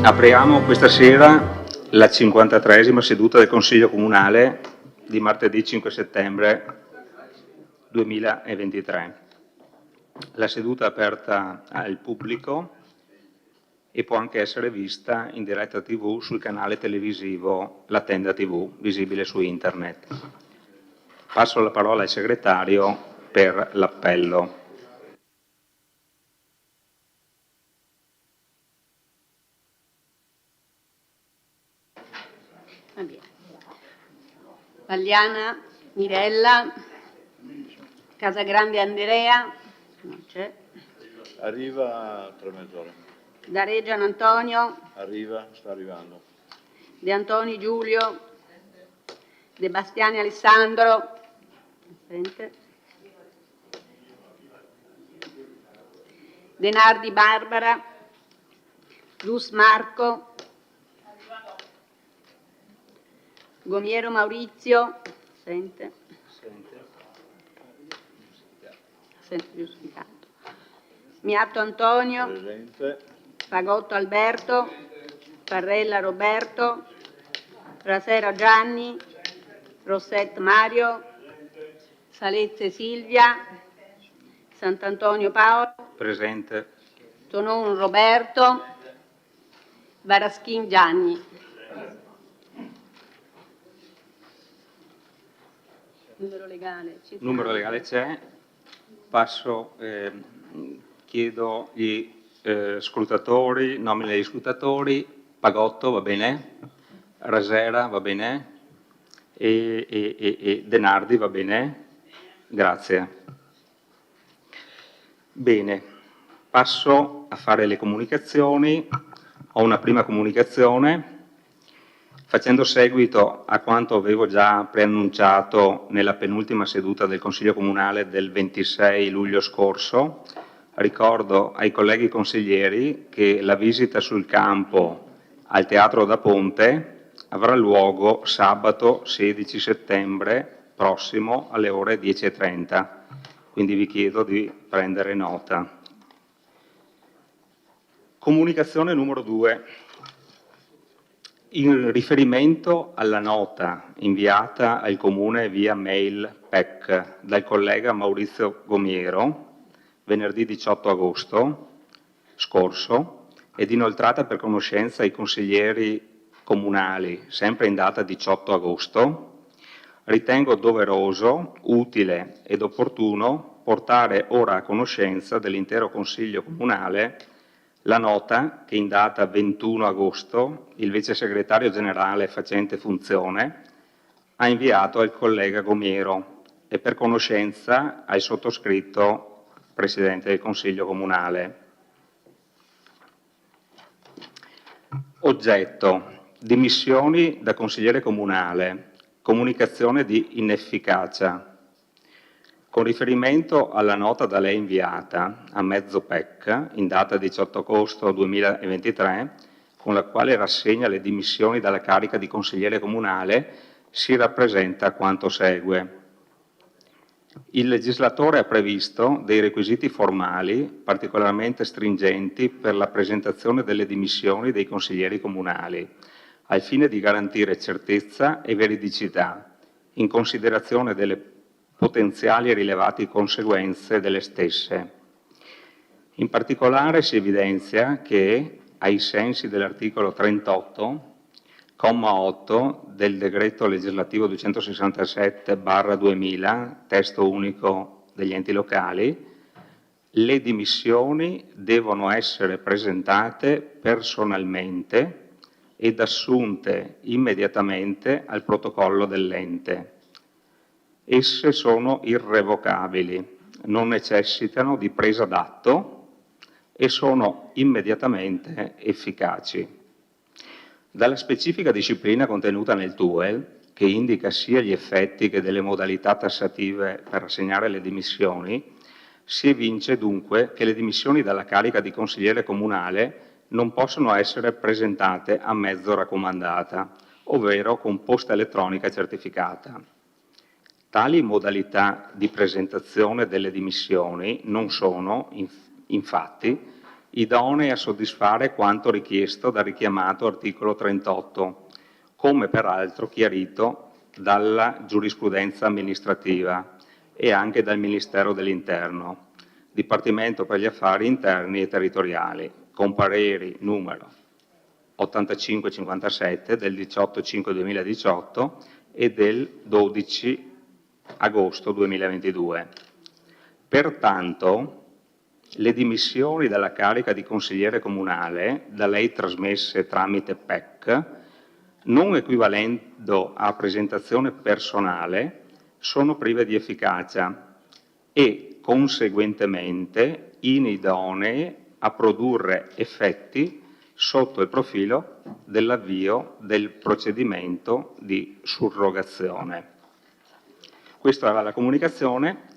Apriamo questa sera la 53esima seduta del Consiglio Comunale di martedì 5 settembre 2023. La seduta è aperta al pubblico e può anche essere vista in diretta TV sul canale televisivo La Tenda TV, visibile su internet. Passo la parola al segretario per l'appello. Pagliana Mirella, Casagrande Andrea, non c'è. Arriva tra mezz'ora. Dareggian Antonio. Arriva, sta arrivando. De Antoni Giulio, De Bastiani Alessandro, presente. De Nardi Barbara, Luz Marco, Gomiero Maurizio, sente giustificato. Miatto Antonio, presente. Fagotto Alberto, Parrella Roberto, Rasera Gianni, Rosset Mario, Salezze Silvia, Sant'Antonio Paolo, Presente. Tonon Roberto, Varaschin Gianni. Numero legale. Numero legale c'è. Passo, chiedo gli scrutatori, nomine degli scrutatori. Pagotto, va bene? Rasera, va bene? E Denardi, va bene? Grazie. Bene, passo a fare le comunicazioni. Ho una prima comunicazione. Facendo seguito a quanto avevo già preannunciato nella penultima seduta del Consiglio Comunale del 26 luglio scorso, ricordo ai colleghi consiglieri che la visita sul campo al Teatro da Ponte avrà luogo sabato 16 settembre prossimo alle ore 10:30, quindi vi chiedo di prendere nota. Comunicazione numero 2. In riferimento alla nota inviata al Comune via mail PEC dal collega Maurizio Gomiero venerdì 18 agosto scorso ed inoltrata per conoscenza ai consiglieri comunali sempre in data 18 agosto, ritengo doveroso, utile ed opportuno portare ora a conoscenza dell'intero Consiglio Comunale la nota che in data 21 agosto il vice segretario generale facente funzione ha inviato al collega Gomiero e per conoscenza al sottoscritto Presidente del Consiglio Comunale. Oggetto: dimissioni da consigliere comunale, comunicazione di inefficacia. Con riferimento alla nota da lei inviata a mezzo PEC in data 18 agosto 2023, con la quale rassegna le dimissioni dalla carica di consigliere comunale, si rappresenta quanto segue. Il legislatore ha previsto dei requisiti formali particolarmente stringenti per la presentazione delle dimissioni dei consiglieri comunali, al fine di garantire certezza e veridicità, in considerazione delle potenziali e rilevati conseguenze delle stesse. In particolare si evidenzia che, ai sensi dell'articolo 38, comma 8 del decreto legislativo 267/2000, testo unico degli enti locali, le dimissioni devono essere presentate personalmente ed assunte immediatamente al protocollo dell'ente. Esse sono irrevocabili, non necessitano di presa d'atto e sono immediatamente efficaci. Dalla specifica disciplina contenuta nel TUEL, che indica sia gli effetti che delle modalità tassative per assegnare le dimissioni, si evince dunque che le dimissioni dalla carica di consigliere comunale non possono essere presentate a mezzo raccomandata, ovvero con posta elettronica certificata. Tali modalità di presentazione delle dimissioni non sono, infatti, idonei a soddisfare quanto richiesto dal richiamato articolo 38, come peraltro chiarito dalla giurisprudenza amministrativa e anche dal Ministero dell'Interno, Dipartimento per gli Affari Interni e Territoriali, con pareri numero 8557 del 18/5/2018 e del 12 agosto 2022. Pertanto, le dimissioni dalla carica di consigliere comunale, da lei trasmesse tramite PEC, non equivalendo a presentazione personale, sono prive di efficacia e, conseguentemente, inidonee a produrre effetti sotto il profilo dell'avvio del procedimento di surrogazione. Questa era la comunicazione.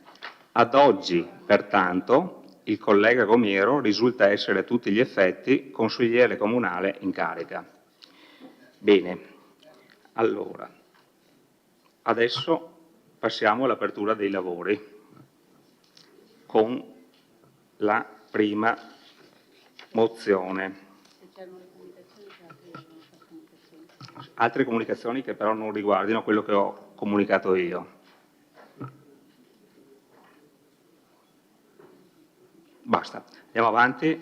Ad oggi, pertanto, il collega Gomiero risulta essere a tutti gli effetti consigliere comunale in carica. Bene, allora, adesso passiamo all'apertura dei lavori con la prima mozione. Altre comunicazioni che però non riguardino quello che ho comunicato io. Basta, andiamo avanti.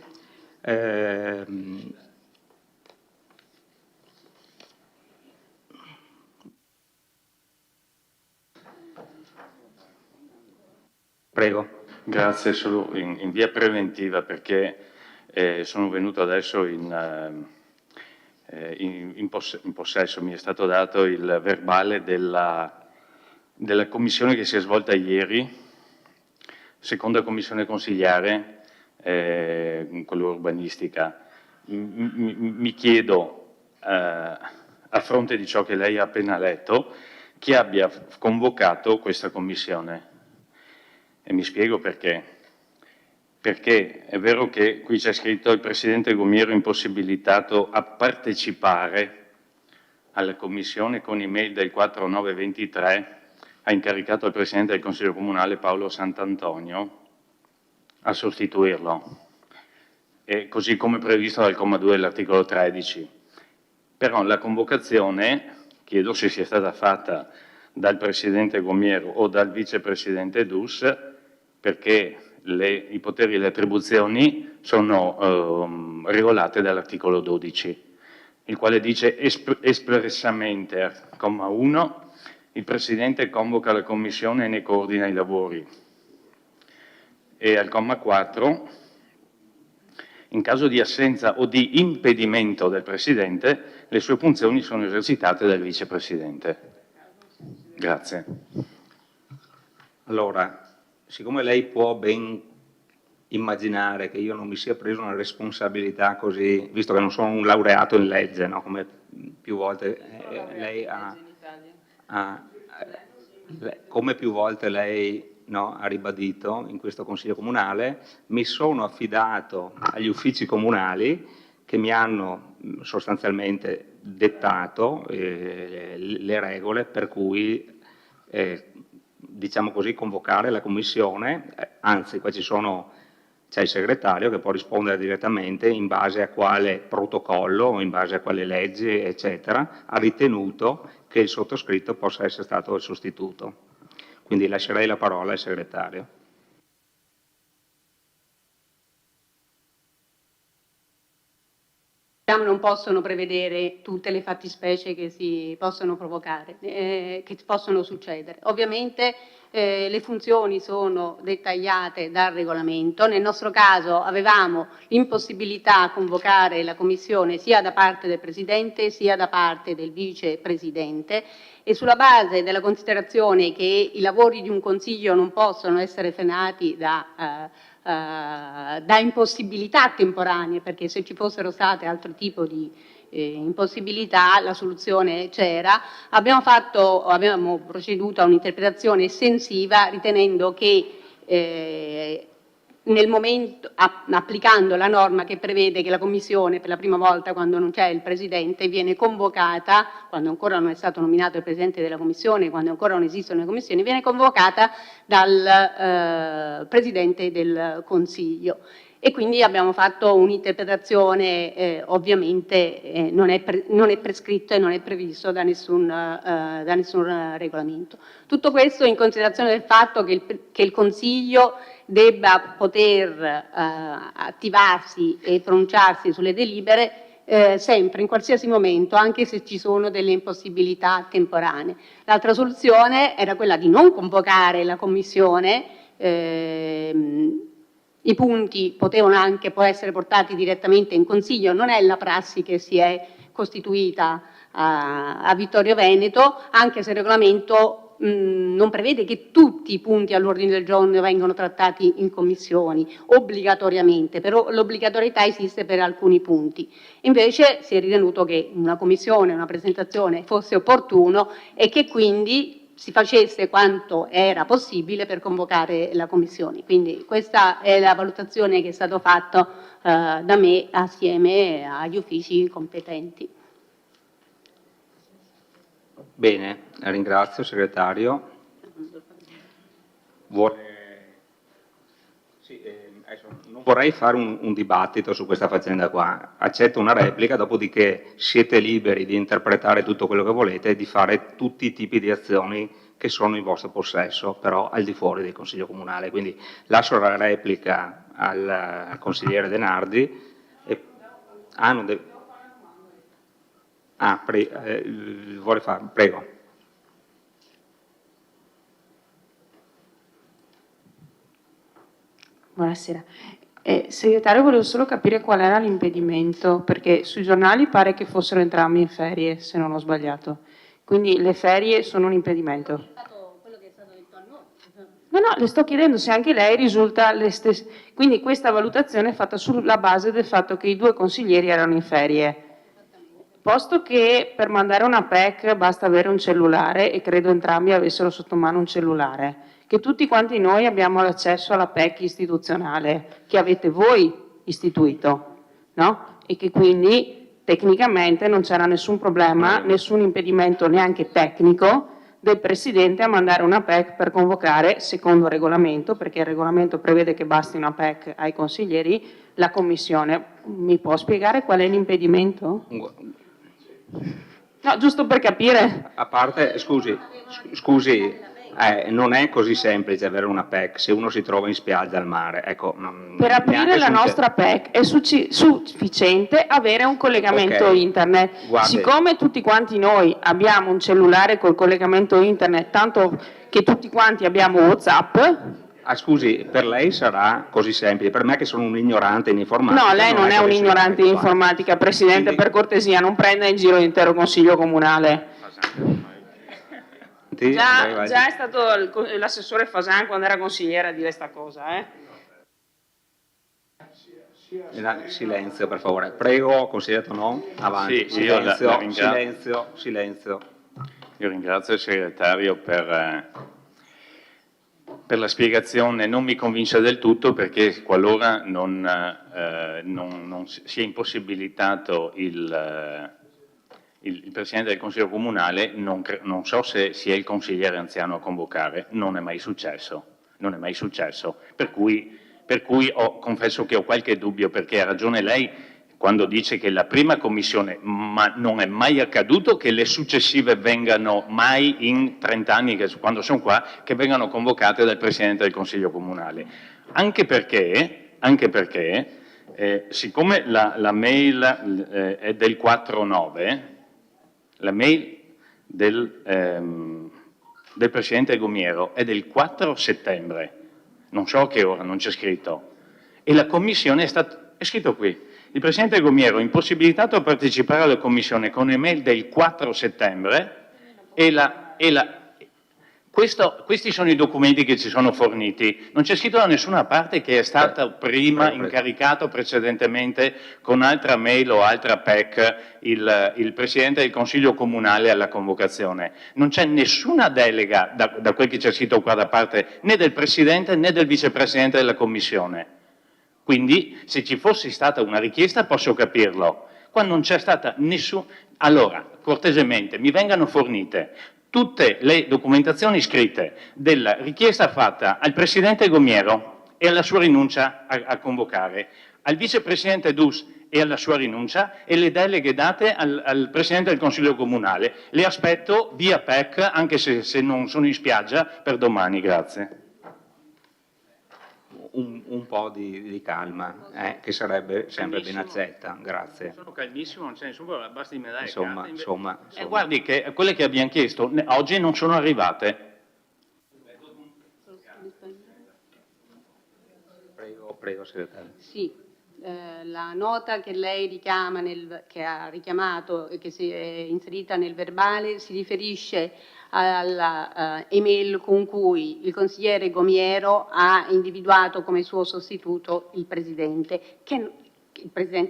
Prego. Grazie, solo in via preventiva perché sono venuto adesso in possesso, mi è stato dato il verbale della commissione che si è svolta ieri, seconda commissione consigliare, quella urbanistica. Mi chiedo, a fronte di ciò che lei ha appena letto, chi abbia convocato questa commissione. E mi spiego perché. Perché è vero che qui c'è scritto il Presidente Gomiero impossibilitato a partecipare alla Commissione con email del 4/9/23 ha incaricato il Presidente del Consiglio Comunale Paolo Sant'Antonio a sostituirlo, e così come previsto dal comma 2 dell'articolo 13. Però la convocazione, chiedo se sia stata fatta dal Presidente Gomiero o dal Vicepresidente Dus, perché i poteri e le attribuzioni sono regolate dall'articolo 12, il quale dice espressamente, al comma 1, il Presidente convoca la Commissione e ne coordina i lavori. E al comma 4, in caso di assenza o di impedimento del Presidente, le sue funzioni sono esercitate dal Vicepresidente. Grazie. Allora, siccome lei può ben immaginare che io non mi sia preso una responsabilità così, visto che non sono un laureato in legge, no? Come più volte lei come più volte lei ha ribadito in questo Consiglio Comunale, mi sono affidato agli uffici comunali che mi hanno sostanzialmente dettato le regole per cui diciamo così, convocare la commissione, anzi qua c'è il segretario che può rispondere direttamente in base a quale protocollo, in base a quale leggi, eccetera, ha ritenuto che il sottoscritto possa essere stato il sostituto. Quindi lascerei la parola al segretario. Non possono prevedere tutte le fattispecie che si possono provocare, che possono succedere. Ovviamente le funzioni sono dettagliate dal regolamento. Nel nostro caso avevamo l'impossibilità a convocare la commissione sia da parte del Presidente sia da parte del Vicepresidente, e sulla base della considerazione che i lavori di un Consiglio non possono essere frenati da impossibilità temporanee, perché se ci fossero state altro tipo di impossibilità la soluzione c'era, abbiamo proceduto a un'interpretazione estensiva, ritenendo che nel momento, applicando la norma che prevede che la Commissione per la prima volta, quando non c'è il Presidente, viene convocata, quando ancora non è stato nominato il Presidente della Commissione, quando ancora non esistono le commissioni, viene convocata dal Presidente del Consiglio. e quindi abbiamo fatto un'interpretazione, ovviamente non è prescritto e non è previsto da nessun regolamento. Tutto questo in considerazione del fatto che il Consiglio debba poter attivarsi e pronunciarsi sulle delibere sempre, in qualsiasi momento, anche se ci sono delle impossibilità temporanee. L'altra soluzione era quella di non convocare la Commissione, i punti potevano anche essere portati direttamente in Consiglio, non è la prassi che si è costituita a Vittorio Veneto, anche se il regolamento non prevede che tutti i punti all'ordine del giorno vengano trattati in commissioni obbligatoriamente, però l'obbligatorietà esiste per alcuni punti. Invece si è ritenuto che una commissione, una presentazione fosse opportuno e che quindi si facesse quanto era possibile per convocare la Commissione. Quindi questa è la valutazione che è stata fatta da me assieme agli uffici competenti. Bene, ringrazio segretario. Non vorrei fare un dibattito su questa faccenda qua, accetto una replica, dopodiché siete liberi di interpretare tutto quello che volete e di fare tutti i tipi di azioni che sono in vostro possesso, però al di fuori del Consiglio Comunale. Quindi lascio la replica al consigliere De Nardi. Vuole fare? Prego. Buonasera. Segretario, volevo solo capire qual era l'impedimento, perché sui giornali pare che fossero entrambi in ferie, se non ho sbagliato. Quindi le ferie sono un impedimento. Quello che è stato detto a noi. No, le sto chiedendo se anche lei risulta le stesse. Quindi questa valutazione è fatta sulla base del fatto che i due consiglieri erano in ferie. Posto che per mandare una PEC basta avere un cellulare, e credo entrambi avessero sotto mano un cellulare, che tutti quanti noi abbiamo l'accesso alla PEC istituzionale, che avete voi istituito, no? E che quindi tecnicamente non c'era nessun problema, nessun impedimento neanche tecnico del Presidente a mandare una PEC per convocare, secondo il regolamento, perché il regolamento prevede che basti una PEC ai consiglieri, la Commissione. Mi può spiegare qual è l'impedimento? No, giusto per capire. A parte, scusi, non è così semplice avere una PEC se uno si trova in spiaggia al mare. Ecco, per aprire la nostra PEC è sufficiente avere un collegamento internet. Guardi. Siccome tutti quanti noi abbiamo un cellulare col collegamento internet, tanto che tutti quanti abbiamo WhatsApp. Scusi, per lei sarà così semplice, per me che sono un ignorante in informatica. No, lei non è un ignorante in informatica, Presidente, quindi, per cortesia, non prenda in giro l'intero Consiglio Comunale. Già è stato l'assessore Fasan quando era consigliere a dire sta cosa, Silenzio, per favore. Prego, consigliere Tonò, avanti. Sì, silenzio. Io ringrazio il segretario per la spiegazione. Non mi convince del tutto, perché qualora non sia impossibilitato il Presidente del Consiglio Comunale, non so se sia il consigliere anziano a convocare, non è mai successo, per cui confesso che ho qualche dubbio, perché ha ragione lei quando dice che la prima commissione, ma non è mai accaduto che le successive vengano mai in 30 anni, quando sono qua, che vengano convocate dal Presidente del Consiglio Comunale. Anche perché siccome la mail è del 4/9, la mail del Presidente Gomiero è del 4 settembre, non so a che ora, non c'è scritto, e la Commissione è scritto qui. Il Presidente Gomiero è impossibilitato a partecipare alla Commissione con email del 4 settembre questi sono i documenti che ci sono forniti. Non c'è scritto da nessuna parte che è stato prima incaricato precedentemente con altra mail o altra PEC il Presidente del Consiglio Comunale alla convocazione. Non c'è nessuna delega, da quel che c'è scritto qua, da parte né del Presidente né del Vicepresidente della Commissione. Quindi, se ci fosse stata una richiesta, posso capirlo. Qua non c'è stata nessuna. Allora, cortesemente, mi vengano fornite tutte le documentazioni scritte della richiesta fatta al Presidente Gomiero e alla sua rinuncia a convocare, al vicepresidente Dus e alla sua rinuncia, e le deleghe date al Presidente del Consiglio Comunale. Le aspetto via PEC, anche se non sono in spiaggia, per domani. Grazie. Un po' di calma, che sarebbe sempre ben accetta. Grazie. Sono calmissimo, non c'è nessun problema, basta di me dare Insomma. guardi che quelle che abbiamo chiesto oggi non sono arrivate. Prego, segretario. Sì, la nota che lei richiama, che ha richiamato e che si è inserita nel verbale si riferisce alla email con cui il consigliere Gomiero ha individuato come suo sostituto il Presidente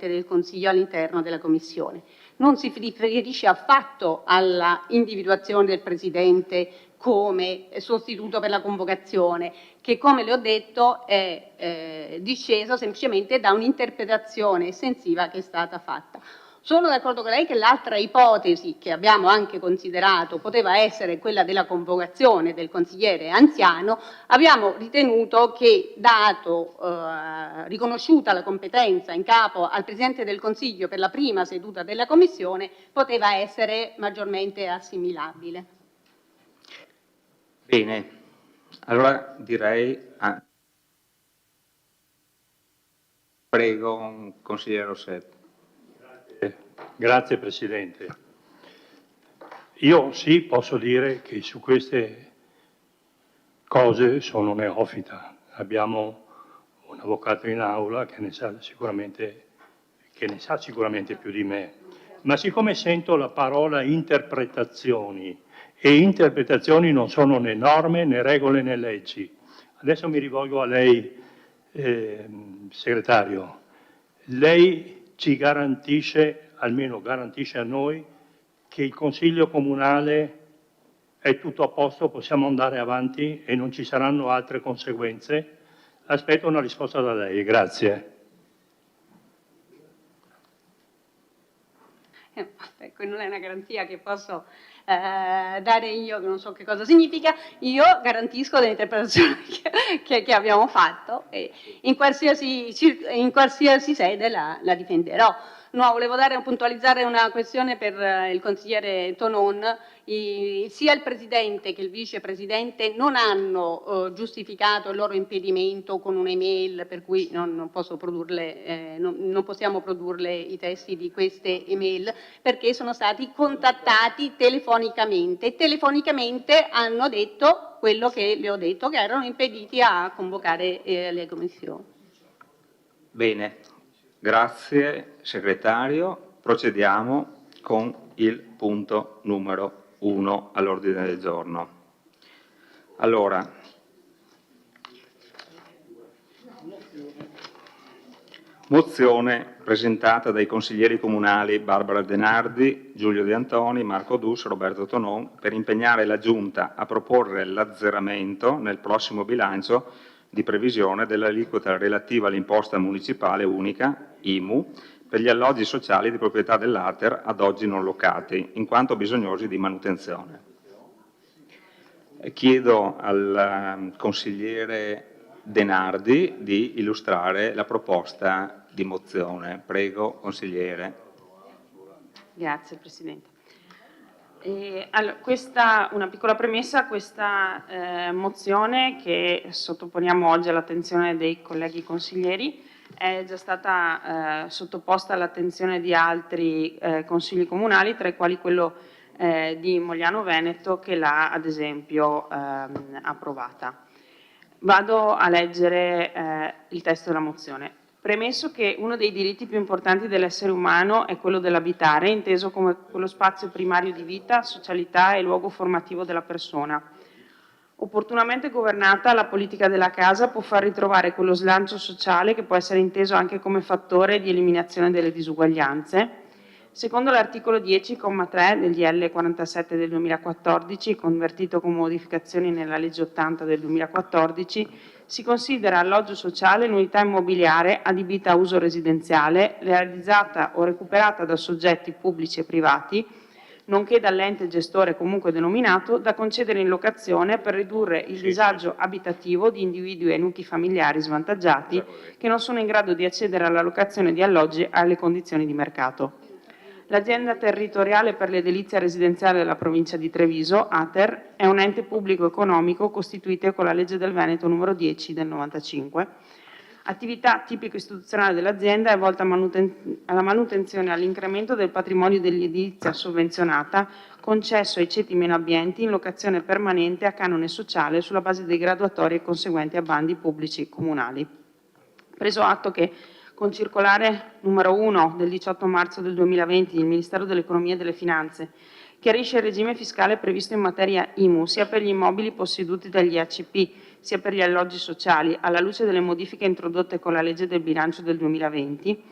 del Consiglio all'interno della Commissione. Non si riferisce affatto alla individuazione del Presidente come sostituto per la convocazione, che come le ho detto è disceso semplicemente da un'interpretazione estensiva che è stata fatta. Sono d'accordo con lei che l'altra ipotesi che abbiamo anche considerato poteva essere quella della convocazione del consigliere anziano. Abbiamo ritenuto che, riconosciuta la competenza in capo al Presidente del Consiglio per la prima seduta della Commissione, poteva essere maggiormente assimilabile. Bene, allora direi... Prego, consigliere Rossetto. Grazie Presidente. Io sì posso dire che su queste cose sono neofita. Abbiamo un avvocato in aula che ne sa sicuramente più di me. Ma siccome sento la parola interpretazioni, e interpretazioni non sono né norme né regole né leggi, adesso mi rivolgo a lei, segretario. Lei ci garantisce, almeno garantisce a noi, che il Consiglio Comunale è tutto a posto, possiamo andare avanti e non ci saranno altre conseguenze? Aspetto una risposta da lei, grazie. Ecco, non è una garanzia che posso dare io, che non so che cosa significa. Io garantisco dell'interpretazione che abbiamo fatto e in qualsiasi sede la difenderò. No, volevo puntualizzare una questione per il consigliere Tonon. Sia il Presidente che il Vicepresidente non hanno giustificato il loro impedimento con un'email, per cui non possiamo produrle i testi di queste email, perché sono stati contattati telefonicamente e telefonicamente hanno detto quello che le ho detto, che erano impediti a convocare le commissioni. Bene, grazie segretario. Procediamo con il punto numero 1 all'ordine del giorno. Allora, mozione presentata dai consiglieri comunali Barbara Denardi, Giulio De Antoni, Marco Dus, Roberto Tonon per impegnare la Giunta a proporre l'azzeramento nel prossimo bilancio di previsione dell'aliquota relativa all'imposta municipale unica, IMU, per gli alloggi sociali di proprietà dell'Ater ad oggi non locati, in quanto bisognosi di manutenzione. Chiedo al consigliere Denardi di illustrare la proposta di mozione. Prego, consigliere. Grazie Presidente. Allora, una piccola premessa: questa mozione che sottoponiamo oggi all'attenzione dei colleghi consiglieri è già stata sottoposta all'attenzione di altri consigli comunali, tra i quali quello di Mogliano Veneto, che l'ha ad esempio approvata. Vado a leggere il testo della mozione. Premesso che uno dei diritti più importanti dell'essere umano è quello dell'abitare, inteso come quello spazio primario di vita, socialità e luogo formativo della persona. Opportunamente governata, la politica della casa può far ritrovare quello slancio sociale che può essere inteso anche come fattore di eliminazione delle disuguaglianze. Secondo l'articolo 10,3 del DL 47 del 2014, convertito con modificazioni nella legge 80 del 2014, si considera alloggio sociale l'unità immobiliare adibita a uso residenziale, realizzata o recuperata da soggetti pubblici e privati, nonché dall'ente gestore comunque denominato, da concedere in locazione per ridurre il disagio abitativo di individui e nuclei familiari svantaggiati che non sono in grado di accedere alla locazione di alloggi alle condizioni di mercato. L'azienda territoriale per l'edilizia residenziale della provincia di Treviso, ATER, è un ente pubblico economico costituito con la legge del Veneto numero 10 del 95. Attività tipico istituzionale dell'azienda è volta alla manutenzione e all'incremento del patrimonio dell'edilizia sovvenzionata concesso ai ceti meno abbienti in locazione permanente a canone sociale sulla base dei graduatori conseguenti a bandi pubblici comunali. Preso atto che con circolare numero 1 del 18 marzo del 2020 il Ministero dell'Economia e delle Finanze chiarisce il regime fiscale previsto in materia IMU sia per gli immobili posseduti dagli ACP sia per gli alloggi sociali, alla luce delle modifiche introdotte con la legge del bilancio del 2020,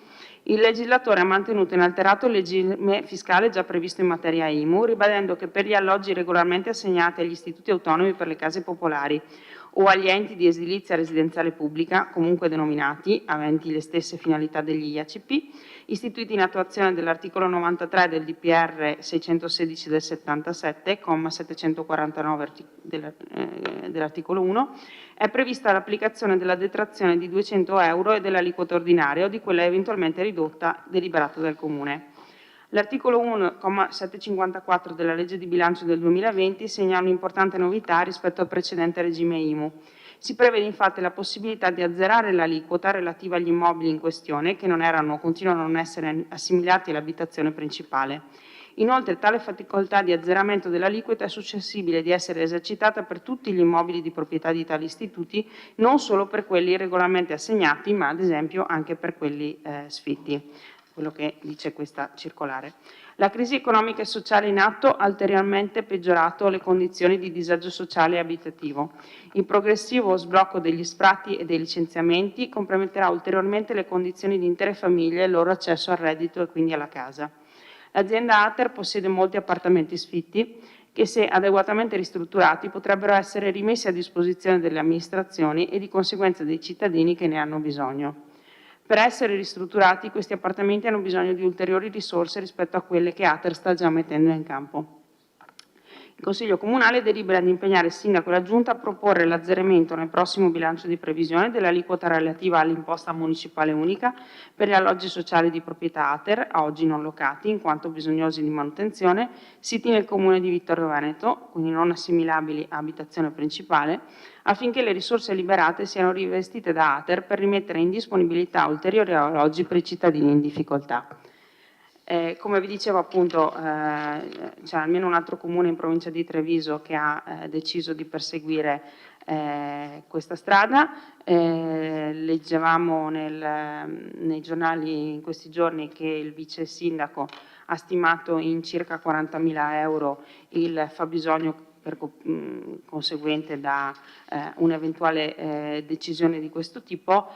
il legislatore ha mantenuto inalterato il regime fiscale già previsto in materia IMU, ribadendo che per gli alloggi regolarmente assegnati agli istituti autonomi per le case popolari o agli enti di edilizia residenziale pubblica, comunque denominati, aventi le stesse finalità degli IACP, istituiti in attuazione dell'articolo 93 del DPR 616 del 77, comma 749 dell'articolo 1, è prevista l'applicazione della detrazione di 200 euro e dell'aliquota ordinaria o di quella eventualmente ridotta deliberata dal Comune. L'articolo 1,754 della legge di bilancio del 2020 segna un'importante novità rispetto al precedente regime IMU. Si prevede infatti la possibilità di azzerare l'aliquota relativa agli immobili in questione che non erano o continuano a non essere assimilati all'abitazione principale. Inoltre tale facoltà di azzeramento dell'aliquota è suscettibile di essere esercitata per tutti gli immobili di proprietà di tali istituti, non solo per quelli regolarmente assegnati, ma ad esempio anche per quelli sfitti. Quello che dice questa circolare. La crisi economica e sociale in atto ha ulteriormente peggiorato le condizioni di disagio sociale e abitativo. Il progressivo sblocco degli sfratti e dei licenziamenti comprometterà ulteriormente le condizioni di intere famiglie e il loro accesso al reddito e quindi alla casa. L'azienda ATER possiede molti appartamenti sfitti che, se adeguatamente ristrutturati, potrebbero essere rimessi a disposizione delle amministrazioni e di conseguenza dei cittadini che ne hanno bisogno. Per essere ristrutturati, questi appartamenti hanno bisogno di ulteriori risorse rispetto a quelle che ATER sta già mettendo in campo. Il Consiglio Comunale delibera di impegnare il Sindaco e la Giunta a proporre l'azzeramento nel prossimo bilancio di previsione dell'aliquota relativa all'imposta municipale unica per gli alloggi sociali di proprietà ATER, a oggi non locati, in quanto bisognosi di manutenzione, siti nel Comune di Vittorio Veneto, quindi non assimilabili a abitazione principale, affinché le risorse liberate siano rivestite da ATER per rimettere in disponibilità ulteriori alloggi per i cittadini in difficoltà. Come vi dicevo appunto c'è almeno un altro comune in provincia di Treviso che ha deciso di perseguire questa strada. Leggevamo nei giornali in questi giorni che il vice sindaco ha stimato in circa 40.000 euro il fabbisogno conseguente da un'eventuale decisione di questo tipo,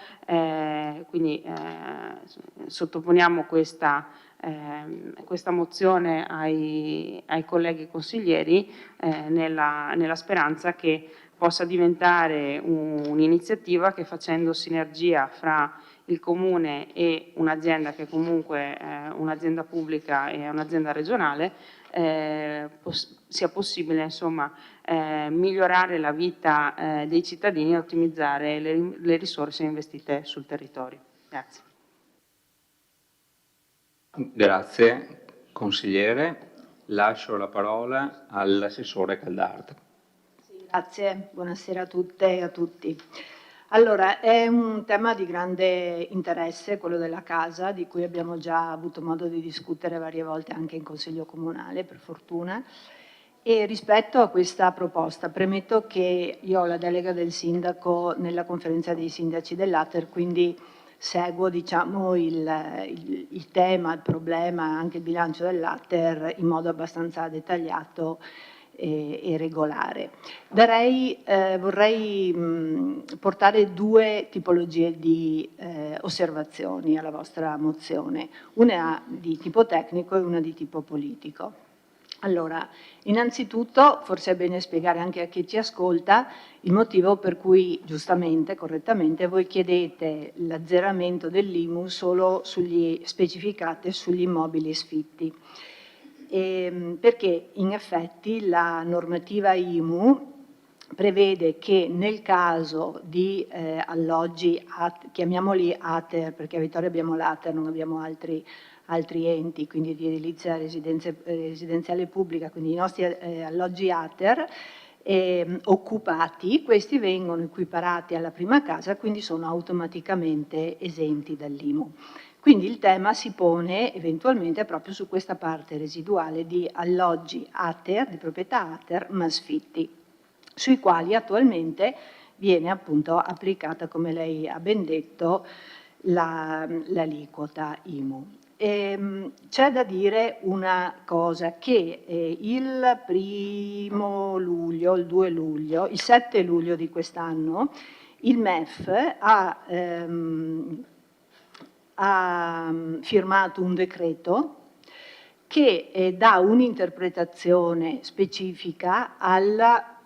quindi sottoponiamo questa mozione ai colleghi consiglieri nella speranza che possa diventare un'iniziativa che, facendo sinergia fra il Comune e un'azienda che comunque è un'azienda pubblica e un'azienda regionale, sia possibile insomma migliorare la vita dei cittadini e ottimizzare le risorse investite sul territorio. Grazie. Grazie consigliere. Lascio la parola all'assessore Caldart. Grazie, buonasera a tutte e a tutti. Allora, è un tema di grande interesse, quello della casa, di cui abbiamo già avuto modo di discutere varie volte anche in Consiglio Comunale, per fortuna. E rispetto a questa proposta, premetto che io ho la delega del sindaco nella conferenza dei sindaci dell'ATER, quindi seguo diciamo, il tema, il problema, anche il bilancio dell'ATER in modo abbastanza dettagliato e regolare. Vorrei portare due tipologie di osservazioni alla vostra mozione, una di tipo tecnico e una di tipo politico. Allora, innanzitutto, forse è bene spiegare anche a chi ci ascolta il motivo per cui, giustamente, correttamente, voi chiedete l'azzeramento dell'IMU solo specificate sugli immobili sfitti. perché in effetti la normativa IMU prevede che nel caso di alloggi, chiamiamoli ATER, perché a Vittoria abbiamo l'ATER, non abbiamo altri enti, quindi di edilizia residenziale pubblica, quindi i nostri alloggi ATER occupati, questi vengono equiparati alla prima casa, quindi sono automaticamente esenti dall'IMU. Quindi il tema si pone eventualmente proprio su questa parte residuale di alloggi ATER, di proprietà ATER, ma sfitti, sui quali attualmente viene appunto applicata, come lei ha ben detto, l'aliquota IMU. C'è da dire una cosa, che il 1 luglio, il 2 luglio, il 7 luglio di quest'anno, il MEF ha firmato un decreto che dà un'interpretazione specifica alla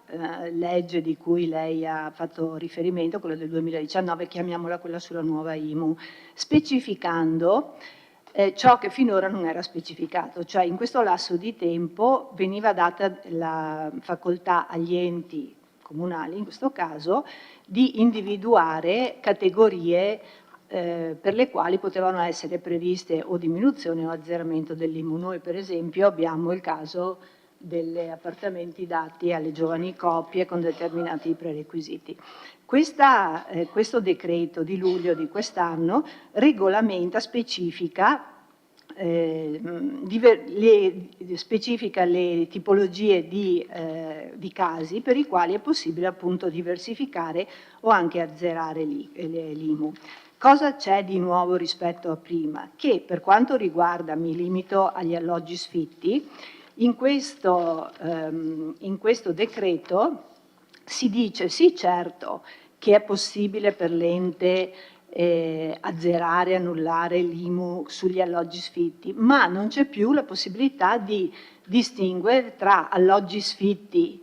legge di cui lei ha fatto riferimento, quella del 2019, chiamiamola quella sulla nuova IMU, specificando ciò che finora non era specificato, cioè in questo lasso di tempo veniva data la facoltà agli enti comunali, in questo caso, di individuare categorie per le quali potevano essere previste o diminuzione o azzeramento dell'IMU. Noi per esempio abbiamo il caso degli appartamenti dati alle giovani coppie con determinati prerequisiti. Questo decreto di luglio di quest'anno regolamenta, specifica le tipologie di casi per i quali è possibile appunto diversificare o anche azzerare l'IMU. Cosa c'è di nuovo rispetto a prima? Che per quanto riguarda, mi limito agli alloggi sfitti, in questo decreto si dice sì, certo, che è possibile per l'ente azzerare, annullare l'IMU sugli alloggi sfitti, ma non c'è più la possibilità di distinguere tra alloggi sfitti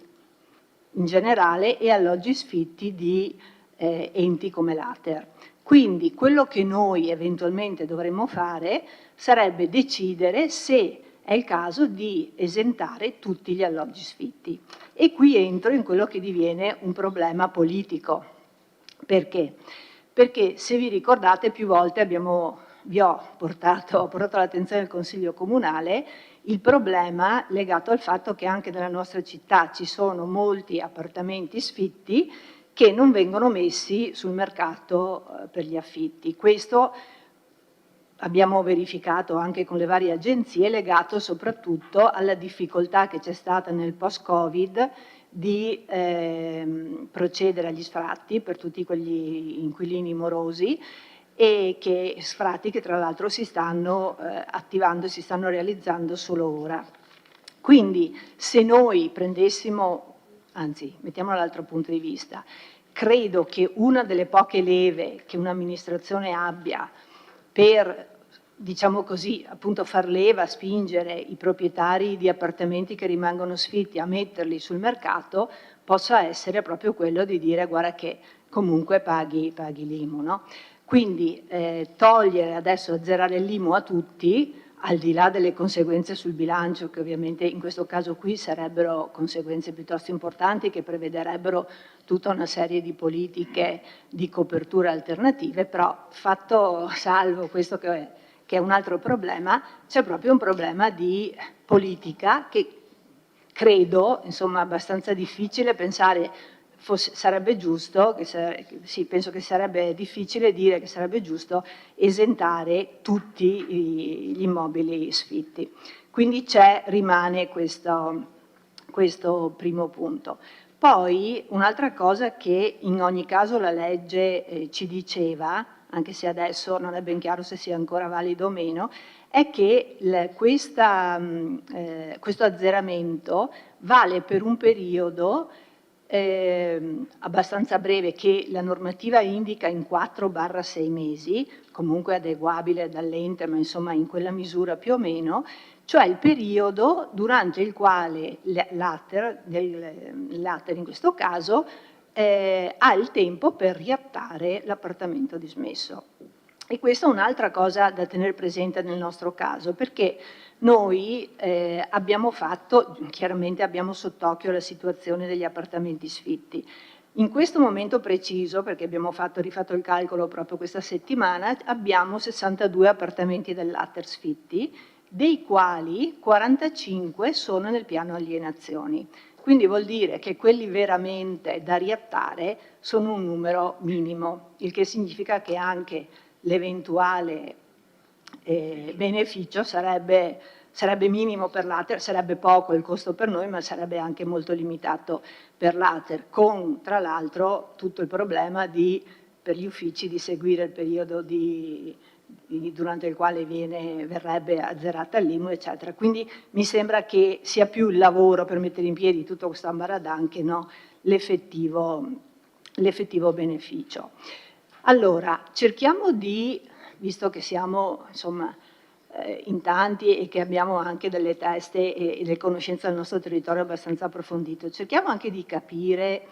in generale e alloggi sfitti di enti come l'ATER. Quindi quello che noi eventualmente dovremmo fare sarebbe decidere se è il caso di esentare tutti gli alloggi sfitti. E qui entro in quello che diviene un problema politico. Perché? Perché se vi ricordate più volte ho portato all'attenzione del Consiglio Comunale il problema legato al fatto che anche nella nostra città ci sono molti appartamenti sfitti che non vengono messi sul mercato per gli affitti. Questo abbiamo verificato anche con le varie agenzie, legato soprattutto alla difficoltà che c'è stata nel post-Covid di procedere agli sfratti per tutti quegli inquilini morosi, e che sfratti che tra l'altro si stanno attivando e si stanno realizzando solo ora. Quindi se noi prendessimo, anzi mettiamolo dall'altro punto di vista, credo che una delle poche leve che un'amministrazione abbia per, diciamo così, appunto far leva, spingere i proprietari di appartamenti che rimangono sfitti a metterli sul mercato, possa essere proprio quello di dire guarda che comunque paghi l'IMU, no? Quindi togliere adesso, azzerare l'IMU a tutti, al di là delle conseguenze sul bilancio, che ovviamente in questo caso qui sarebbero conseguenze piuttosto importanti, che prevederebbero tutta una serie di politiche di copertura alternative, però fatto salvo questo che è un altro problema, c'è proprio un problema di politica che credo, insomma, abbastanza difficile pensare sarebbe giusto, penso che sarebbe difficile dire che sarebbe giusto esentare tutti gli immobili sfitti. Quindi rimane questo primo punto. Poi un'altra cosa che in ogni caso la legge ci diceva, anche se adesso non è ben chiaro se sia ancora valido o meno, è che questo azzeramento vale per un periodo abbastanza breve, che la normativa indica in 4-6 mesi, comunque adeguabile dall'ente, ma insomma in quella misura più o meno, cioè il periodo durante il quale l'ATER in questo caso ha il tempo per riattare l'appartamento dismesso. E questa è un'altra cosa da tenere presente nel nostro caso, perché Noi chiaramente abbiamo sott'occhio la situazione degli appartamenti sfitti. In questo momento preciso, perché abbiamo rifatto il calcolo proprio questa settimana, abbiamo 62 appartamenti del Latter sfitti, dei quali 45 sono nel piano alienazioni. Quindi vuol dire che quelli veramente da riattare sono un numero minimo, il che significa che anche l'eventuale beneficio sarebbe minimo per l'Ater, sarebbe poco il costo per noi, ma sarebbe anche molto limitato per l'Ater, con tra l'altro tutto il problema per gli uffici di seguire il periodo durante il quale verrebbe azzerata l'IMU, eccetera. Quindi mi sembra che sia più il lavoro per mettere in piedi tutto questo ambaradan che no l'effettivo beneficio. Allora, cerchiamo visto che siamo insomma in tanti e che abbiamo anche delle teste e le conoscenze del nostro territorio abbastanza approfondite, cerchiamo anche di capire,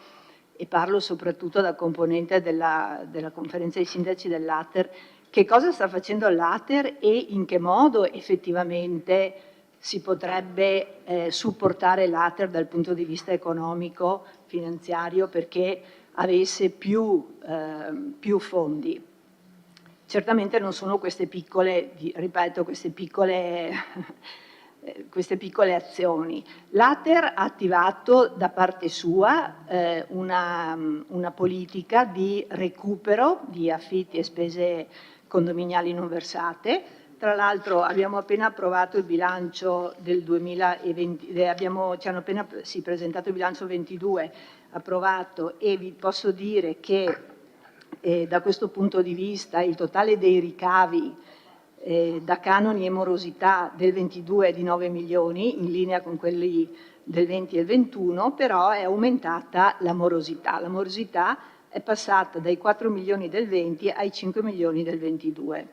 e parlo soprattutto da componente della conferenza dei sindaci dell'Ater, che cosa sta facendo l'Ater e in che modo effettivamente si potrebbe supportare l'Ater dal punto di vista economico, finanziario, perché avesse più fondi. Certamente non sono queste piccole, ripeto, queste piccole azioni. L'Ater ha attivato da parte sua una politica di recupero di affitti e spese condominiali non versate. Tra l'altro abbiamo appena approvato il bilancio del 2020, ci hanno appena presentato il bilancio 22 approvato, e vi posso dire che da questo punto di vista il totale dei ricavi da canoni e morosità del 22 è di 9 milioni, in linea con quelli del 20 e il 21, però è aumentata la morosità. La morosità è passata dai 4 milioni del 20 ai 5 milioni del 22,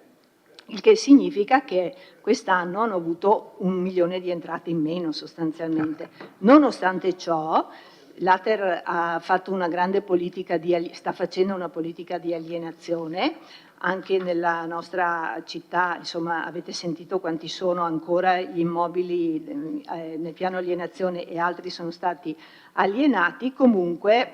il che significa che quest'anno hanno avuto 1 milione di entrate in meno sostanzialmente. Nonostante ciò, l'Ater ha fatto una grande politica sta facendo una politica di alienazione. Anche nella nostra città, insomma, avete sentito quanti sono ancora gli immobili nel piano alienazione e altri sono stati alienati. Comunque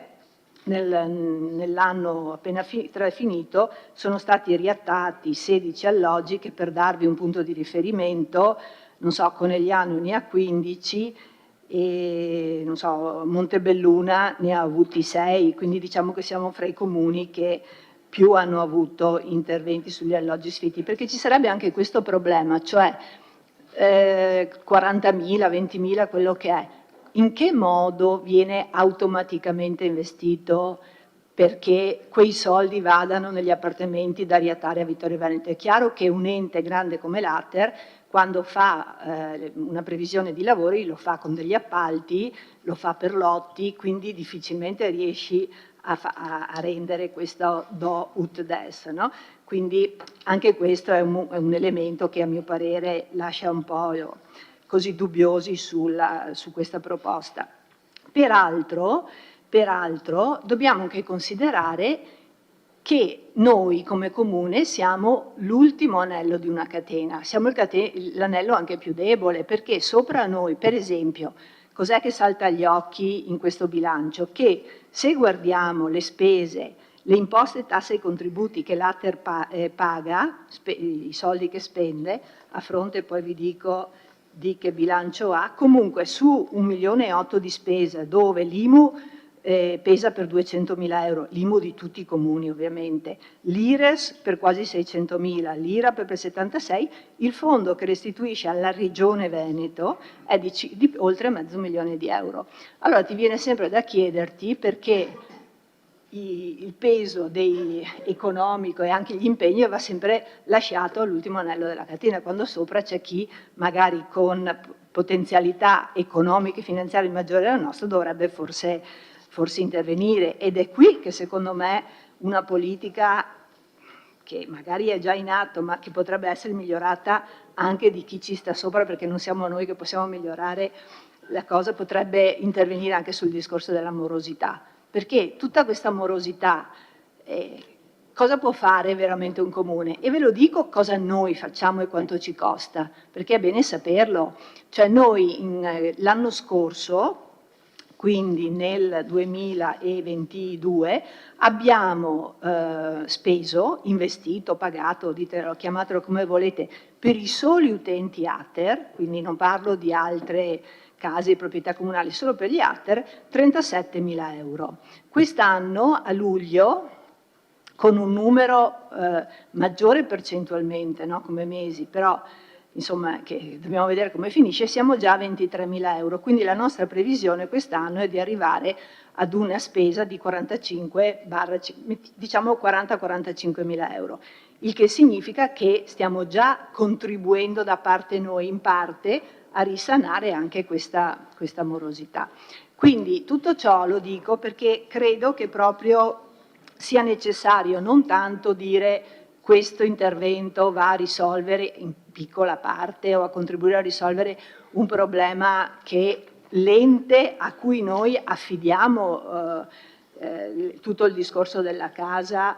nell'anno appena finito sono stati riattati 16 alloggi che, per darvi un punto di riferimento, non so, Conegliano ne ha 15 e non so, Montebelluna ne ha avuti 6, quindi diciamo che siamo fra i comuni che più hanno avuto interventi sugli alloggi sfitti, perché ci sarebbe anche questo problema, cioè 40.000, 20.000, quello che è. In che modo viene automaticamente investito perché quei soldi vadano negli appartamenti da riattare a Vittorio Veneto? È chiaro che un ente grande come l'Ater, quando fa una previsione di lavori, lo fa con degli appalti, lo fa per lotti, quindi difficilmente riesci a rendere questo do ut des, no? Quindi anche questo è un elemento che a mio parere lascia un po' così dubbiosi su questa proposta. Peraltro dobbiamo anche considerare che noi come Comune siamo l'ultimo anello di una catena, siamo l'anello anche più debole, perché sopra noi, per esempio, cos'è che salta agli occhi in questo bilancio? Che se guardiamo le spese, le imposte, tasse e contributi che l'Ater paga, i soldi che spende, a fronte poi vi dico di che bilancio ha, comunque su 1,8 milioni di spesa, dove l'IMU pesa per 200.000 euro, l'IMU di tutti i comuni ovviamente, l'IRES per quasi 600.000, l'IRAP per 76, il fondo che restituisce alla Regione Veneto è di oltre $500.000 di euro. Allora ti viene sempre da chiederti perché il peso economico e anche gli impegni va sempre lasciato all'ultimo anello della catena, quando sopra c'è chi magari con potenzialità economiche e finanziarie maggiori della nostra dovrebbe forse intervenire, ed è qui che secondo me una politica che magari è già in atto ma che potrebbe essere migliorata anche di chi ci sta sopra, perché non siamo noi che possiamo migliorare la cosa, potrebbe intervenire anche sul discorso della morosità, perché tutta questa morosità cosa può fare veramente un comune? E ve lo dico cosa noi facciamo e quanto ci costa, perché è bene saperlo. Cioè noi l'anno scorso, quindi nel 2022, abbiamo speso, investito, pagato, chiamatelo come volete, per i soli utenti ATER, quindi non parlo di altre case di proprietà comunale, solo per gli ATER, 37.000 euro. Quest'anno, a luglio, con un numero maggiore percentualmente, no? Come mesi, però insomma che dobbiamo vedere come finisce, siamo già a 23.000 euro, quindi la nostra previsione quest'anno è di arrivare ad una spesa di 40-45.000 euro, il che significa che stiamo già contribuendo da parte noi in parte a risanare anche questa morosità. Quindi tutto ciò lo dico perché credo che proprio sia necessario non tanto dire questo intervento va a risolvere in piccola parte o a contribuire a risolvere un problema che l'ente a cui noi affidiamo tutto il discorso della casa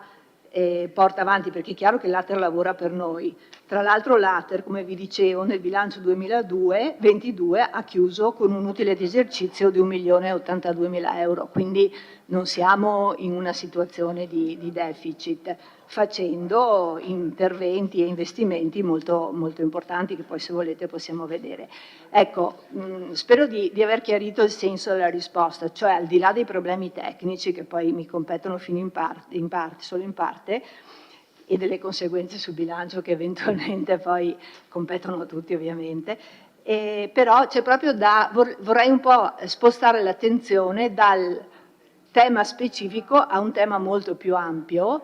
porta avanti, perché è chiaro che l'ATER lavora per noi. Tra l'altro l'ATER, come vi dicevo, nel bilancio 2022 ha chiuso con un utile di esercizio di 1.082.000 euro, quindi non siamo in una situazione di deficit, facendo interventi e investimenti molto, molto importanti che poi se volete possiamo vedere. Ecco, spero di aver chiarito il senso della risposta, cioè al di là dei problemi tecnici che poi mi competono solo in parte, e delle conseguenze sul bilancio che eventualmente poi competono a tutti ovviamente, però c'è proprio vorrei un po' spostare l'attenzione dal tema specifico a un tema molto più ampio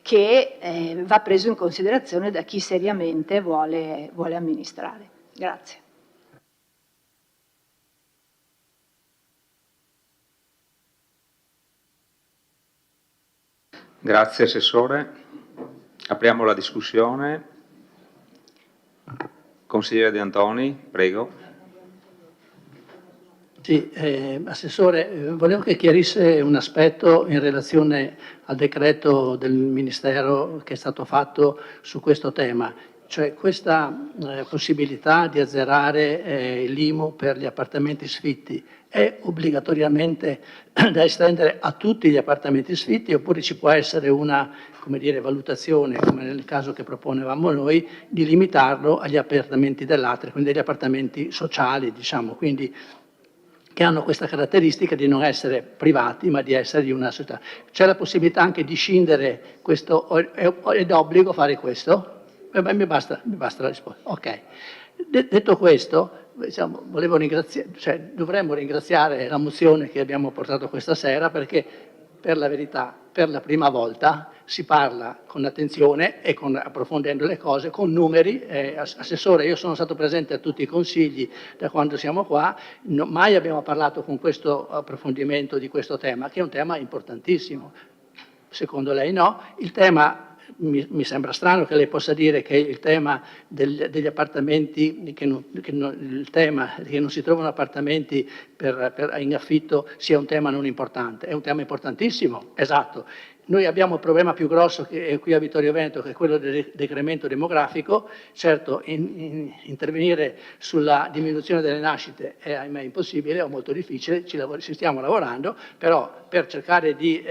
che va preso in considerazione da chi seriamente vuole amministrare. Grazie. Grazie Assessore. Apriamo la discussione. Consigliere De Antoni, prego. Sì, Assessore, volevo che chiarisse un aspetto in relazione al decreto del Ministero che è stato fatto su questo tema, cioè questa possibilità di azzerare l'IMU per gli appartamenti sfitti è obbligatoriamente da estendere a tutti gli appartamenti sfitti oppure ci può essere una, come dire, valutazione, come nel caso che proponevamo noi, di limitarlo agli appartamenti dell'ATER, quindi agli appartamenti sociali, diciamo, quindi che hanno questa caratteristica di non essere privati ma di essere di una società. C'è la possibilità anche di scindere questo, è d'obbligo fare questo? Mi basta la risposta. Ok. Detto questo, diciamo, dovremmo ringraziare la mozione che abbiamo portato questa sera perché per la verità, per la prima volta si parla con attenzione e approfondendo le cose, con numeri. Assessore, io sono stato presente a tutti i consigli da quando siamo qua, mai abbiamo parlato con questo approfondimento di questo tema, che è un tema importantissimo. Secondo lei no? Il tema, mi sembra strano che lei possa dire che il tema degli appartamenti, il tema che non si trovano appartamenti in affitto sia un tema non importante. È un tema importantissimo, esatto. Noi abbiamo il problema più grosso che è qui a Vittorio Veneto, che è quello del decremento demografico. Certo, intervenire sulla diminuzione delle nascite è ahimè impossibile o molto difficile, ci stiamo lavorando, però per cercare di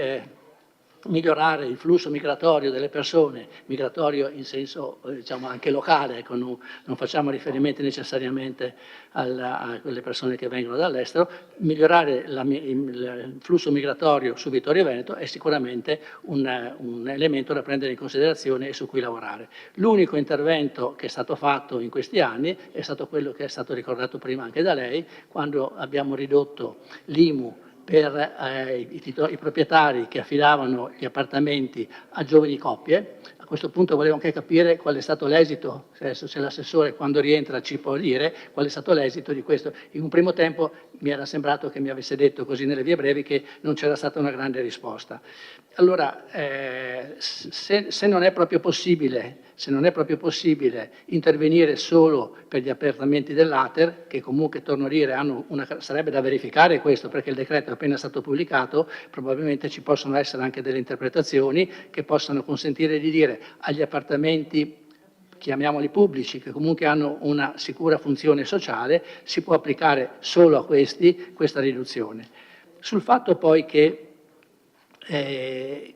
migliorare il flusso migratorio delle persone, migratorio in senso diciamo anche locale, ecco, non facciamo riferimenti necessariamente a quelle persone che vengono dall'estero, migliorare il flusso migratorio su Vittorio Veneto è sicuramente un elemento da prendere in considerazione e su cui lavorare. L'unico intervento che è stato fatto in questi anni è stato quello che è stato ricordato prima anche da lei, quando abbiamo ridotto l'IMU per i proprietari che affidavano gli appartamenti a giovani coppie, A questo punto volevo anche capire qual è stato l'esito, se l'assessore quando rientra ci può dire qual è stato l'esito di questo. In un primo tempo mi era sembrato che mi avesse detto così nelle vie brevi che non c'era stata una grande risposta. Allora, se non è proprio possibile intervenire solo per gli appartamenti dell'Ater, che comunque, torno a dire, sarebbe da verificare questo, perché il decreto è appena stato pubblicato, probabilmente ci possono essere anche delle interpretazioni che possano consentire di dire agli appartamenti, chiamiamoli pubblici, che comunque hanno una sicura funzione sociale, si può applicare solo a questi questa riduzione. Sul fatto poi che è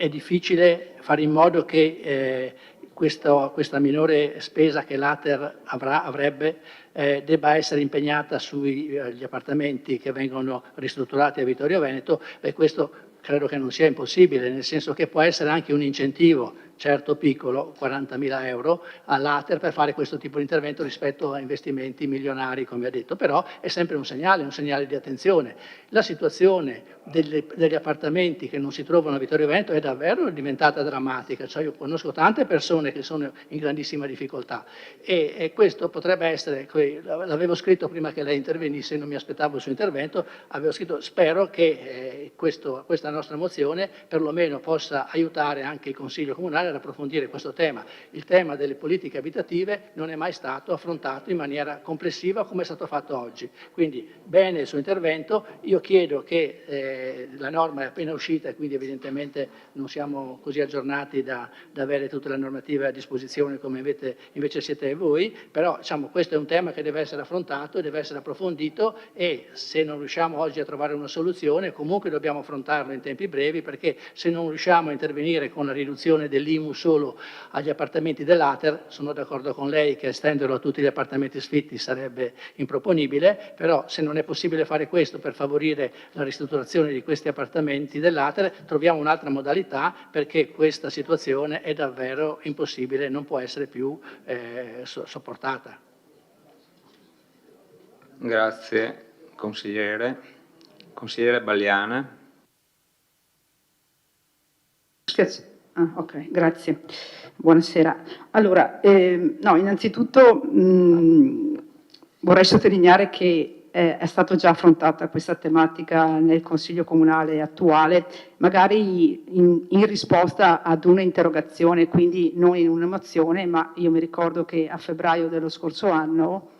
difficile fare in modo che questa minore spesa che l'Ater avrebbe debba essere impegnata sugli appartamenti che vengono ristrutturati a Vittorio Veneto, questo credo che non sia impossibile, nel senso che può essere anche un incentivo, certo piccolo, 40.000 euro all'Ater per fare questo tipo di intervento rispetto a investimenti milionari, come ha detto, però è sempre un segnale di attenzione. La situazione degli appartamenti che non si trovano a Vittorio Veneto è davvero diventata drammatica, cioè io conosco tante persone che sono in grandissima difficoltà e questo potrebbe essere, l'avevo scritto prima che lei intervenisse, non mi aspettavo il suo intervento, avevo scritto spero che questa nostra mozione perlomeno possa aiutare anche il Consiglio Comunale ad approfondire questo tema. Il tema delle politiche abitative non è mai stato affrontato in maniera complessiva come è stato fatto oggi. Quindi bene il suo intervento, io chiedo che la norma è appena uscita e quindi evidentemente non siamo così aggiornati da avere tutta la normativa a disposizione come invece siete voi, però diciamo, questo è un tema che deve essere affrontato, deve essere approfondito e se non riusciamo oggi a trovare una soluzione comunque dobbiamo affrontarlo in tempi brevi, perché se non riusciamo a intervenire con la riduzione dell'IMU solo agli appartamenti dell'Ater, sono d'accordo con lei che estenderlo a tutti gli appartamenti sfitti sarebbe improponibile, però se non è possibile fare questo per favorire la ristrutturazione di questi appartamenti dell'Ater, troviamo un'altra modalità, perché questa situazione è davvero impossibile, non può essere più sopportata. Grazie consigliere. Consigliere Balliana. Ok, grazie. Buonasera. Allora, no, innanzitutto vorrei sottolineare che è stata già affrontata questa tematica nel Consiglio Comunale attuale, magari in risposta ad un'interrogazione, quindi non in una mozione, ma io mi ricordo che a febbraio dello scorso anno,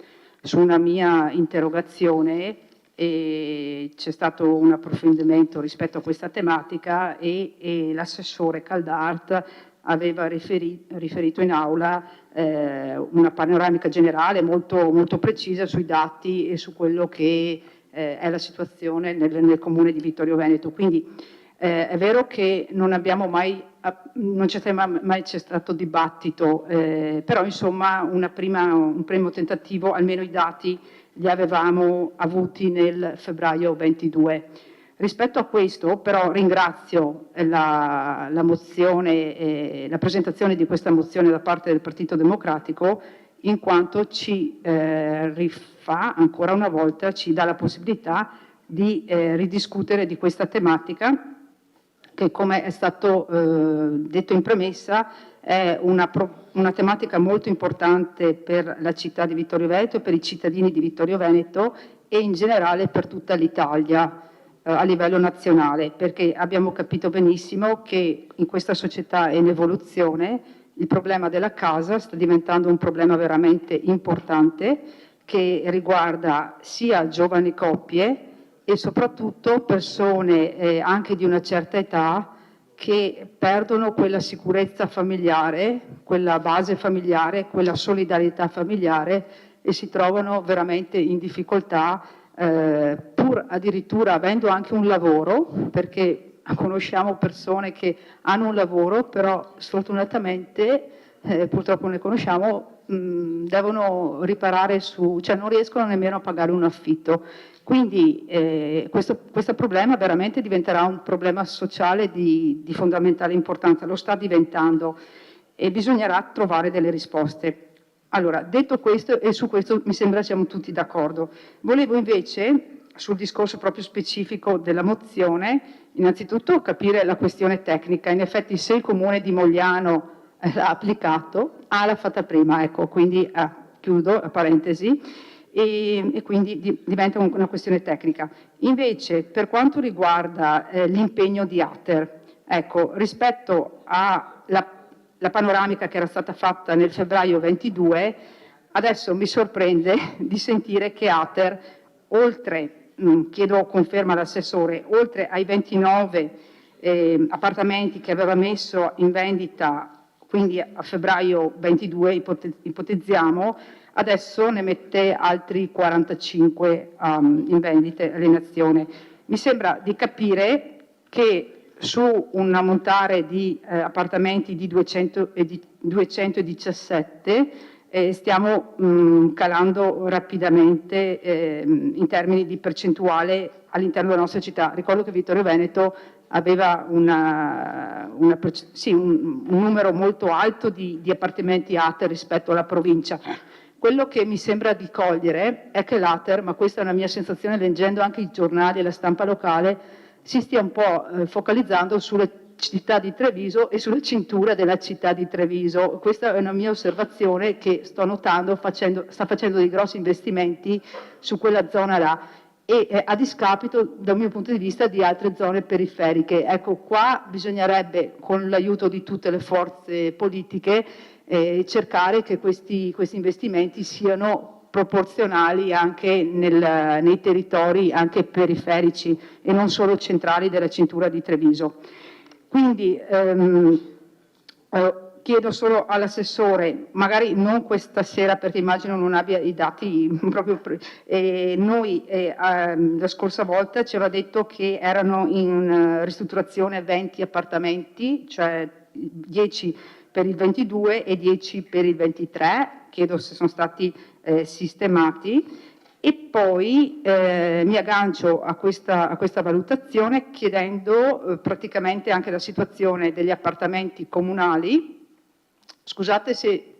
su una mia interrogazione, c'è stato un approfondimento rispetto a questa tematica e l'assessore Caldart aveva riferito in aula una panoramica generale molto, molto precisa sui dati e su quello che è la situazione nel comune di Vittorio Veneto. Quindi è vero che non c'è mai stato dibattito, però insomma un primo tentativo, almeno i dati li avevamo avuti nel febbraio 22. Rispetto a questo, però, ringrazio la presentazione di questa mozione da parte del Partito Democratico, in quanto ci rifà, ancora una volta, ci dà la possibilità di ridiscutere di questa tematica, che come è stato detto in premessa è una tematica molto importante per la città di Vittorio Veneto, per i cittadini di Vittorio Veneto e in generale per tutta l'Italia a livello nazionale, perché abbiamo capito benissimo che in questa società in evoluzione il problema della casa sta diventando un problema veramente importante che riguarda sia giovani coppie e soprattutto persone anche di una certa età che perdono quella sicurezza familiare, quella base familiare, quella solidarietà familiare e si trovano veramente in difficoltà pur addirittura avendo anche un lavoro, perché conosciamo persone che hanno un lavoro, però sfortunatamente, purtroppo ne conosciamo, devono riparare cioè non riescono nemmeno a pagare un affitto. Quindi questo problema veramente diventerà un problema sociale di fondamentale importanza, lo sta diventando e bisognerà trovare delle risposte. Allora, detto questo, e su questo mi sembra siamo tutti d'accordo, volevo invece sul discorso proprio specifico della mozione, innanzitutto capire la questione tecnica. In effetti se il Comune di Mogliano l'ha applicato, l'ha fatta prima, ecco, quindi chiudo la parentesi, e quindi diventa una questione tecnica. Invece per quanto riguarda l'impegno di Ater, ecco, rispetto alla panoramica che era stata fatta nel febbraio 22, adesso mi sorprende di sentire che Ater, oltre, chiedo conferma all'assessore, oltre ai 29 appartamenti che aveva messo in vendita, quindi a febbraio 22 ipotizziamo, adesso ne mette altri 45 in vendita all'inazione. Mi sembra di capire che su un ammontare di appartamenti di 217 stiamo calando rapidamente in termini di percentuale all'interno della nostra città. Ricordo che Vittorio Veneto aveva un numero molto alto di appartamenti Ater rispetto alla provincia. Quello che mi sembra di cogliere è che l'Ater, ma questa è una mia sensazione leggendo anche i giornali e la stampa locale, si stia un po' focalizzando sulle città di Treviso e sulla cintura della città di Treviso. Questa è una mia osservazione che sto notando, sta facendo dei grossi investimenti su quella zona là, e a discapito, dal mio punto di vista, di altre zone periferiche. Ecco, qua bisognerebbe, con l'aiuto di tutte le forze politiche, cercare che questi investimenti siano proporzionali anche nei territori anche periferici e non solo centrali della cintura di Treviso. Quindi chiedo solo all'assessore, magari non questa sera perché immagino non abbia i dati proprio, noi la scorsa volta ci aveva detto che erano in ristrutturazione 20 appartamenti, cioè 10 per il 22 e 10 per il 23, chiedo se sono stati sistemati. E poi mi aggancio a questa valutazione chiedendo praticamente anche la situazione degli appartamenti comunali. Scusate se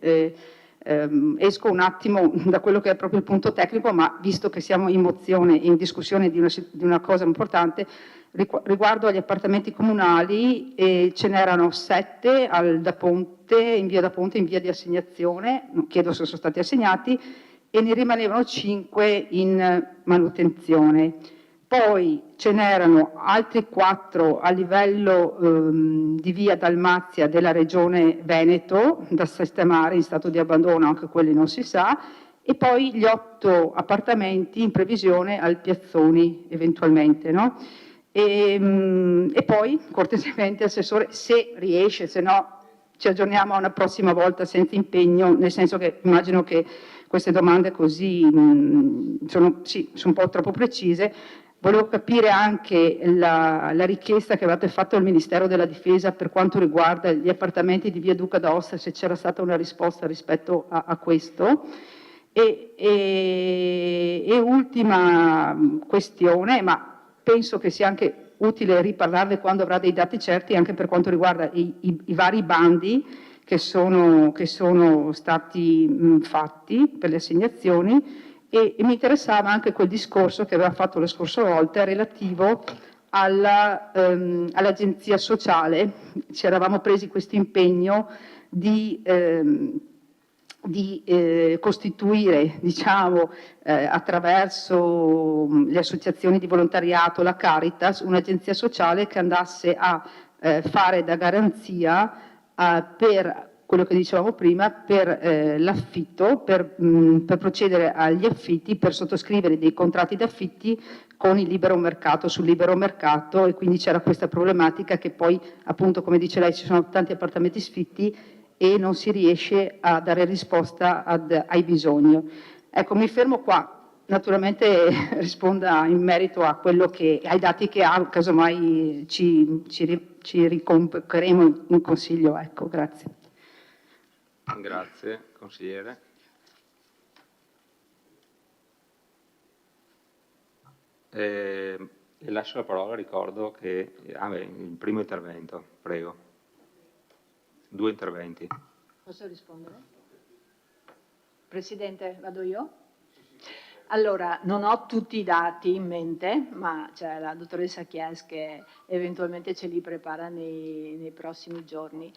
esco un attimo da quello che è proprio il punto tecnico, ma visto che siamo in mozione, in discussione di una cosa importante, riguardo agli appartamenti comunali, ce n'erano 7 da Ponte, in via di assegnazione, non chiedo se sono stati assegnati, e ne rimanevano 5 in manutenzione. Poi ce n'erano altri 4 a livello di via Dalmazia della regione Veneto da sistemare in stato di abbandono, anche quelli non si sa, e poi gli 8 appartamenti in previsione al Piazzoni eventualmente, no? E poi cortesemente assessore, se riesce, se no ci aggiorniamo a una prossima volta senza impegno, nel senso che immagino che queste domande così sono un po' troppo precise. Volevo capire anche la richiesta che avete fatto al Ministero della Difesa per quanto riguarda gli appartamenti di via Duca d'Aosta, se c'era stata una risposta rispetto a questo. E ultima questione, ma penso che sia anche utile riparlarne quando avrà dei dati certi, anche per quanto riguarda i vari bandi che sono stati fatti per le assegnazioni, e mi interessava anche quel discorso che aveva fatto la scorsa volta relativo all'agenzia sociale. Ci eravamo presi questo impegno di costituire, diciamo, attraverso le associazioni di volontariato, la Caritas, un'agenzia sociale che andasse a fare da garanzia per quello che dicevamo prima, per l'affitto, per procedere agli affitti, per sottoscrivere dei contratti d'affitti con il libero mercato, sul libero mercato, e quindi c'era questa problematica che poi, appunto, come dice lei, ci sono tanti appartamenti sfitti e non si riesce a dare risposta ai bisogni. Ecco, mi fermo qua. Naturalmente risponda in merito a ai dati che ha, casomai ci riconvocheremo in consiglio. Ecco, grazie. Grazie, consigliere. Le lascio la parola, ricordo che il primo intervento, prego. 2 interventi. Posso rispondere? Presidente, vado io? Allora, non ho tutti i dati in mente, ma c'è la dottoressa Chies che eventualmente ce li prepara nei prossimi giorni.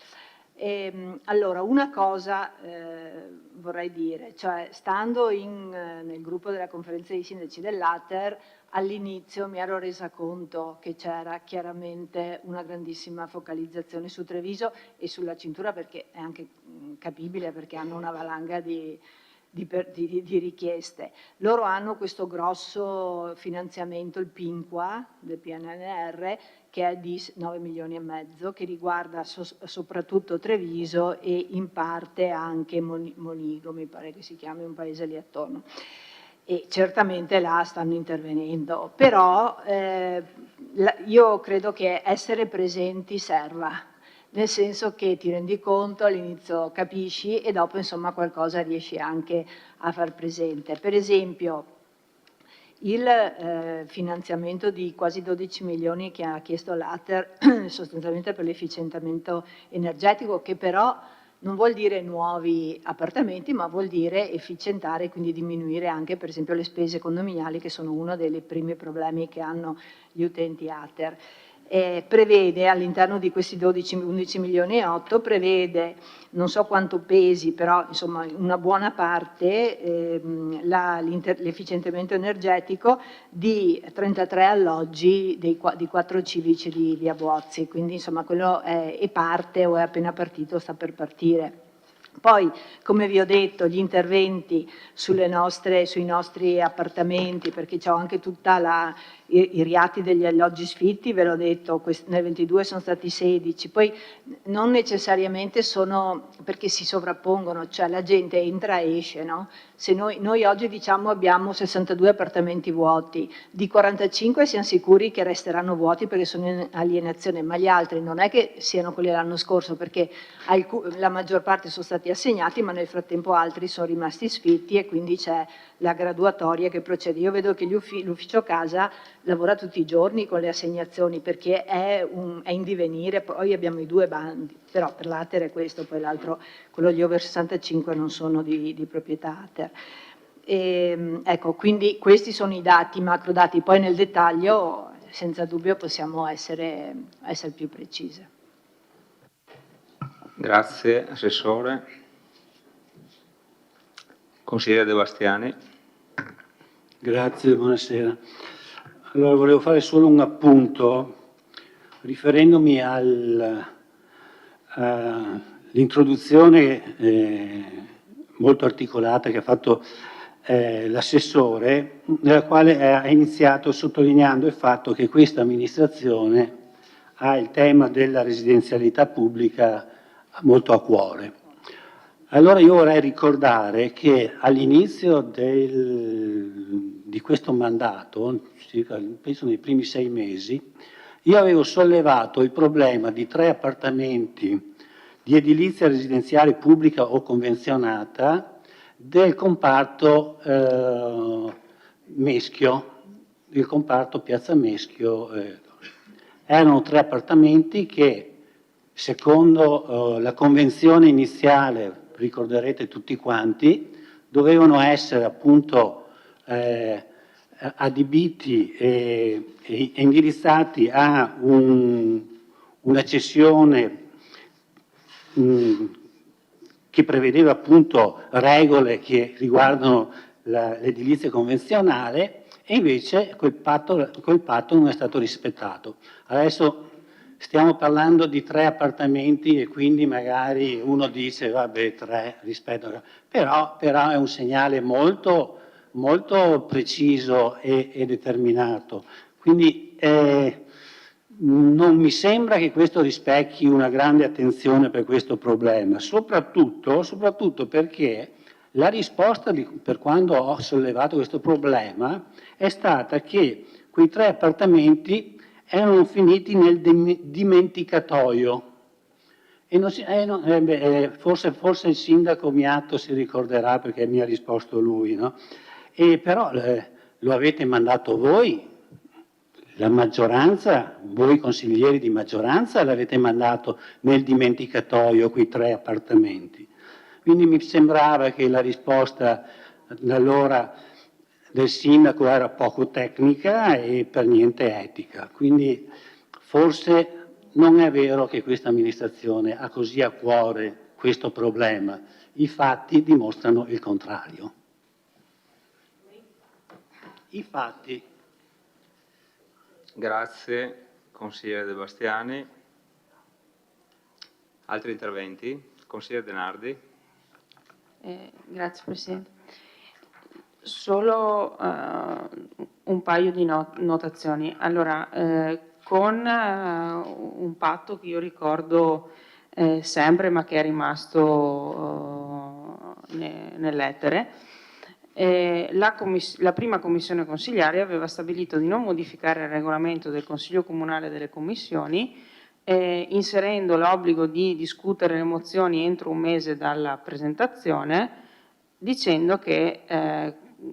Allora, una cosa vorrei dire, cioè stando nel gruppo della conferenza dei sindaci dell'Ater, all'inizio mi ero resa conto che c'era chiaramente una grandissima focalizzazione su Treviso e sulla cintura, perché è anche capibile, perché hanno una valanga di richieste. Loro hanno questo grosso finanziamento, il PINQA del PNRR, che è di 9 milioni e mezzo, che riguarda soprattutto Treviso e in parte anche Monigo, mi pare che si chiami, un paese lì attorno. E certamente là stanno intervenendo, però io credo che essere presenti serva, nel senso che ti rendi conto, all'inizio capisci e dopo insomma qualcosa riesci anche a far presente. Per esempio il finanziamento di quasi 12 milioni che ha chiesto l'Ater sostanzialmente per l'efficientamento energetico, che però non vuol dire nuovi appartamenti, ma vuol dire efficientare e quindi diminuire anche per esempio le spese condominiali, che sono uno dei primi problemi che hanno gli utenti Ater. Prevede all'interno di questi 11 milioni e 8, prevede, non so quanto pesi, però insomma una buona parte, l'efficientamento energetico di 33 alloggi di 4 civici di via Buozzi, quindi insomma quello è parte o è appena partito, sta per partire. Poi, come vi ho detto, gli interventi sui nostri appartamenti, perché c'ho anche tutta i riatti degli alloggi sfitti, ve l'ho detto, nel 22 sono stati 16, poi non necessariamente sono perché si sovrappongono, cioè la gente entra e esce, no? Se noi oggi diciamo abbiamo 62 appartamenti vuoti, di 45 siamo sicuri che resteranno vuoti perché sono in alienazione, ma gli altri non è che siano quelli dell'anno scorso, perché la maggior parte sono stati assegnati, ma nel frattempo altri sono rimasti sfitti e quindi c'è la graduatoria che procede. Io vedo che l'ufficio casa lavora tutti i giorni con le assegnazioni perché è in divenire, poi abbiamo i 2 bandi, però per l'Ater è questo, poi l'altro, quello gli over 65 non sono di proprietà Ater. Ecco, quindi questi sono i dati, macro dati, poi nel dettaglio senza dubbio possiamo essere più precise. Grazie, Assessore. Consigliere De Bastiani. Grazie, buonasera. Allora, volevo fare solo un appunto riferendomi all'introduzione molto articolata che ha fatto l'assessore, nella quale ha iniziato sottolineando il fatto che questa amministrazione ha il tema della residenzialità pubblica molto a cuore. Allora io vorrei ricordare che all'inizio di questo mandato, penso nei primi 6 mesi, io avevo sollevato il problema di 3 appartamenti di edilizia residenziale pubblica o convenzionata del comparto Meschio, del comparto Piazza Meschio. Erano 3 appartamenti che, secondo la convenzione iniziale, ricorderete tutti quanti, dovevano essere appunto adibiti e indirizzati a una cessione che prevedeva appunto regole che riguardano l'edilizia convenzionale, e invece quel patto non è stato rispettato. Adesso stiamo parlando di 3 appartamenti e quindi magari uno dice vabbè 3 rispetto a... Però è un segnale molto, molto preciso e determinato. Quindi non mi sembra che questo rispecchi una grande attenzione per questo problema, soprattutto perché la risposta per quando ho sollevato questo problema è stata che quei 3 appartamenti erano finiti nel dimenticatoio. E forse il sindaco Miatto si ricorderà perché mi ha risposto lui, no? Però lo avete mandato voi, la maggioranza, voi consiglieri di maggioranza l'avete mandato nel dimenticatoio quei 3 appartamenti. Quindi mi sembrava che la risposta allora del sindaco era poco tecnica e per niente etica. Quindi forse non è vero che questa amministrazione ha così a cuore questo problema. I fatti dimostrano il contrario. I fatti. Grazie, consigliere De Bastiani. Altri interventi? Consigliere Denardi. Grazie Presidente. Solo un paio di notazioni. Allora, con un patto che io ricordo sempre, ma che è rimasto nell'etere, la prima commissione consigliare aveva stabilito di non modificare il regolamento del Consiglio Comunale delle Commissioni, inserendo l'obbligo di discutere le mozioni entro un mese dalla presentazione, dicendo che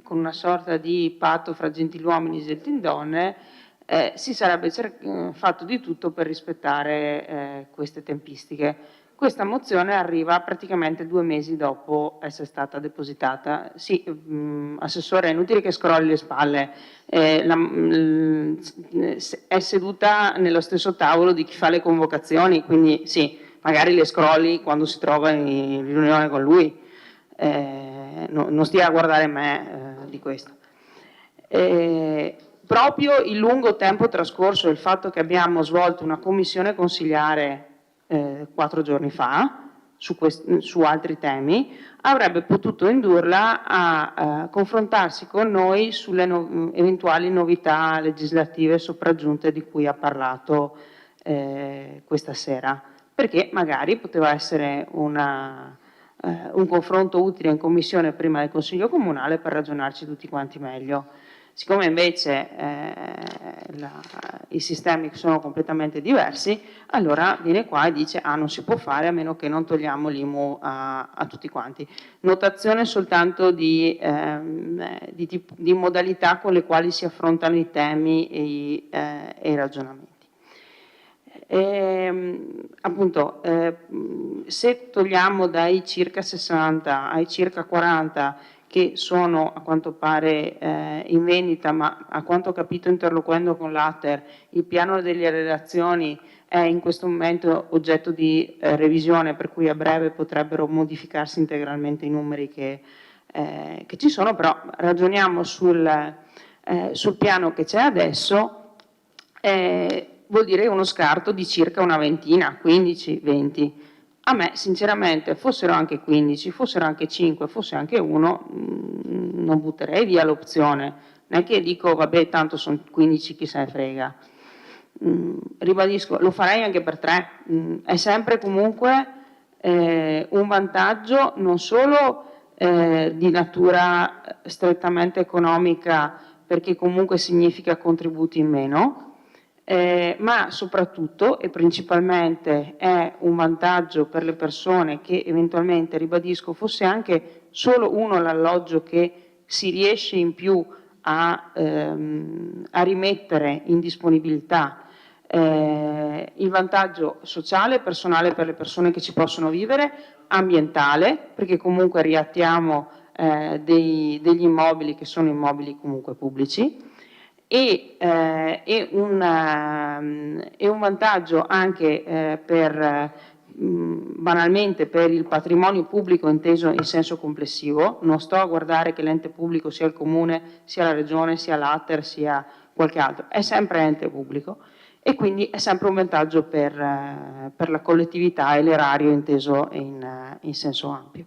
con una sorta di patto fra gentiluomini e gentildonne si sarebbe fatto di tutto per rispettare queste tempistiche. Questa mozione arriva praticamente 2 mesi dopo essere stata depositata. Sì, Assessore, è inutile che scrolli le spalle, è seduta nello stesso tavolo di chi fa le convocazioni, quindi sì, magari le scrolli quando si trova in riunione con lui, non stia a guardare me di questo. Proprio il lungo tempo trascorso e il fatto che abbiamo svolto una commissione consigliare 4 giorni fa su altri temi avrebbe potuto indurla a confrontarsi con noi sulle eventuali novità legislative sopraggiunte di cui ha parlato questa sera, perché magari poteva essere un confronto utile in commissione prima del Consiglio Comunale per ragionarci tutti quanti meglio. Siccome invece i sistemi sono completamente diversi, allora viene qua e dice non si può fare a meno che non togliamo l'IMU a tutti quanti. Notazione soltanto di modalità con le quali si affrontano i temi e i ragionamenti. Appunto, se togliamo dai circa 60 ai circa 40 che sono a quanto pare in vendita, ma a quanto ho capito interloquendo con l'Ater, il piano delle relazioni è in questo momento oggetto di revisione, per cui a breve potrebbero modificarsi integralmente i numeri che ci sono, però ragioniamo sul piano che c'è adesso, vuol dire uno scarto di circa una ventina, 15, 20. A me sinceramente fossero anche 15, fossero anche 5, fosse anche 1, non butterei via l'opzione. Non è che dico vabbè tanto sono 15, chi se ne frega. Ribadisco, lo farei anche per 3. È sempre comunque un vantaggio non solo di natura strettamente economica, perché comunque significa contributi in meno, ma soprattutto e principalmente è un vantaggio per le persone che eventualmente, ribadisco, fosse anche solo uno l'alloggio che si riesce in più a rimettere in disponibilità, il vantaggio sociale e personale per le persone che ci possono vivere, ambientale, perché comunque riattiamo degli immobili che sono immobili comunque pubblici, e un vantaggio anche banalmente per il patrimonio pubblico inteso in senso complessivo. Non sto a guardare che l'ente pubblico sia il comune, sia la regione, sia l'Ater, sia qualche altro, è sempre ente pubblico e quindi è sempre un vantaggio per la collettività e l'erario inteso in senso ampio.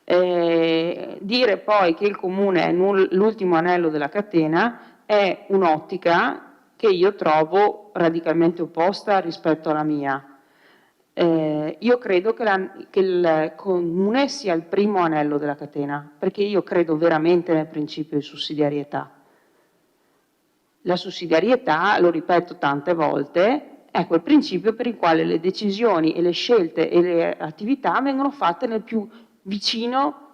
Dire poi che il comune è l'ultimo anello della catena è un'ottica che io trovo radicalmente opposta rispetto alla mia. Io credo che il comune sia il primo anello della catena, perché io credo veramente nel principio di sussidiarietà. La sussidiarietà, lo ripeto tante volte, è quel principio per il quale le decisioni e le scelte e le attività vengono fatte nel più vicino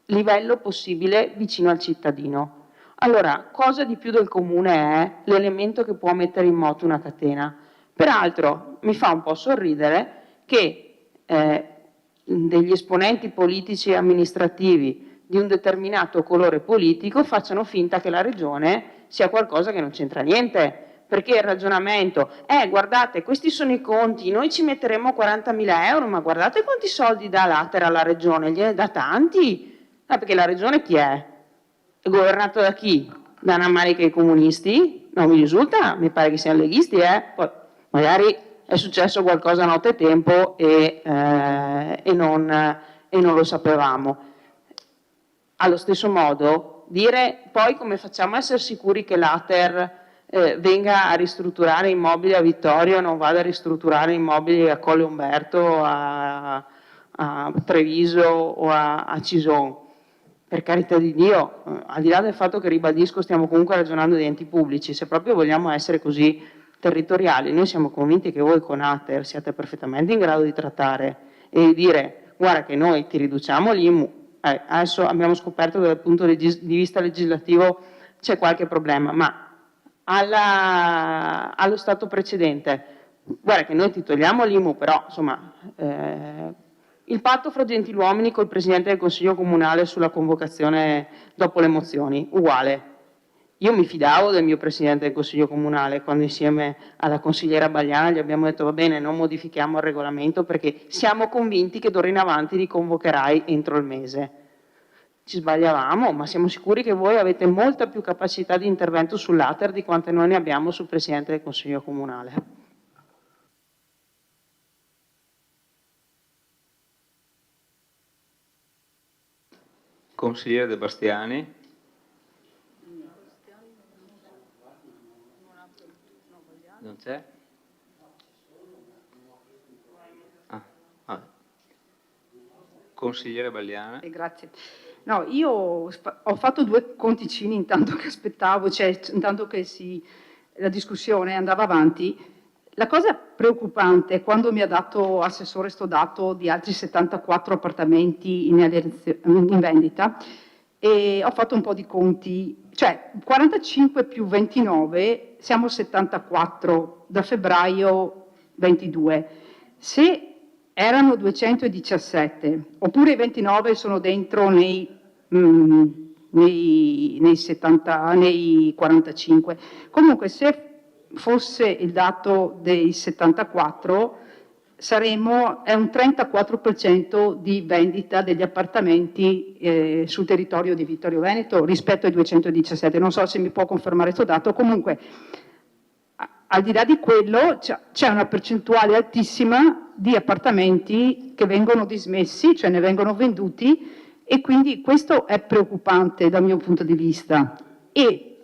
livello possibile, vicino al cittadino. Allora, cosa di più del comune è l'elemento che può mettere in moto una catena? Peraltro, mi fa un po' sorridere che degli esponenti politici e amministrativi di un determinato colore politico facciano finta che la regione sia qualcosa che non c'entra niente, perché il ragionamento è guardate questi sono i conti, noi ci metteremo 40.000 euro, ma guardate quanti soldi dà l'Ater alla regione, gliene dà tanti, perché la regione chi è? È governata da chi? Da una marica i comunisti? Non mi risulta, mi pare che siano leghisti, poi magari è successo qualcosa nottetempo e non lo sapevamo. Allo stesso modo, dire poi come facciamo a essere sicuri che l'Ater venga a ristrutturare immobili a Vittorio e non vada a ristrutturare immobili a Colle Umberto, a Treviso o a Cison? Per carità di Dio, al di là del fatto che ribadisco stiamo comunque ragionando di enti pubblici, se proprio vogliamo essere così territoriali, noi siamo convinti che voi con Ater siate perfettamente in grado di trattare e di dire guarda che noi ti riduciamo l'IMU, adesso abbiamo scoperto che dal punto di vista legislativo c'è qualche problema, ma allo stato precedente, guarda che noi ti togliamo l'IMU, però insomma il patto fra gentiluomini col Presidente del Consiglio Comunale sulla convocazione dopo le mozioni, uguale. Io mi fidavo del mio Presidente del Consiglio Comunale quando insieme alla consigliera Bagliana gli abbiamo detto va bene, non modifichiamo il regolamento perché siamo convinti che d'ora in avanti li convocherai entro il mese. Ci sbagliavamo, ma siamo sicuri che voi avete molta più capacità di intervento sull'Ater di quante noi ne abbiamo sul Presidente del Consiglio Comunale. Consigliere De Bastiani. Non c'è? Consigliere Bagliana. Grazie. No, io ho fatto due conticini intanto che aspettavo, cioè intanto che la discussione andava avanti. La cosa preoccupante è quando mi ha dato Assessore sto dato di altri 74 appartamenti in vendita e ho fatto un po' di conti, cioè 45 più 29 siamo 74 da febbraio 22. Se erano 217, oppure i 29 sono dentro nei 45. Comunque se fosse il dato dei 74 è un 34% di vendita degli appartamenti sul territorio di Vittorio Veneto rispetto ai 217. Non so se mi può confermare questo dato, comunque al di là di quello c'è una percentuale altissima di appartamenti che vengono dismessi, cioè ne vengono venduti, e quindi questo è preoccupante dal mio punto di vista. E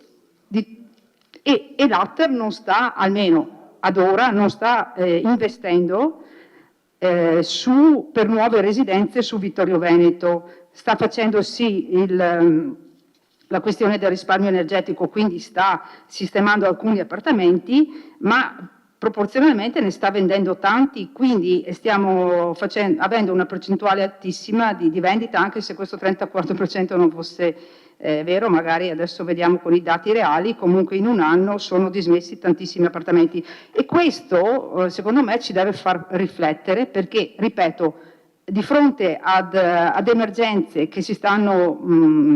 l'Ater non sta, almeno ad ora, non sta investendo per nuove residenze su Vittorio Veneto. Sta facendo sì la questione del risparmio energetico, quindi sta sistemando alcuni appartamenti, ma proporzionalmente ne sta vendendo tanti, quindi stiamo avendo una percentuale altissima di vendita, anche se questo 34% non fosse vero, magari adesso vediamo con i dati reali, comunque in un anno sono dismessi tantissimi appartamenti. E questo, secondo me, ci deve far riflettere perché, ripeto, di fronte ad emergenze che si stanno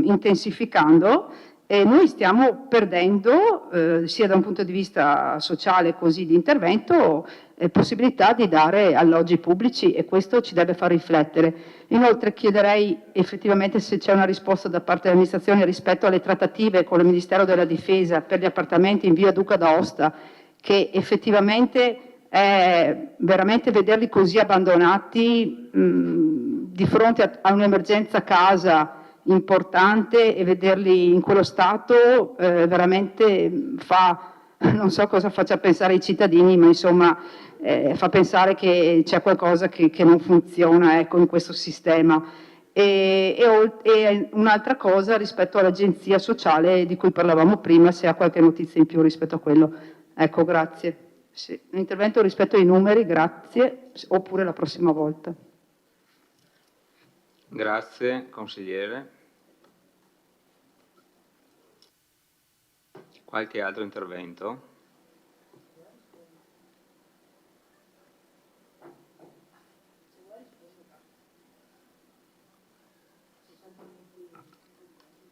intensificando, noi stiamo perdendo, sia da un punto di vista sociale così di intervento, possibilità di dare alloggi pubblici, e questo ci deve far riflettere. Inoltre chiederei effettivamente se c'è una risposta da parte dell'amministrazione rispetto alle trattative con il Ministero della Difesa per gli appartamenti in via Duca d'Aosta, che effettivamente veramente vederli così abbandonati di fronte a un'emergenza casa importante e vederli in quello stato veramente non so cosa faccia pensare ai cittadini, ma insomma fa pensare che c'è qualcosa che non funziona, ecco, in questo sistema. E un'altra cosa rispetto all'agenzia sociale di cui parlavamo prima, se ha qualche notizia in più rispetto a quello. Ecco, grazie. Sì, un intervento rispetto ai numeri, grazie, oppure la prossima volta. Grazie, consigliere. Qualche altro intervento?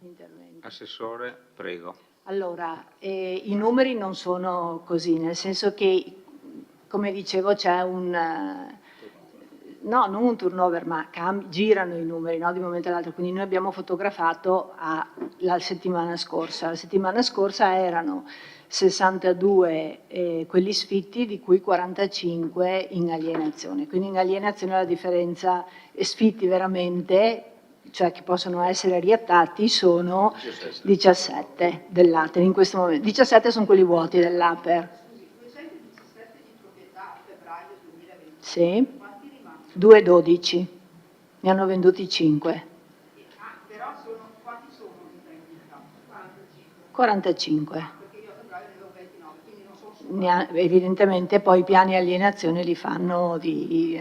intervento. Assessore, prego. Allora, i numeri non sono così, nel senso che, come dicevo, c'è no, non un turnover, ma girano i numeri, no, di un momento all'altro. Quindi noi abbiamo fotografato la settimana scorsa. La settimana scorsa erano 62 quelli sfitti, di cui 45 in alienazione. Quindi in alienazione la differenza sfitti veramente, cioè che possono essere riattati, sono 17 dell'Aper in questo momento. 17 sono quelli vuoti dell'Aper. Sì. 2,12, ne hanno venduti 5. Però quanti sono in vendita? 45. Perché io a febbraio ne avevo 29, quindi non sono evidentemente poi i piani alienazione li fanno di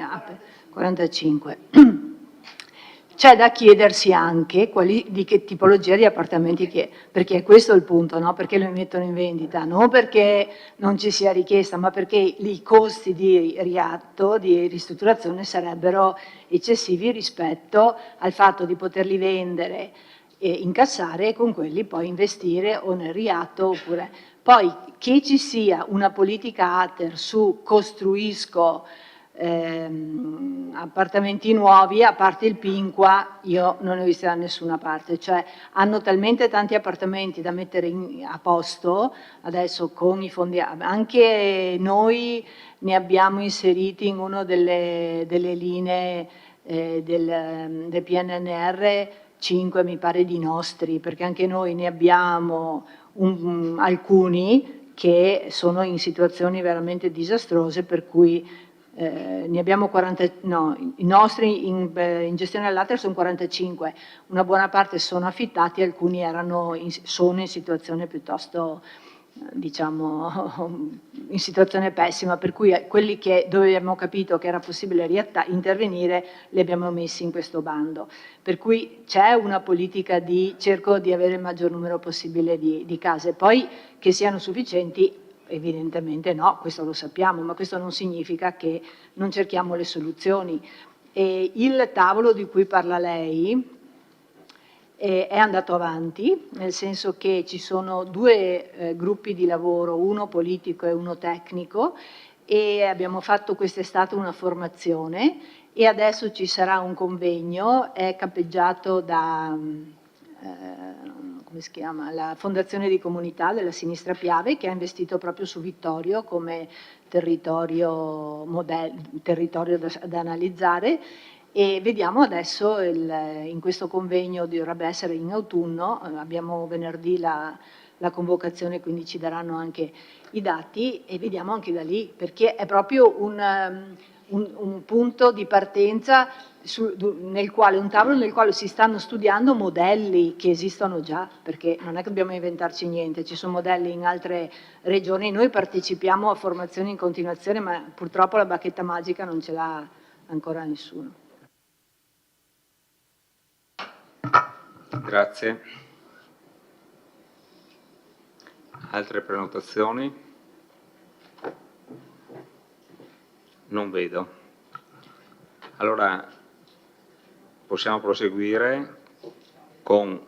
45. C'è da chiedersi anche di che tipologia di appartamenti perché è questo il punto, no? Perché lo mettono in vendita? Non perché non ci sia richiesta, ma perché i costi di riatto, di ristrutturazione sarebbero eccessivi rispetto al fatto di poterli vendere e incassare e con quelli poi investire o nel riatto oppure... Poi che ci sia una politica ATER su costruisco appartamenti nuovi, a parte il Pinqua, io non ne ho visti da nessuna parte, cioè hanno talmente tanti appartamenti da mettere a posto adesso con i fondi, anche noi ne abbiamo inseriti in una delle linee del PNRR 5 mi pare di nostri, perché anche noi ne abbiamo alcuni che sono in situazioni veramente disastrose, per cui ne abbiamo 40, no, i nostri in gestione all'ATER sono 45, una buona parte sono affittati, alcuni sono in situazione piuttosto, diciamo, in situazione pessima, per cui quelli dove abbiamo capito che era possibile intervenire li abbiamo messi in questo bando. Per cui c'è una politica cerco di avere il maggior numero possibile di case, poi che siano sufficienti. Evidentemente no, questo lo sappiamo, ma questo non significa che non cerchiamo le soluzioni. Il tavolo di cui parla lei è andato avanti, nel senso che ci sono due gruppi di lavoro, uno politico e uno tecnico, e abbiamo fatto quest'estate una formazione e adesso ci sarà un convegno, è capeggiato da... come si chiama? La Fondazione di Comunità della Sinistra Piave, che ha investito proprio su Vittorio come territorio da analizzare, e vediamo adesso in questo convegno, dovrebbe essere in autunno, abbiamo venerdì la convocazione, quindi ci daranno anche i dati e vediamo anche da lì, perché è proprio un punto di partenza un tavolo nel quale si stanno studiando modelli che esistono già, perché non è che dobbiamo inventarci niente, ci sono modelli in altre regioni, noi partecipiamo a formazioni in continuazione, ma purtroppo la bacchetta magica non ce l'ha ancora nessuno. Grazie. Altre prenotazioni? Non vedo. Allora possiamo proseguire con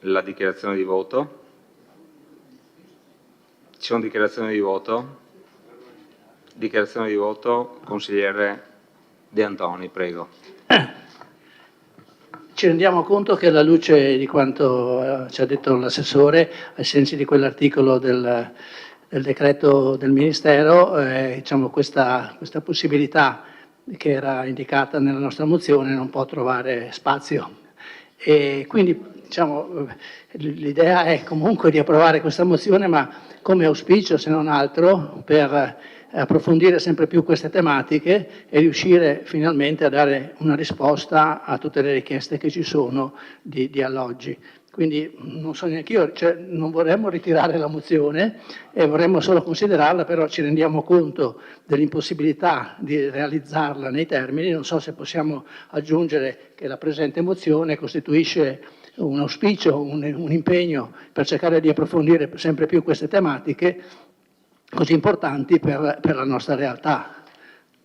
la dichiarazione di voto. Ci sono dichiarazioni di voto? Dichiarazione di voto, consigliere De Antoni, prego. Ci rendiamo conto che alla luce di quanto ci ha detto l'assessore, ai sensi di quell'articolo del decreto del Ministero, diciamo, questa possibilità che era indicata nella nostra mozione non può trovare spazio. E quindi diciamo, l'idea è comunque di approvare questa mozione, ma come auspicio, se non altro, per approfondire sempre più queste tematiche e riuscire finalmente a dare una risposta a tutte le richieste che ci sono di alloggi. Quindi non so neanche io, cioè, non vorremmo ritirare la mozione e vorremmo solo considerarla, però ci rendiamo conto dell'impossibilità di realizzarla nei termini. Non so se possiamo aggiungere che la presente mozione costituisce un auspicio, un impegno per cercare di approfondire sempre più queste tematiche così importanti per la nostra realtà.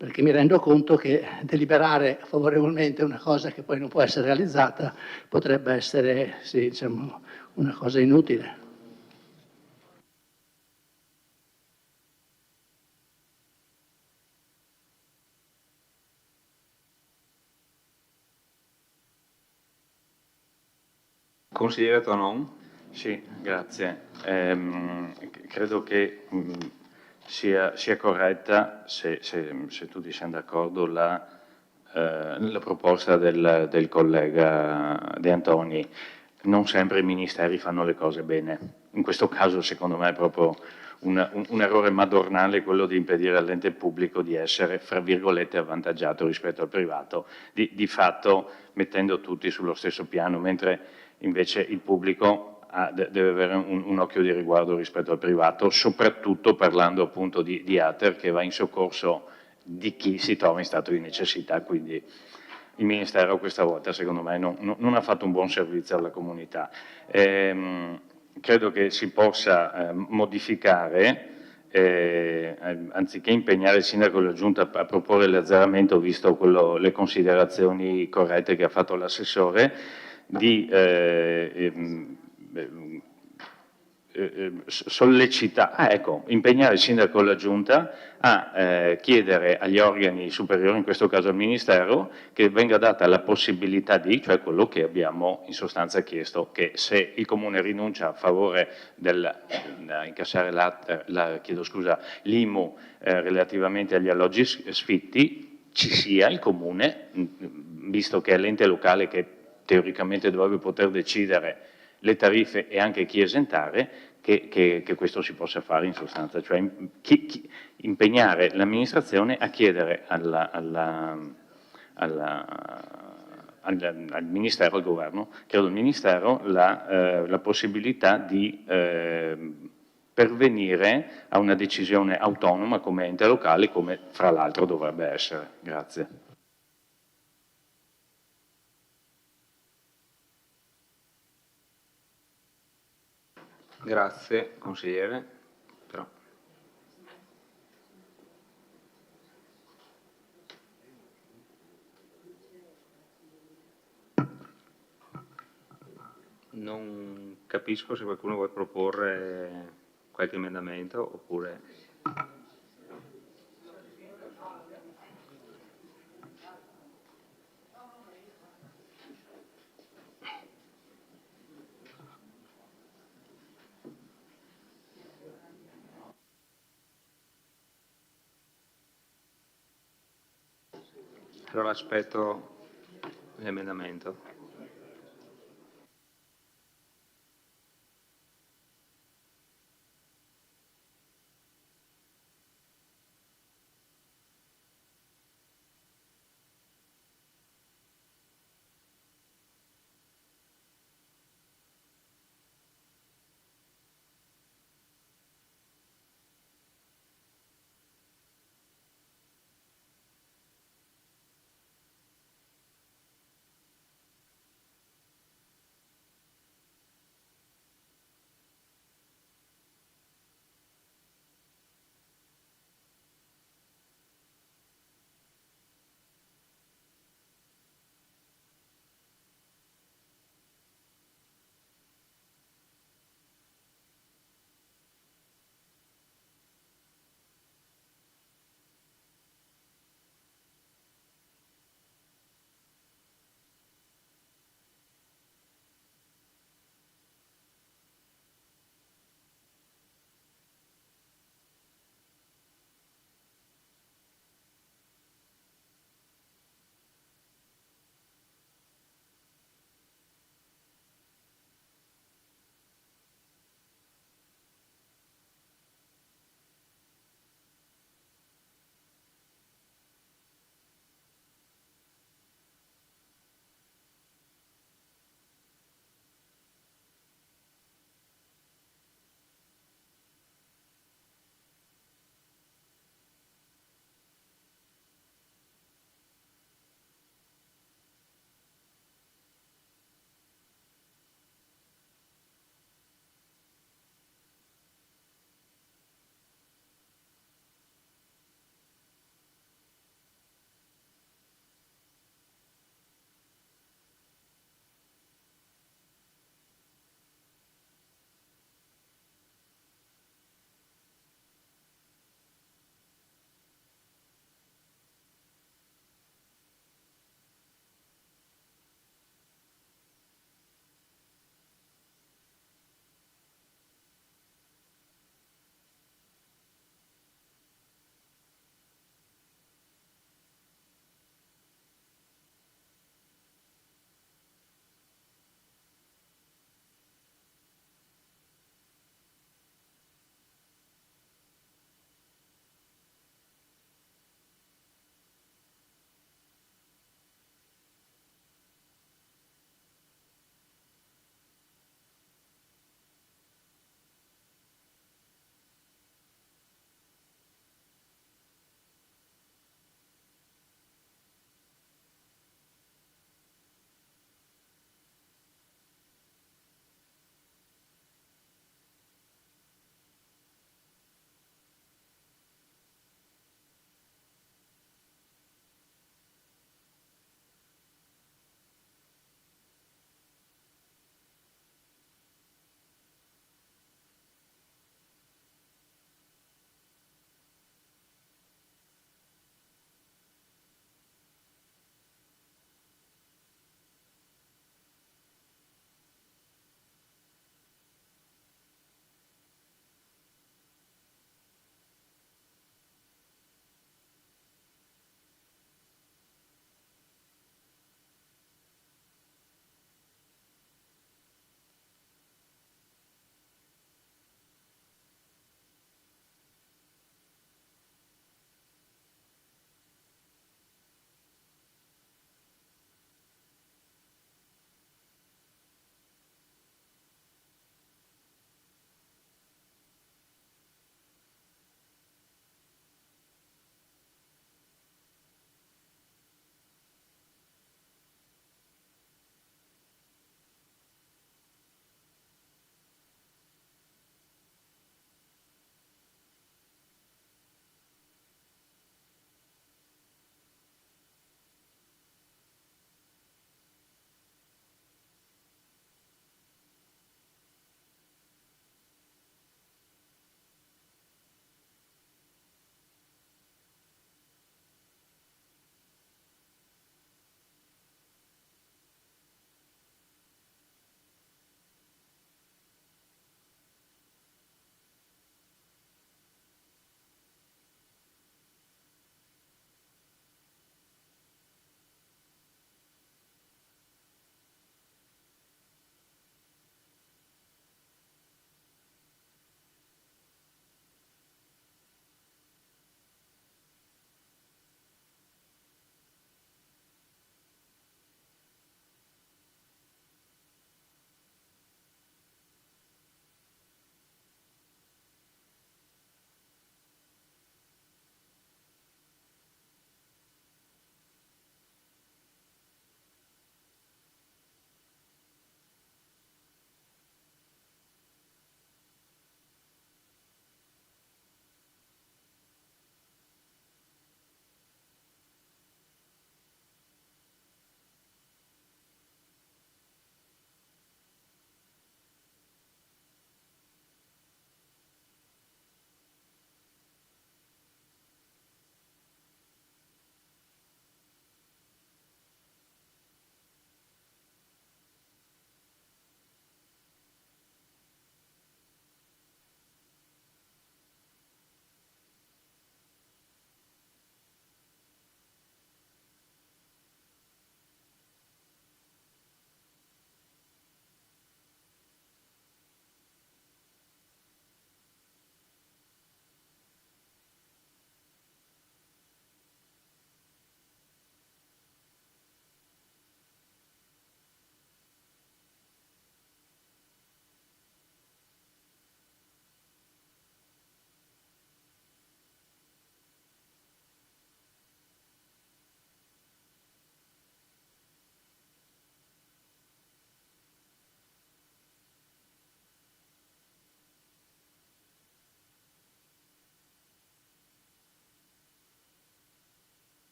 perché mi rendo conto che deliberare favorevolmente una cosa che poi non può essere realizzata potrebbe essere, sì, diciamo, una cosa inutile. Consigliere Tonon? Sì, grazie. Credo che sia corretta, se tutti siamo d'accordo, la proposta del collega De Antoni. Non sempre i ministeri fanno le cose bene. In questo caso, secondo me, è proprio un errore madornale quello di impedire all'ente pubblico di essere, fra virgolette, avvantaggiato rispetto al privato, di fatto mettendo tutti sullo stesso piano, mentre invece il pubblico deve avere un occhio di riguardo rispetto al privato, soprattutto parlando appunto di ATER che va in soccorso di chi si trova in stato di necessità, quindi il Ministero questa volta secondo me non ha fatto un buon servizio alla comunità. Credo che si possa modificare, anziché impegnare il sindaco e la giunta a proporre l'azzeramento, visto le considerazioni corrette che ha fatto l'assessore, di impegnare il sindaco e la giunta a chiedere agli organi superiori, in questo caso al Ministero, che venga data la possibilità cioè quello che abbiamo in sostanza chiesto, che se il Comune rinuncia a favore incassare l'IMU relativamente agli alloggi sfitti, ci sia il Comune, visto che è l'ente locale che teoricamente dovrebbe poter decidere le tariffe e anche chi esentare, che questo si possa fare in sostanza, cioè impegnare l'amministrazione a chiedere al Ministero, al Governo, credo al Ministero, la possibilità di pervenire a una decisione autonoma come ente locale, come fra l'altro dovrebbe essere. Grazie. Grazie, consigliere. Però. Non capisco se qualcuno vuole proporre qualche emendamento oppure... Allora aspetto l'emendamento.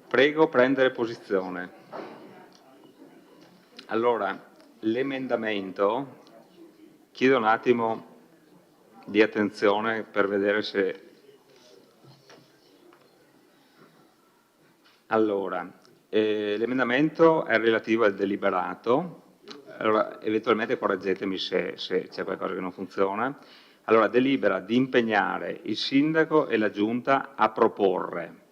Prego prendere posizione. Allora, l'emendamento, chiedo un attimo di attenzione per vedere se... Allora, l'emendamento è relativo al deliberato, allora eventualmente correggetemi se c'è qualcosa che non funziona. Allora, delibera di impegnare il sindaco e la giunta a proporre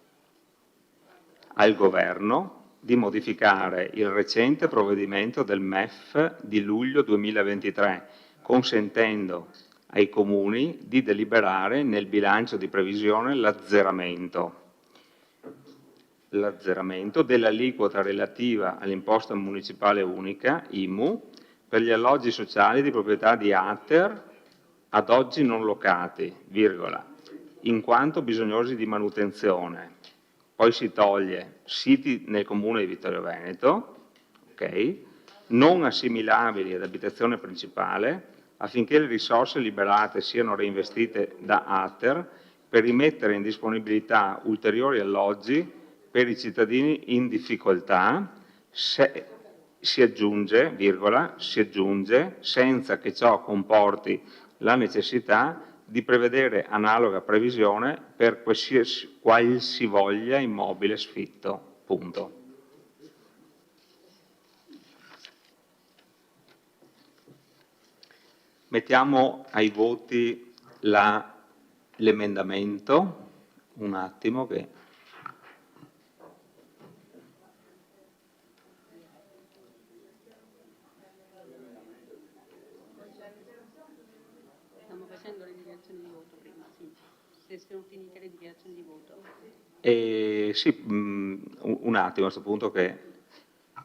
al governo di modificare il recente provvedimento del MEF di luglio 2023, consentendo ai comuni di deliberare nel bilancio di previsione l'azzeramento dell'aliquota relativa all'imposta municipale unica, IMU, per gli alloggi sociali di proprietà di ATER ad oggi non locati, virgola, in quanto bisognosi di manutenzione. Poi si toglie siti nel comune di Vittorio Veneto, okay, non assimilabili ad abitazione principale, affinché le risorse liberate siano reinvestite da ATER per rimettere in disponibilità ulteriori alloggi per i cittadini in difficoltà, si aggiunge, virgola, si aggiunge, senza che ciò comporti la necessità di prevedere analoga previsione per qualsivoglia immobile sfitto. Punto. Mettiamo ai voti l'emendamento, un attimo che... Stiamo facendo le dichiarazioni di voto prima, sì. Se sono finite le dichiarazioni di voto. Sì, un attimo a questo punto che...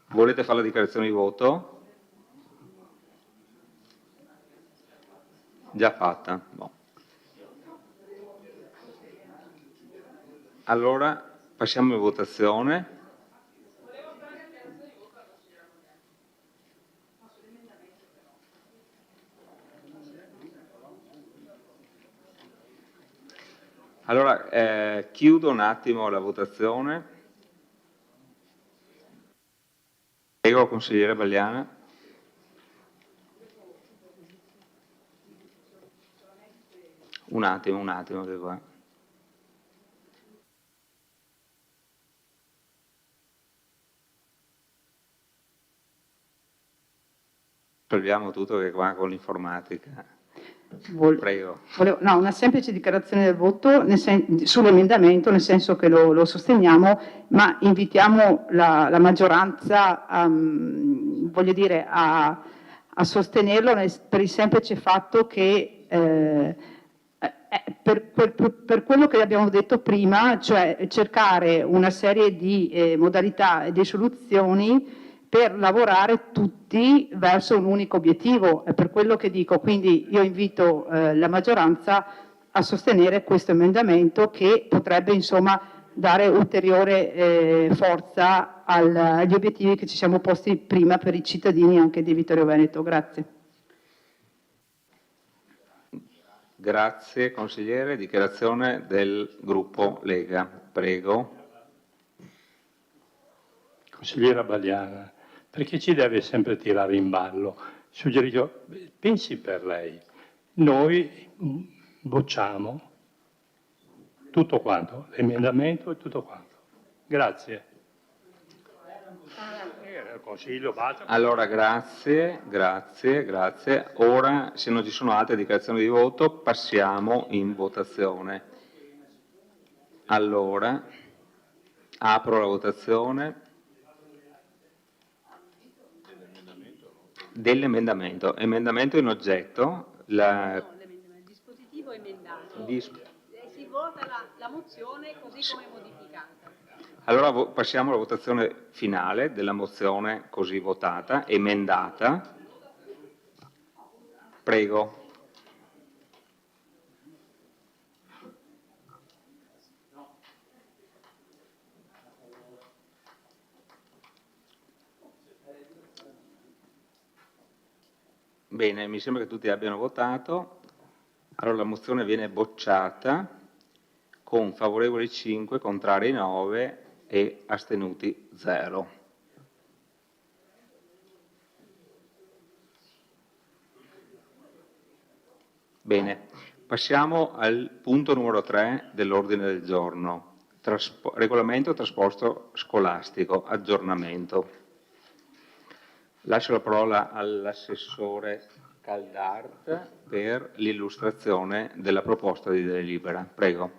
Volete fare la dichiarazione di voto? Già fatta? No. Allora passiamo in votazione. Allora chiudo un attimo la votazione. Prego, consigliere Bagliana. Un attimo che qua. Solviamo tutto che qua con l'informatica. Prego. No, una semplice dichiarazione del voto sull'emendamento, nel senso che lo sosteniamo, ma invitiamo la maggioranza voglio dire, a sostenerlo per il semplice fatto che per quello che abbiamo detto prima, cioè cercare una serie di modalità e di soluzioni per lavorare tutti verso un unico obiettivo. È per quello che dico, quindi io invito la maggioranza a sostenere questo emendamento che potrebbe insomma dare ulteriore forza agli obiettivi che ci siamo posti prima per i cittadini anche di Vittorio Veneto. Grazie. Grazie consigliere. Dichiarazione del gruppo Lega. Prego. Consigliera Bagliana, perché ci deve sempre tirare in ballo? Suggerisco, pensi per lei, noi bocciamo tutto quanto, l'emendamento e tutto quanto. Grazie. Consiglio, basta. Allora, grazie. Ora, se non ci sono altre dichiarazioni di voto, passiamo in votazione. Allora, apro la votazione dell'emendamento. Emendamento in oggetto. Il dispositivo emendato. Si vota la mozione così come modificata. Allora passiamo alla votazione finale della mozione così votata, emendata. Prego. Bene, mi sembra che tutti abbiano votato. Allora la mozione viene bocciata con favorevoli 5, contrari 9 e astenuti 0. Bene, passiamo al punto numero 3 dell'ordine del giorno, regolamento trasporto scolastico, aggiornamento. Lascio la parola all'assessore Caldart per l'illustrazione della proposta di delibera. Prego.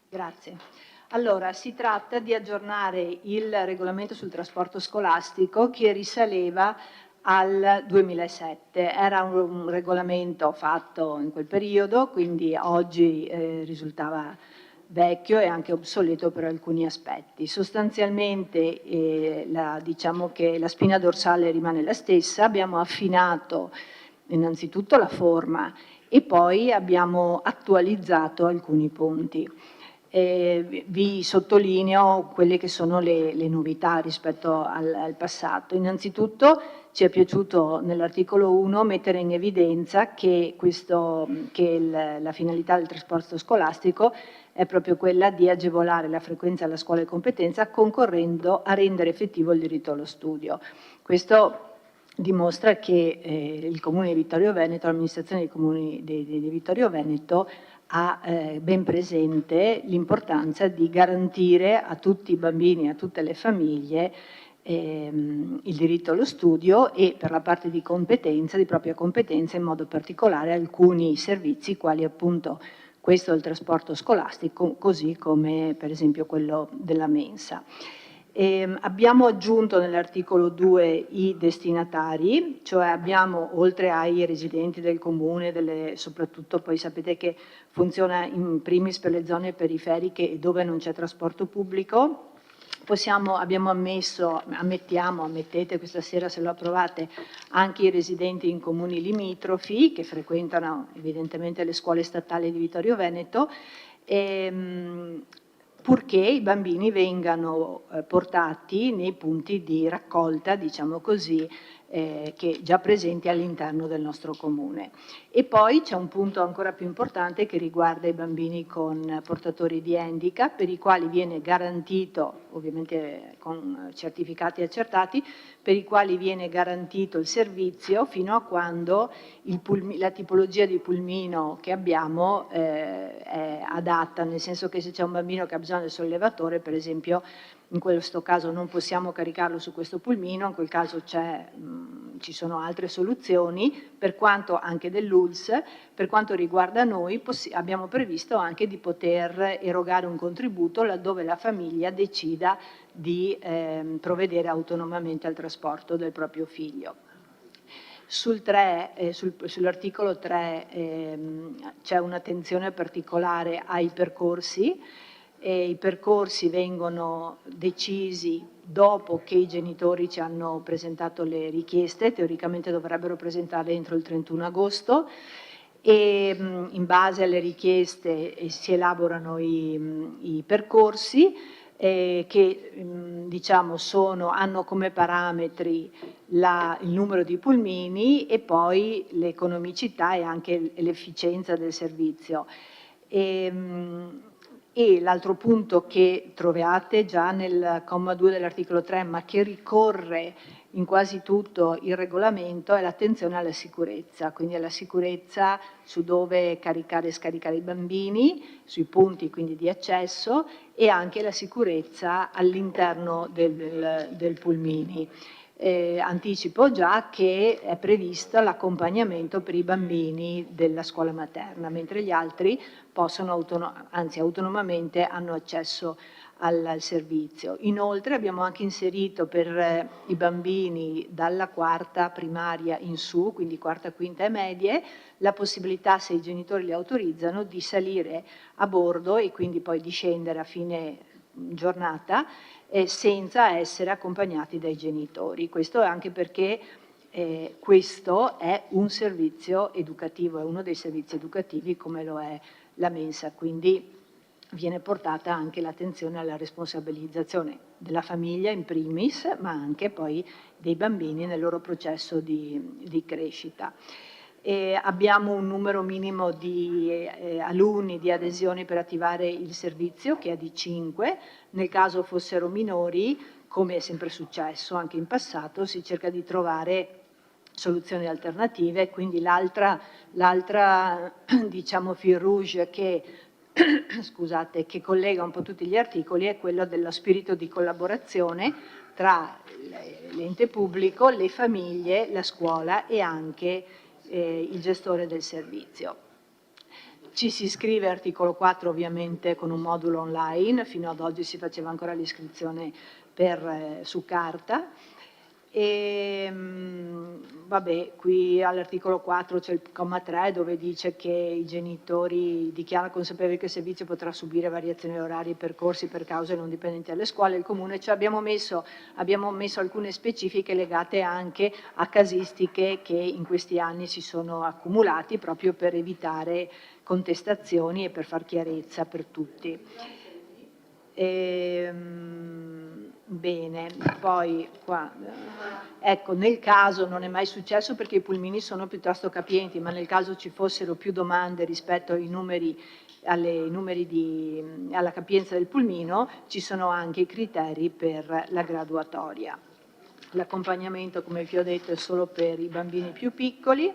Grazie. Allora, si tratta di aggiornare il regolamento sul trasporto scolastico che risaleva al 2007. Era un regolamento fatto in quel periodo, quindi oggi risultava vecchio e anche obsoleto per alcuni aspetti. Sostanzialmente diciamo che la spina dorsale rimane la stessa, abbiamo affinato innanzitutto la forma e poi abbiamo attualizzato alcuni punti. Vi sottolineo quelle che sono le novità rispetto al passato. Innanzitutto ci è piaciuto nell'articolo 1 mettere in evidenza che la finalità del trasporto scolastico è proprio quella di agevolare la frequenza alla scuola di competenza concorrendo a rendere effettivo il diritto allo studio. Questo dimostra che il Comune di Vittorio Veneto, l'amministrazione dei Comuni di Vittorio Veneto ha ben presente l'importanza di garantire a tutti i bambini e a tutte le famiglie il diritto allo studio e per la parte di competenza, di propria competenza, in modo particolare alcuni servizi quali appunto questo del trasporto scolastico, così come per esempio quello della mensa. Abbiamo aggiunto nell'articolo 2 i destinatari, cioè abbiamo oltre ai residenti del comune, soprattutto poi sapete che funziona in primis per le zone periferiche e dove non c'è trasporto pubblico, ammettete questa sera se lo approvate anche i residenti in comuni limitrofi che frequentano evidentemente le scuole statali di Vittorio Veneto, purché i bambini vengano portati nei punti di raccolta, diciamo così, che già presenti all'interno del nostro comune. E poi c'è un punto ancora più importante che riguarda i bambini con portatori di handicap, per i quali viene garantito, ovviamente con certificati accertati, per i quali viene garantito il servizio fino a quando la tipologia di pulmino che abbiamo è adatta, nel senso che se c'è un bambino che ha bisogno del sollevatore, per esempio, in questo caso non possiamo caricarlo su questo pulmino, in quel caso ci sono altre soluzioni, per quanto anche dell'ULS, per quanto riguarda noi abbiamo previsto anche di poter erogare un contributo laddove la famiglia decida di provvedere autonomamente al trasporto del proprio figlio. Sull'articolo 3 c'è un'attenzione particolare ai percorsi. I percorsi vengono decisi dopo che i genitori ci hanno presentato le richieste, teoricamente dovrebbero presentarle entro il 31 agosto e in base alle richieste si elaborano i percorsi che diciamo hanno come parametri il numero di pulmini e poi l'economicità e anche l'efficienza del servizio. E l'altro punto che trovate già nel comma 2 dell'articolo 3, ma che ricorre in quasi tutto il regolamento, è l'attenzione alla sicurezza, quindi alla sicurezza su dove caricare e scaricare i bambini, sui punti quindi di accesso e anche la sicurezza all'interno del pulmini. Anticipo già che è previsto l'accompagnamento per i bambini della scuola materna, mentre gli altri autonomamente hanno accesso al servizio. Inoltre abbiamo anche inserito per i bambini dalla quarta primaria in su, quindi quarta, quinta e medie, la possibilità, se i genitori li autorizzano, di salire a bordo e quindi poi di scendere a fine giornata senza essere accompagnati dai genitori. Questo è anche perché questo è un servizio educativo, è uno dei servizi educativi come lo è la mensa, quindi viene portata anche l'attenzione alla responsabilizzazione della famiglia in primis, ma anche poi dei bambini nel loro processo di crescita. e abbiamo un numero minimo di alunni di adesioni per attivare il servizio, che è di 5. Nel caso fossero minori, come è sempre successo anche in passato, si cerca di trovare soluzioni alternative. Quindi l'altra diciamo fil rouge che scusate, che collega un po' tutti gli articoli è quello dello spirito di collaborazione tra l'ente pubblico, le famiglie, la scuola e anche il gestore del servizio. Ci si iscrive articolo 4 ovviamente con un modulo online, fino ad oggi si faceva ancora l'iscrizione su carta. E vabbè, qui all'articolo 4 c'è il comma 3 dove dice che i genitori dichiarano consapevoli che il servizio potrà subire variazioni orari e percorsi per cause non dipendenti dalle scuole e il comune, cioè abbiamo messo alcune specifiche legate anche a casistiche che in questi anni si sono accumulati proprio per evitare contestazioni e per far chiarezza per tutti. Bene, poi qua, ecco, nel caso non è mai successo perché i pulmini sono piuttosto capienti, ma nel caso ci fossero più domande rispetto ai numeri, alla capienza del pulmino, ci sono anche i criteri per la graduatoria. L'accompagnamento, come vi ho detto, è solo per i bambini più piccoli.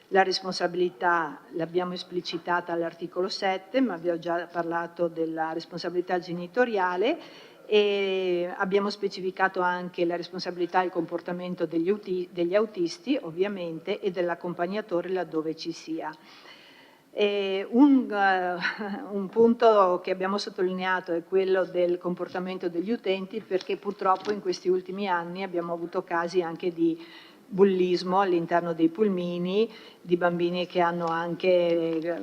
La responsabilità l'abbiamo esplicitata all'articolo 7, ma vi ho già parlato della responsabilità genitoriale e abbiamo specificato anche la responsabilità e il comportamento degli autisti, ovviamente, e dell'accompagnatore laddove ci sia. Un punto che abbiamo sottolineato è quello del comportamento degli utenti, perché purtroppo in questi ultimi anni abbiamo avuto casi anche di bullismo all'interno dei pulmini, di bambini che hanno anche,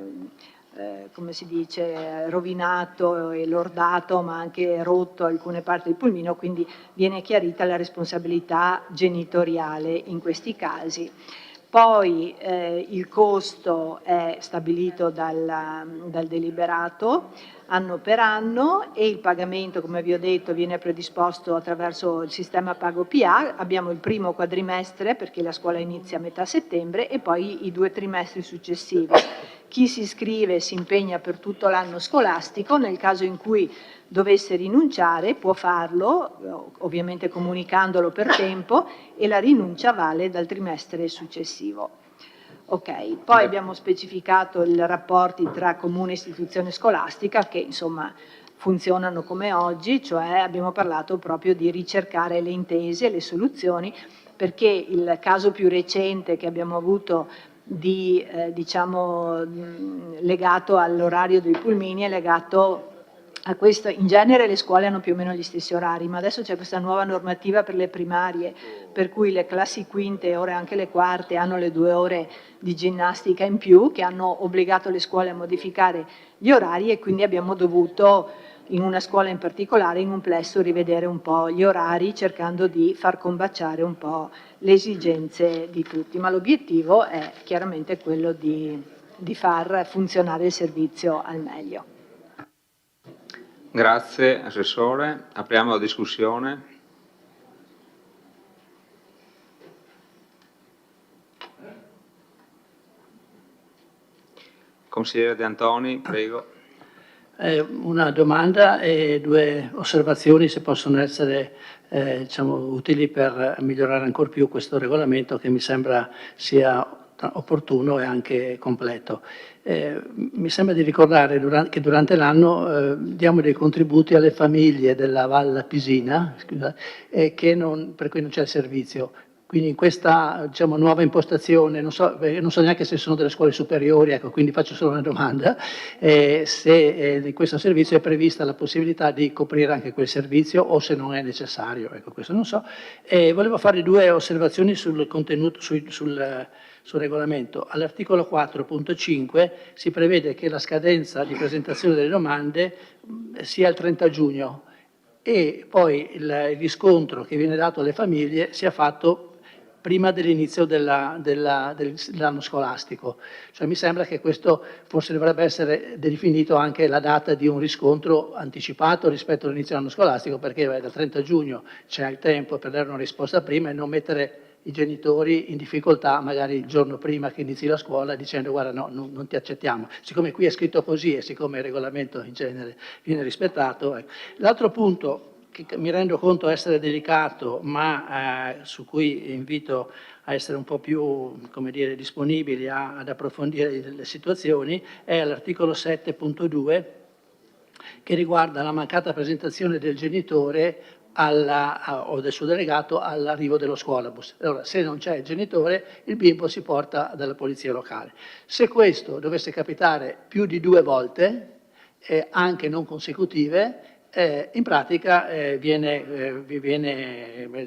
come si dice, rovinato e lordato, ma anche rotto alcune parti del pulmino, quindi viene chiarita la responsabilità genitoriale in questi casi. Poi il costo è stabilito dal deliberato anno per anno e il pagamento, come vi ho detto, viene predisposto attraverso il sistema Pago PA. Abbiamo il primo quadrimestre perché la scuola inizia a metà settembre e poi i 2 trimestri successivi. Chi si iscrive si impegna per tutto l'anno scolastico, nel caso in cui dovesse rinunciare può farlo, ovviamente comunicandolo per tempo, e la rinuncia vale dal trimestre successivo. Ok, poi abbiamo specificato i rapporti tra comune e istituzione scolastica che insomma funzionano come oggi, cioè abbiamo parlato proprio di ricercare le intese e le soluzioni, perché il caso più recente che abbiamo avuto diciamo legato all'orario dei pulmini è legato a questo. In genere le scuole hanno più o meno gli stessi orari, ma adesso c'è questa nuova normativa per le primarie, per cui le classi quinte e ora anche le quarte hanno le 2 ore di ginnastica in più, che hanno obbligato le scuole a modificare gli orari e quindi abbiamo dovuto, in una scuola in particolare, in un plesso, rivedere un po' gli orari, cercando di far combaciare un po' le esigenze di tutti, ma l'obiettivo è chiaramente quello di far funzionare il servizio al meglio. Grazie Assessore. Apriamo la discussione. Consigliere De Antoni, prego. Una domanda e 2 osservazioni, se possono essere diciamo, utili per migliorare ancora più questo regolamento che mi sembra sia opportuno e anche completo. Mi sembra di ricordare che durante l'anno diamo dei contributi alle famiglie della Val Pisina, per cui non c'è il servizio. Quindi in questa diciamo, nuova impostazione, non so neanche se sono delle scuole superiori, ecco, quindi faccio solo una domanda, se in questo servizio è prevista la possibilità di coprire anche quel servizio o se non è necessario, ecco, questo non so. Volevo fare 2 osservazioni sul contenuto, sul regolamento. All'articolo 4.5 si prevede che la scadenza di presentazione delle domande sia il 30 giugno e poi il riscontro che viene dato alle famiglie sia fatto prima dell'inizio dell'anno scolastico. Cioè, mi sembra che questo forse dovrebbe essere definito anche la data di un riscontro anticipato rispetto all'inizio dell'anno scolastico, perché dal 30 giugno c'è il tempo per dare una risposta prima e non mettere i genitori in difficoltà magari il giorno prima che inizi la scuola dicendo guarda no, non ti accettiamo. Siccome qui è scritto così e siccome il regolamento in genere viene rispettato. Ecco. L'altro punto che mi rendo conto essere delicato, ma su cui invito a essere un po' più, come dire, disponibili ad approfondire le situazioni, è l'articolo 7.2 che riguarda la mancata presentazione del genitore o del suo delegato all'arrivo dello scuolabus. Allora, se non c'è il genitore, il bimbo si porta dalla polizia locale. Se questo dovesse capitare più di 2 volte, anche non consecutive, in pratica viene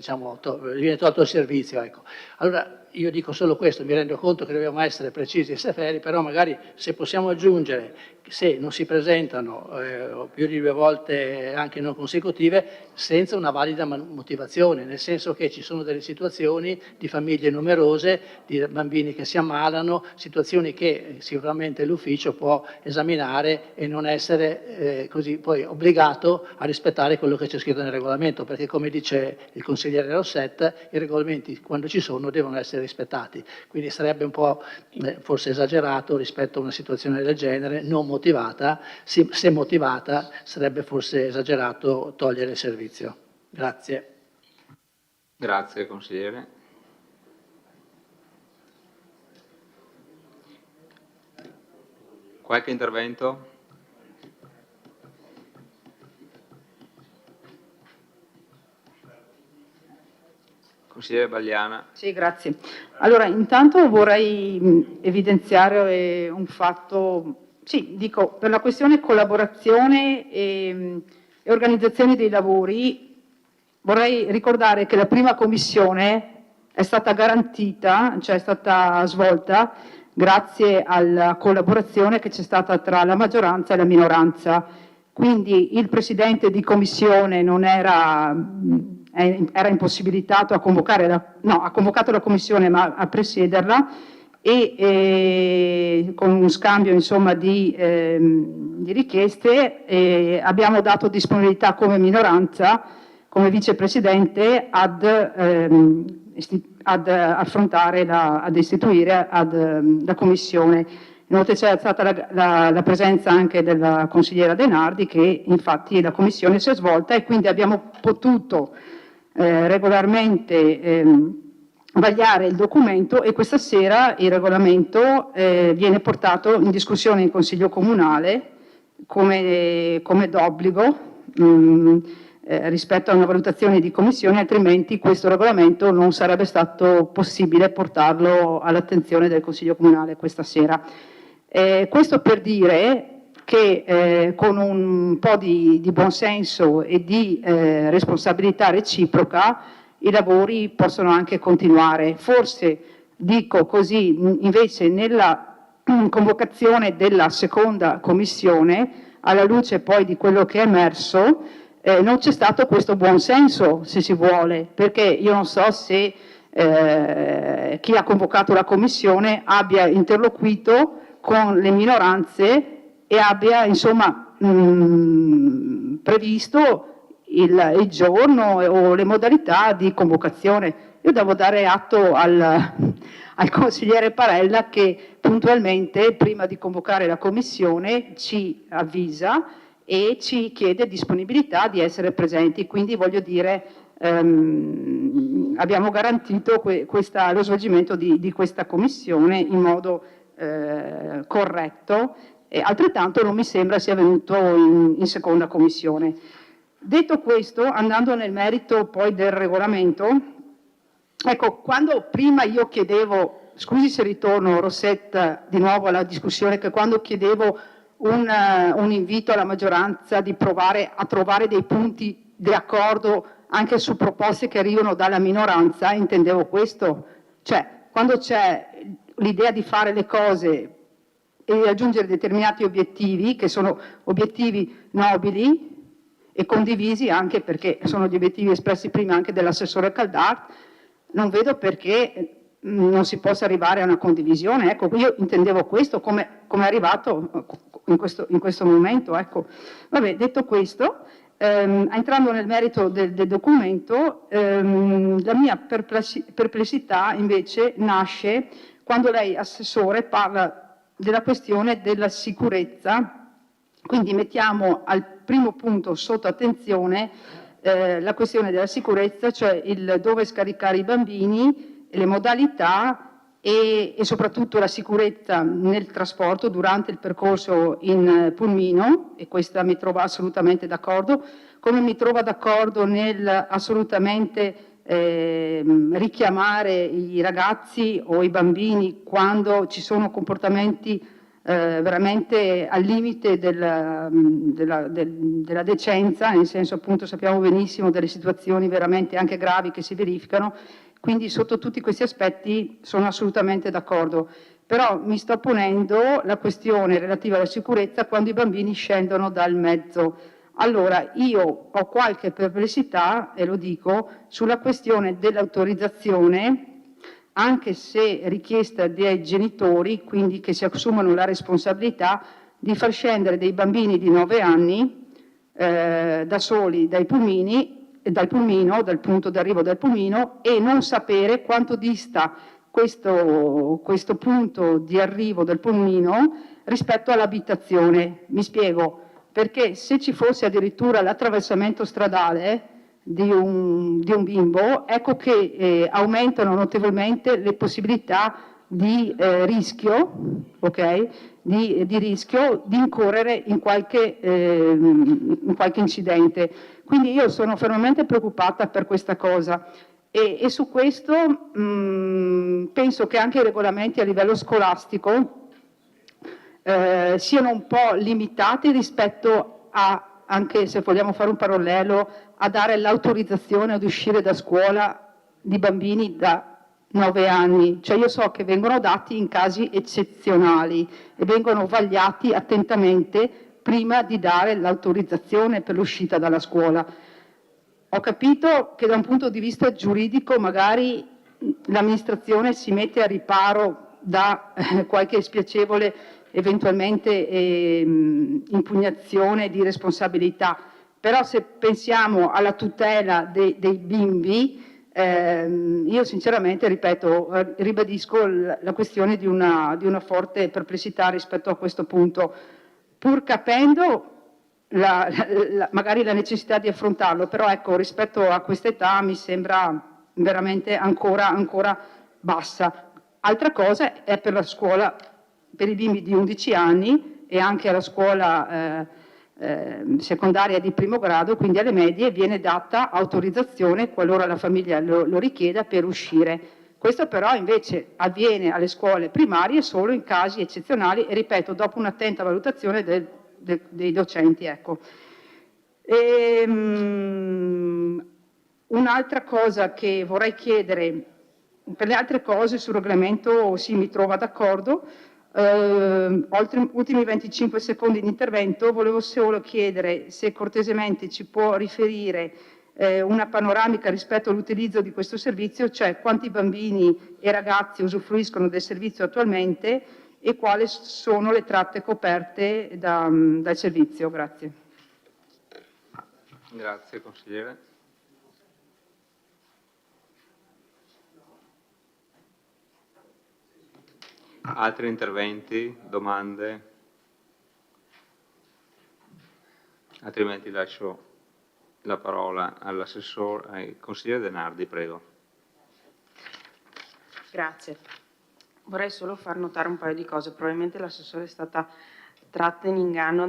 tolto il servizio. Ecco. Allora io dico solo questo, mi rendo conto che dobbiamo essere precisi e severi, però magari se possiamo aggiungere se non si presentano più di 2 volte anche non consecutive senza una valida motivazione, nel senso che ci sono delle situazioni di famiglie numerose, di bambini che si ammalano, situazioni che sicuramente l'ufficio può esaminare e non essere così poi obbligato a rispettare quello che c'è scritto nel regolamento, perché come dice il consigliere Rosset, i regolamenti quando ci sono devono essere rispettati, quindi sarebbe un po' forse esagerato rispetto a una situazione del genere, non motivata, se motivata sarebbe forse esagerato togliere il servizio. Grazie. Grazie consigliere. Qualche intervento? Consigliere Bagliana. Sì, grazie. Allora, intanto vorrei evidenziare un fatto, sì, dico, per la questione collaborazione e organizzazione dei lavori, vorrei ricordare che la prima commissione è stata garantita, cioè è stata svolta grazie alla collaborazione che c'è stata tra la maggioranza e la minoranza. Quindi il presidente di commissione non era impossibilitato a convocare ha convocato la commissione ma a presiederla e con un scambio insomma di richieste abbiamo dato disponibilità come minoranza, come vicepresidente ad affrontare, ad istituire la commissione. Inoltre c'è stata la presenza anche della consigliera Denardi che infatti la commissione si è svolta e quindi abbiamo potuto regolarmente vagliare il documento e questa sera il regolamento viene portato in discussione in Consiglio Comunale come d'obbligo rispetto a una valutazione di commissione, altrimenti questo regolamento non sarebbe stato possibile portarlo all'attenzione del Consiglio Comunale questa sera. Questo per dire che con un po' di buonsenso e di responsabilità reciproca i lavori possono anche continuare. Forse, dico così, invece nella convocazione della seconda commissione, alla luce poi di quello che è emerso, non c'è stato questo buonsenso, se si vuole, perché io non so se chi ha convocato la commissione abbia interloquito con le minoranze e abbia insomma previsto il giorno o le modalità di convocazione. Io devo dare atto al consigliere Parella che puntualmente prima di convocare la commissione ci avvisa e ci chiede disponibilità di essere presenti, quindi voglio dire abbiamo garantito lo svolgimento di questa commissione in modo corretto e altrettanto non mi sembra sia avvenuto in seconda commissione. Detto questo, andando nel merito poi del regolamento, ecco, quando prima io chiedevo, scusi se ritorno Rosset di nuovo alla discussione, che quando chiedevo un invito alla maggioranza di provare a trovare dei punti di accordo anche su proposte che arrivano dalla minoranza, intendevo questo, cioè quando c'è l'idea di fare le cose e di raggiungere determinati obiettivi, che sono obiettivi nobili e condivisi anche perché sono gli obiettivi espressi prima anche dall'assessore Caldart, non vedo perché non si possa arrivare a una condivisione. Ecco, io intendevo questo come è arrivato in questo momento. Ecco. Vabbè, detto questo, Entrando nel merito del documento, la mia perplessità invece nasce quando lei, Assessore, parla della questione della sicurezza, quindi mettiamo al primo punto sotto attenzione la questione della sicurezza, cioè il dove scaricare i bambini, le modalità e soprattutto la sicurezza nel trasporto durante il percorso in pulmino, e questa mi trova assolutamente d'accordo, come mi trova d'accordo nel assolutamente richiamare i ragazzi o i bambini quando ci sono comportamenti veramente al limite della decenza, nel senso, appunto, sappiamo benissimo delle situazioni veramente anche gravi che si verificano. Quindi sotto tutti questi aspetti sono assolutamente d'accordo, però mi sto ponendo la questione relativa alla sicurezza quando i bambini scendono dal mezzo. Allora io ho qualche perplessità, e lo dico, sulla questione dell'autorizzazione, anche se richiesta dai genitori, quindi che si assumono la responsabilità di far scendere dei bambini di 9 anni da soli dal pulmino, dal punto d'arrivo del pulmino, e non sapere quanto dista questo punto di arrivo del pulmino rispetto all'abitazione. Mi spiego, perché se ci fosse addirittura l'attraversamento stradale di un bimbo, ecco che aumentano notevolmente le possibilità di rischio, ok? Di rischio di incorrere in qualche incidente. Quindi io sono fermamente preoccupata per questa cosa e su questo penso che anche i regolamenti a livello scolastico siano un po' limitati rispetto a, anche se vogliamo fare un parallelo, a dare l'autorizzazione ad uscire da scuola di bambini da 9 anni. Cioè io so che vengono dati in casi eccezionali e vengono vagliati attentamente prima di dare l'autorizzazione per l'uscita dalla scuola. Ho capito che da un punto di vista giuridico magari l'amministrazione si mette a riparo da qualche spiacevole eventualmente impugnazione di responsabilità, però se pensiamo alla tutela dei bimbi, io sinceramente, ripeto, ribadisco la questione di una forte perplessità rispetto a questo punto, pur capendo magari la necessità di affrontarlo, però ecco, rispetto a questa età mi sembra veramente ancora bassa. Altra cosa è per la scuola, per i bimbi di 11 anni e anche alla scuola secondaria di primo grado, quindi alle medie, viene data autorizzazione qualora la famiglia lo richieda per uscire. Questo però invece avviene alle scuole primarie solo in casi eccezionali e, ripeto, dopo un'attenta valutazione dei docenti. Ecco. Un'altra cosa che vorrei chiedere, per le altre cose sul regolamento sì, mi trova d'accordo. Ultimi 25 secondi di intervento, volevo solo chiedere se cortesemente ci può riferire una panoramica rispetto all'utilizzo di questo servizio, cioè quanti bambini e ragazzi usufruiscono del servizio attualmente e quali sono le tratte coperte dal servizio. Grazie. Grazie consigliere. Altri interventi, domande? Altrimenti lascio la parola all'assessore, al consigliere De Nardi, prego. Grazie. Vorrei solo far notare un paio di cose. Probabilmente l'assessore è stata tratta in inganno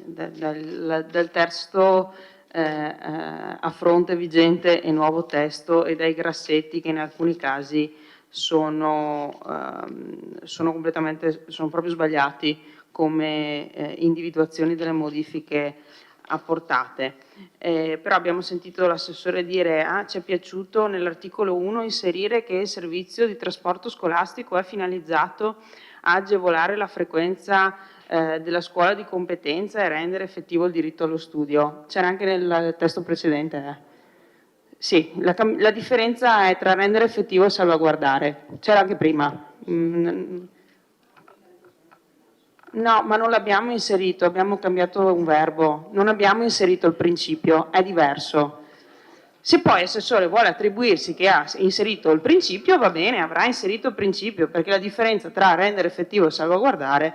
dal testo a fronte vigente e nuovo testo e dai grassetti che in alcuni casi sono proprio sbagliati come individuazioni delle modifiche apportate. Però abbiamo sentito l'assessore dire ci è piaciuto nell'articolo 1 inserire che il servizio di trasporto scolastico è finalizzato a agevolare la frequenza della scuola di competenza e rendere effettivo il diritto allo studio. C'era anche nel testo precedente. Sì, la differenza è tra rendere effettivo e salvaguardare. C'era anche prima. No, ma non l'abbiamo inserito, abbiamo cambiato un verbo, non abbiamo inserito il principio, è diverso. Se poi l'assessore vuole attribuirsi che ha inserito il principio, va bene, avrà inserito il principio, perché la differenza tra rendere effettivo e salvaguardare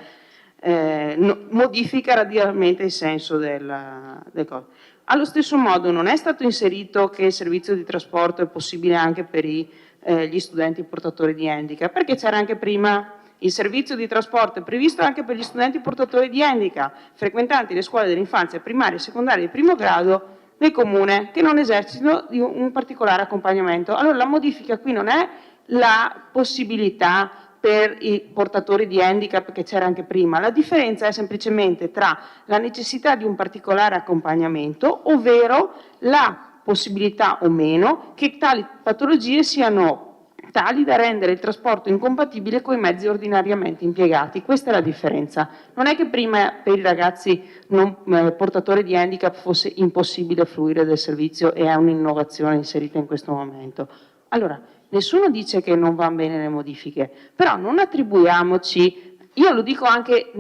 modifica radicalmente il senso del coso. Allo stesso modo non è stato inserito che il servizio di trasporto è possibile anche per gli studenti portatori di handicap, perché c'era anche prima. Il servizio di trasporto è previsto anche per gli studenti portatori di handicap, frequentanti le scuole dell'infanzia primaria e secondaria di primo grado del comune, che non esercitano di un particolare accompagnamento. Allora la modifica qui non è la possibilità per i portatori di handicap che c'era anche prima, la differenza è semplicemente tra la necessità di un particolare accompagnamento, ovvero la possibilità o meno che tali patologie siano tali da rendere il trasporto incompatibile con i mezzi ordinariamente impiegati. Questa è la differenza. Non è che prima per i ragazzi portatori di handicap fosse impossibile fruire del servizio e è un'innovazione inserita in questo momento. Allora, nessuno dice che non vanno bene le modifiche, però non attribuiamoci, io lo dico anche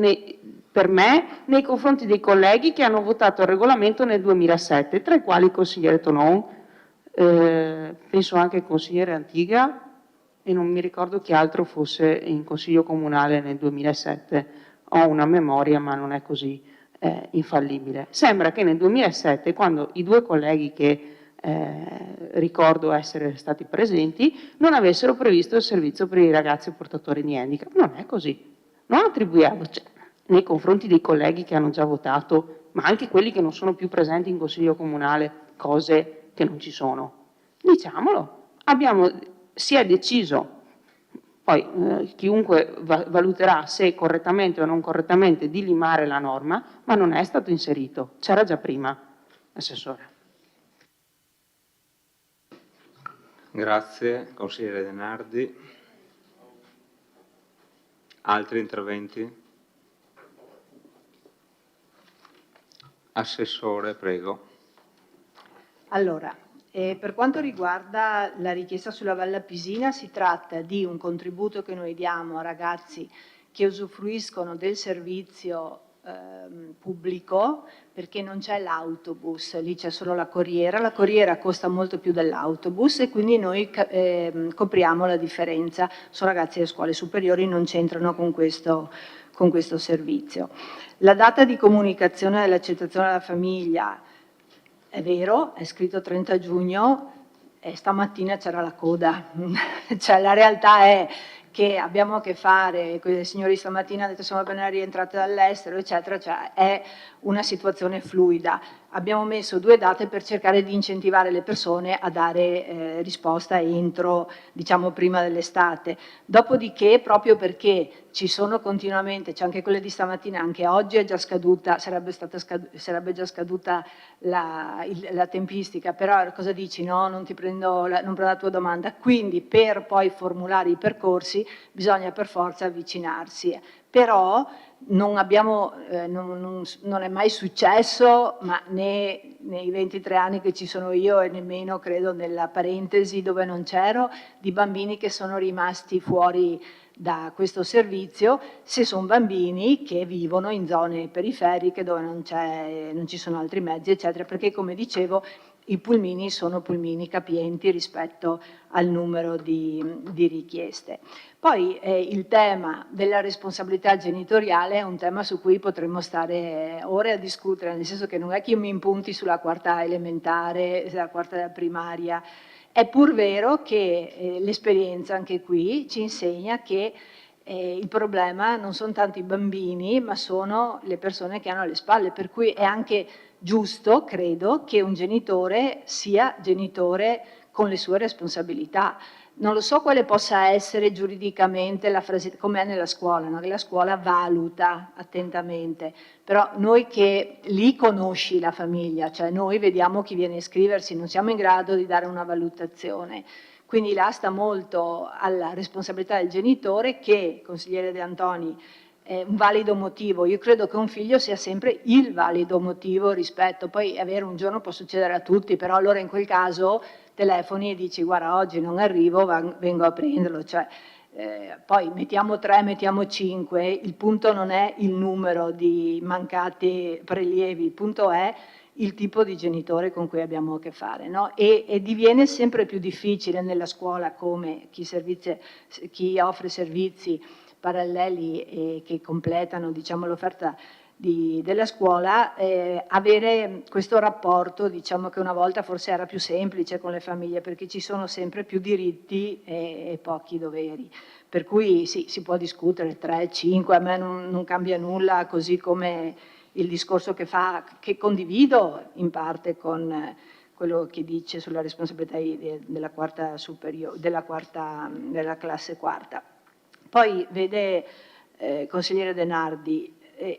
per me, nei confronti dei colleghi che hanno votato il regolamento nel 2007, tra i quali il consigliere Tonon, penso anche il consigliere Antiga, e non mi ricordo chi altro fosse in consiglio comunale nel 2007. Ho una memoria, ma non è così infallibile. Sembra che nel 2007, quando i due colleghi che ricordo essere stati presenti, non avessero previsto il servizio per i ragazzi portatori di handicap. Non è così. Non attribuiamo, nei confronti dei colleghi che hanno già votato, ma anche quelli che non sono più presenti in consiglio comunale, cose che non ci sono. Diciamolo. Si è deciso, poi chiunque valuterà se correttamente o non correttamente di limare la norma, ma non è stato inserito, c'era già prima, assessore. Grazie, consigliere De Nardi. Altri interventi? Assessore, prego. Allora, per quanto riguarda la richiesta sulla Valle Pisina, si tratta di un contributo che noi diamo a ragazzi che usufruiscono del servizio pubblico, perché non c'è l'autobus, lì c'è solo la corriera costa molto più dell'autobus e quindi noi copriamo la differenza. Sono ragazzi delle scuole superiori, non c'entrano con questo servizio. La data di comunicazione dell'accettazione alla famiglia, è vero, è scritto 30 giugno e stamattina c'era la coda. Cioè, la realtà è che abbiamo a che fare con i signori stamattina hanno detto siamo appena rientrate dall'estero, eccetera, cioè è una situazione fluida. Abbiamo messo 2 date per cercare di incentivare le persone a dare risposta entro, diciamo, prima dell'estate. Dopodiché, proprio perché ci sono continuamente, c'è anche quelle di stamattina, anche oggi è già scaduta, sarebbe già scaduta la tempistica, però cosa dici? No, non prendo la tua domanda. Quindi per poi formulare i percorsi bisogna per forza avvicinarsi. Però non è mai successo, ma né nei 23 anni che ci sono io e nemmeno credo nella parentesi dove non c'ero, di bambini che sono rimasti fuori da questo servizio, se sono bambini che vivono in zone periferiche dove non ci sono altri mezzi, eccetera, perché come dicevo i pulmini sono pulmini capienti rispetto al numero di richieste. Poi il tema della responsabilità genitoriale è un tema su cui potremmo stare ore a discutere, nel senso che non è che io mi impunti sulla quarta elementare, sulla quarta primaria. È pur vero che l'esperienza anche qui ci insegna che il problema non sono tanto i bambini, ma sono le persone che hanno alle spalle, per cui è anche giusto, credo, che un genitore sia genitore con le sue responsabilità. Non lo so quale possa essere giuridicamente la frase, come è nella scuola, no? Che la scuola valuta attentamente, però noi che lì conosci la famiglia, cioè noi vediamo chi viene a iscriversi, non siamo in grado di dare una valutazione. Quindi là sta molto alla responsabilità del genitore che, consigliere De Antoni, un valido motivo. Io credo che un figlio sia sempre il valido motivo rispetto, poi è vero, un giorno può succedere a tutti, però allora in quel caso telefoni e dici guarda oggi non arrivo, vengo a prenderlo, cioè Poi mettiamo 3, mettiamo 5, il punto non è il numero di mancati prelievi, il punto è il tipo di genitore con cui abbiamo a che fare, no? E diviene sempre più difficile nella scuola, come chi offre servizi paralleli e che completano, diciamo, l'offerta della scuola, avere questo rapporto, diciamo, che una volta forse era più semplice con le famiglie, perché ci sono sempre più diritti e pochi doveri. Per cui sì, si può discutere 3, 5, a me non cambia nulla, così come il discorso che condivido in parte con quello che dice sulla responsabilità della della classe quarta. Poi vede, consigliere De Nardi,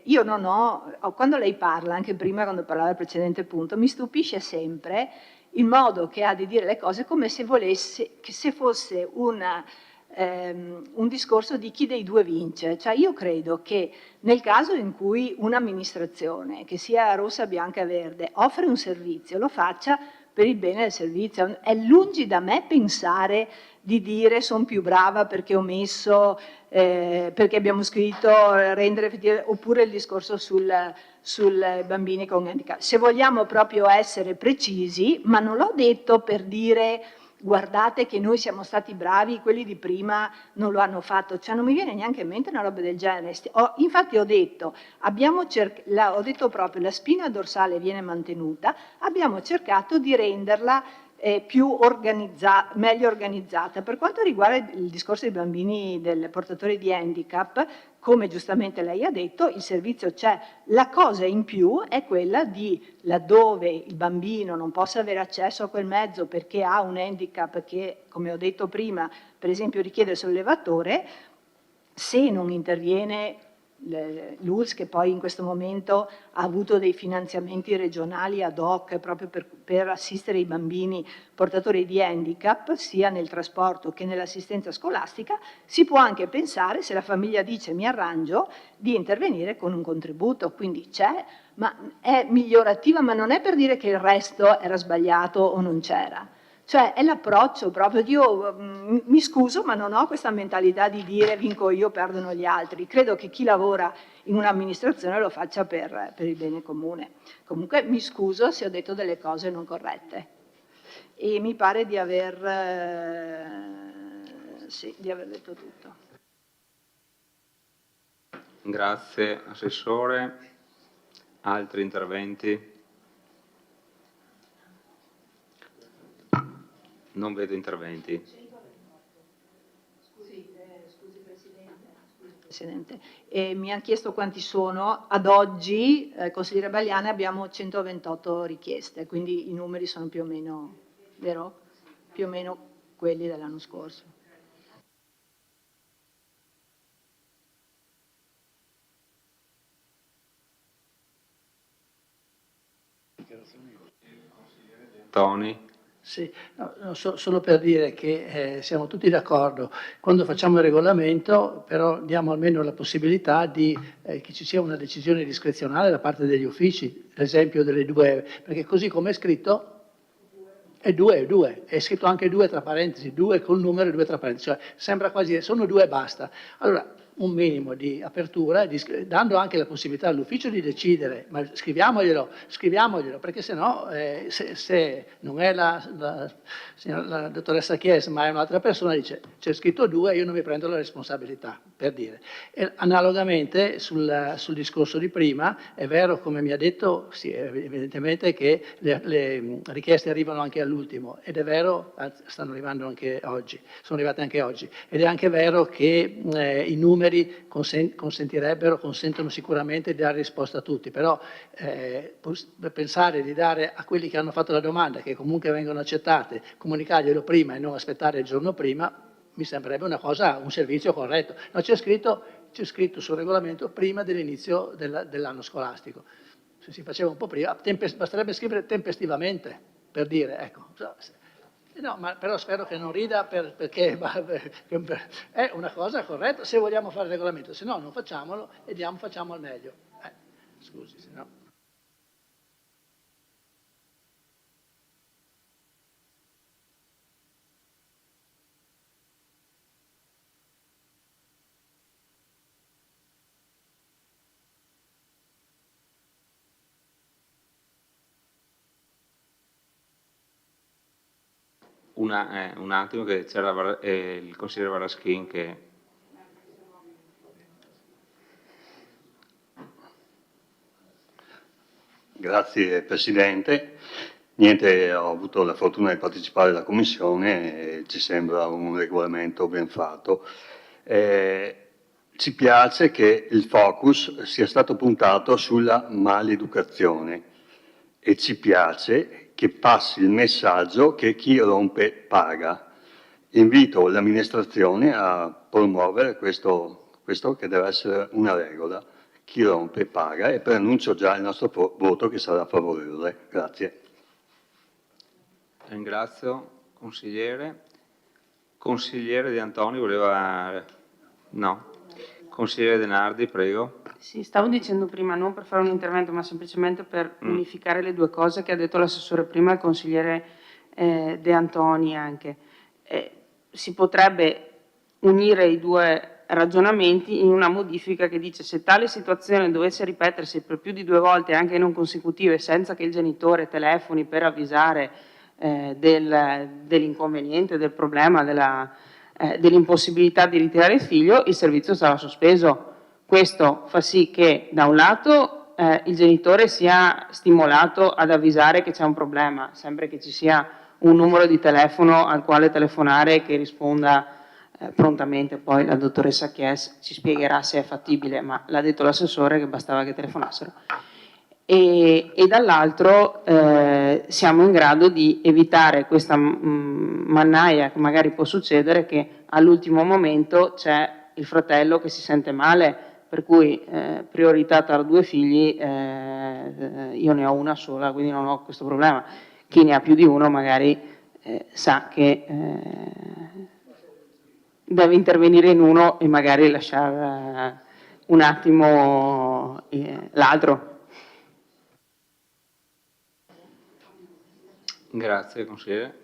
io non ho, quando lei parla, anche prima quando parlava del precedente punto, mi stupisce sempre il modo che ha di dire le cose, come se volesse, che se fosse un discorso di chi dei due vince. Cioè io credo che nel caso in cui un'amministrazione, che sia rossa, bianca e verde, offre un servizio, lo faccia per il bene del servizio. È lungi da me pensare di dire sono più brava perché ho messo, perché abbiamo scritto rendere effettivo, oppure il discorso sul bambini con handicap. Se vogliamo proprio essere precisi, ma non l'ho detto per dire guardate che noi siamo stati bravi, quelli di prima non lo hanno fatto, cioè non mi viene neanche in mente una roba del genere. Infatti ho detto, ho detto proprio la spina dorsale viene mantenuta, abbiamo cercato di renderla meglio organizzata. Per quanto riguarda il discorso dei bambini del portatore di handicap, come giustamente lei ha detto, il servizio c'è. La cosa in più è quella di, laddove il bambino non possa avere accesso a quel mezzo perché ha un handicap che, come ho detto prima, per esempio richiede il sollevatore, se non interviene l'ULSS, che poi in questo momento ha avuto dei finanziamenti regionali ad hoc proprio per assistere i bambini portatori di handicap, sia nel trasporto che nell'assistenza scolastica, si può anche pensare, se la famiglia dice mi arrangio, di intervenire con un contributo. Quindi c'è, ma è migliorativa, ma non è per dire che il resto era sbagliato o non c'era. Cioè è l'approccio proprio, io mi scuso ma non ho questa mentalità di dire vinco io, perdono gli altri. Credo che chi lavora in un'amministrazione lo faccia per il bene comune. Comunque mi scuso se ho detto delle cose non corrette e mi pare di aver detto tutto. Grazie Assessore. Altri interventi? Non vedo interventi. Scusi Presidente. Mi ha chiesto quanti sono. Ad oggi, consigliere Bagliana, abbiamo 128 richieste, quindi i numeri sono più o meno, vero? Più o meno quelli dell'anno scorso. Tony? Sì, no, solo per dire che siamo tutti d'accordo, quando facciamo il regolamento però diamo almeno la possibilità di che ci sia una decisione discrezionale da parte degli uffici, l'esempio delle 2, perché così come è scritto è 2, è scritto anche 2 tra parentesi, 2 col numero e 2 tra parentesi, cioè sembra quasi, sono 2 e basta. Allora, un minimo di apertura, dando anche la possibilità all'ufficio di decidere, ma scriviamoglielo, perché sennò se non è la dottoressa Chies, ma è un'altra persona, dice c'è scritto 2, io non mi prendo la responsabilità, per dire. E analogamente sul discorso di prima, è vero, come mi ha detto, sì, evidentemente che le richieste arrivano anche all'ultimo, ed è vero, stanno arrivando anche oggi, sono arrivate anche oggi, ed è anche vero che i numeri consentono sicuramente di dare risposta a tutti, però pensare di dare a quelli che hanno fatto la domanda, che comunque vengono accettate, comunicarglielo prima e non aspettare il giorno prima, mi sembrerebbe un servizio corretto. No, c'è scritto sul regolamento prima dell'inizio dell'anno scolastico. Se si faceva un po' prima, basterebbe scrivere tempestivamente, per dire, ecco. No, ma però spero che non rida perché è una cosa corretta se vogliamo fare il regolamento, se no non facciamolo e facciamo al meglio. Scusi, se no. un attimo che c'era il consigliere Varaschin che... Grazie Presidente. Niente, ho avuto la fortuna di partecipare alla Commissione e ci sembra un regolamento ben fatto. Ci piace che il focus sia stato puntato sulla maleducazione e ci piace che passi il messaggio che chi rompe paga. Invito l'amministrazione a promuovere questo che deve essere una regola. Chi rompe paga, e preannuncio già il nostro voto che sarà favorevole. Grazie. Ringrazio, consigliere. Consigliere De Antoni voleva... No. Consigliere De Nardi, prego. Sì, stavo dicendo prima, non per fare un intervento, ma semplicemente per unificare le due cose che ha detto l'assessore prima e il consigliere De Antoni anche. Si potrebbe unire i due ragionamenti in una modifica che dice: se tale situazione dovesse ripetersi per più di 2 volte anche non consecutive senza che il genitore telefoni per avvisare dell'inconveniente, del problema, dell'impossibilità di ritirare il figlio, il servizio sarà sospeso. Questo fa sì che da un lato il genitore sia stimolato ad avvisare che c'è un problema, sempre che ci sia un numero di telefono al quale telefonare e che risponda prontamente. Poi la dottoressa Chies ci spiegherà se è fattibile, ma l'ha detto l'assessore che bastava che telefonassero. E dall'altro siamo in grado di evitare questa mannaia che magari può succedere, che all'ultimo momento c'è il fratello che si sente male, per cui priorità tra 2 figli, io ne ho una sola, quindi non ho questo problema. Chi ne ha più di uno magari sa che deve intervenire in uno e magari lasciare un attimo l'altro. Grazie, consigliere.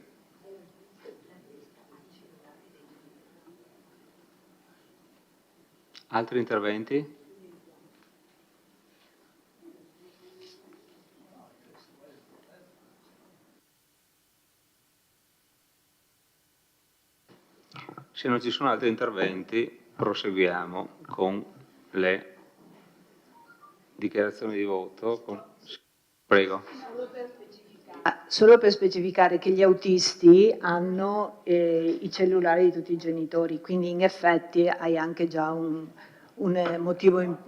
Altri interventi? Se non ci sono altri interventi, proseguiamo con le dichiarazioni di voto. Prego. Solo per specificare che gli autisti hanno i cellulari di tutti i genitori, quindi in effetti hai anche già un motivo,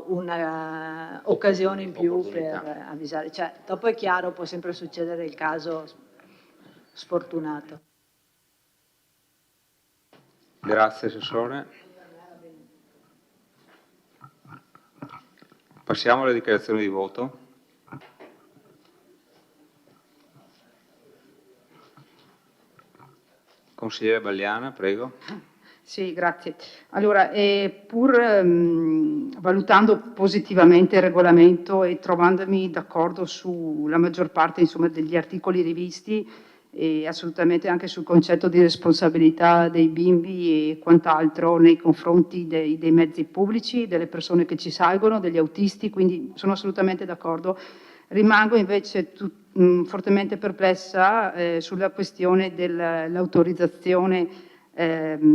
una occasione in più per avvisare. Cioè, dopo è chiaro, può sempre succedere il caso sfortunato. Grazie, Assessore. Passiamo alle dichiarazioni di voto. Consigliere Bagliana, prego. Sì, grazie. Allora, pur valutando positivamente il regolamento e trovandomi d'accordo sulla maggior parte, insomma, degli articoli rivisti e assolutamente anche sul concetto di responsabilità dei bimbi e quant'altro nei confronti dei mezzi pubblici, delle persone che ci salgono, degli autisti, quindi sono assolutamente d'accordo. Rimango invece fortemente perplessa sulla questione dell'autorizzazione,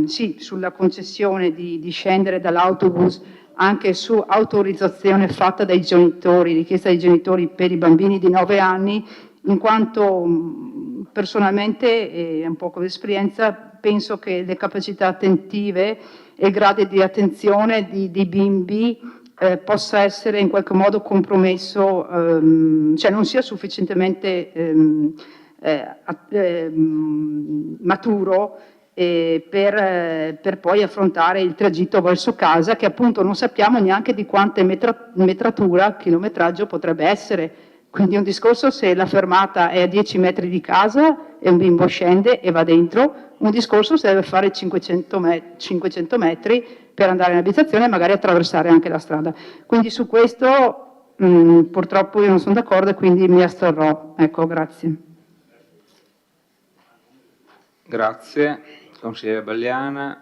sì, sulla concessione di scendere dall'autobus anche su autorizzazione fatta dai genitori, richiesta dai genitori per i bambini di 9 anni, in quanto personalmente, un po' con l'esperienza, penso che le capacità attentive e il grado di attenzione dei bimbi possa essere in qualche modo compromesso, cioè non sia sufficientemente maturo per poi affrontare il tragitto verso casa, che appunto non sappiamo neanche di quante metratura, chilometraggio potrebbe essere. Quindi un discorso se la fermata è a 10 metri di casa e un bimbo scende e va dentro, un discorso se deve fare 500 metri per andare in abitazione e magari attraversare anche la strada. Quindi su questo purtroppo io non sono d'accordo e quindi mi asterrò. Ecco, grazie. Grazie. Consigliere Bagliana.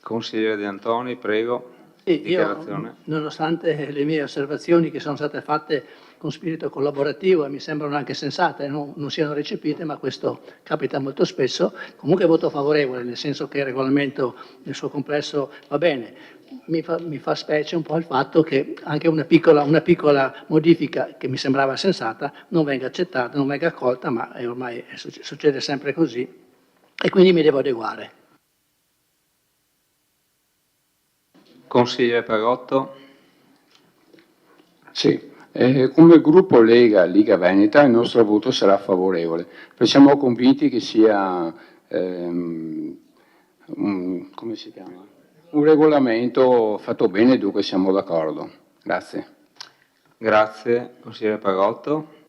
Consigliere De Antoni, prego. Io, Dichiarazione. nonostante le mie osservazioni che sono state fatte con spirito collaborativo e mi sembrano anche sensate, non siano recepite, ma questo capita molto spesso, comunque voto favorevole, nel senso che il regolamento nel suo complesso va bene. Mi fa specie un po' il fatto che anche una piccola modifica che mi sembrava sensata non venga accettata, non venga accolta, ma ormai succede sempre così e quindi mi devo adeguare. Consigliere Perotto. Sì, come gruppo Liga Veneta il nostro voto sarà favorevole, perché siamo convinti che sia come si chiama? Un regolamento fatto bene, dunque siamo d'accordo. Grazie. Grazie, consigliere Perotto.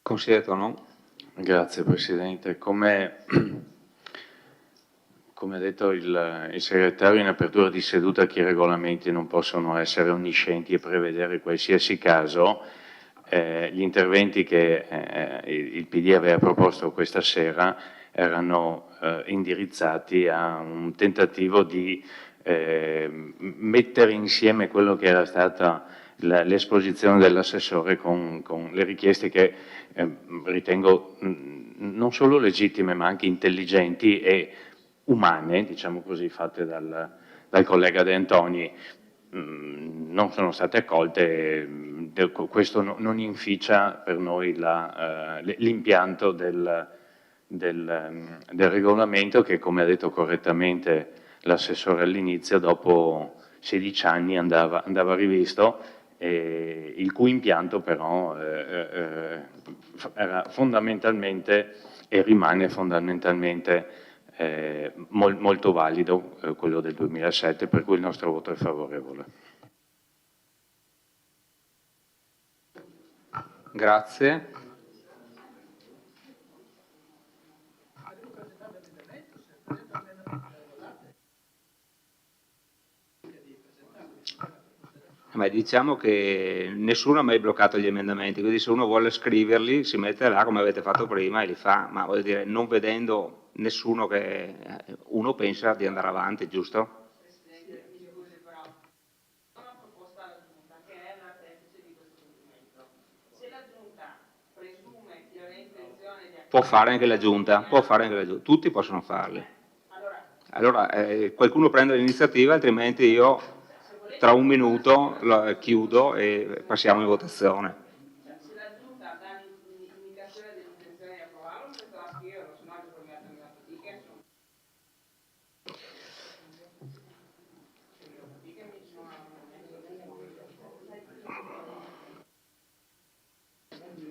Consigliere Tonon. Grazie Presidente. Come ha detto il segretario in apertura di seduta, che i regolamenti non possono essere onniscienti e prevedere qualsiasi caso, gli interventi che il PD aveva proposto questa sera erano indirizzati a un tentativo di mettere insieme quello che era stata l'esposizione dell'assessore con le richieste che ritengo non solo legittime ma anche intelligenti e umane, diciamo così, fatte dal collega De Antoni. Non sono state accolte, questo non inficia per noi l'impianto del regolamento che, come ha detto correttamente l'assessore all'inizio, dopo 16 anni andava rivisto, il cui impianto però era fondamentalmente e rimane fondamentalmente molto valido, quello del 2007, per cui il nostro voto è favorevole. Grazie. Ma diciamo che nessuno ha mai bloccato gli emendamenti, quindi se uno vuole scriverli si mette là come avete fatto prima e li fa, ma voglio dire, non vedendo nessuno che uno pensa di andare avanti, giusto? Può fare anche la Giunta, tutti possono farli. Allora qualcuno prende l'iniziativa, altrimenti io tra un minuto chiudo e passiamo in votazione. Se la Giunta dà l'indicazione dell'intenzione di approvarlo, senza la scriverlo, se no il problema della fatica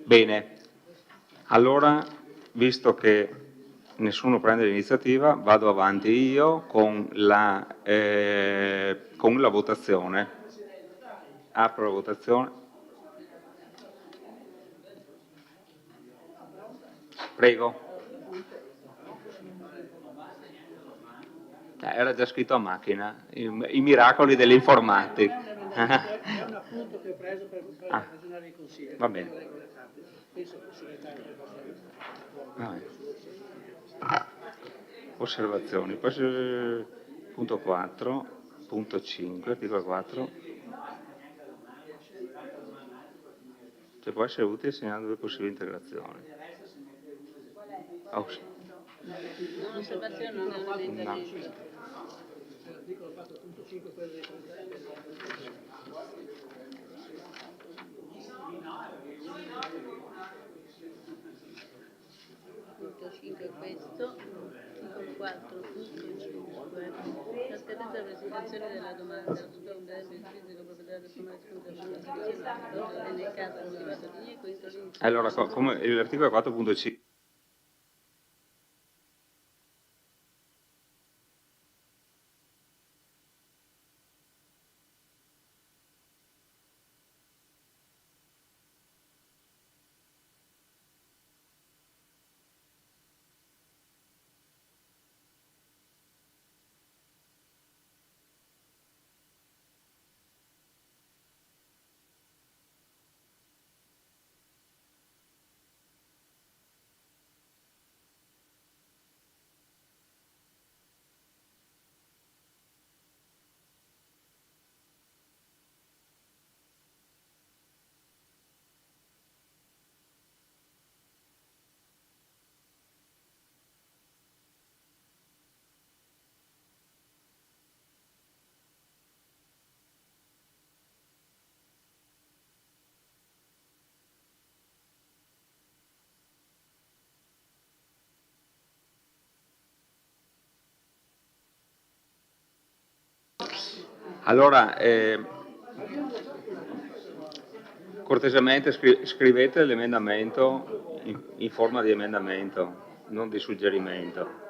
Bene, allora, visto che nessuno prende l'iniziativa, vado avanti io con la votazione. Apro la votazione. Prego. Era già scritto a macchina, i miracoli dell'informatica. È un appunto che ho preso per ragionare in consiglio. Va bene. Penso che il segretario Osservazioni, poi punto 4, punto 5, articolo 4. Se può essere utile segnalando due possibili integrazioni. L'osservazione non è un emendamento. L'articolo 4.5 quello dei Punto 5 questo, articolo 4, punto 5, la scadenza della presentazione della domanda, la superunità del fisico proprietario del comune scusa, nel caso motivato di niente, questo l'inizio. Allora, come l'articolo 4.5. Allora, cortesemente scrivete l'emendamento in forma di emendamento, non di suggerimento.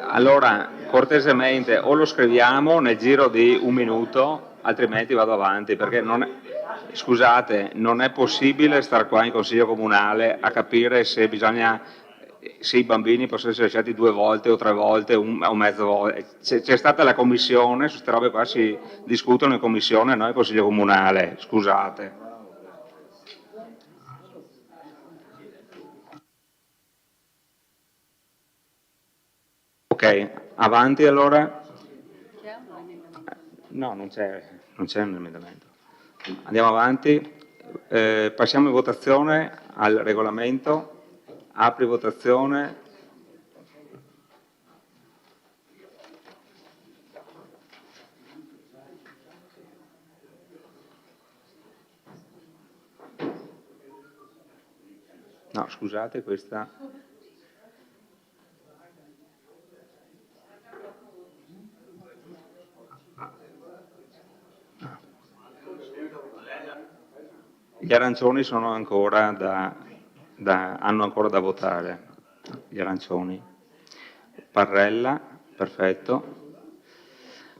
Allora, cortesemente o lo scriviamo nel giro di un minuto, altrimenti vado avanti, perché scusate, non è possibile stare qua in Consiglio Comunale a capire se i bambini possono essere lasciati 2 volte o 3 volte o mezza volta. C'è stata la commissione, su queste robe qua si discutono in commissione, noi in Consiglio Comunale, scusate. Ok, avanti allora. No, non c'è un emendamento. Andiamo avanti. Passiamo in votazione al regolamento. Apri votazione. No, scusate, questa... Gli arancioni sono ancora hanno ancora da votare, gli arancioni. Parrella, perfetto.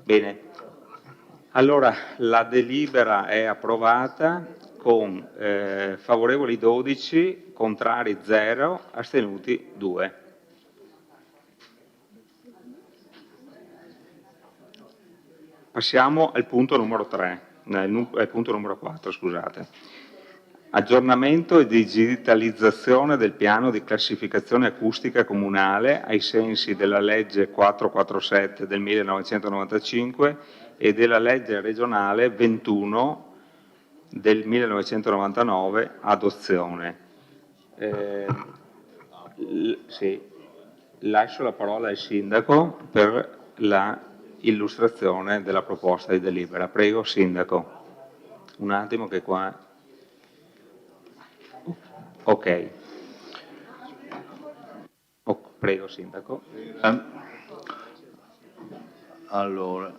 Bene. Allora, la delibera è approvata con favorevoli 12, contrari 0, astenuti 2. Passiamo al punto numero 3, al punto numero 4, scusate. Aggiornamento e digitalizzazione del piano di classificazione acustica comunale ai sensi della legge 447 del 1995 e della legge regionale 21 del 1999, adozione. Sì, lascio la parola al Sindaco per la illustrazione della proposta di delibera. Prego, Sindaco. Un attimo che qua... Ok. Prego, Sindaco. Allora,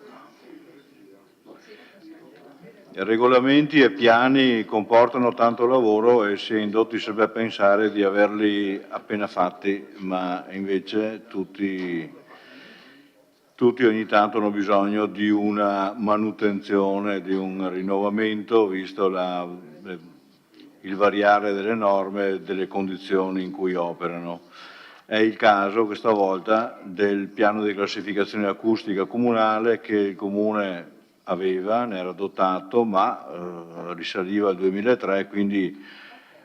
regolamenti e piani comportano tanto lavoro e si è indotti sempre a pensare di averli appena fatti, ma invece tutti ogni tanto hanno bisogno di una manutenzione, di un rinnovamento, visto il variare delle norme e delle condizioni in cui operano. È il caso questa volta del piano di classificazione acustica comunale che il Comune aveva, ne era dotato, ma risaliva al 2003, quindi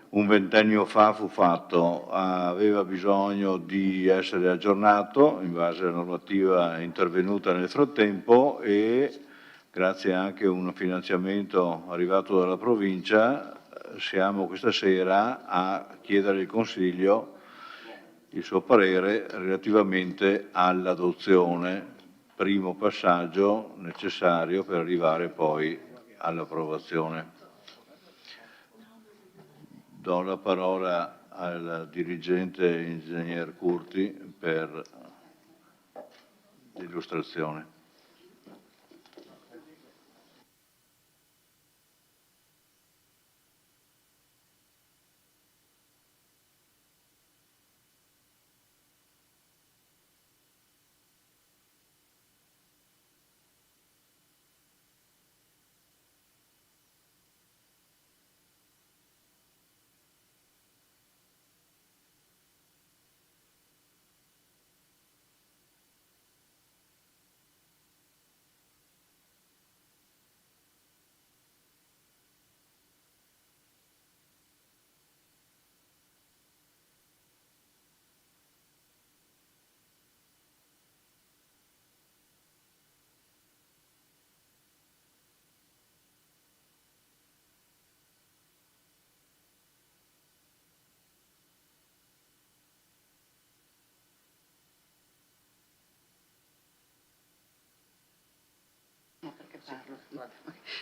un ventennio fa fu fatto. Aveva bisogno di essere aggiornato in base alla normativa intervenuta nel frattempo e grazie anche a un finanziamento arrivato dalla provincia siamo questa sera a chiedere al Consiglio il suo parere relativamente all'adozione, primo passaggio necessario per arrivare poi all'approvazione. Do la parola al dirigente ingegner Curti per l'illustrazione.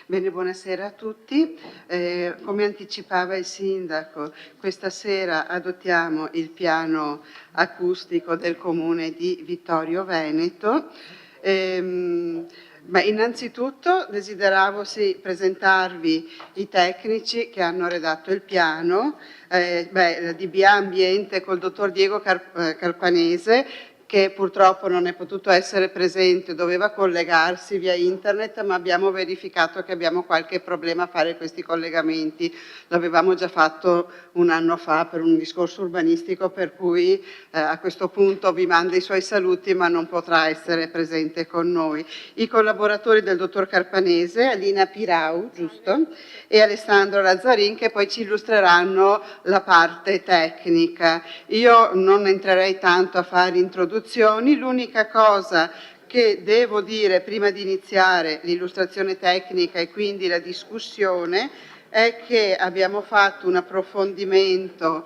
Bene, buonasera a tutti. Come anticipava il Sindaco, questa sera adottiamo il piano acustico del Comune di Vittorio Veneto. Innanzitutto desideravo presentarvi i tecnici che hanno redatto il piano, la DBA Ambiente col dottor Diego Carpanese, che purtroppo non è potuto essere presente, doveva collegarsi via internet, ma abbiamo verificato che abbiamo qualche problema a fare questi collegamenti. L'avevamo già fatto un anno fa per un discorso urbanistico, per cui a questo punto vi manda i suoi saluti, ma non potrà essere presente con noi. I collaboratori del dottor Carpanese, Alina Pirau, giusto? E Alessandro Lazzarin, che poi ci illustreranno la parte tecnica. Io non entrerei tanto a fare introduzioni, l'unica cosa che devo dire prima di iniziare l'illustrazione tecnica e quindi la discussione è che abbiamo fatto un approfondimento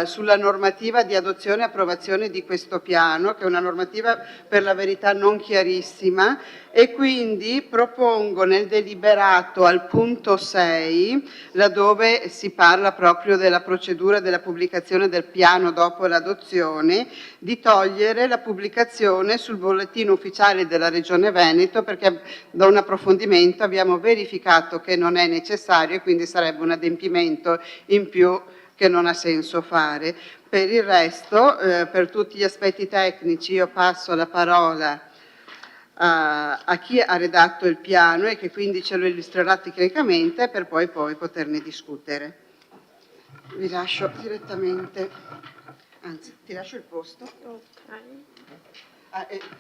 sulla normativa di adozione e approvazione di questo piano, che è una normativa per la verità non chiarissima, e quindi propongo nel deliberato al punto 6, laddove si parla proprio della procedura della pubblicazione del piano dopo l'adozione, di togliere la pubblicazione sul bollettino ufficiale della Regione Veneto, perché da un approfondimento abbiamo verificato che non è necessario e quindi sarebbe un adempimento in più che non ha senso fare. Per il resto, per tutti gli aspetti tecnici, io passo la parola a chi ha redatto il piano e che quindi ce lo illustrerà tecnicamente per poi poterne discutere. Vi lascio direttamente, anzi ti lascio il posto.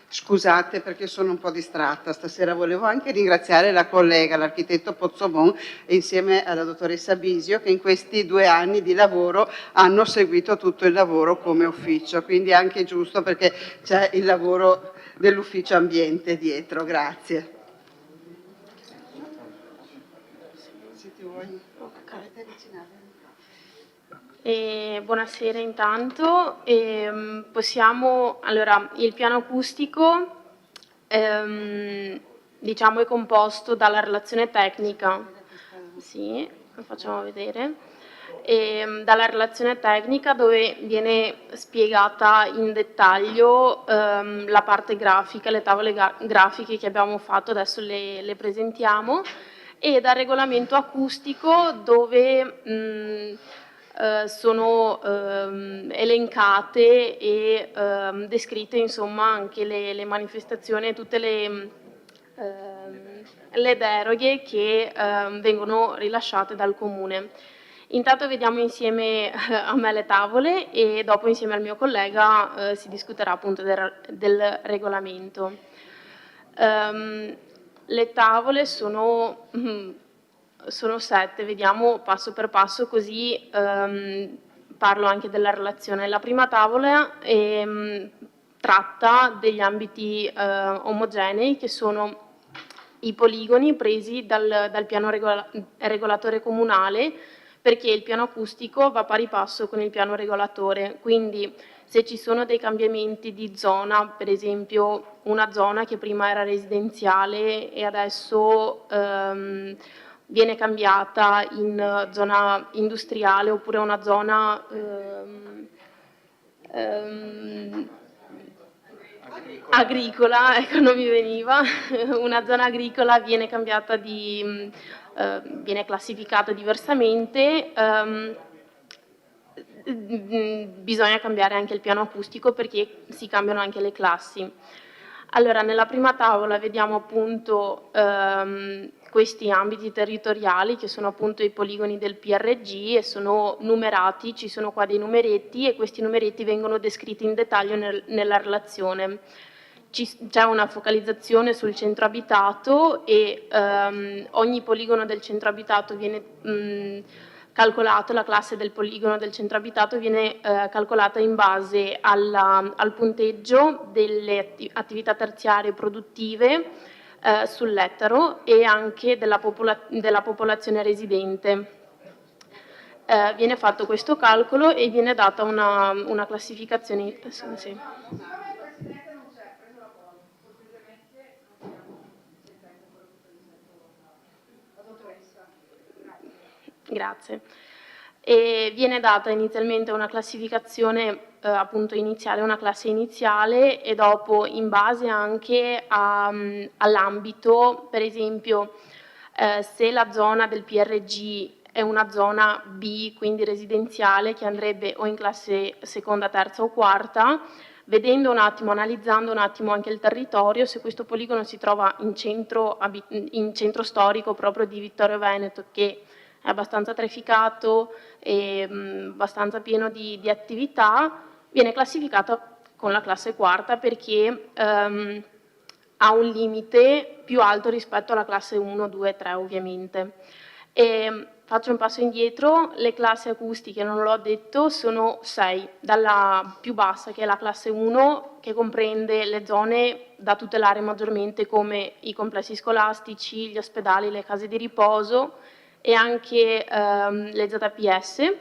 Scusate perché sono un po' distratta, stasera volevo anche ringraziare la collega, l'architetto Pozzomon, insieme alla dottoressa Bisio, che in questi 2 anni di lavoro hanno seguito tutto il lavoro come ufficio, quindi è anche giusto perché c'è il lavoro dell'ufficio ambiente dietro. Grazie. Se ti vuoi avvicinare. Buonasera intanto. Allora, il piano acustico diciamo è composto dalla relazione tecnica, sì, lo facciamo vedere, dalla relazione tecnica dove viene spiegata in dettaglio la parte grafica, le tavole grafiche che abbiamo fatto, adesso le presentiamo, e dal regolamento acustico dove sono elencate e descritte insomma anche le manifestazioni e tutte le deroghe che vengono rilasciate dal Comune. Intanto vediamo insieme a me le tavole e dopo insieme al mio collega si discuterà appunto del regolamento. Le tavole sono 7, vediamo passo per passo, così parlo anche della relazione. La prima tavola tratta degli ambiti omogenei, che sono i poligoni presi dal piano regolatore comunale, perché il piano acustico va pari passo con il piano regolatore, quindi se ci sono dei cambiamenti di zona, per esempio una zona che prima era residenziale e adesso viene cambiata in zona industriale, oppure una zona agricola, ecco, non mi veniva, una zona agricola viene cambiata viene classificata diversamente, bisogna cambiare anche il piano acustico perché si cambiano anche le classi. Allora, nella prima tavola vediamo appunto questi ambiti territoriali che sono appunto i poligoni del PRG e sono numerati, ci sono qua dei numeretti e questi numeretti vengono descritti in dettaglio nella relazione. C'è una focalizzazione sul centro abitato e ogni poligono del centro abitato viene calcolato, la classe del poligono del centro abitato viene calcolata in base al punteggio delle attività terziarie produttive sull'ettaro e anche della popolazione residente. Viene fatto questo calcolo e viene data una classificazione. Sì. Grazie. E viene data inizialmente una classificazione appunto iniziale, una classe iniziale, e dopo in base anche all'ambito, per esempio se la zona del PRG è una zona B, quindi residenziale, che andrebbe o in classe seconda, terza o quarta, vedendo un attimo, analizzando un attimo anche il territorio, se questo poligono si trova in centro storico proprio di Vittorio Veneto, che è abbastanza trafficato e abbastanza pieno di attività, viene classificata con la classe quarta perché ha un limite più alto rispetto alla classe 1, 2, 3 ovviamente. E faccio un passo indietro, le classi acustiche, non l'ho detto, sono 6, dalla più bassa che è la classe 1, che comprende le zone da tutelare maggiormente come i complessi scolastici, gli ospedali, le case di riposo e anche le ZPS,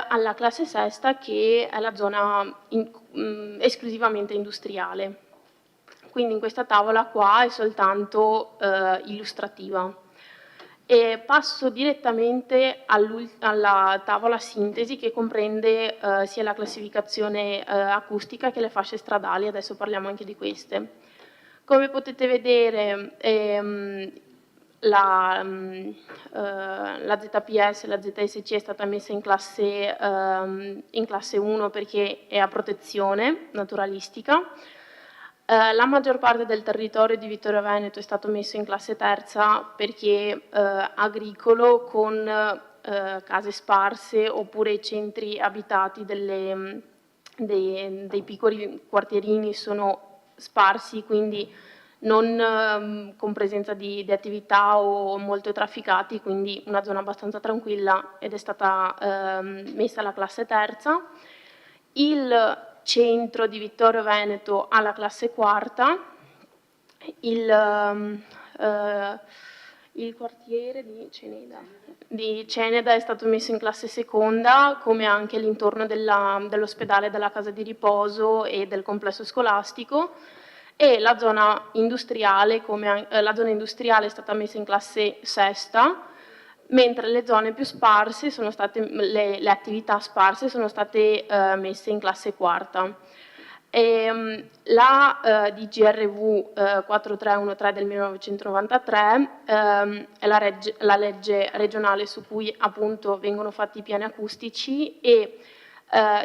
alla classe sesta che è la zona esclusivamente industriale. Quindi in questa tavola qua è soltanto illustrativa. E passo direttamente alla tavola sintesi che comprende sia la classificazione acustica che le fasce stradali, adesso parliamo anche di queste. Come potete vedere la ZPS, la ZSC è stata messa in classe 1 perché è a protezione naturalistica. La maggior parte del territorio di Vittorio Veneto è stato messo in classe terza perché agricolo, con case sparse oppure i centri abitati dei piccoli quartierini sono sparsi, quindi non con presenza di attività o molto trafficati, quindi una zona abbastanza tranquilla, ed è stata messa alla classe terza. Il centro di Vittorio Veneto alla classe quarta, il quartiere di Ceneda è stato messo in classe seconda, come anche l'intorno dell'ospedale, della casa di riposo e del complesso scolastico, e la zona industriale, è stata messa in classe sesta, mentre le zone più sparse sono state, le attività sparse sono state messe in classe quarta. La DGRV 4313 del 1993 è la legge regionale su cui appunto vengono fatti i piani acustici e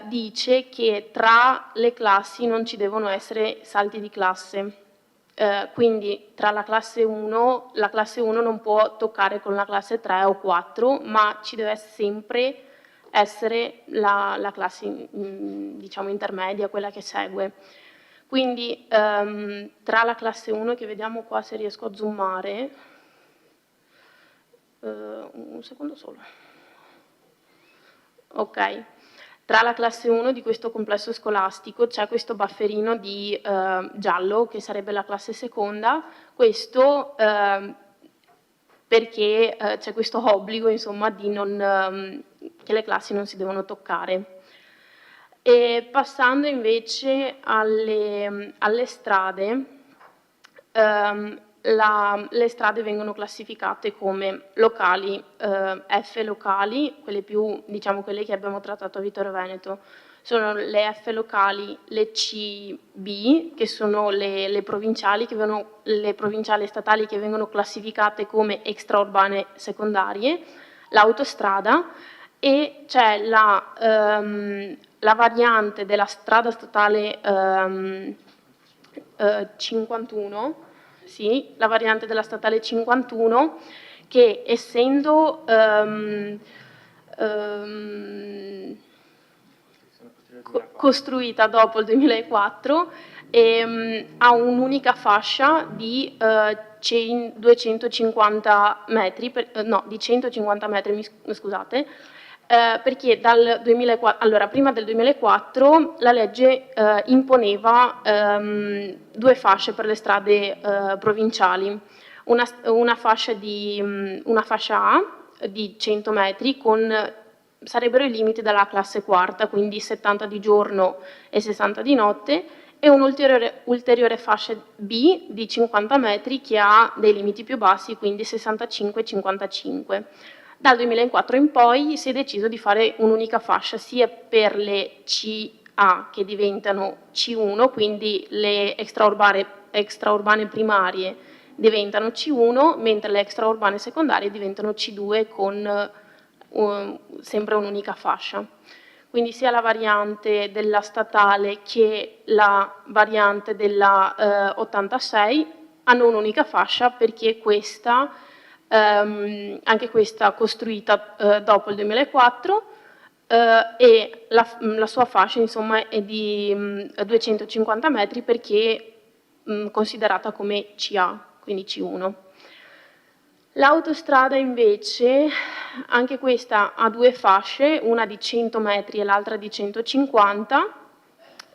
dice che tra le classi non ci devono essere salti di classe. Quindi tra la classe 1 non può toccare con la classe 3 o 4, ma ci deve sempre essere la classe diciamo intermedia, quella che segue. Quindi tra la classe 1, che vediamo qua se riesco a zoomare, un secondo solo, ok. Tra la classe 1 di questo complesso scolastico c'è questo bufferino di giallo, che sarebbe la classe seconda, questo perché c'è questo obbligo, insomma, di che le classi non si devono toccare. E passando invece alle strade, le strade vengono classificate come locali, F locali, quelle più, diciamo, quelle che abbiamo trattato a Vittorio Veneto, sono le F locali, le CB, che sono le provinciali, le provinciali statali che vengono classificate come extraurbane secondarie, l'autostrada, e c'è la variante della strada statale 51, sì, la variante della statale 51, che essendo costruita dopo il 2004 ha un'unica fascia di 250 metri, di 150 metri, scusate, perché dal 2004, allora prima del 2004 la legge imponeva 2 fasce per le strade provinciali, una fascia A di 100 metri sarebbero i limiti della classe quarta, quindi 70 di giorno e 60 di notte, e un'ulteriore fascia B di 50 metri che ha dei limiti più bassi, quindi 65 e 55. Dal 2004 in poi si è deciso di fare un'unica fascia sia per le CA che diventano C1, quindi le extraurbane primarie diventano C1, mentre le extraurbane secondarie diventano C2 con sempre un'unica fascia. Quindi sia la variante della statale che la variante della 86 hanno un'unica fascia perché questa, anche questa costruita dopo il 2004, e la sua fascia insomma è di 250 metri perché considerata come CA, quindi C1. L'autostrada invece, anche questa ha due fasce, una di 100 metri e l'altra di 150,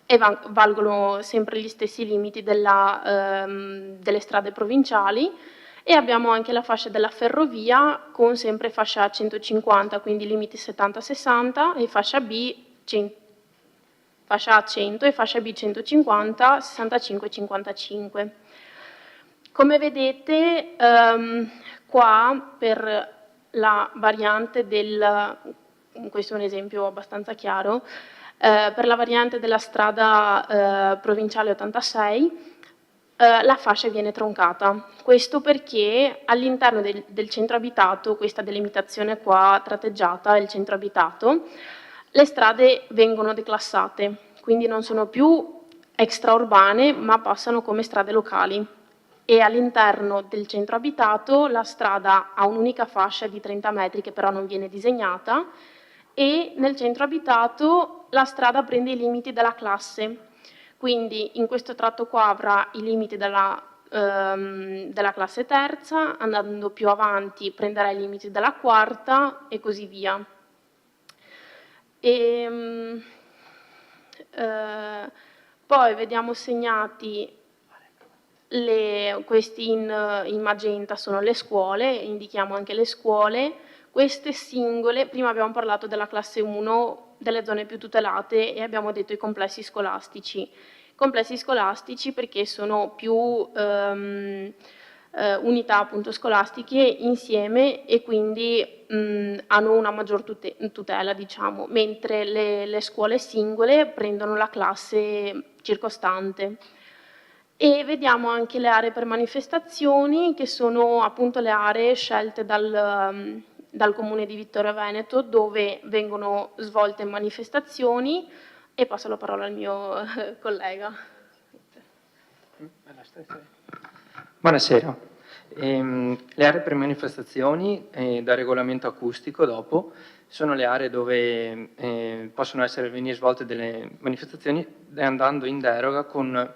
e valgono sempre gli stessi limiti delle strade provinciali, e abbiamo anche la fascia della ferrovia con sempre fascia A 150, quindi limiti 70-60, e fascia B fascia A 100 e fascia B 150, 65-55. Come vedete, qua per la variante questo è un esempio abbastanza chiaro, per la variante della strada provinciale 86 la fascia viene troncata. Questo perché all'interno del centro abitato, questa delimitazione qua tratteggiata è il centro abitato, le strade vengono declassate, quindi non sono più extraurbane ma passano come strade locali. E all'interno del centro abitato la strada ha un'unica fascia di 30 metri che però non viene disegnata, e nel centro abitato la strada prende i limiti della classe. Quindi in questo tratto qua avrà i limiti della classe terza, andando più avanti prenderà i limiti della quarta e così via. Poi vediamo segnati questi in magenta sono le scuole, indichiamo anche le scuole. Queste singole, prima abbiamo parlato della classe 1, delle zone più tutelate, e abbiamo detto i complessi scolastici. Complessi scolastici perché sono più unità appunto scolastiche insieme e quindi hanno una maggior tutela, diciamo, mentre le scuole singole prendono la classe circostante. E vediamo anche le aree per manifestazioni, che sono appunto le aree scelte dal Comune di Vittorio Veneto, dove vengono svolte manifestazioni, e passo la parola al mio collega. Buonasera. Le aree per manifestazioni da regolamento acustico dopo sono le aree dove possono venire svolte delle manifestazioni andando in deroga con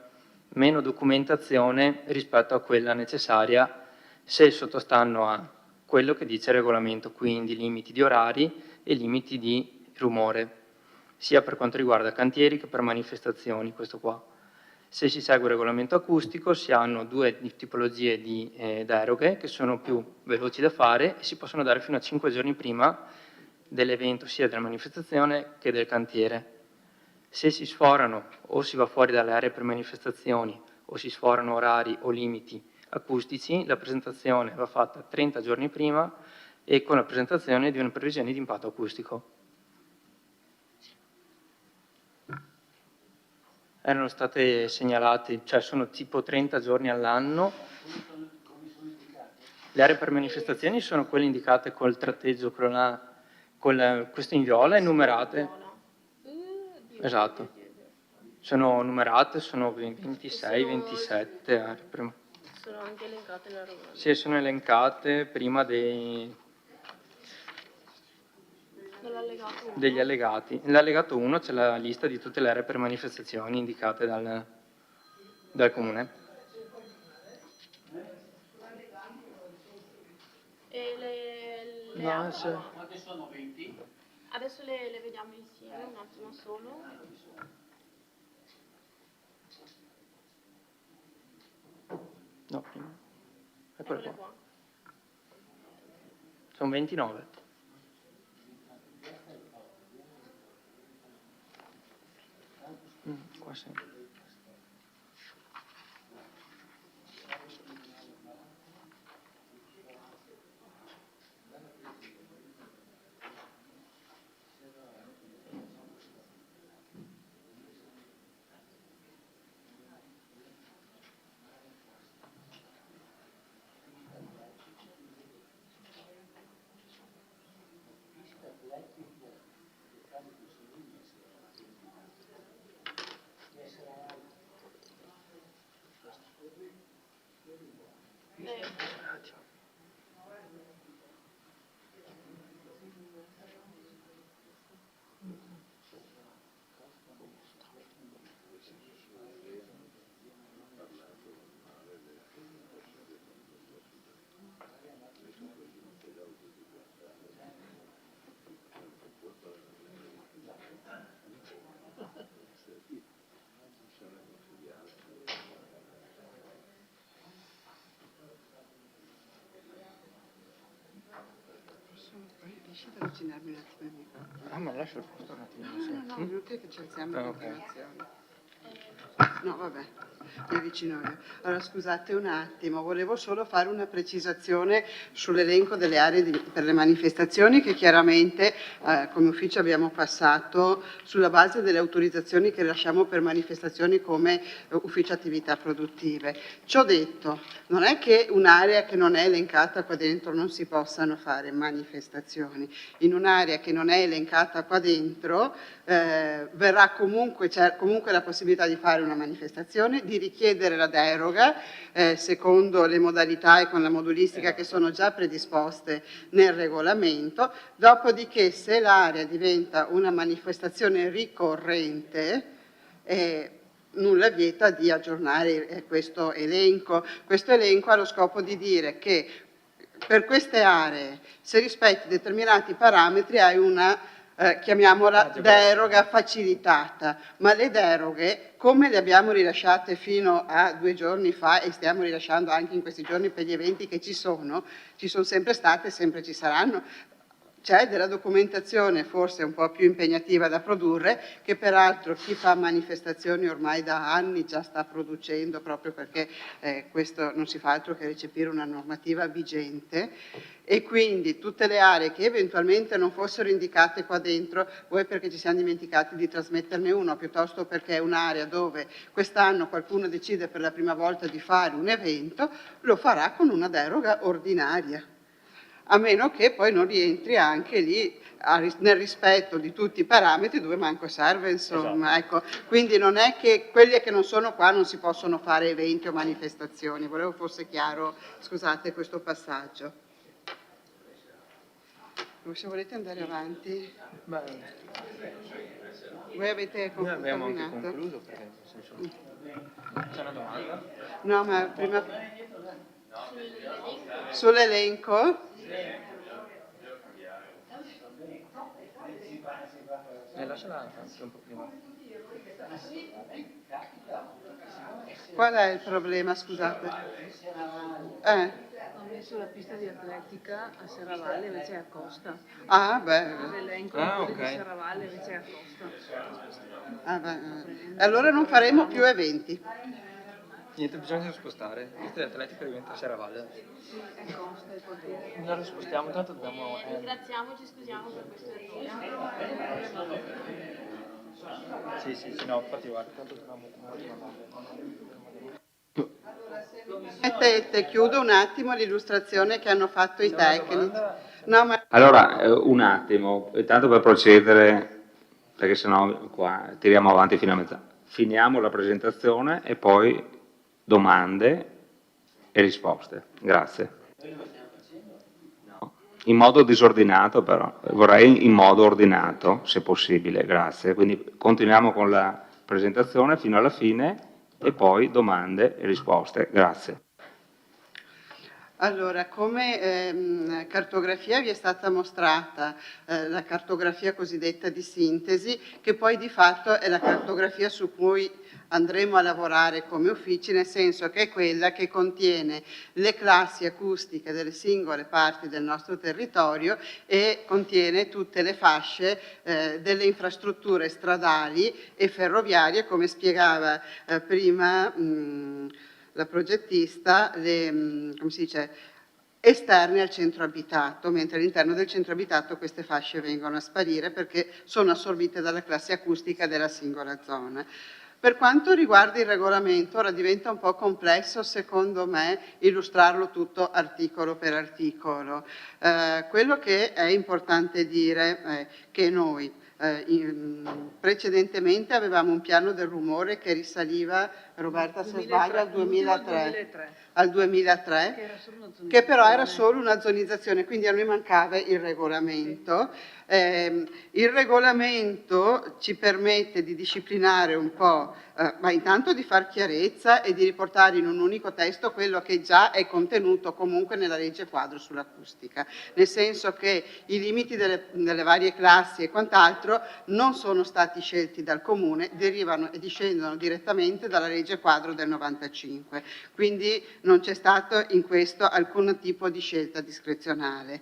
meno documentazione rispetto a quella necessaria se sottostanno a quello che dice il regolamento, quindi limiti di orari e limiti di rumore, sia per quanto riguarda cantieri che per manifestazioni, questo qua. Se si segue il regolamento acustico si hanno due tipologie di deroghe che sono più veloci da fare e si possono dare fino a 5 giorni prima dell'evento, sia della manifestazione che del cantiere. Se si sforano o si va fuori dalle aree per manifestazioni o si sforano orari o limiti acustici, la presentazione va fatta 30 giorni prima e con la presentazione di una previsione di impatto acustico. Erano state segnalate, cioè sono tipo 30 giorni all'anno. Le aree per manifestazioni sono quelle indicate col tratteggio, questo in viola e numerate. Esatto. Sono numerate, sono 26, 27 aree. Sono anche elencate nella regolamento. Sì, sono elencate prima degli allegati. Nell'allegato 1 c'è la lista di tutte le aree per manifestazioni indicate dal Comune. Quante sono 20? Adesso le vediamo insieme, un attimo solo. No, prima. Eccole qua. Sono 29. Qua sì. Riesci ad avvicinarmi un attimo il microfono? Ah, ma lascia il posto un attimo. No, è inutile che ci alziamo in ok. continuazione. No, vabbè, mi avvicino io. Allora, scusate un attimo, volevo solo fare una precisazione sull'elenco delle aree per le manifestazioni che chiaramente come ufficio abbiamo passato sulla base delle autorizzazioni che rilasciamo per manifestazioni come ufficio attività produttive. Ciò detto, non è che un'area che non è elencata qua dentro non si possano fare manifestazioni. In un'area che non è elencata qua dentro verrà comunque, c'è comunque la possibilità di fare una manifestazione, di richiedere la deroga secondo le modalità e con la modulistica che sono già predisposte nel regolamento. Dopodiché, se l'area diventa una manifestazione ricorrente, nulla vieta di aggiornare questo elenco. Questo elenco ha lo scopo di dire che per queste aree, se rispetti determinati parametri, hai una chiamiamola deroga facilitata, ma le deroghe, come le abbiamo rilasciate fino a 2 giorni fa e stiamo rilasciando anche in questi giorni per gli eventi che ci sono sempre state e sempre ci saranno. C'è della documentazione forse un po' più impegnativa da produrre, che peraltro chi fa manifestazioni ormai da anni già sta producendo, proprio perché questo non si fa altro che recepire una normativa vigente, e quindi tutte le aree che eventualmente non fossero indicate qua dentro, vuoi perché ci siamo dimenticati di trasmetterne uno, piuttosto perché è un'area dove quest'anno qualcuno decide per la prima volta di fare un evento, lo farà con una deroga ordinaria, a meno che poi non rientri anche lì nel rispetto di tutti i parametri dove manco serve, insomma. Ecco. Quindi non è che quelli che non sono qua non si possono fare eventi o manifestazioni. Volevo fosse chiaro, scusate, questo passaggio. Se volete andare avanti. Voi avete Noi abbiamo anche terminato? concluso perché nel senso, c'è una domanda? No, ma prima sull'elenco? Lasciala anche un po' prima. Qual è il problema, scusate? Ho messo la pista di atletica a Serravalle invece a Costa. Ah, beh. L'elenco di Serravalle invece a Costa. Ah, beh. Allora non faremo più eventi. Niente, bisogna spostare. La pista di atletica diventa Serravalle. Sì, è Costa il quartiere. Noi lo spostiamo, tanto dobbiamo... Ringraziamo, ci scusiamo per questo errore. Sì, no, infatti guarda, tanto dobbiamo... Mettete, chiudo un attimo l'illustrazione che hanno fatto i tecnici. No, ma... Allora, un attimo, tanto per procedere, perché sennò qua tiriamo avanti fino a metà. Finiamo la presentazione e poi domande e risposte. Grazie. No, in modo disordinato però, vorrei in modo ordinato, se possibile, grazie. Quindi continuiamo con la presentazione fino alla fine e poi domande e risposte. Grazie. Allora, come cartografia vi è stata mostrata la cartografia cosiddetta di sintesi, che poi di fatto è la cartografia su cui andremo a lavorare come uffici, nel senso che è quella che contiene le classi acustiche delle singole parti del nostro territorio e contiene tutte le fasce delle infrastrutture stradali e ferroviarie, come spiegava prima la progettista, come si dice, esterne al centro abitato, mentre all'interno del centro abitato queste fasce vengono a sparire perché sono assorbite dalla classe acustica della singola zona. Per quanto riguarda il regolamento, ora diventa un po' complesso, secondo me, illustrarlo tutto articolo per articolo. Quello che è importante dire è che noi precedentemente avevamo un piano del rumore che risaliva Roberta se sbaglio, al 2003, che però era solo una zonizzazione, quindi a noi mancava il regolamento. Il regolamento ci permette di disciplinare un po', ma intanto di far chiarezza e di riportare in un unico testo quello che già è contenuto comunque nella legge quadro sull'acustica, nel senso che i limiti delle varie classi e quant'altro non sono stati scelti dal Comune, derivano e discendono direttamente dalla legge quadro del 95, quindi non c'è stato in questo alcun tipo di scelta discrezionale.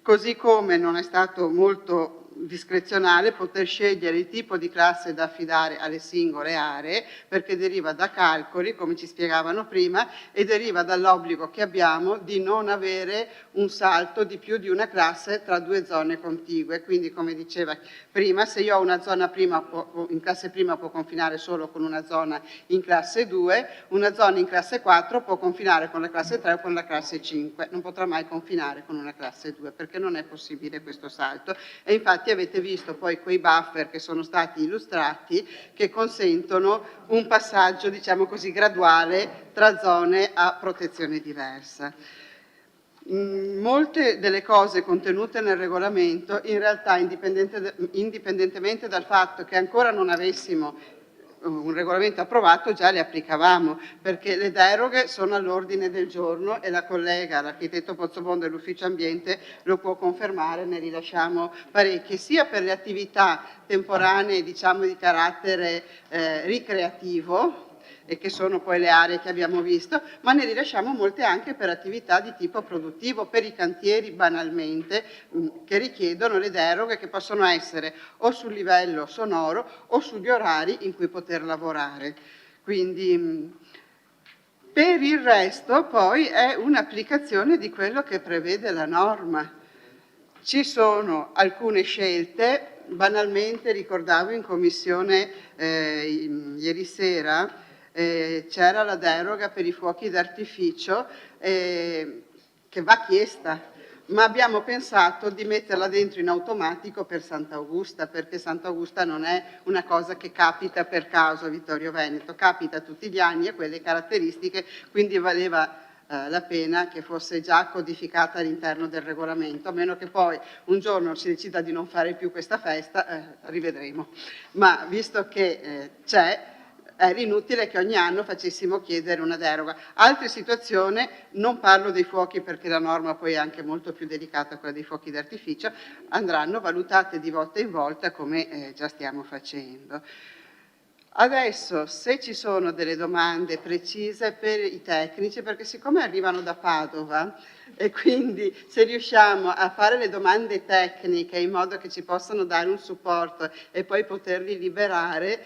Così come non è stato molto discrezionale poter scegliere il tipo di classe da affidare alle singole aree, perché deriva da calcoli, come ci spiegavano prima, e deriva dall'obbligo che abbiamo di non avere un salto di più di una classe tra due zone contigue. Quindi, come diceva prima, se io ho una zona prima in classe prima può confinare solo con una zona in classe 2, una zona in classe 4 può confinare con la classe 3 o con la classe 5, non potrà mai confinare con una classe 2 perché non è possibile questo salto. E infatti avete visto poi quei buffer che sono stati illustrati che consentono un passaggio, diciamo così, graduale tra zone a protezione diversa. Molte delle cose contenute nel regolamento, in realtà, indipendentemente dal fatto che ancora non avessimo un regolamento approvato, già le applicavamo, perché le deroghe sono all'ordine del giorno e la collega, l'architetto Pozzobondo dell'Ufficio Ambiente lo può confermare, ne rilasciamo parecchie, sia per le attività temporanee, diciamo di carattere ricreativo, e che sono poi le aree che abbiamo visto, ma ne rilasciamo molte anche per attività di tipo produttivo, per i cantieri banalmente, che richiedono le deroghe che possono essere o sul livello sonoro o sugli orari in cui poter lavorare. Quindi per il resto poi è un'applicazione di quello che prevede la norma. Ci sono alcune scelte, banalmente ricordavo in commissione ieri sera, c'era la deroga per i fuochi d'artificio che va chiesta, ma abbiamo pensato di metterla dentro in automatico per Sant'Augusta, perché Sant'Augusta non è una cosa che capita per caso a Vittorio Veneto, capita tutti gli anni e quelle caratteristiche, quindi valeva la pena che fosse già codificata all'interno del regolamento, a meno che poi un giorno si decida di non fare più questa festa, rivedremo. Ma visto che c'è, era inutile che ogni anno facessimo chiedere una deroga. Altre situazioni, non parlo dei fuochi perché la norma poi è anche molto più delicata, quella dei fuochi d'artificio, andranno valutate di volta in volta come già stiamo facendo. Adesso, se ci sono delle domande precise per i tecnici, perché siccome arrivano da Padova e quindi se riusciamo a fare le domande tecniche in modo che ci possano dare un supporto e poi poterli liberare,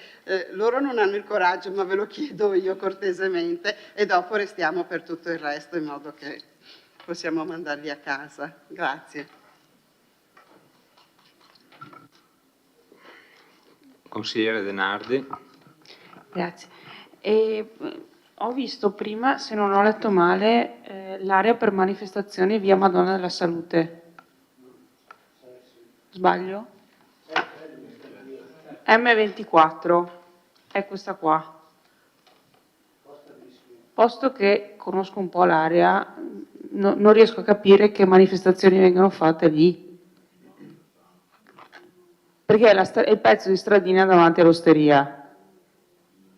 loro non hanno il coraggio, ma ve lo chiedo io cortesemente e dopo restiamo per tutto il resto in modo che possiamo mandarli a casa. Grazie. Consigliere De Nardi. Grazie. Ho visto prima, se non ho letto male, l'area per manifestazioni via Madonna della Salute. Sbaglio? M24, è questa qua. Posto che conosco un po' l'area, non riesco a capire che manifestazioni vengono fatte lì. Perché è il pezzo di stradina davanti all'osteria.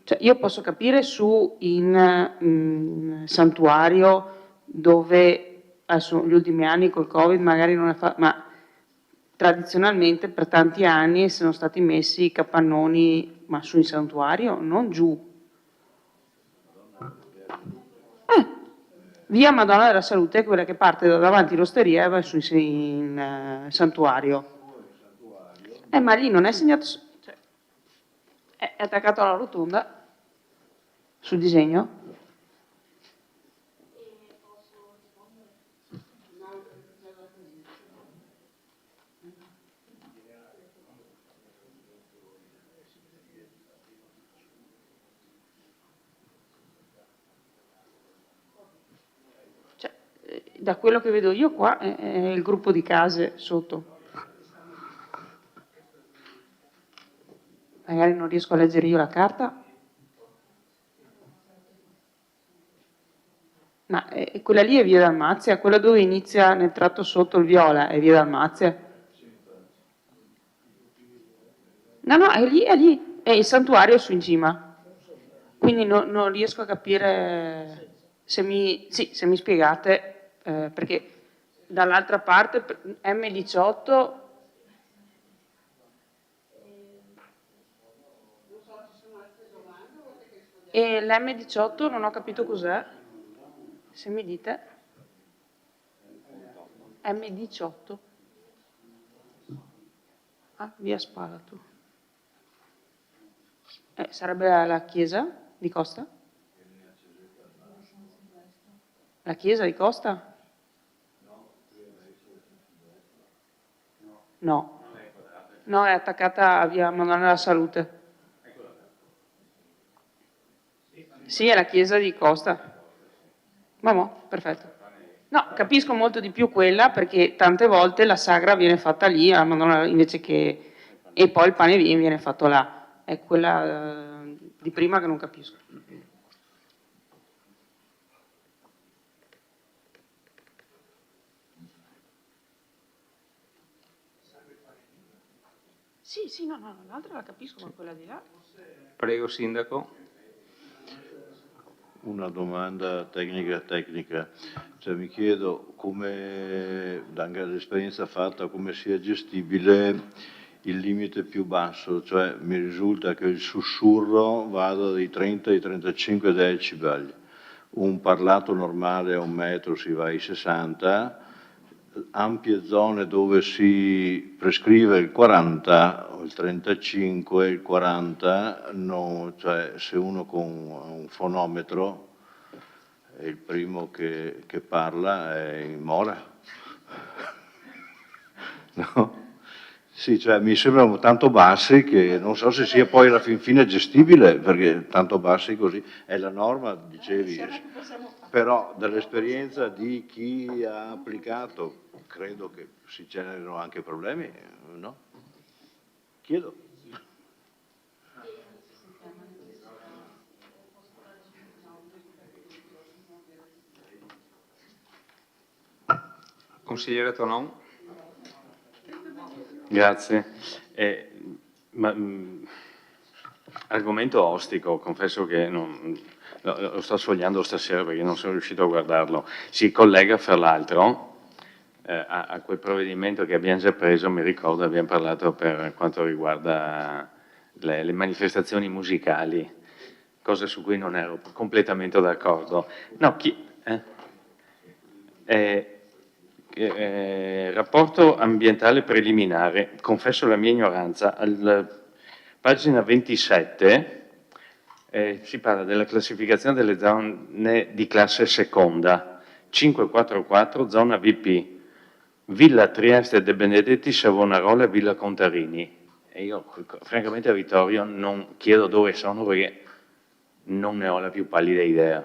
Cioè, io posso capire su in santuario dove adesso gli ultimi anni col Covid magari non è fatto, ma tradizionalmente per tanti anni sono stati messi i capannoni, ma su in santuario, non giù. Via Madonna della Salute è quella che parte da davanti all'osteria e va su in santuario. Ma lì non è segnato, cioè, è attaccato alla rotonda sul disegno? Cioè, da quello che vedo io qua è il gruppo di case sotto. Magari non riesco a leggere io la carta. Ma quella lì è via Dalmazia, quella dove inizia nel tratto sotto il viola è via Dalmazia? No, no, è lì, è il santuario su in cima. Quindi non riesco a capire se mi spiegate, perché dall'altra parte M18 e l'M18 non ho capito cos'è, se mi dite. M18. Ah, via Spalato. Sarebbe la chiesa di Costa? La chiesa di Costa? No. No, è attaccata a via Madonna della Salute. Sì, è la chiesa di Costa. Perfetto. No, capisco molto di più quella perché tante volte la sagra viene fatta lì, invece che... e poi il pane viene fatto là. È quella di prima che non capisco. Sì, no, l'altra la capisco, ma quella di là... Prego, Sindaco. Una domanda tecnica. Cioè, mi chiedo come, anche dall'esperienza fatta, come sia gestibile il limite più basso, cioè mi risulta che il sussurro vada dai 30 ai 35 decibel, un parlato normale a 1 metro si va ai 60, ampie zone dove si prescrive il 40 o il 35, il 40, no, cioè se uno con un fonometro è il primo che parla è in mora. No? Sì, cioè mi sembrano tanto bassi che non so se sia poi alla fin fine gestibile, perché tanto bassi così è la norma, dicevi, però dall'esperienza di chi ha applicato credo che si generino anche problemi, no? Chiedo. Consigliere Tonon. Grazie. Argomento ostico, confesso che lo sto sfogliando stasera perché non sono riuscito a guardarlo. Si collega fra l'altro a quel provvedimento che abbiamo già preso, mi ricordo abbiamo parlato per quanto riguarda le manifestazioni musicali, cosa su cui non ero completamente d'accordo. No, rapporto ambientale preliminare, confesso la mia ignoranza, alla pagina 27 si parla della classificazione delle zone di classe seconda, 544 zona VP, Villa Trieste De Benedetti, Savonarola e Villa Contarini. E io francamente a Vittorio non chiedo dove sono perché non ne ho la più pallida idea.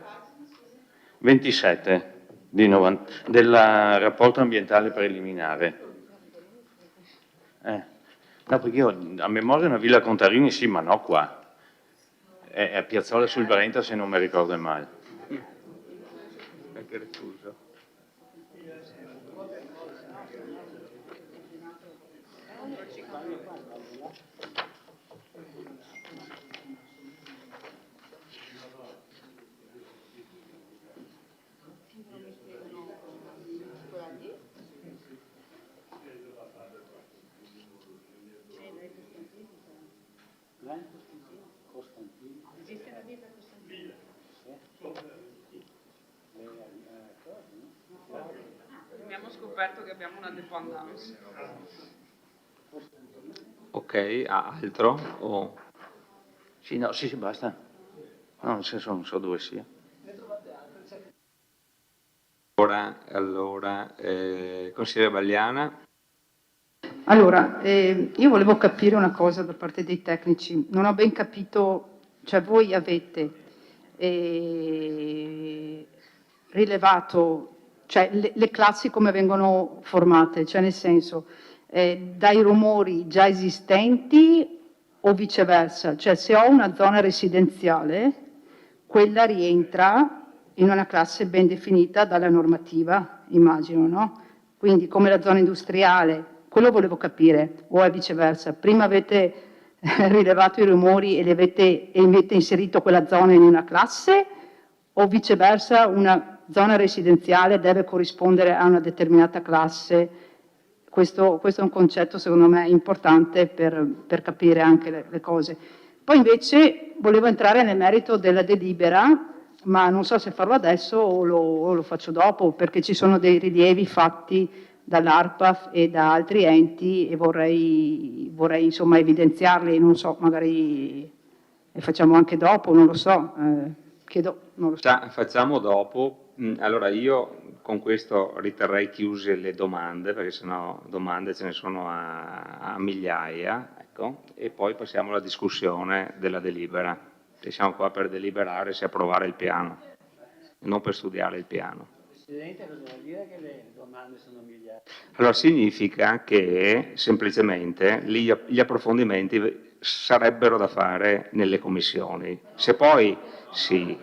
27 del rapporto ambientale preliminare. No, perché io a memoria una Villa Contarini sì, ma no qua. È a Piazzola sul Brenta se non mi ricordo male. Abbiamo scoperto che abbiamo una dépendance. Ok, altro? O... Sì, no, sì, basta. No, nel senso non so dove sia. Allora, consigliere Bagliana. Allora, io volevo capire una cosa da parte dei tecnici. Non ho ben capito, cioè voi avete rilevato, cioè le classi come vengono formate, cioè nel senso dai rumori già esistenti o viceversa, cioè se ho una zona residenziale, quella rientra in una classe ben definita dalla normativa, immagino, no? Quindi come la zona industriale, quello volevo capire, o è viceversa, prima avete rilevato i rumori e avete inserito quella zona in una classe, o viceversa una zona residenziale deve corrispondere a una determinata classe? Questo è un concetto secondo me importante per capire anche le cose. Poi invece volevo entrare nel merito della delibera, ma non so se farlo adesso o lo faccio dopo, perché ci sono dei rilievi fatti dall'ARPAF e da altri enti e vorrei insomma evidenziarli, non so, magari le facciamo anche dopo, non lo so, chiedo, non lo so. Facciamo dopo. Allora io con questo riterrei chiuse le domande, perché sennò domande ce ne sono a migliaia, ecco, e poi passiamo alla discussione della delibera. Siamo qua per deliberare se approvare il piano, non per studiare il piano. Presidente, cosa vuol dire che le domande sono migliaia? Allora significa che semplicemente gli approfondimenti sarebbero da fare nelle commissioni. Se poi sì,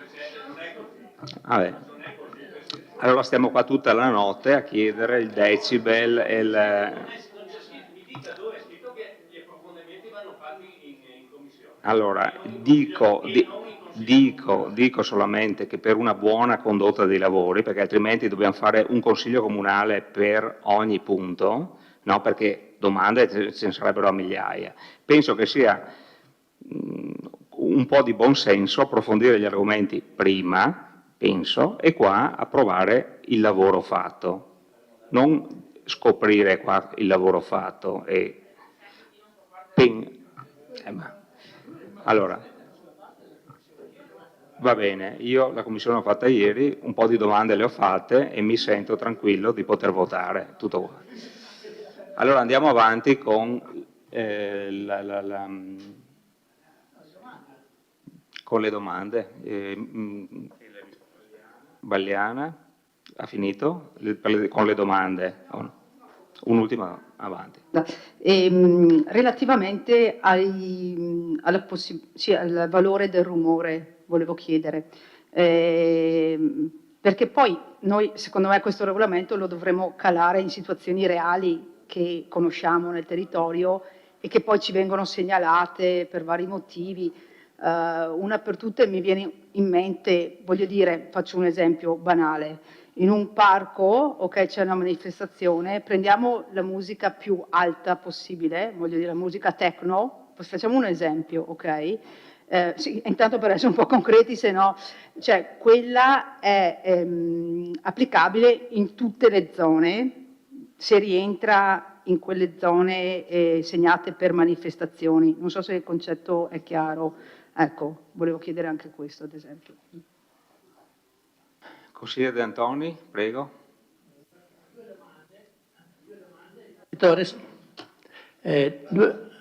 vabbè. Allora stiamo qua tutta la notte a chiedere il decibel e il... Allora, dico solamente che per una buona condotta dei lavori, perché altrimenti dobbiamo fare un consiglio comunale per ogni punto, no? Perché domande ce ne sarebbero a migliaia. Penso che sia un po' di buonsenso approfondire gli argomenti prima, penso, e qua approvare il lavoro fatto, non scoprire qua il lavoro fatto e... Allora, va bene, io la commissione l'ho fatta ieri, un po' di domande le ho fatte e mi sento tranquillo di poter votare, tutto qua. Allora andiamo avanti con, con le domande. Balliana ha finito con le domande? Un'ultima avanti. Relativamente al valore del rumore, volevo chiedere, perché poi noi, secondo me, questo regolamento lo dovremo calare in situazioni reali che conosciamo nel territorio e che poi ci vengono segnalate per vari motivi. Una per tutte mi viene in mente, voglio dire, faccio un esempio banale. In un parco, ok, c'è una manifestazione, prendiamo la musica più alta possibile, voglio dire la musica techno, facciamo un esempio, ok? Sì, intanto per essere un po' concreti, se no, cioè quella è applicabile in tutte le zone, se rientra in quelle zone segnate per manifestazioni. Non so se il concetto è chiaro, ecco, volevo chiedere anche questo, ad esempio. Consigliere De Antoni, prego.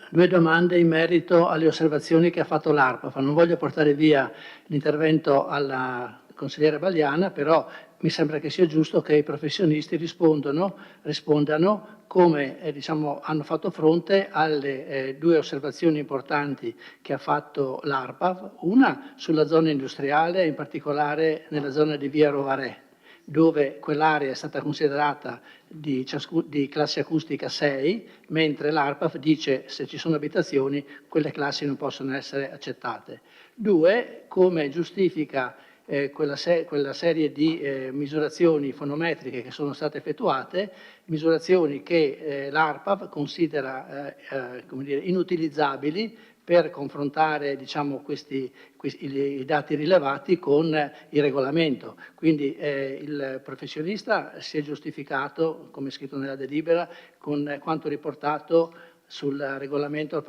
Due domande in merito alle osservazioni che ha fatto l'ARPAF. Non voglio portare via l'intervento alla consigliere Balliana, però mi sembra che sia giusto che i professionisti rispondano come diciamo, hanno fatto fronte alle due osservazioni importanti che ha fatto l'ARPAF, una sulla zona industriale, in particolare nella zona di via Rovarè, dove quell'area è stata considerata di classe acustica 6, mentre l'ARPAF dice se ci sono abitazioni quelle classi non possono essere accettate. Due, come giustifica quella serie di misurazioni fonometriche che sono state effettuate, misurazioni che l'ARPAF considera come dire, inutilizzabili per confrontare diciamo, i dati rilevati con il regolamento. Quindi il professionista si è giustificato, come scritto nella delibera, con quanto riportato sul regolamento,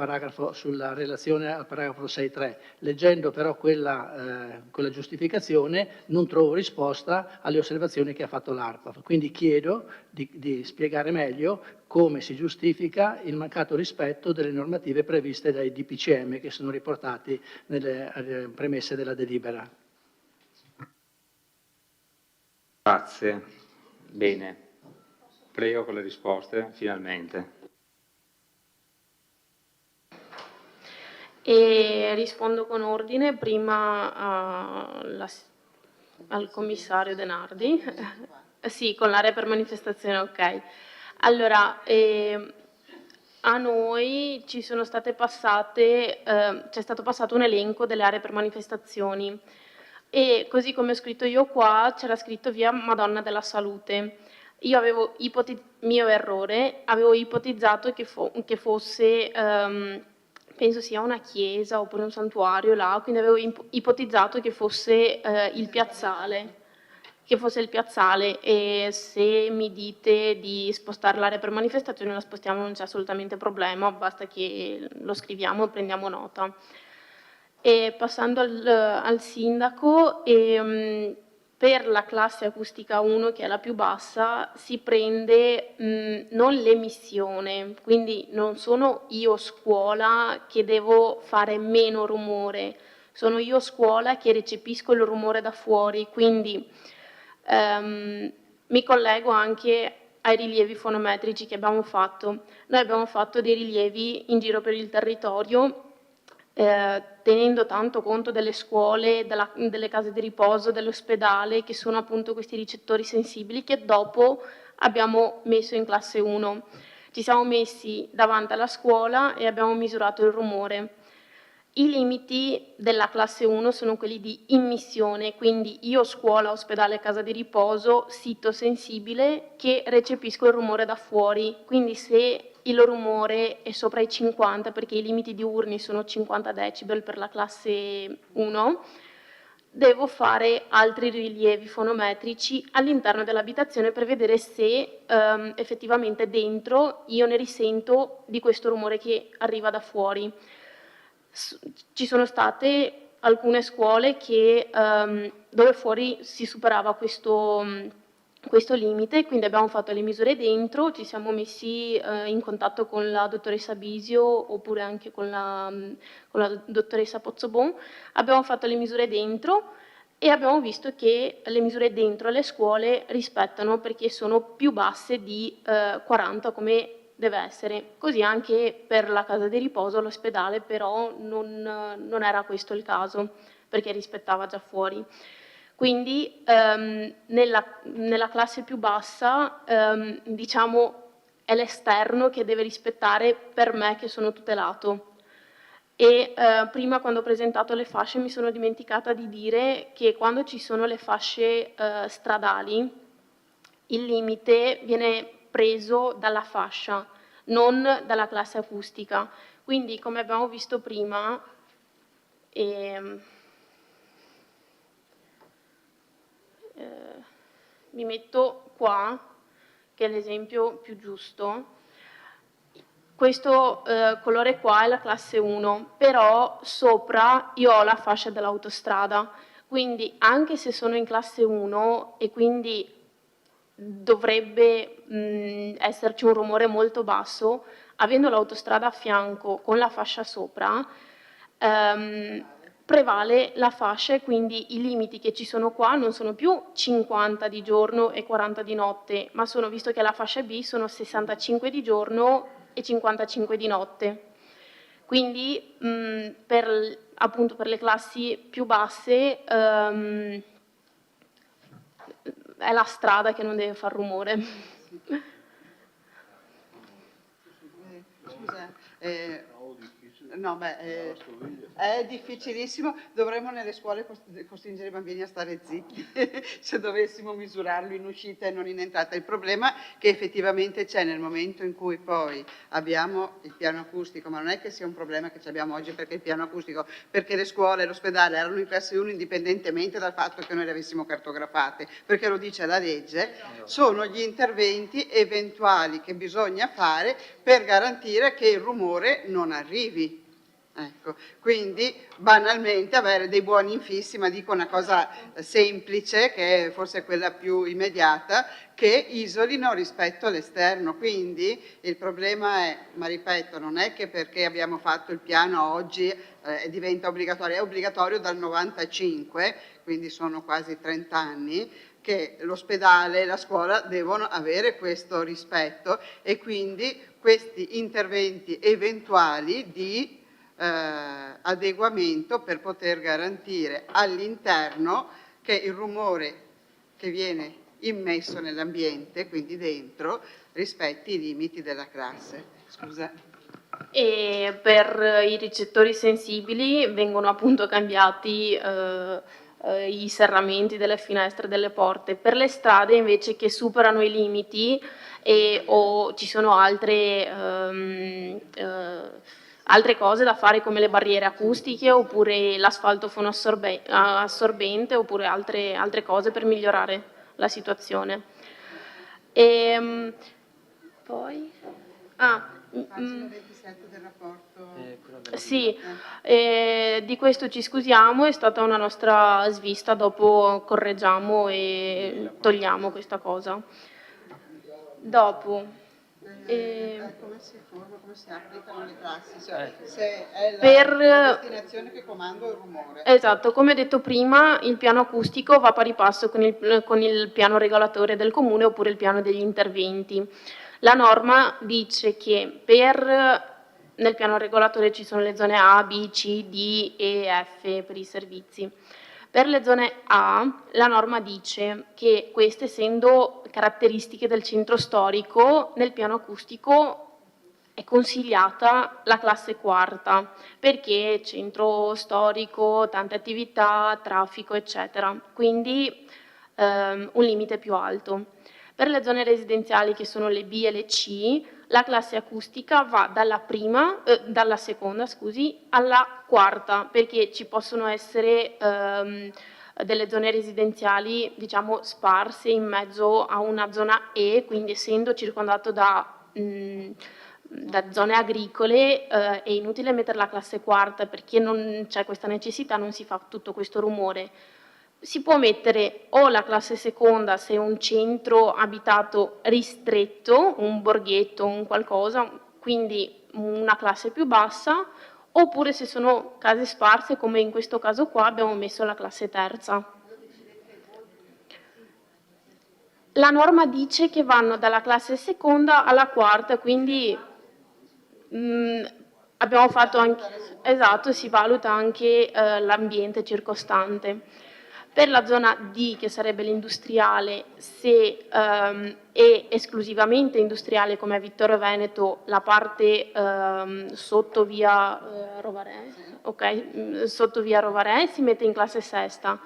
sulla relazione al paragrafo 6.3. Leggendo però quella giustificazione non trovo risposta alle osservazioni che ha fatto l'ARPAF. Quindi chiedo di spiegare meglio come si giustifica il mancato rispetto delle normative previste dai DPCM che sono riportati nelle premesse della delibera. Grazie. Bene. Prego con le risposte, finalmente. E rispondo con ordine, prima al commissario Denardi. Sì, con l'area per manifestazione, ok. Allora, a noi ci sono state passate, c'è stato passato un elenco delle aree per manifestazioni e così come ho scritto io qua c'era scritto via Madonna della Salute. Io avevo mio errore, avevo ipotizzato che fosse, penso sia una chiesa oppure un santuario là, quindi avevo ipotizzato che fosse il piazzale. E se mi dite di spostare l'area per manifestazione la spostiamo, non c'è assolutamente problema, basta che lo scriviamo e prendiamo nota. E passando al sindaco, per la classe acustica 1, che è la più bassa, si prende non l'emissione, quindi non sono io scuola che devo fare meno rumore, sono io scuola che recepisco il rumore da fuori, quindi mi collego anche ai rilievi fonometrici che abbiamo fatto. Noi abbiamo fatto dei rilievi in giro per il territorio, tenendo tanto conto delle scuole, delle case di riposo, dell'ospedale, che sono appunto questi ricettori sensibili che dopo abbiamo messo in classe 1. Ci siamo messi davanti alla scuola e abbiamo misurato il rumore. I limiti della classe 1 sono quelli di immissione, quindi io scuola, ospedale, casa di riposo, sito sensibile che recepisco il rumore da fuori, quindi se il rumore è sopra i 50, perché i limiti diurni sono 50 decibel per la classe 1, devo fare altri rilievi fonometrici all'interno dell'abitazione per vedere se effettivamente dentro io ne risento di questo rumore che arriva da fuori. Ci sono state alcune scuole che, dove fuori si superava questo limite, quindi abbiamo fatto le misure dentro, ci siamo messi in contatto con la dottoressa Bisio oppure anche con la dottoressa Pozzobon, abbiamo fatto le misure dentro e abbiamo visto che le misure dentro le scuole rispettano perché sono più basse di 40 come deve essere. Così anche per la casa di riposo, l'ospedale, però non era questo il caso, perché rispettava già fuori. Quindi nella classe più bassa, diciamo, è l'esterno che deve rispettare per me che sono tutelato. E prima, quando ho presentato le fasce, mi sono dimenticata di dire che quando ci sono le fasce stradali, il limite viene preso dalla fascia, non dalla classe acustica. Quindi, come abbiamo visto prima, mi metto qua, che è l'esempio più giusto. Questo colore qua è la classe 1, però sopra io ho la fascia dell'autostrada, quindi anche se sono in classe 1 e quindi dovrebbe esserci un rumore molto basso, avendo l'autostrada a fianco con la fascia sopra, prevale la fascia e quindi i limiti che ci sono qua non sono più 50 di giorno e 40 di notte, ma sono, visto che la fascia B, sono 65 di giorno e 55 di notte. Quindi appunto per le classi più basse è la strada che non deve far rumore. Scusa, è difficilissimo, dovremmo nelle scuole costringere i bambini a stare zitti se dovessimo misurarlo in uscita e non in entrata. Il problema che effettivamente c'è nel momento in cui poi abbiamo il piano acustico, ma non è che sia un problema che abbiamo oggi perché il piano acustico, perché le scuole e l'ospedale erano in classe 1 indipendentemente dal fatto che noi le avessimo cartografate, perché lo dice la legge, sono gli interventi eventuali che bisogna fare per garantire che il rumore non arrivi. Ecco, quindi banalmente avere dei buoni infissi, ma dico una cosa semplice, che è forse quella più immediata, che isolino rispetto all'esterno. Quindi il problema è, ma ripeto, non è che perché abbiamo fatto il piano oggi diventa obbligatorio, è obbligatorio dal 95, quindi sono quasi 30 anni, che l'ospedale e la scuola devono avere questo rispetto e quindi questi interventi eventuali di adeguamento per poter garantire all'interno che il rumore che viene immesso nell'ambiente, quindi dentro, rispetti i limiti della classe. Scusa. E per i ricettori sensibili vengono appunto cambiati i serramenti delle finestre e delle porte. Per le strade invece che superano i limiti o ci sono altre cose da fare come le barriere acustiche oppure l'asfalto fonoassorbente oppure altre cose per migliorare la situazione. Poi... Pagina 27 del rapporto. Sì, di questo ci scusiamo, è stata una nostra svista, dopo correggiamo e togliamo questa cosa. Dopo, come si forma, come si applicano le classi? Cioè, se è per destinazione che comanda il rumore. esatto, come ho detto prima, il piano acustico va pari passo con il piano regolatore del comune oppure il piano degli interventi. La norma dice che nel piano regolatore ci sono le zone A, B, C, D e F per i servizi. Per le zone A la norma dice che queste, essendo caratteristiche del centro storico, nel piano acustico è consigliata la classe quarta, perché centro storico, tante attività, traffico, eccetera. Quindi un limite più alto. Per le zone residenziali, che sono le B e le C, la classe acustica va dalla seconda alla quarta, perché ci possono essere delle zone residenziali, diciamo, sparse in mezzo a una zona E, quindi essendo circondato da zone agricole è inutile mettere la classe quarta perché non c'è questa necessità, non si fa tutto questo rumore. Si può mettere o la classe seconda se è un centro abitato ristretto, un borghetto, un qualcosa, quindi una classe più bassa, oppure se sono case sparse, come in questo caso qua abbiamo messo la classe terza. La norma dice che vanno dalla classe seconda alla quarta, quindi abbiamo fatto anche, esatto, si valuta anche l'ambiente circostante. Per la zona D, che sarebbe l'industriale, se è esclusivamente industriale come a Vittorio Veneto, la parte sotto via Rovarè, si mette in classe sesta.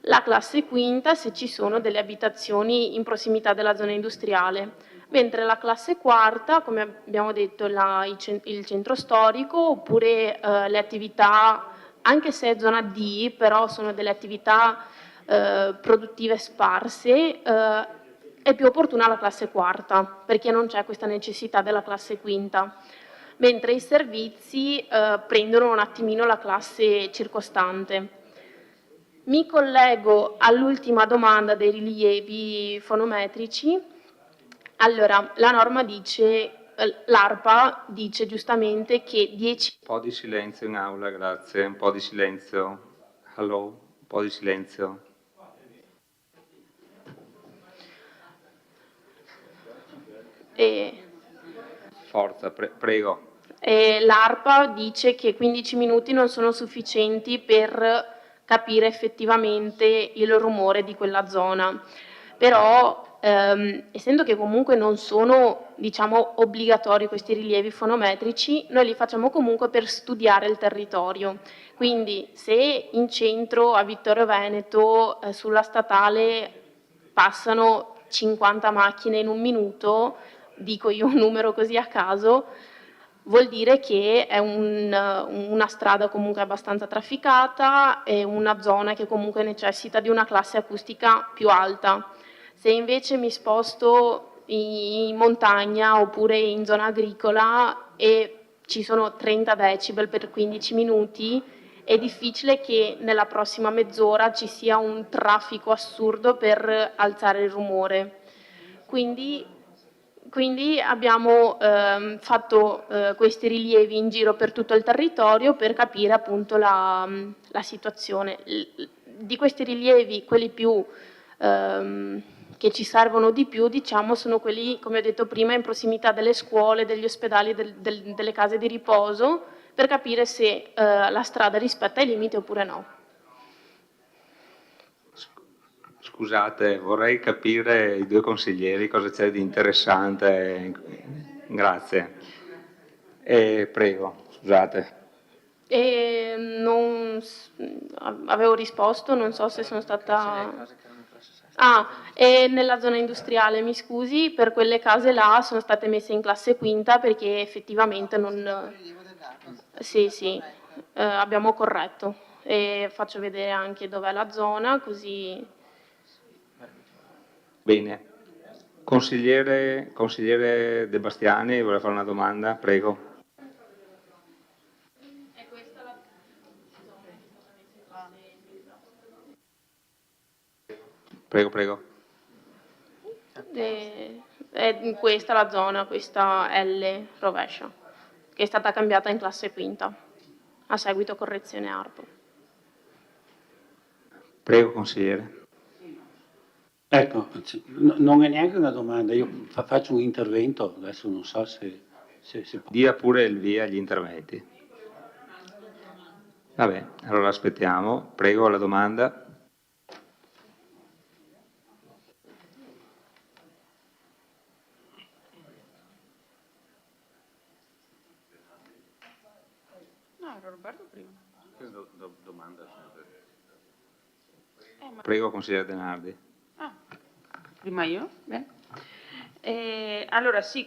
La classe quinta se ci sono delle abitazioni in prossimità della zona industriale, mentre la classe quarta, come abbiamo detto, il centro storico oppure le attività, anche se è zona D, però sono delle attività produttive sparse, è più opportuna la classe quarta, perché non c'è questa necessità della classe quinta, mentre i servizi prendono un attimino la classe circostante. Mi collego all'ultima domanda dei rilievi fonometrici. Allora, la norma dice, l'ARPA dice giustamente che 10... Un po' di silenzio in aula, grazie. Un po' di silenzio. Hello? Un po' di silenzio. Forza, prego. L'ARPA dice che 15 minuti non sono sufficienti per capire effettivamente il rumore di quella zona, però essendo che comunque non sono, diciamo, obbligatori questi rilievi fonometrici, noi li facciamo comunque per studiare il territorio. Quindi se in centro a Vittorio Veneto sulla statale passano 50 macchine in un minuto, dico io un numero così a caso, vuol dire che è una strada comunque abbastanza trafficata e una zona che comunque necessita di una classe acustica più alta. Se invece mi sposto in montagna oppure in zona agricola e ci sono 30 decibel per 15 minuti, è difficile che nella prossima mezz'ora ci sia un traffico assurdo per alzare il rumore. Quindi abbiamo fatto questi rilievi in giro per tutto il territorio per capire appunto la situazione. Di questi rilievi, quelli più che ci servono di più, diciamo, sono quelli, come ho detto prima, in prossimità delle scuole, degli ospedali, delle case di riposo, per capire se la strada rispetta i limiti oppure no. Scusate, vorrei capire i due consiglieri cosa c'è di interessante. Grazie. Prego, scusate. Avevo risposto, non so se sono stata... e nella zona industriale, mi scusi, per quelle case là sono state messe in classe quinta perché effettivamente non... Sì, abbiamo corretto e faccio vedere anche dov'è la zona, così... Bene. Consigliere De Bastiani, vuole fare una domanda? Prego. Prego. È questa la zona, questa L rovescia, che è stata cambiata in classe quinta a seguito correzione ARPO. Prego, consigliere. Ecco, non è neanche una domanda, io faccio un intervento, adesso non so se Dia pure il via agli interventi. Vabbè, allora aspettiamo. Prego, la domanda. Roberto prima. Domanda Prego, consigliere Denardi. Prima io? Bene. Allora sì,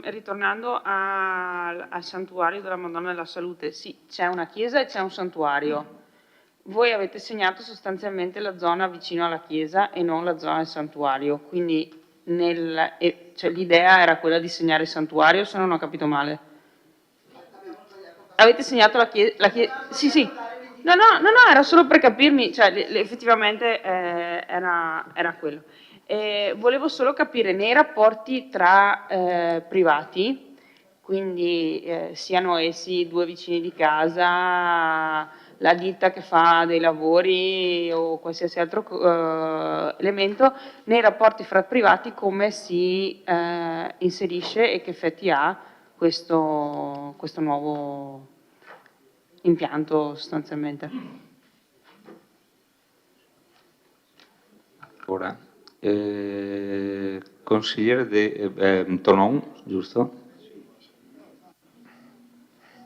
ritornando al santuario della Madonna della Salute, sì, c'è una chiesa e c'è un santuario. Voi avete segnato sostanzialmente la zona vicino alla chiesa e non la zona del santuario, quindi cioè, l'idea era quella di segnare il santuario, se non ho capito male. Avete segnato la chiesa? Sì. No, era solo per capirmi, cioè effettivamente era quello. Volevo solo capire nei rapporti tra privati, quindi siano essi due vicini di casa, la ditta che fa dei lavori o qualsiasi altro elemento, nei rapporti fra privati come si inserisce e che effetti ha questo nuovo impianto sostanzialmente. Ora, consigliere Tonon, giusto?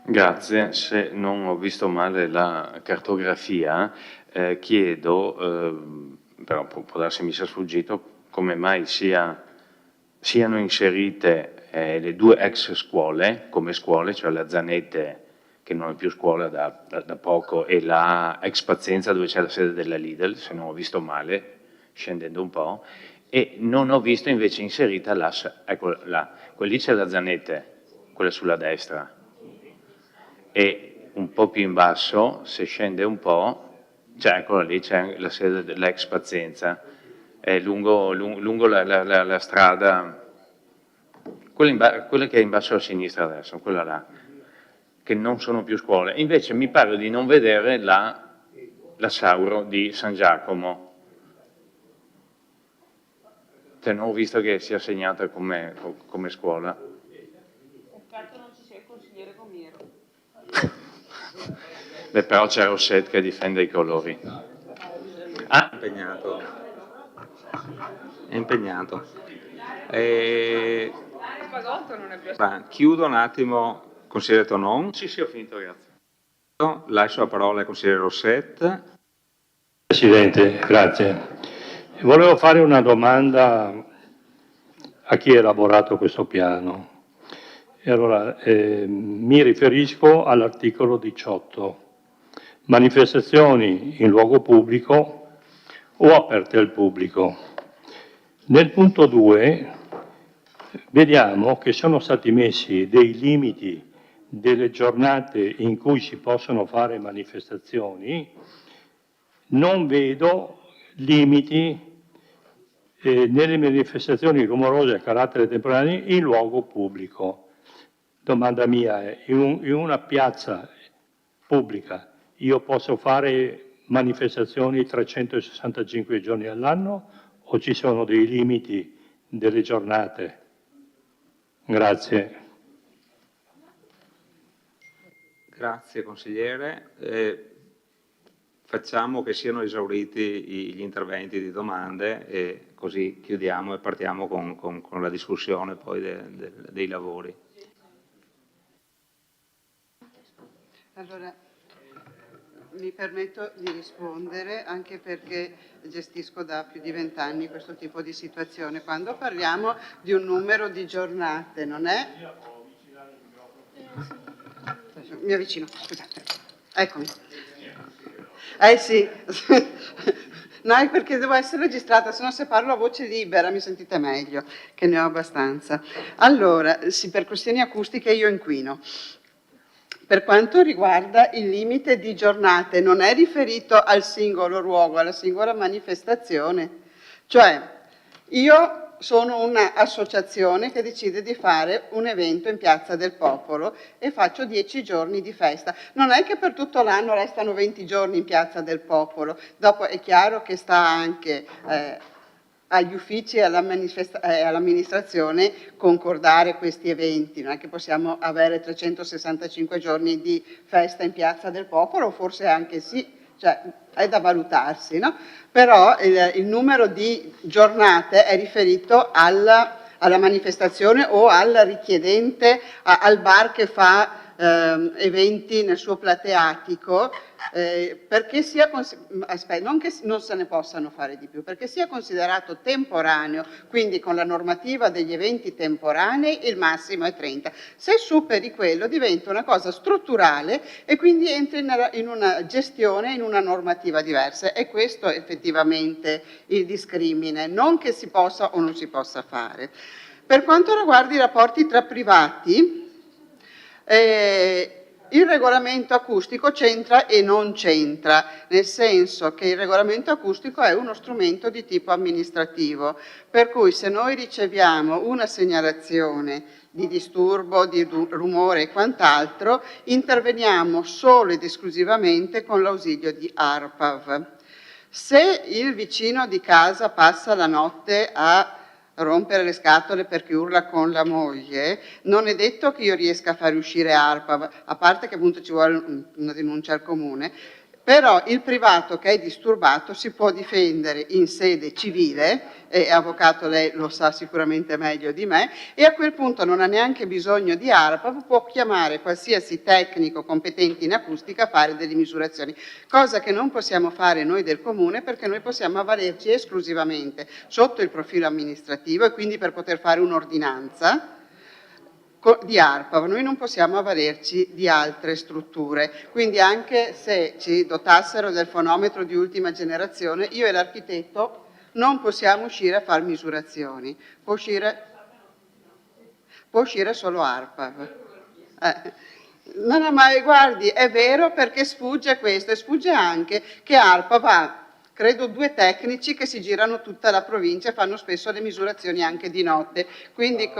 Grazie, se non ho visto male la cartografia, chiedo, però può darsi mi sia sfuggito, come mai siano inserite le due ex scuole come scuole, cioè la Zanette che non è più scuola da poco e la ex Pazienza dove c'è la sede della Lidl, se non ho visto male, scendendo un po', e non ho visto invece inserita ecco là, quella lì c'è la Zanette, quella sulla destra, e un po' più in basso, se scende un po', cioè eccola lì, c'è la sede dell'ex Pazienza, è lungo la strada, quella che è in basso a sinistra adesso, quella là, che non sono più scuole. Invece mi pare di non vedere la Sauro di San Giacomo. Cioè, non ho visto che sia segnata come scuola. Peccato non ci sia il consigliere Gomiero. Beh, però c'è Rosset che difende i colori. È impegnato. Chiudo un attimo, consigliere Tonon. Sì, ho finito, grazie. Lascio la parola al consigliere Rosset. Presidente, grazie. Volevo fare una domanda a chi ha elaborato questo piano. E allora, mi riferisco all'articolo 18. Manifestazioni in luogo pubblico o aperte al pubblico. Nel punto 2 vediamo che sono stati messi dei limiti delle giornate in cui si possono fare manifestazioni, non vedo limiti nelle manifestazioni rumorose a carattere temporaneo in luogo pubblico. Domanda mia è, in una piazza pubblica io posso fare manifestazioni 365 giorni all'anno o ci sono dei limiti delle giornate? Grazie. Grazie consigliere. Facciamo che siano esauriti gli interventi di domande e così chiudiamo e partiamo con la discussione poi dei lavori. Allora, mi permetto di rispondere anche perché gestisco da più di 20 anni questo tipo di situazione. Quando parliamo di un numero di giornate, non è... Mi avvicino, scusate. Eccomi. Sì. No, è perché devo essere registrata, se no se parlo a voce libera mi sentite meglio, che ne ho abbastanza. Allora, sì, per questioni acustiche io inquino. Per quanto riguarda il limite di giornate, non è riferito al singolo luogo, alla singola manifestazione. Cioè, io sono un'associazione che decide di fare un evento in Piazza del Popolo e faccio 10 giorni di festa. Non è che per tutto l'anno restano 20 giorni in Piazza del Popolo. Dopo è chiaro che sta anche agli uffici e all'amministrazione concordare questi eventi. Non è che possiamo avere 365 giorni di festa in Piazza del Popolo, forse anche sì, cioè è da valutarsi, no? Però il numero di giornate è riferito alla manifestazione o al richiedente, al bar che fa eventi nel suo plateatico, perché sia non che non se ne possano fare di più, perché sia considerato temporaneo, quindi con la normativa degli eventi temporanei il massimo è 30. Se superi quello diventa una cosa strutturale e quindi entri in una gestione, in una normativa diversa. E questo è effettivamente il discrimine, non che si possa o non si possa fare. Per quanto riguarda i rapporti tra privati, il regolamento acustico c'entra e non c'entra, nel senso che il regolamento acustico è uno strumento di tipo amministrativo, per cui se noi riceviamo una segnalazione di disturbo, di rumore e quant'altro, interveniamo solo ed esclusivamente con l'ausilio di ARPAV. Se il vicino di casa passa la notte a rompere le scatole perché urla con la moglie, non è detto che io riesca a fare uscire ARPAV, a parte che appunto ci vuole una denuncia al comune, però il privato che è disturbato si può difendere in sede civile, e avvocato lei lo sa sicuramente meglio di me, e a quel punto non ha neanche bisogno di ARPAV, può chiamare qualsiasi tecnico competente in acustica a fare delle misurazioni, cosa che non possiamo fare noi del comune perché noi possiamo avvalerci esclusivamente sotto il profilo amministrativo e quindi per poter fare un'ordinanza di ARPAV, noi non possiamo avvalerci di altre strutture, quindi anche se ci dotassero del fonometro di ultima generazione, io e l'architetto non possiamo uscire a fare misurazioni, può uscire solo ARPAV. No, ma guardi, è vero perché sfugge questo e sfugge anche che ARPAV ha, credo, 2 tecnici che si girano tutta la provincia e fanno spesso le misurazioni anche di notte, quindi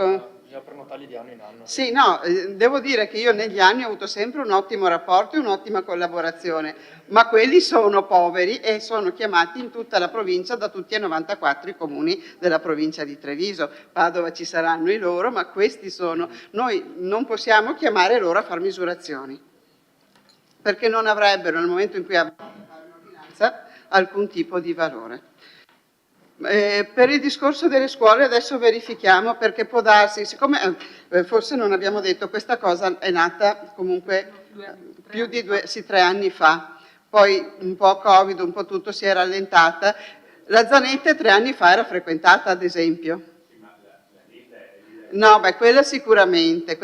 bisogna prenotarli di anno in anno. Sì, no, devo dire che io negli anni ho avuto sempre un ottimo rapporto e un'ottima collaborazione, ma quelli sono poveri e sono chiamati in tutta la provincia da tutti e 94 i comuni della provincia di Treviso. Padova ci saranno i loro, ma questi sono. Noi non possiamo chiamare loro a fare misurazioni, perché non avrebbero, nel momento in cui avrebbero un'ordinanza, alcun tipo di valore. Per il discorso delle scuole adesso verifichiamo, perché può darsi, siccome forse non abbiamo detto, questa cosa è nata comunque più di 3 anni fa, poi un po' Covid, un po' tutto si è rallentata. La Zanette 3 anni fa era frequentata, ad esempio. No, beh, quella sicuramente.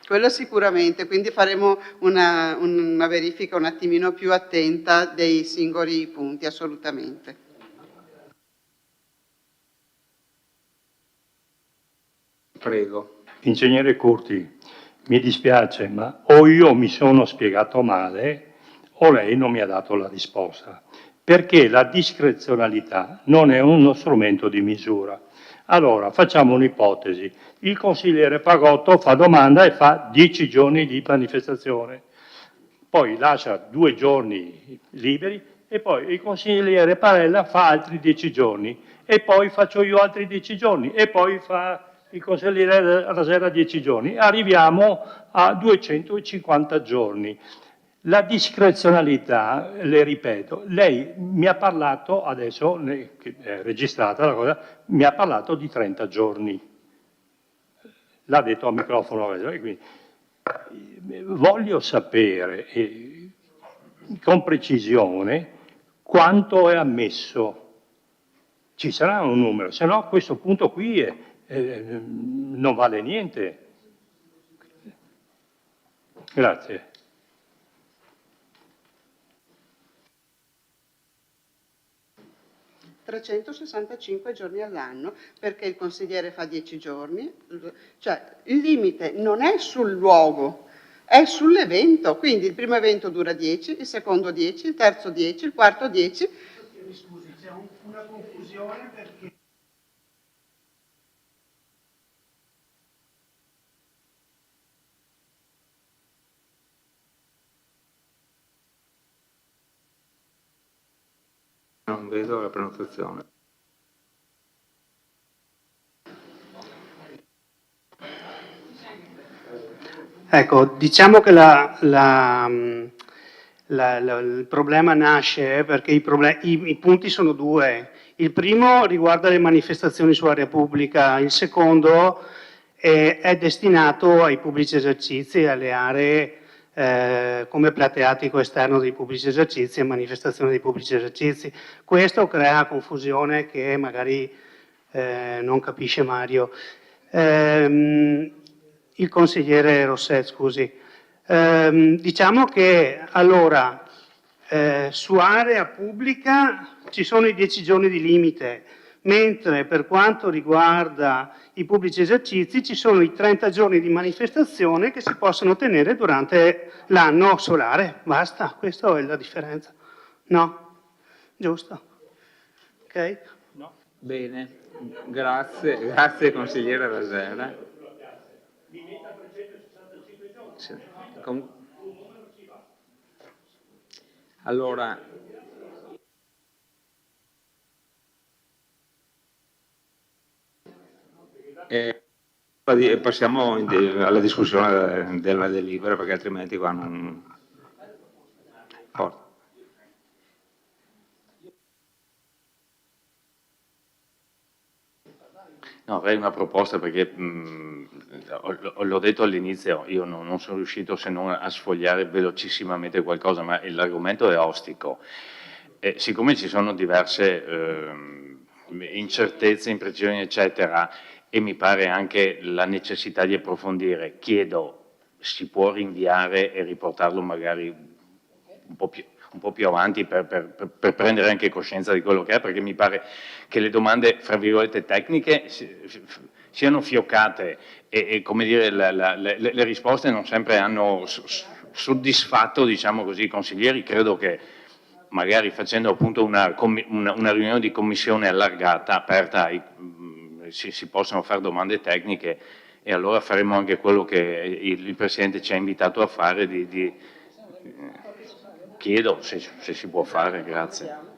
Quello sicuramente, quindi faremo una verifica un attimino più attenta dei singoli punti, assolutamente. Prego. Ingegnere Curti, mi dispiace, ma o io mi sono spiegato male o lei non mi ha dato la risposta, perché la discrezionalità non è uno strumento di misura. Allora, facciamo un'ipotesi. Il consigliere Pagotto fa domanda e fa 10 giorni di manifestazione, poi lascia 2 giorni liberi e poi il consigliere Parella fa altri 10 giorni e poi faccio io altri 10 giorni e poi fa il consigliere Rasera 10 giorni, arriviamo a 250 giorni. La discrezionalità, le ripeto, lei mi ha parlato, adesso che è registrata la cosa, mi ha parlato di 30 giorni. L'ha detto a microfono, e quindi voglio sapere con precisione quanto è ammesso. Ci sarà un numero, se no a questo punto qui non vale niente. Grazie. ...365 giorni all'anno, perché il consigliere fa 10 giorni, cioè il limite non è sul luogo, è sull'evento, quindi il primo evento dura 10, il secondo 10, il terzo 10, il quarto 10. Scusi, c'è una confusione perché... Non vedo la prenotazione. Ecco, diciamo che il problema nasce perché i punti sono due. Il primo riguarda le manifestazioni su area pubblica, il secondo è destinato ai pubblici esercizi e alle aree come plateatico esterno dei pubblici esercizi e manifestazioni dei pubblici esercizi. Questo crea confusione che magari non capisce Mario. Il consigliere Rosset, scusi. Diciamo che allora su area pubblica ci sono i 10 giorni di limite, mentre per quanto riguarda i pubblici esercizi ci sono i 30 giorni di manifestazione che si possono tenere durante l'anno solare. Basta, questa è la differenza. No? Giusto? Ok? No. Bene, grazie consigliere Rasera. Sì. Allora, passiamo alla discussione della delibera, perché altrimenti qua non... No, avrei una proposta perché l'ho detto all'inizio, io non sono riuscito se non a sfogliare velocissimamente qualcosa, ma l'argomento è ostico. Siccome ci sono diverse incertezze, imprecisioni, eccetera, e mi pare anche la necessità di approfondire, chiedo, si può rinviare e riportarlo magari un po' più avanti per prendere anche coscienza di quello che è, perché mi pare che le domande, fra virgolette, tecniche siano fioccate e come dire, le risposte non sempre hanno soddisfatto, diciamo così, i consiglieri. Credo che magari facendo appunto una riunione di commissione allargata, aperta, si possano fare domande tecniche, e allora faremo anche quello che il Presidente ci ha invitato a fare, chiedo se si può fare, grazie.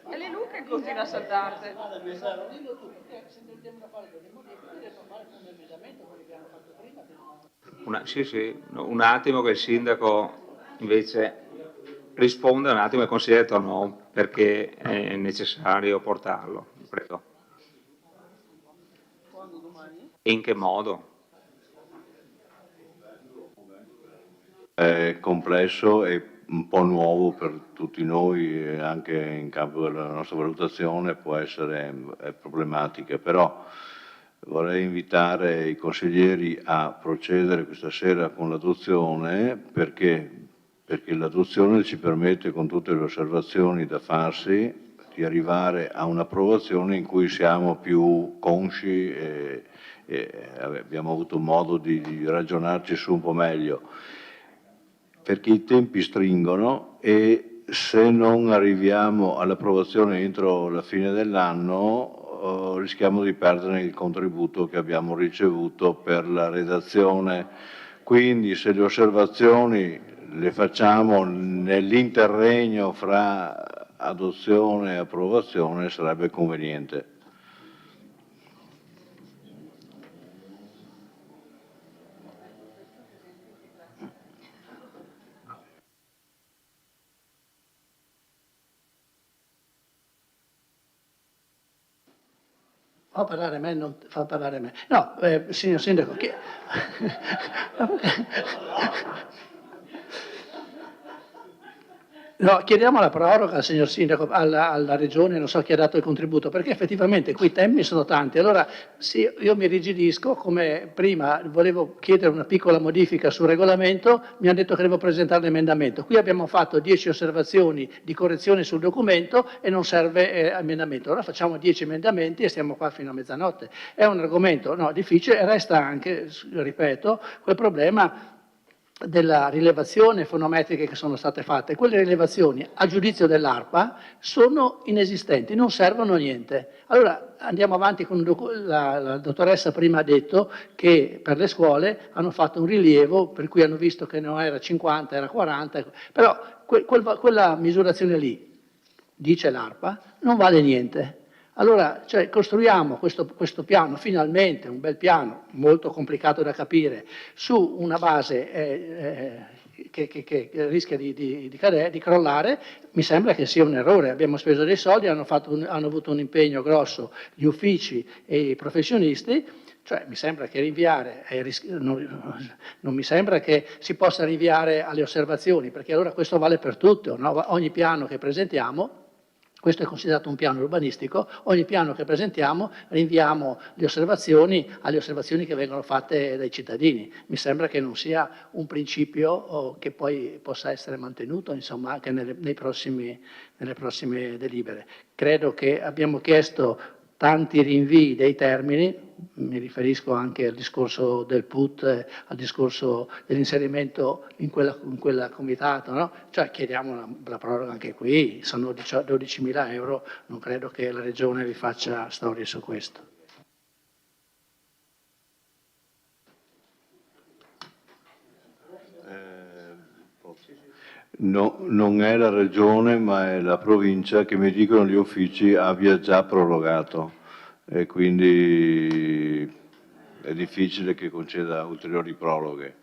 E le Luca continua a saltarti. Un attimo che il sindaco invece risponda un attimo al consigliere Tonò, perché è necessario portarlo. Prego. E in che modo? È complesso e un po' nuovo per tutti noi, e anche in campo della nostra valutazione può essere problematica, però vorrei invitare i consiglieri a procedere questa sera con l'adozione, perché l'adozione ci permette, con tutte le osservazioni da farsi, di arrivare a un'approvazione in cui siamo più consci e abbiamo avuto modo di ragionarci su un po' meglio, perché i tempi stringono e se non arriviamo all'approvazione entro la fine dell'anno rischiamo di perdere il contributo che abbiamo ricevuto per la redazione. Quindi se le osservazioni le facciamo nell'interregno fra adozione e approvazione sarebbe conveniente. Fa parlare me, non fa parlare me. No, signor Sindaco, no, chiediamo la proroga, signor Sindaco, alla Regione, non so chi ha dato il contributo, perché effettivamente qui i tempi sono tanti. Allora, sì, io mi rigidisco, come prima volevo chiedere una piccola modifica sul regolamento, mi hanno detto che devo presentare l'emendamento. Qui abbiamo fatto 10 osservazioni di correzione sul documento e non serve emendamento. Allora facciamo 10 emendamenti e stiamo qua fino a mezzanotte. È un argomento difficile e resta anche, ripeto, quel problema della rilevazione fonometriche che sono state fatte. Quelle rilevazioni, a giudizio dell'ARPA, sono inesistenti, non servono a niente. Allora andiamo avanti con la dottoressa prima ha detto che per le scuole hanno fatto un rilievo per cui hanno visto che non era 50, era 40, però quella misurazione lì, dice l'ARPA, non vale niente. Allora, costruiamo questo piano, finalmente, un bel piano, molto complicato da capire, su una base che rischia di crollare. Mi sembra che sia un errore. Abbiamo speso dei soldi, hanno avuto un impegno grosso gli uffici e i professionisti. Mi sembra che non mi sembra che si possa rinviare alle osservazioni, perché allora questo vale per tutto, no? Ogni piano che presentiamo, questo è considerato un piano urbanistico, ogni piano che presentiamo rinviamo le osservazioni alle osservazioni che vengono fatte dai cittadini. Mi sembra che non sia un principio che poi possa essere mantenuto, insomma, anche nelle prossime delibere. Credo che abbiamo chiesto tanti rinvii dei termini, mi riferisco anche al discorso del PUT, al discorso dell'inserimento in quella comitato, no? Chiediamo la proroga anche qui, sono 12.000 euro, non credo che la Regione vi faccia storie su questo. No, non è la Regione ma è la provincia che mi dicono gli uffici abbia già prorogato e quindi è difficile che conceda ulteriori proroghe.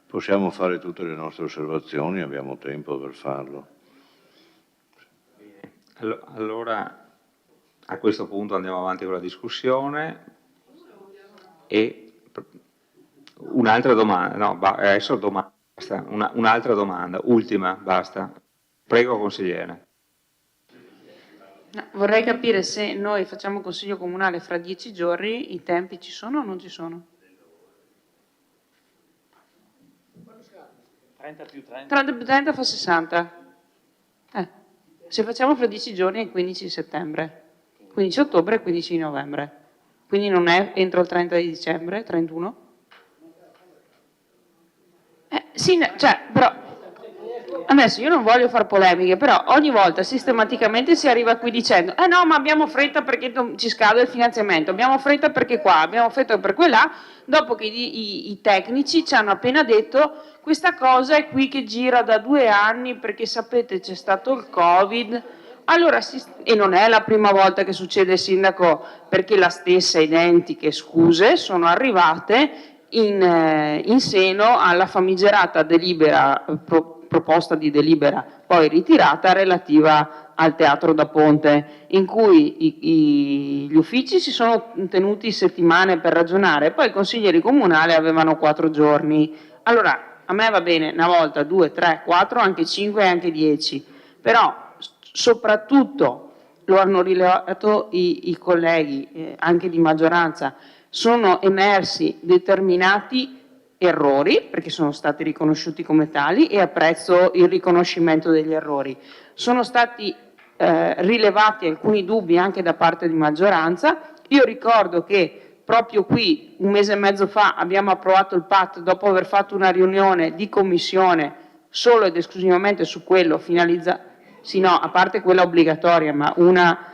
Possiamo fare tutte le nostre osservazioni, abbiamo tempo per farlo. Allora a questo punto andiamo avanti con la discussione e un'altra domanda, no, adesso domanda. Un'altra domanda, ultima, basta. Prego, consigliere. No, vorrei capire se noi facciamo consiglio comunale fra 10 giorni, i tempi ci sono o non ci sono? 30 più 30. 30 più 30 fa 60. Se facciamo fra 10 giorni è il 15 settembre, 15 ottobre e 15 novembre. Quindi non è entro il 30 di dicembre, 31? Sì, però adesso io non voglio fare polemiche, però ogni volta sistematicamente si arriva qui dicendo no, ma abbiamo fretta perché ci scade il finanziamento, abbiamo fretta perché qua, abbiamo fretta per quella, dopo che i tecnici ci hanno appena detto questa cosa è qui che gira da 2 anni perché sapete c'è stato il Covid. Allora, e non è la prima volta che succede, Sindaco, perché la stessa identiche scuse sono arrivate in seno alla famigerata delibera, proposta di delibera poi ritirata relativa al Teatro da Ponte, in cui gli uffici si sono tenuti settimane per ragionare, poi i consiglieri comunali avevano 4 giorni. Allora, a me va bene una volta, 2, 3, 4, anche 5 e anche 10, però soprattutto lo hanno rilevato i colleghi anche di maggioranza, sono emersi determinati errori, perché sono stati riconosciuti come tali e apprezzo il riconoscimento degli errori. Sono stati rilevati alcuni dubbi anche da parte di maggioranza. Io ricordo che proprio qui, un mese e mezzo fa, abbiamo approvato il PAT dopo aver fatto una riunione di commissione solo ed esclusivamente su quello, a parte quella obbligatoria, ma una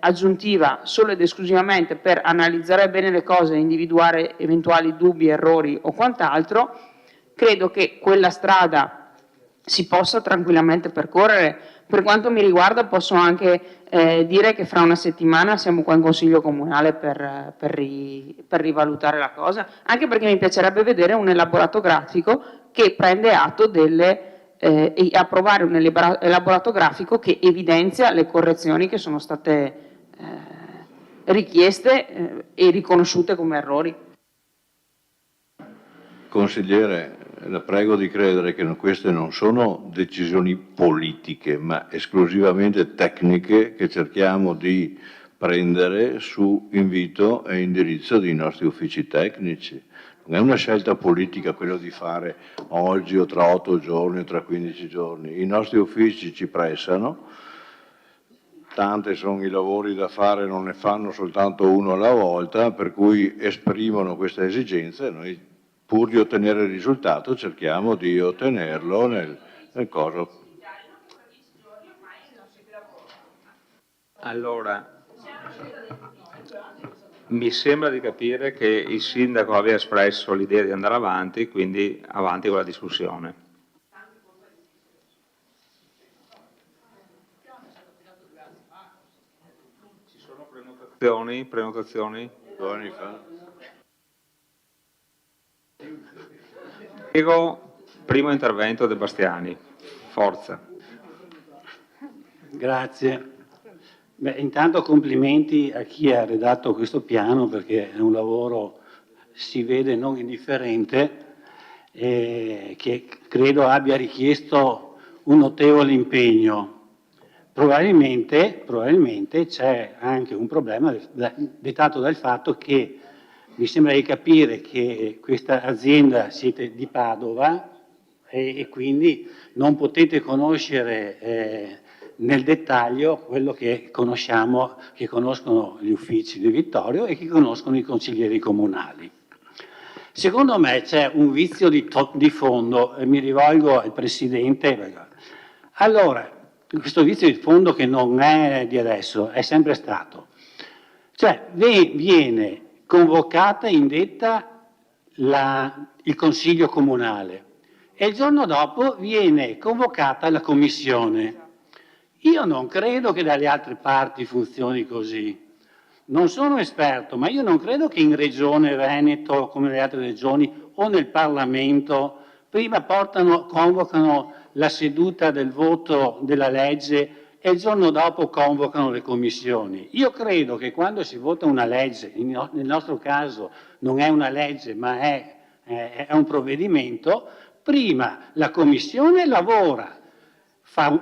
aggiuntiva solo ed esclusivamente per analizzare bene le cose e individuare eventuali dubbi, errori o quant'altro. Credo che quella strada si possa tranquillamente percorrere. Per quanto mi riguarda posso anche dire che fra una settimana siamo qua in Consiglio Comunale per rivalutare la cosa, anche perché mi piacerebbe vedere un elaborato grafico che prende atto e approvare un elaborato grafico che evidenzia le correzioni che sono state richieste e riconosciute come errori. Consigliere, la prego di credere che queste non sono decisioni politiche, ma esclusivamente tecniche che cerchiamo di prendere su invito e indirizzo dei nostri uffici tecnici. Non è una scelta politica quello di fare oggi o tra 8 giorni o tra 15 giorni. I nostri uffici ci pressano, tanti sono i lavori da fare, non ne fanno soltanto uno alla volta, per cui esprimono questa esigenza e noi, pur di ottenere il risultato, cerchiamo di ottenerlo nel coso. Allora, mi sembra di capire che il sindaco aveva espresso l'idea di andare avanti, quindi avanti con la discussione. Ci sono prenotazioni? Prego, primo intervento De Bastiani. Forza. Grazie. Beh, intanto complimenti a chi ha redatto questo piano, perché è un lavoro, si vede, non indifferente, che credo abbia richiesto un notevole impegno. Probabilmente c'è anche un problema dettato dal fatto che mi sembra di capire che questa azienda siete di Padova e quindi non potete conoscere nel dettaglio quello che conosciamo, che conoscono gli uffici di Vittorio e che conoscono i consiglieri comunali. Secondo me c'è un vizio di fondo, e mi rivolgo al Presidente. Allora, questo vizio di fondo che non è di adesso, è sempre stato. Cioè, viene convocata, indetta il Consiglio Comunale e il giorno dopo viene convocata la Commissione. Io non credo che dalle altre parti funzioni così. Non sono esperto, ma io non credo che in Regione Veneto, come nelle altre regioni, o nel Parlamento, prima convocano la seduta del voto della legge e il giorno dopo convocano le commissioni. Io credo che quando si vota una legge, nel nostro caso non è una legge ma è un provvedimento, prima la commissione lavora, fa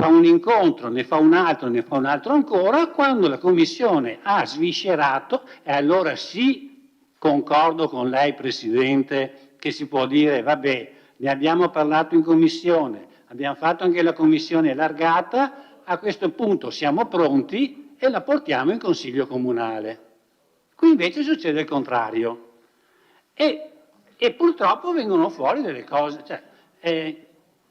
un incontro, ne fa un altro ancora, quando la commissione ha sviscerato, e allora sì, concordo con lei Presidente, che si può dire vabbè, ne abbiamo parlato in commissione, abbiamo fatto anche la commissione allargata, a questo punto siamo pronti e la portiamo in Consiglio Comunale. Qui invece succede il contrario e purtroppo vengono fuori delle cose.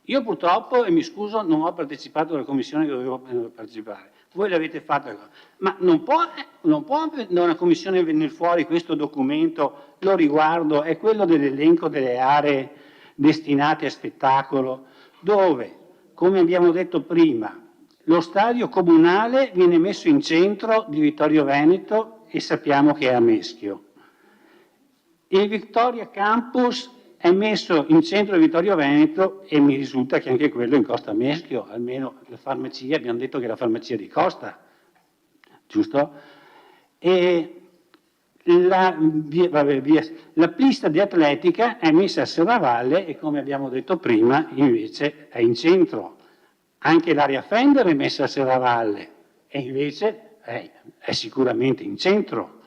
Io purtroppo, e mi scuso, non ho partecipato alla commissione che dovevo partecipare. Voi l'avete fatta, ma non può da una commissione venire fuori questo documento, lo riguardo, è quello dell'elenco delle aree destinate a spettacolo, dove, come abbiamo detto prima, lo stadio comunale viene messo in centro di Vittorio Veneto e sappiamo che è a Meschio. Il Victoria Campus è messo in centro di Vittorio Veneto e mi risulta che anche quello in Costa Meschio, almeno la farmacia, abbiamo detto che è la farmacia di Costa, giusto? E la pista di atletica è messa a Serravalle e, come abbiamo detto prima, invece è in centro. Anche l'area Fender è messa a Serravalle e invece è sicuramente in centro.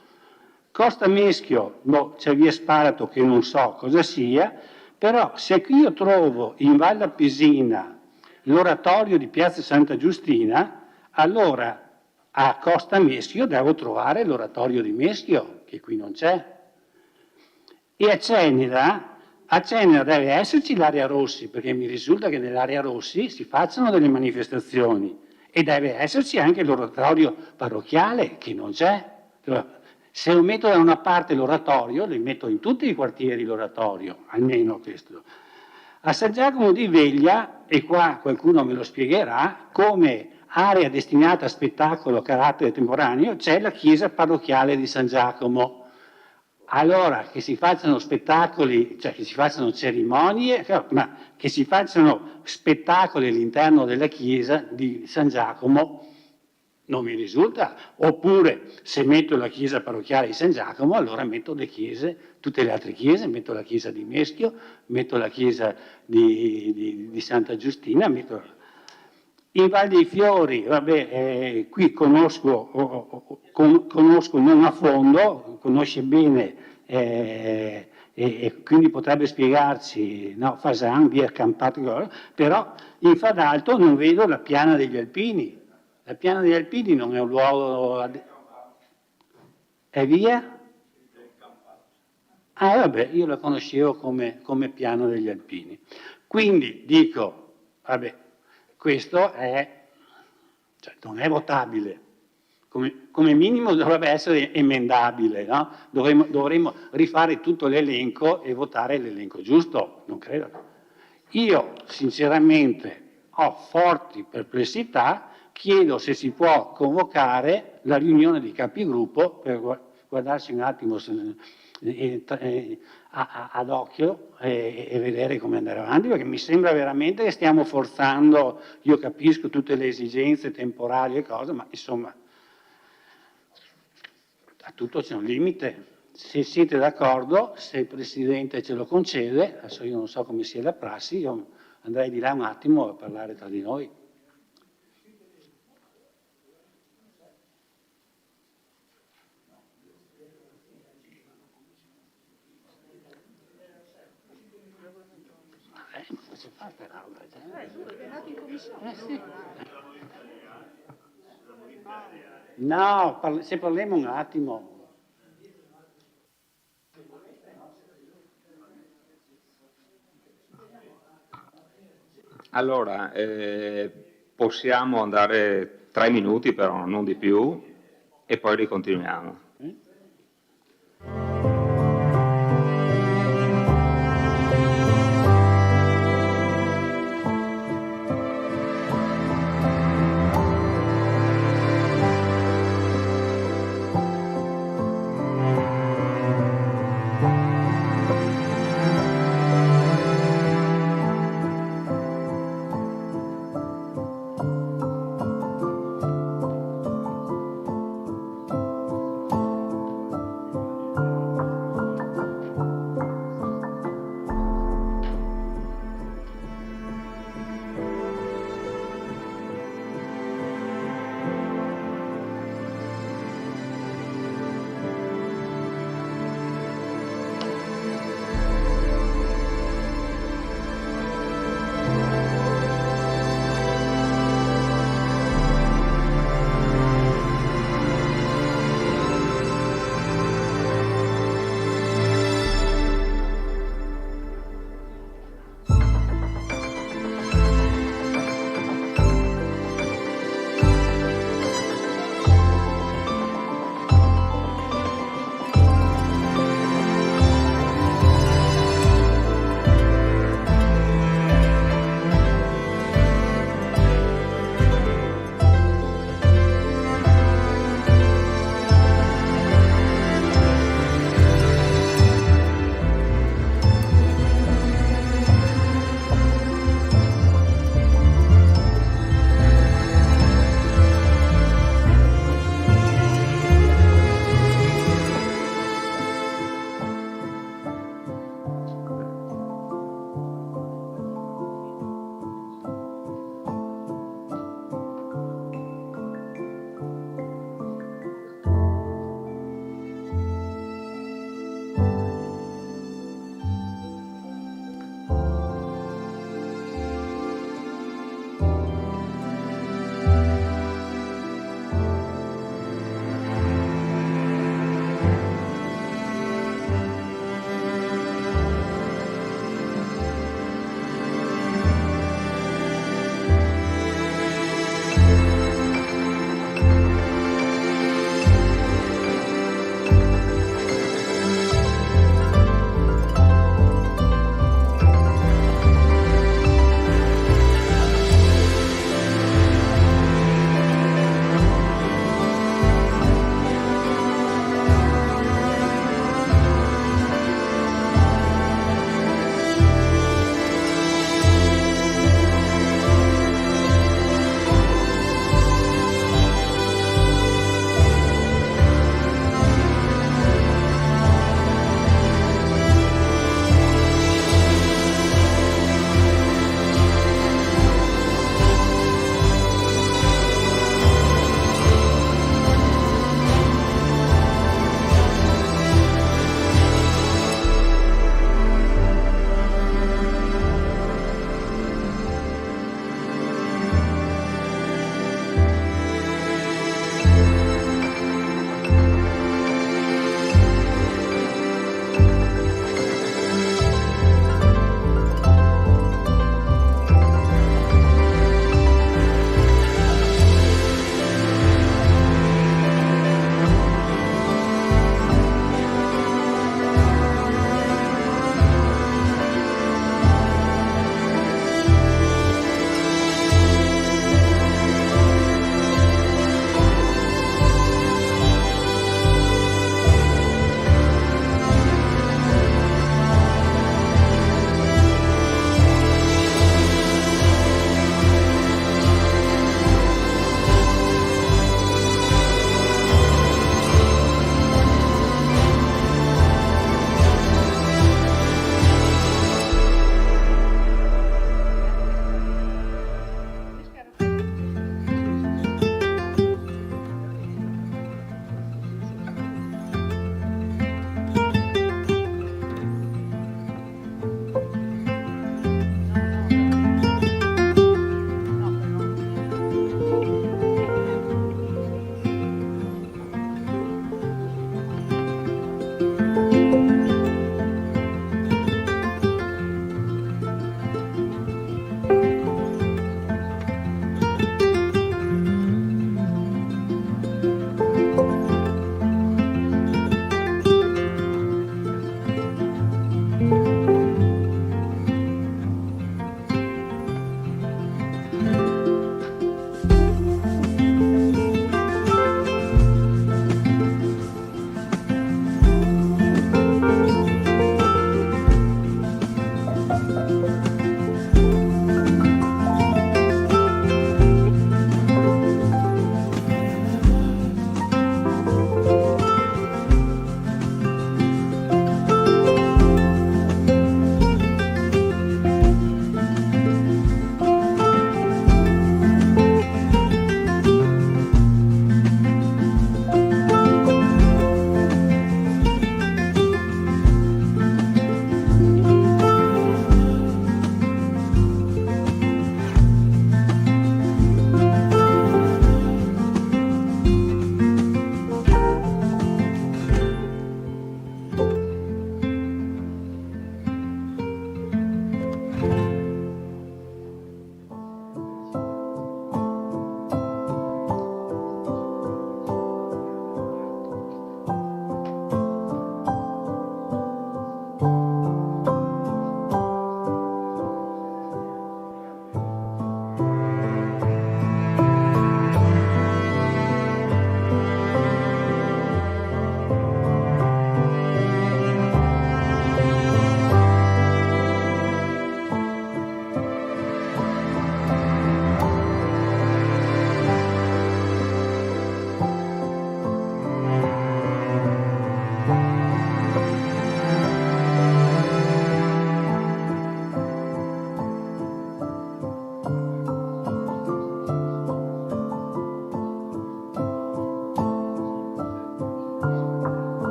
Costa Meschio, c'è via Sparato che non so cosa sia, però se io trovo in Valle Appesina l'oratorio di Piazza Santa Giustina, allora a Costa Meschio devo trovare l'oratorio di Meschio, che qui non c'è. E a Ceneda deve esserci l'area Rossi, perché mi risulta che nell'area Rossi si facciano delle manifestazioni e deve esserci anche l'oratorio parrocchiale, che non c'è. Se lo metto da una parte l'oratorio, lo metto in tutti i quartieri l'oratorio, almeno questo. A San Giacomo di Veglia, e qua qualcuno me lo spiegherà, come area destinata a spettacolo a carattere temporaneo, c'è la chiesa parrocchiale di San Giacomo. Allora, che si facciano spettacoli, cioè che si facciano cerimonie, ma che si facciano spettacoli all'interno della chiesa di San Giacomo non mi risulta. Oppure, se metto la chiesa parrocchiale di San Giacomo, allora metto le chiese, tutte le altre chiese, metto la chiesa di Meschio, metto la chiesa di Santa Giustina, metto... In Val dei Fiori, vabbè, qui conosco non a fondo, conosce bene e quindi potrebbe spiegarci, no, Fasan, via Campato, però in Fadalto non vedo la Piana degli Alpini. La Piana degli Alpini non è un luogo... È via? Ah, vabbè, io la conoscevo come Piano degli Alpini. Quindi dico, vabbè, questo è, cioè, non è votabile, come minimo dovrebbe essere emendabile, no? Dovremmo rifare tutto l'elenco e votare l'elenco giusto, non credo. Io sinceramente ho forti perplessità, chiedo se si può convocare la riunione di capigruppo per guardarci un attimo ad occhio e vedere come andare avanti, perché mi sembra veramente che stiamo forzando. Io capisco tutte le esigenze temporali e cose, ma insomma a tutto c'è un limite. Se siete d'accordo, se il Presidente ce lo concede, adesso io non so come sia la prassi, io andrei di là un attimo a parlare tra di noi. No, se parliamo un attimo. Allora, possiamo andare 3 minuti, però non di più, e poi ricontinuiamo.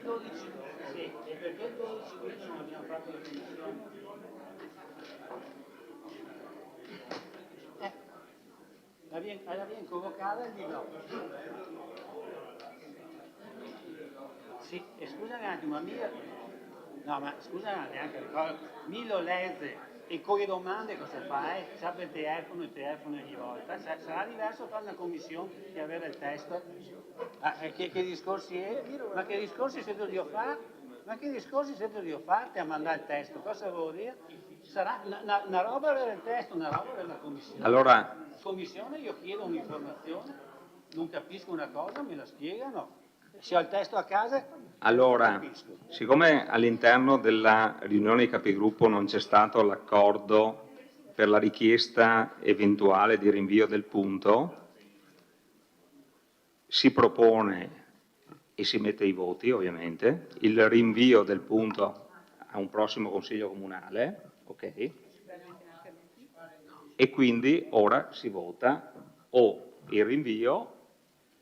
non abbiamo fatto le commissioni? L'abbiamo convocata e di no. Sì, e scusa un attimo, no, ma scusa neanche, Milo legge e con le domande cosa fai? Sa per telefono e telefono ogni volta. Sarà diverso fare una commissione che avere il testo? Che discorsi è? Ma che discorsi siete io fare? Ma che discorsi siete io farti a mandare il testo? Cosa vuol dire? Sarà una roba avere il testo, una roba avere la commissione. Allora, Commissione io chiedo un'informazione, non capisco una cosa, me la spiegano. Se ho il testo a casa, allora, capisco. siccome all'interno della riunione di capigruppo non c'è stato l'accordo per la richiesta eventuale di rinvio del punto, si propone e si mette ai voti ovviamente il rinvio del punto a un prossimo consiglio comunale, ok? E quindi ora si vota o il rinvio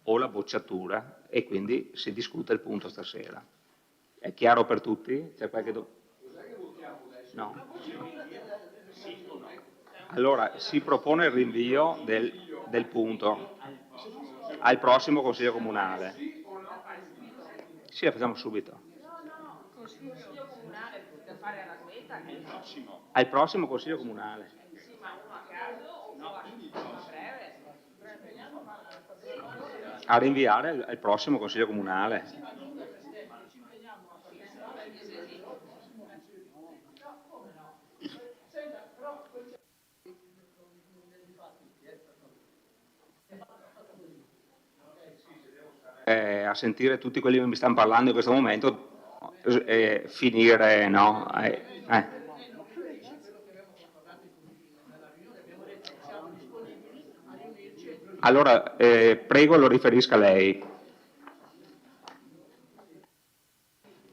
o la bocciatura e quindi si discute il punto stasera. È chiaro per tutti? C'è qualche no. Allora si propone il rinvio del punto al prossimo consiglio comunale. Sì, la facciamo subito. Consiglio comunale da fare alla smetta è il prossimo. Al prossimo consiglio comunale. Sì, ma uno a caso o a breve? A rinviare al prossimo consiglio comunale. A sentire tutti quelli che mi stanno parlando in questo momento, finire, no? Allora, prego lo riferisca lei.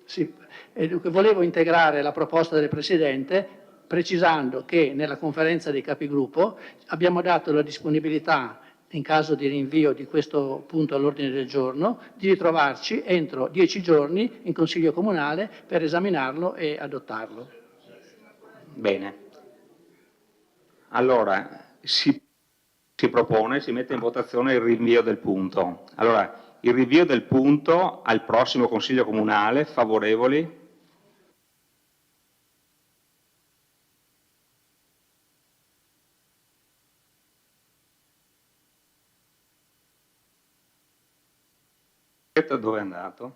Sì, dunque volevo integrare la proposta del Presidente precisando che nella conferenza dei capigruppo abbiamo dato la disponibilità, in caso di rinvio di questo punto all'ordine del giorno, di ritrovarci entro 10 giorni in Consiglio Comunale per esaminarlo e adottarlo. Bene. Allora, si propone, si mette in votazione il rinvio del punto. Allora, il rinvio del punto al prossimo Consiglio Comunale, favorevoli? Dove è andato?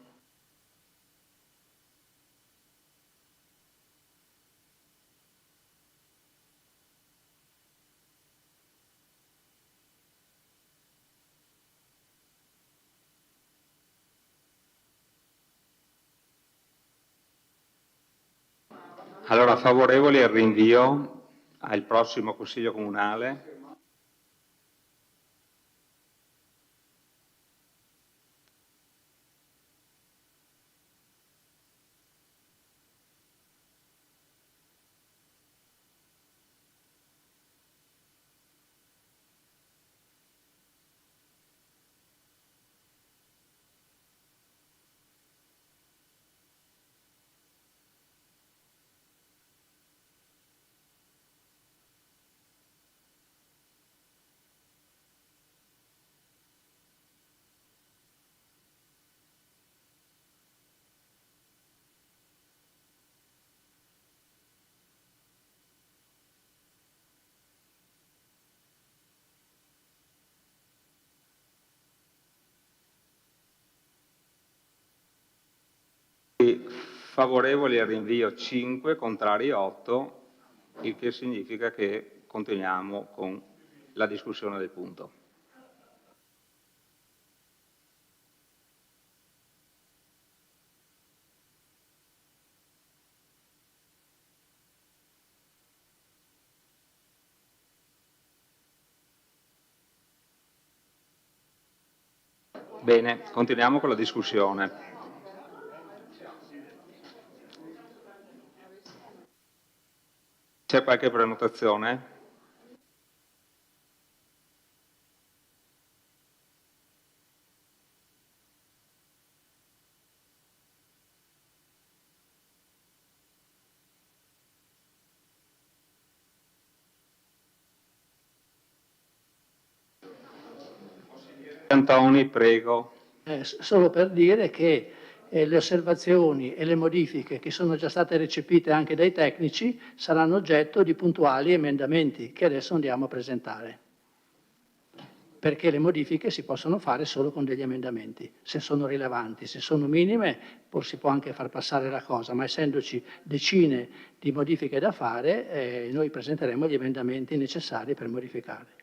Allora, favorevoli al rinvio al prossimo Consiglio Comunale? Favorevoli al rinvio 5, contrari 8, il che significa che continuiamo con la discussione del punto. Bene, continuiamo con la discussione. C'è qualche prenotazione? Antoni, prego. Solo per dire che le osservazioni e le modifiche che sono già state recepite anche dai tecnici saranno oggetto di puntuali emendamenti che adesso andiamo a presentare. Perché le modifiche si possono fare solo con degli emendamenti, se sono rilevanti. Se sono minime, poi si può anche far passare la cosa, ma essendoci decine di modifiche da fare, noi presenteremo gli emendamenti necessari per modificarle.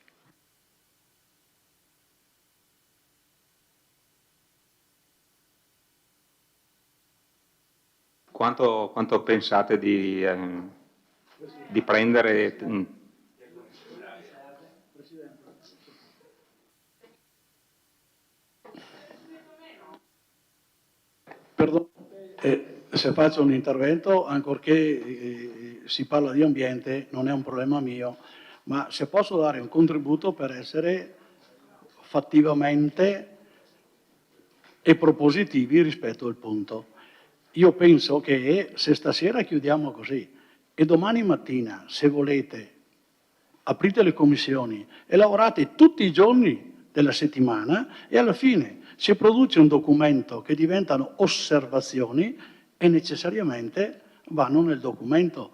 Quanto pensate di prendere? Perdon, se faccio un intervento, ancorché si parla di ambiente, non è un problema mio, ma se posso dare un contributo per essere fattivamente e propositivi rispetto al punto. Io penso che se stasera chiudiamo così e domani mattina, se volete, aprite le commissioni e lavorate tutti i giorni della settimana e alla fine si produce un documento che diventano osservazioni e necessariamente vanno nel documento.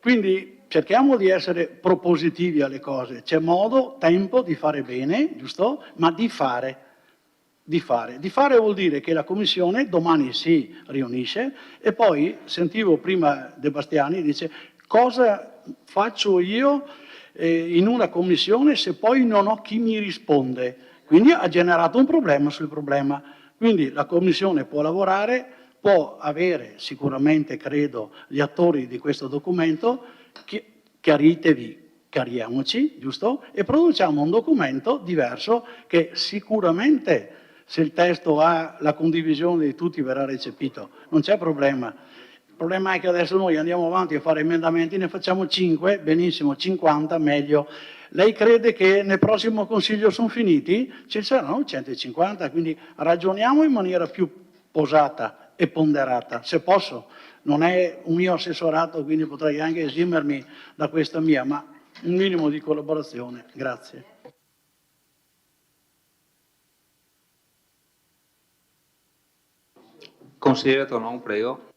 Quindi cerchiamo di essere propositivi alle cose. C'è modo, tempo di fare bene, giusto? Ma di fare. Di fare vuol dire che la Commissione domani si riunisce e poi sentivo prima De Bastiani, dice cosa faccio io in una commissione se poi non ho chi mi risponde. Quindi ha generato un problema sul problema. Quindi la Commissione può lavorare, può avere sicuramente, credo, gli attori di questo documento, chiaritevi, chiariamoci, giusto? E produciamo un documento diverso che sicuramente, se il testo ha la condivisione di tutti, verrà recepito. Non c'è problema. Il problema è che adesso noi andiamo avanti a fare emendamenti, ne facciamo 5, benissimo, 50, meglio. Lei crede che nel prossimo Consiglio sono finiti? Ci saranno 150, quindi ragioniamo in maniera più posata e ponderata, se posso. Non è un mio assessorato, quindi potrei anche esimermi da questa mia, ma un minimo di collaborazione. Grazie. Consigliere Tonon, prego.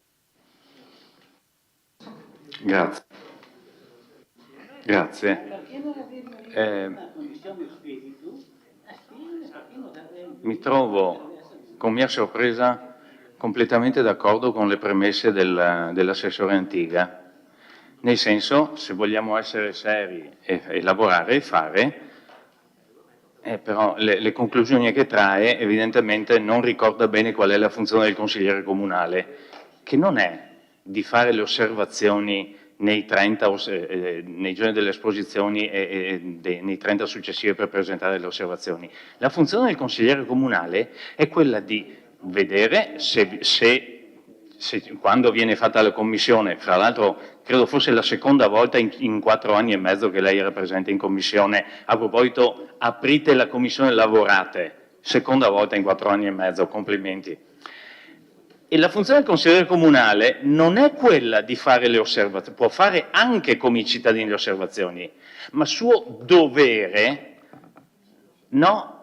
Grazie. Mi trovo, con mia sorpresa, completamente d'accordo con le premesse dell'assessore Antiga. Nel senso, se vogliamo essere seri e lavorare e fare, però le conclusioni che trae evidentemente non ricorda bene qual è la funzione del consigliere comunale, che non è di fare le osservazioni nei 30 nei giorni delle esposizioni e nei 30 successivi per presentare le osservazioni. La funzione del consigliere comunale è quella di vedere se quando viene fatta la commissione, fra l'altro credo fosse la seconda volta in 4 anni e mezzo che lei era presente in commissione, a proposito, aprite la commissione, lavorate, seconda volta in 4 anni e mezzo, complimenti. E la funzione del consigliere comunale non è quella di fare le osservazioni, può fare anche come i cittadini le osservazioni, ma suo dovere, no,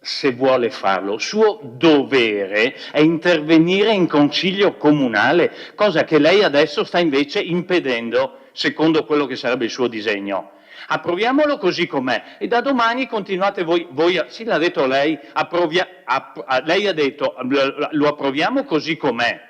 se vuole farlo, suo dovere è intervenire in consiglio comunale, cosa che lei adesso sta invece impedendo, secondo quello che sarebbe il suo disegno. Approviamolo così com'è e da domani continuate voi sì, l'ha detto lei, lei ha detto lo approviamo così com'è,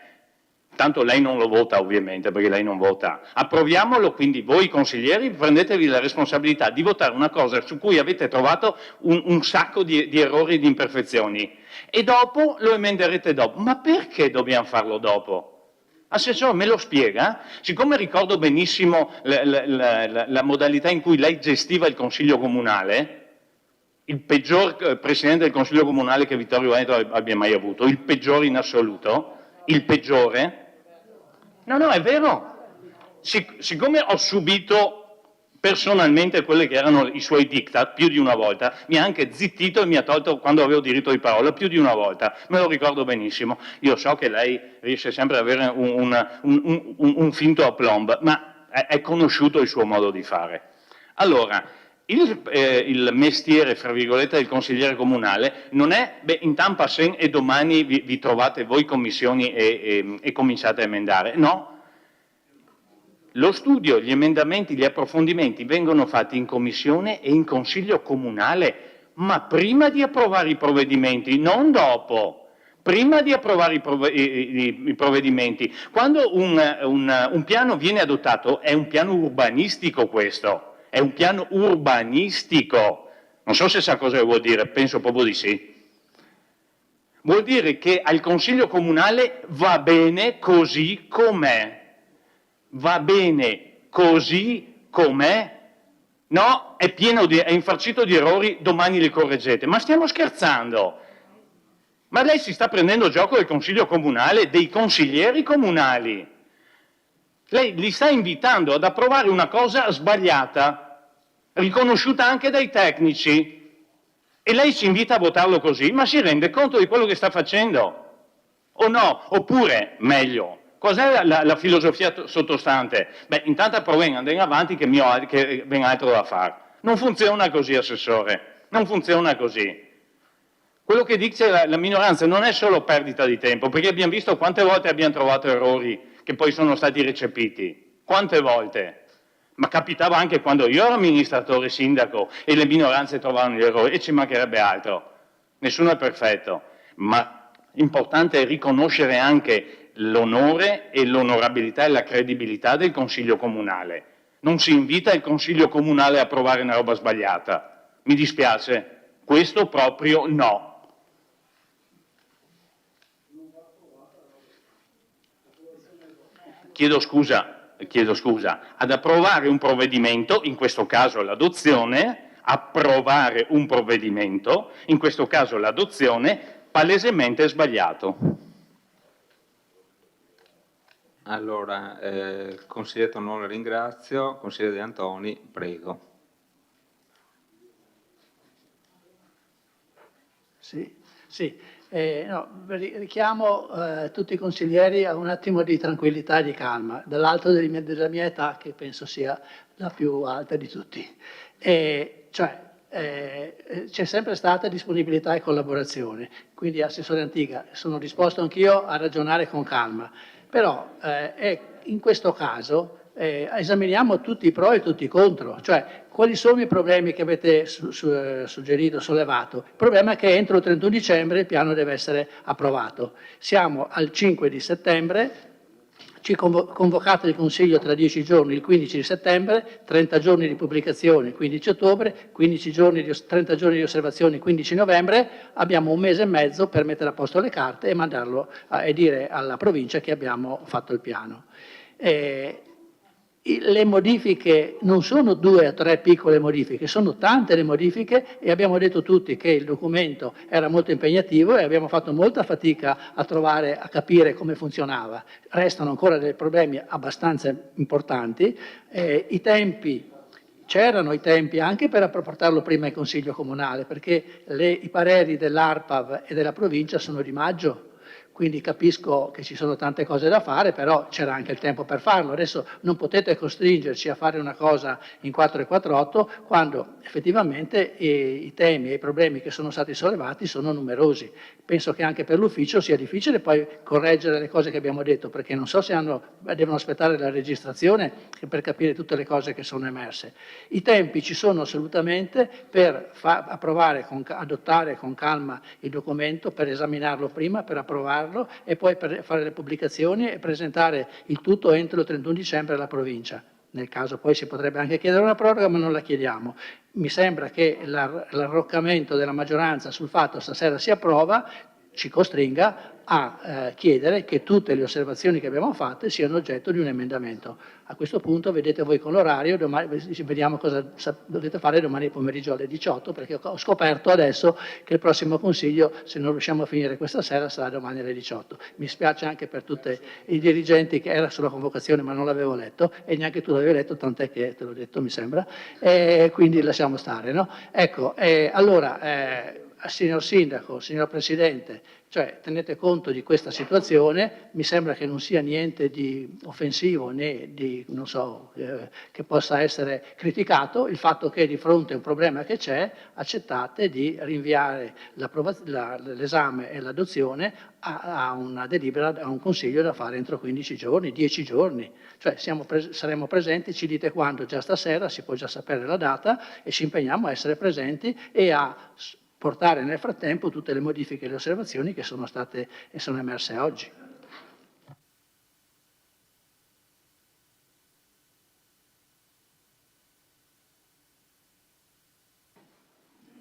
tanto lei non lo vota ovviamente perché lei non vota, approviamolo, quindi voi consiglieri prendetevi la responsabilità di votare una cosa su cui avete trovato un sacco di errori e di imperfezioni e dopo lo emenderete dopo. Ma perché dobbiamo farlo dopo? Assessore, me lo spiega? Siccome ricordo benissimo la modalità in cui lei gestiva il Consiglio Comunale, il peggior Presidente del Consiglio Comunale che Vittorio Veneto abbia mai avuto, il peggiore in assoluto, il peggiore. No, è vero. Siccome ho subito personalmente quelli che erano i suoi diktat più di una volta, mi ha anche zittito e mi ha tolto quando avevo diritto di parola più di una volta, me lo ricordo benissimo. Io so che lei riesce sempre ad avere un finto aplomb, ma è conosciuto il suo modo di fare. Allora, il mestiere, fra virgolette, del consigliere comunale non è, in tampa sen e domani vi trovate voi commissioni e cominciate a emendare. No. Lo studio, gli emendamenti, gli approfondimenti vengono fatti in commissione e in consiglio comunale, ma prima di approvare i provvedimenti, non dopo. Prima di approvare i provvedimenti. Quando un piano viene adottato è un piano urbanistico questo. È un piano urbanistico, non so se sa cosa vuol dire, penso proprio di sì. Vuol dire che al Consiglio Comunale va bene così com'è, va bene così com'è, no, è infarcito di errori, domani li correggete, ma stiamo scherzando? Ma lei si sta prendendo gioco del Consiglio Comunale, dei consiglieri comunali. Lei li sta invitando ad approvare una cosa sbagliata, riconosciuta anche dai tecnici, e lei ci invita a votarlo così, ma si rende conto di quello che sta facendo? O no? Oppure, meglio, cos'è la filosofia sottostante? Beh, intanto approviamo, andiamo avanti che ben altro da fare. Non funziona così, Assessore, non funziona così. Quello che dice la minoranza non è solo perdita di tempo, perché abbiamo visto quante volte abbiamo trovato errori che poi sono stati recepiti. Quante volte? Ma capitava anche quando io ero amministratore sindaco e le minoranze trovavano gli errori, e ci mancherebbe altro. Nessuno è perfetto, ma importante è riconoscere anche l'onore e l'onorabilità e la credibilità del Consiglio Comunale. Non si invita il Consiglio Comunale a approvare una roba sbagliata. Mi dispiace, questo proprio no. Chiedo scusa, ad approvare un provvedimento, in questo caso l'adozione, approvare un provvedimento, in questo caso l'adozione, palesemente sbagliato. Allora, consigliere Tonolo ringrazio, consigliere De Antoni, prego. Sì. No, richiamo tutti i consiglieri a un attimo di tranquillità e di calma, dall'alto della mia età, che penso sia la più alta di tutti. C'è sempre stata disponibilità e collaborazione, quindi Assessore Antica, sono disposto anch'io a ragionare con calma, però in questo caso esaminiamo tutti i pro e tutti i contro, cioè quali sono i problemi che avete suggerito, sollevato. Il problema è che entro il 31 dicembre il piano deve essere approvato. Siamo al 5 di settembre, ci convocate il Consiglio tra 10 giorni, il 15 di settembre, 30 giorni di pubblicazione, il 15 ottobre, 30 giorni di osservazione, il 15 novembre, abbiamo un mese e mezzo per mettere a posto le carte e mandarlo e dire alla provincia che abbiamo fatto il piano. Le modifiche non sono 2 o 3 piccole modifiche, sono tante le modifiche e abbiamo detto tutti che il documento era molto impegnativo e abbiamo fatto molta fatica a capire come funzionava. Restano ancora dei problemi abbastanza importanti. C'erano i tempi anche per portarlo prima in Consiglio Comunale, perché i pareri dell'ARPAV e della provincia sono di maggio. Quindi capisco che ci sono tante cose da fare, però c'era anche il tempo per farlo. Adesso non potete costringerci a fare una cosa in 448 quando effettivamente i temi e i problemi che sono stati sollevati sono numerosi. Penso che anche per l'ufficio sia difficile poi correggere le cose che abbiamo detto, perché non so se devono aspettare la registrazione per capire tutte le cose che sono emerse. I tempi ci sono assolutamente per adottare con calma il documento, per esaminarlo prima, per approvarlo e poi per fare le pubblicazioni e presentare il tutto entro il 31 dicembre alla provincia. Nel caso poi si potrebbe anche chiedere una proroga, ma non la chiediamo. Mi sembra che l'arroccamento della maggioranza sul fatto che stasera si approva ci costringa a chiedere che tutte le osservazioni che abbiamo fatte siano oggetto di un emendamento. A questo punto vedete voi con l'orario, vediamo cosa dovete fare domani pomeriggio alle 18, perché ho scoperto adesso che il prossimo Consiglio, se non riusciamo a finire questa sera, sarà domani alle 18. Mi spiace anche per tutti i dirigenti, che era sulla convocazione ma non l'avevo letto, e neanche tu l'avevi letto, tant'è che te l'ho detto mi sembra, quindi lasciamo stare. No? Ecco, allora signor Sindaco, signor Presidente, cioè tenete conto di questa situazione, mi sembra che non sia niente di offensivo né di, non so, che possa essere criticato, il fatto che di fronte a un problema che c'è accettate di rinviare l'esame e l'adozione a una delibera, a un consiglio da fare entro 15 giorni, 10 giorni, cioè saremo presenti, ci dite quando, già stasera, si può già sapere la data e ci impegniamo a essere presenti e a portare nel frattempo tutte le modifiche e le osservazioni che sono state e sono emerse oggi.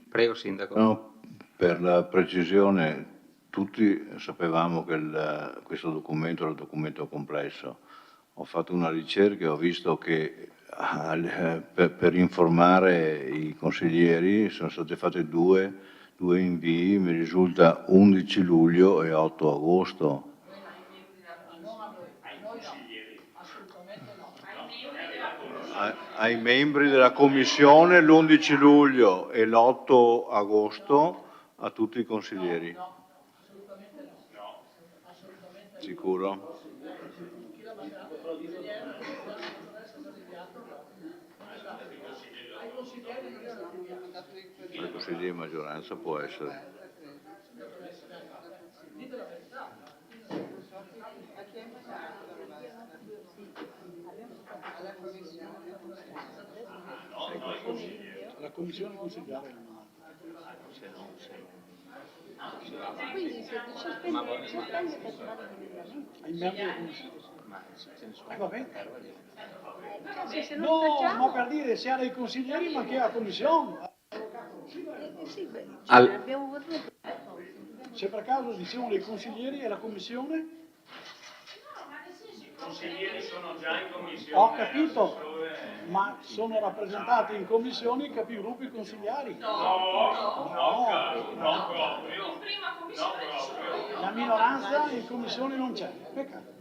Prego, Sindaco. No, per la precisione, tutti sapevamo che questo documento era un documento complesso. Ho fatto una ricerca e ho visto che per informare i consiglieri sono state fatte due invii, mi risulta 11 luglio e 8 agosto. Ai membri della Commissione l'11 luglio e l'8 agosto a tutti i consiglieri. Sicuro? Ai consiglieri di maggioranza può essere. La commissione consigliare Quindi se sospende ai membri della commissione. Va bene. se No, non facciamo... ma per dire sia dei consiglieri ma che la commissione. abbiamo votato. Se per caso diciamo dei consiglieri e la commissione? I consiglieri sono già in commissione. Ho capito, ma sono rappresentati in commissioni i capigruppo i consiglieri? No, proprio. La minoranza in commissione non c'è, peccato.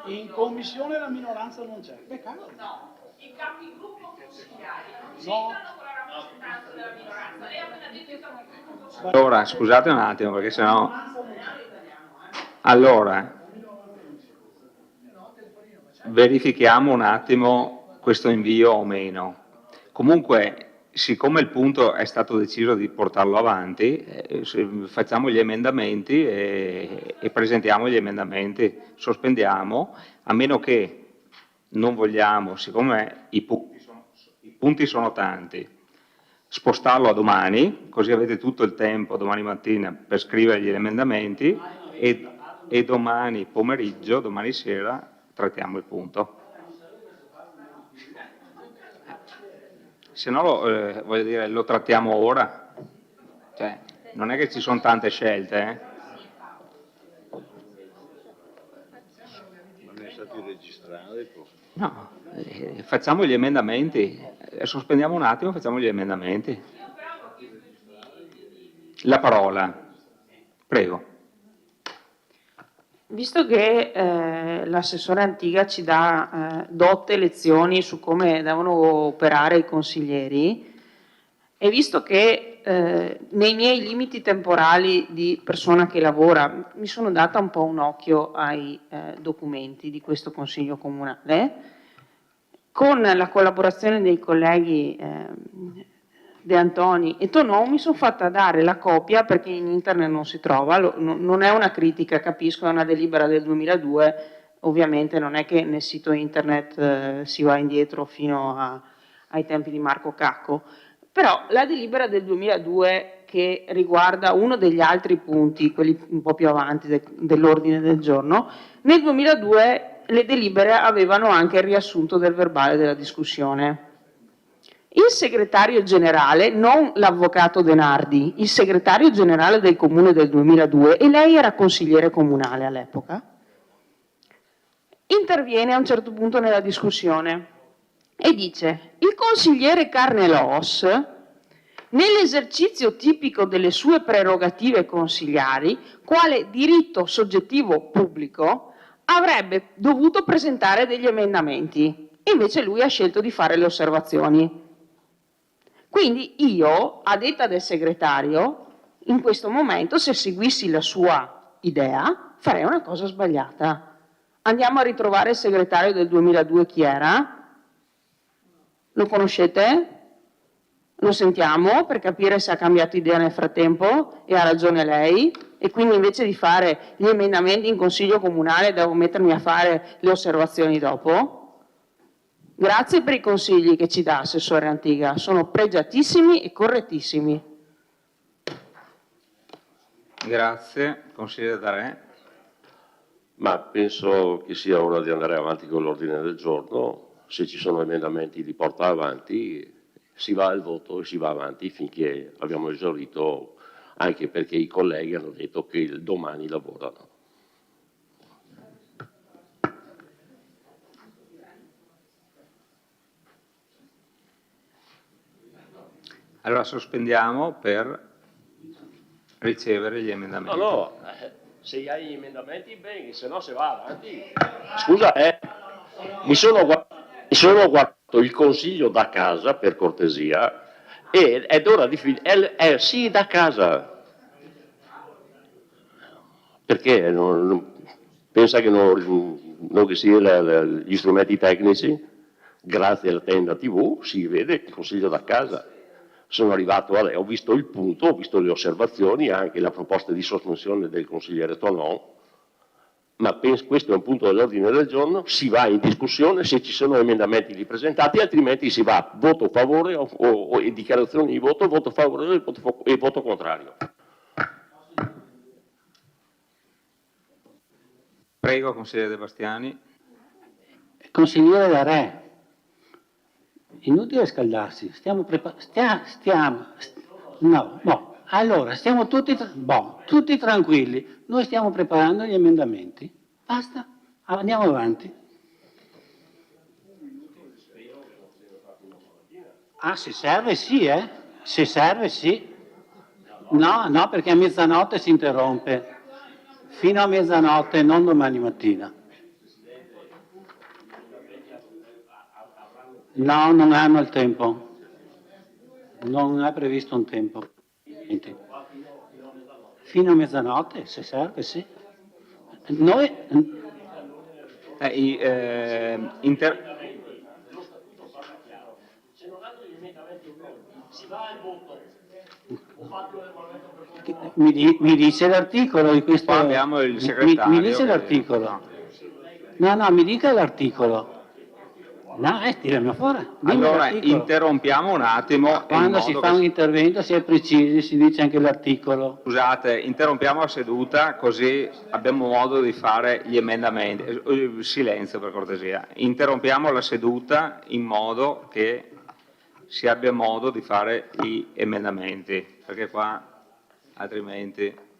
In commissione la minoranza non c'è, peccato. No, i capigruppo consigliari non c'entrano con la rappresentanza della minoranza. Lei ha appena detto i capigruppo consigliari. Allora, scusate un attimo, perché sennò... Allora, verifichiamo un attimo questo invio o meno. Comunque, siccome il punto è stato deciso di portarlo avanti, facciamo gli emendamenti e presentiamo gli emendamenti, sospendiamo, a meno che non vogliamo, siccome i punti sono tanti, spostarlo a domani, così avete tutto il tempo domani mattina per scrivere gli emendamenti e domani pomeriggio, domani sera, trattiamo il punto. Se no, voglio dire, lo trattiamo ora. Cioè, non è che ci sono tante scelte, Ma ne è stato registrato? No, facciamo gli emendamenti, sospendiamo un attimo e facciamo gli emendamenti. La parola, prego. Visto che l'assessore Antiga ci dà dotte lezioni su come devono operare i consiglieri, e visto che nei miei limiti temporali di persona che lavora mi sono data un po' un occhio ai documenti di questo Consiglio Comunale, con la collaborazione dei colleghi De Antoni e Tonò mi sono fatta dare la copia, perché in internet non si trova, non è una critica, capisco, è una delibera del 2002, ovviamente non è che nel sito internet si va indietro fino ai tempi di Marco Cacco, però la delibera del 2002 che riguarda uno degli altri punti, quelli un po' più avanti dell'ordine del giorno, nel 2002 le delibere avevano anche il riassunto del verbale della discussione. Il segretario generale, non l'avvocato Denardi, il segretario generale del comune del 2002, e lei era consigliere comunale all'epoca, interviene a un certo punto nella discussione e dice: il consigliere Carnelos, nell'esercizio tipico delle sue prerogative consigliari, quale diritto soggettivo pubblico, avrebbe dovuto presentare degli emendamenti, e invece lui ha scelto di fare le osservazioni. Quindi io, a detta del segretario, in questo momento, se seguissi la sua idea, farei una cosa sbagliata. Andiamo a ritrovare il segretario del 2002, chi era? Lo conoscete? Lo sentiamo per capire se ha cambiato idea nel frattempo e ha ragione lei, e quindi invece di fare gli emendamenti in consiglio comunale devo mettermi a fare le osservazioni dopo? Grazie per i consigli che ci dà, Assessore Antiga, sono pregiatissimi e correttissimi. Grazie. Consigliere D'Arè. Ma penso che sia ora di andare avanti con l'ordine del giorno. Se ci sono emendamenti li porta avanti, si va al voto e si va avanti finché abbiamo esaurito, anche perché i colleghi hanno detto che domani lavorano. Allora sospendiamo per ricevere gli emendamenti. No, se hai gli emendamenti bene, se no se va avanti. Scusa, mi sono guardato il consiglio da casa, per cortesia, ed è ora di finire. Sì, da casa. Perché? Pensa che non che sia gli strumenti tecnici? Grazie alla tenda TV si vede il consiglio da casa. Sono arrivato ho visto il punto, ho visto le osservazioni, anche la proposta di sospensione del consigliere Tonon, ma questo è un punto dell'ordine del giorno, si va in discussione, se ci sono emendamenti li presentati, altrimenti si va voto favore o dichiarazioni di voto favorevole e voto contrario. Prego, consigliere De Bastiani. Consigliere D'Arè, inutile scaldarsi, allora stiamo tutti tranquilli, noi stiamo preparando gli emendamenti, basta, andiamo avanti. Ah, se serve sì, se serve sì. No, perché a mezzanotte si interrompe, fino a mezzanotte, non domani mattina. No, non hanno il tempo, non è previsto un tempo. Fino a mezzanotte, se serve, sì. Noi... Mi dice l'articolo di questo... Qua abbiamo il segretario. Mi dice l'articolo. No, mi dica l'articolo. No, tirami fuori. Allora, interrompiamo un attimo. Quando si fa un intervento si è precisi, si dice anche l'articolo. Scusate, interrompiamo la seduta così abbiamo modo di fare gli emendamenti. Silenzio per cortesia. Interrompiamo la seduta in modo che si abbia modo di fare gli emendamenti, perché qua altrimenti...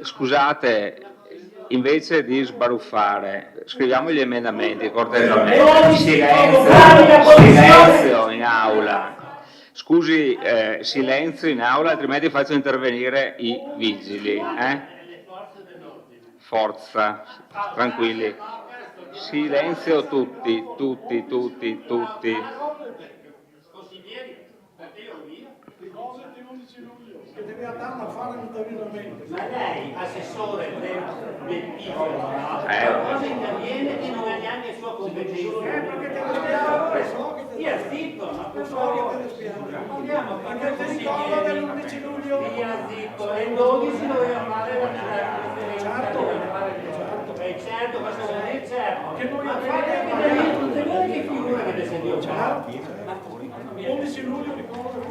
Scusate, invece di sbaruffare, scriviamo gli emendamenti cortesemente. Silenzio in aula. Scusi, silenzio in aula, altrimenti faccio intervenire i vigili. Forza, tranquilli. Silenzio tutti. Deve andare a fare un intervento. Ma lei, assessore del cosa interviene che non ha neanche sua competenza? Perché te lo spiego. Stia zitto, ma per favore. Andiamo, perché ti ricordo dell'11 luglio. Stia zitto, e il 12 doveva fare la certo, cosa vuol dire certo? Che noi abbiamo tutte voi che figura che descendiamo. 11 luglio ricordo che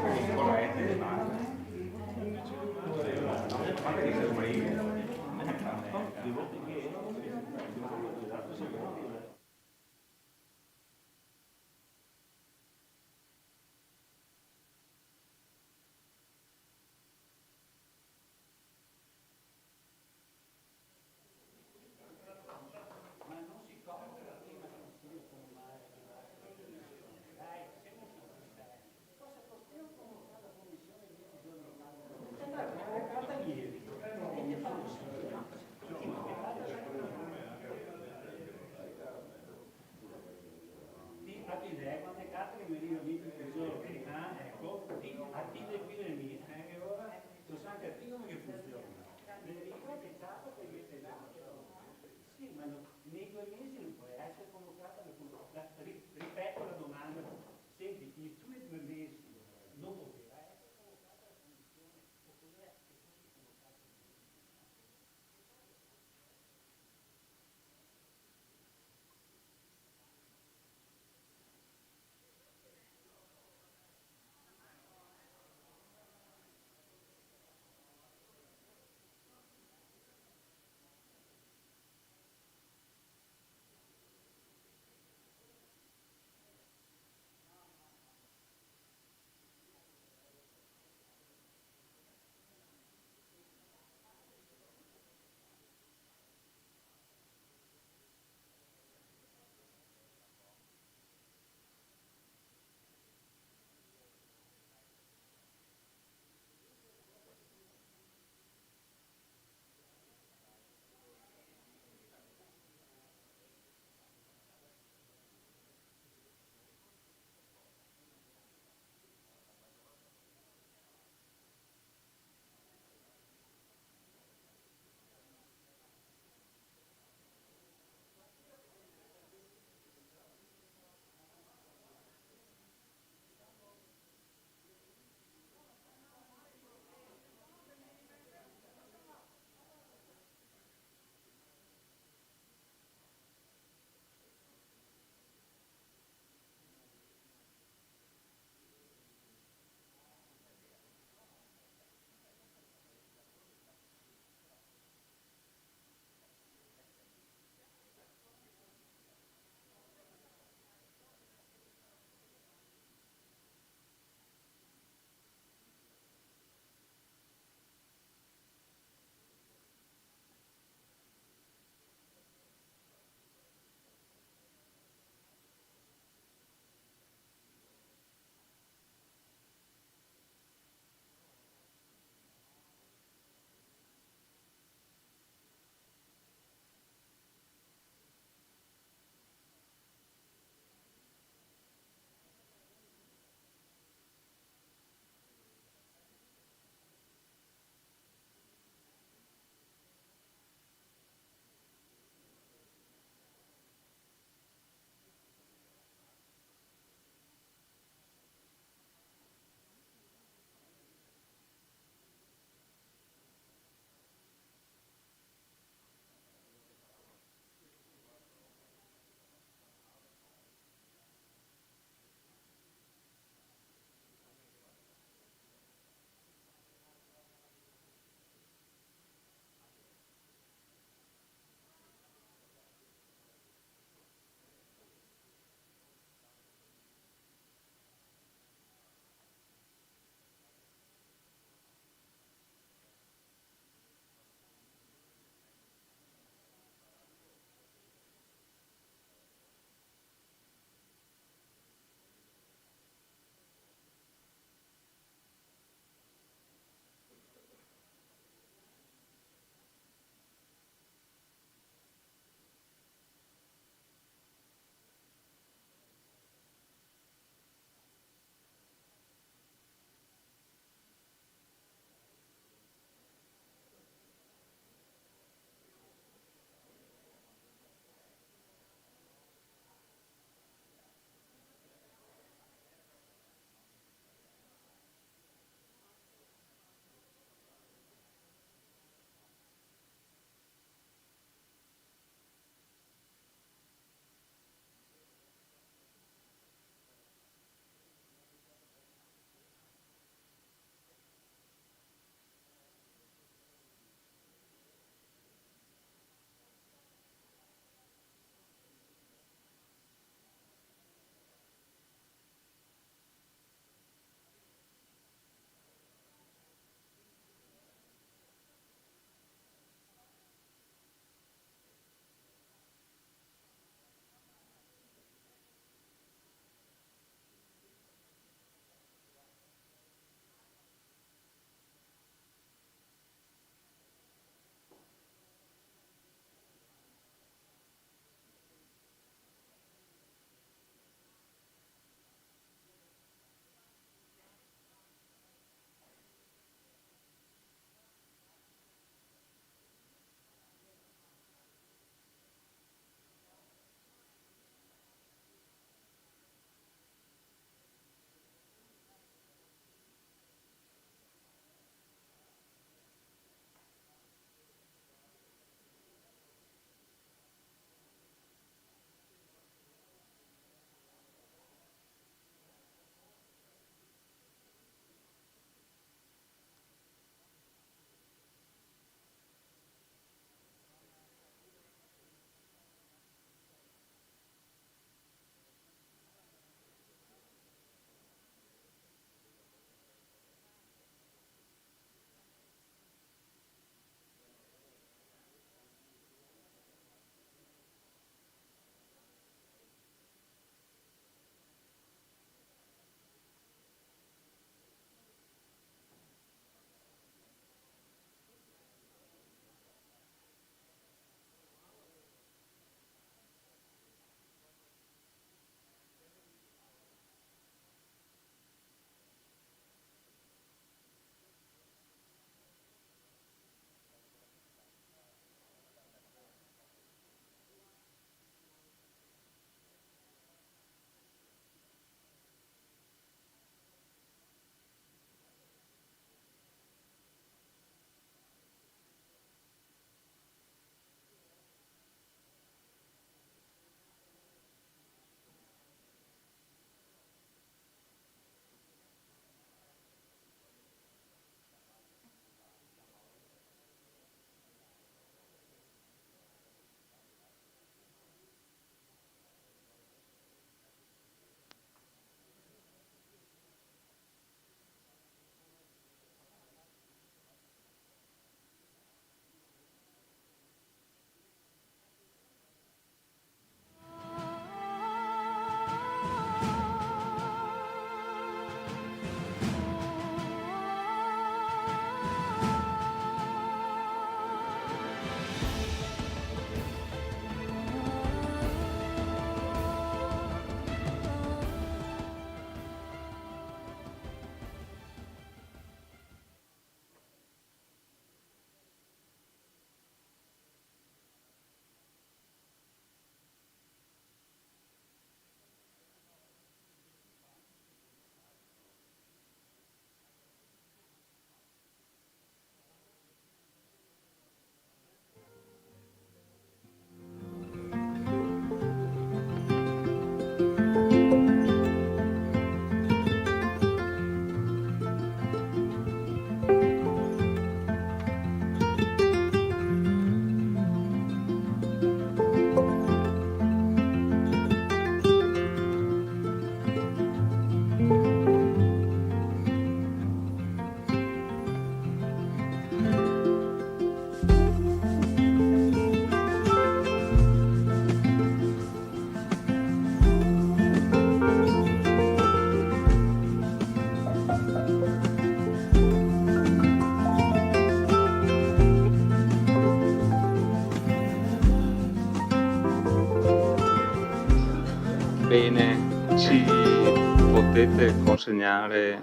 Bene, ci potete consegnare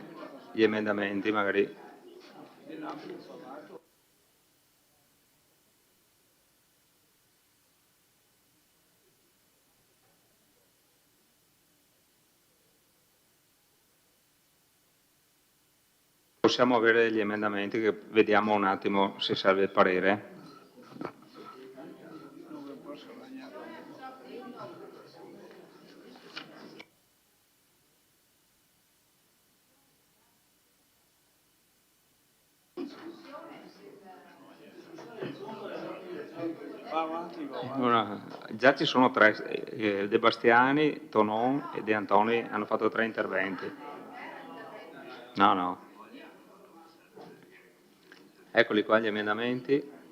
gli emendamenti magari? Possiamo avere gli emendamenti che vediamo un attimo se serve il parere? Già ci sono tre, De Bastiani, Tonon e De Antoni hanno fatto 3 interventi. No. Eccoli qua gli emendamenti.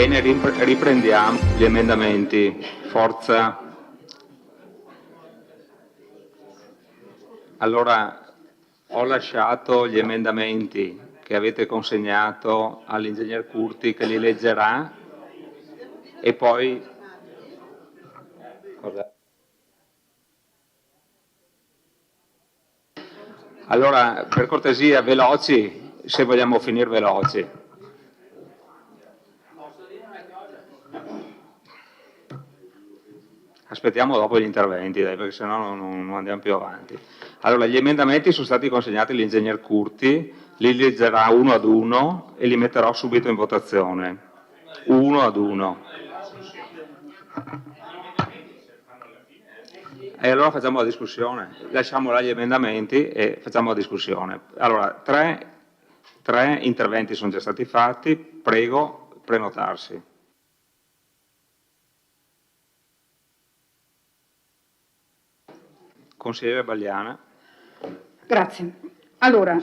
Bene, riprendiamo gli emendamenti. Forza. Allora, ho lasciato gli emendamenti che avete consegnato all'ingegner Curti, che li leggerà, e poi... Cosa? Allora, per cortesia, veloci, se vogliamo finire veloci. Aspettiamo dopo gli interventi, dai, perché sennò non andiamo più avanti. Allora, gli emendamenti sono stati consegnati all'ingegner Curti, li leggerà uno ad uno e li metterò subito in votazione. Uno ad uno. E allora facciamo la discussione. Lasciamo là gli emendamenti e facciamo la discussione. Allora, tre interventi sono già stati fatti, prego prenotarsi. Consigliere Bagliana. Grazie. Allora,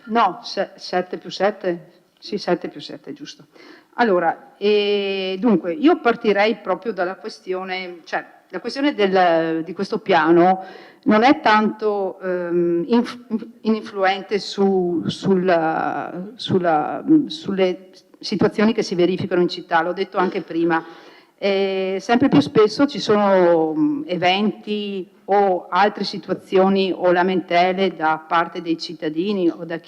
no, 7 più 7? Sì, 7 più 7, giusto. Allora, dunque, io partirei proprio dalla questione, cioè la questione di questo piano non è tanto influente sulle situazioni che si verificano in città, l'ho detto anche prima. Sempre più spesso ci sono eventi o altre situazioni o lamentele da parte dei cittadini o da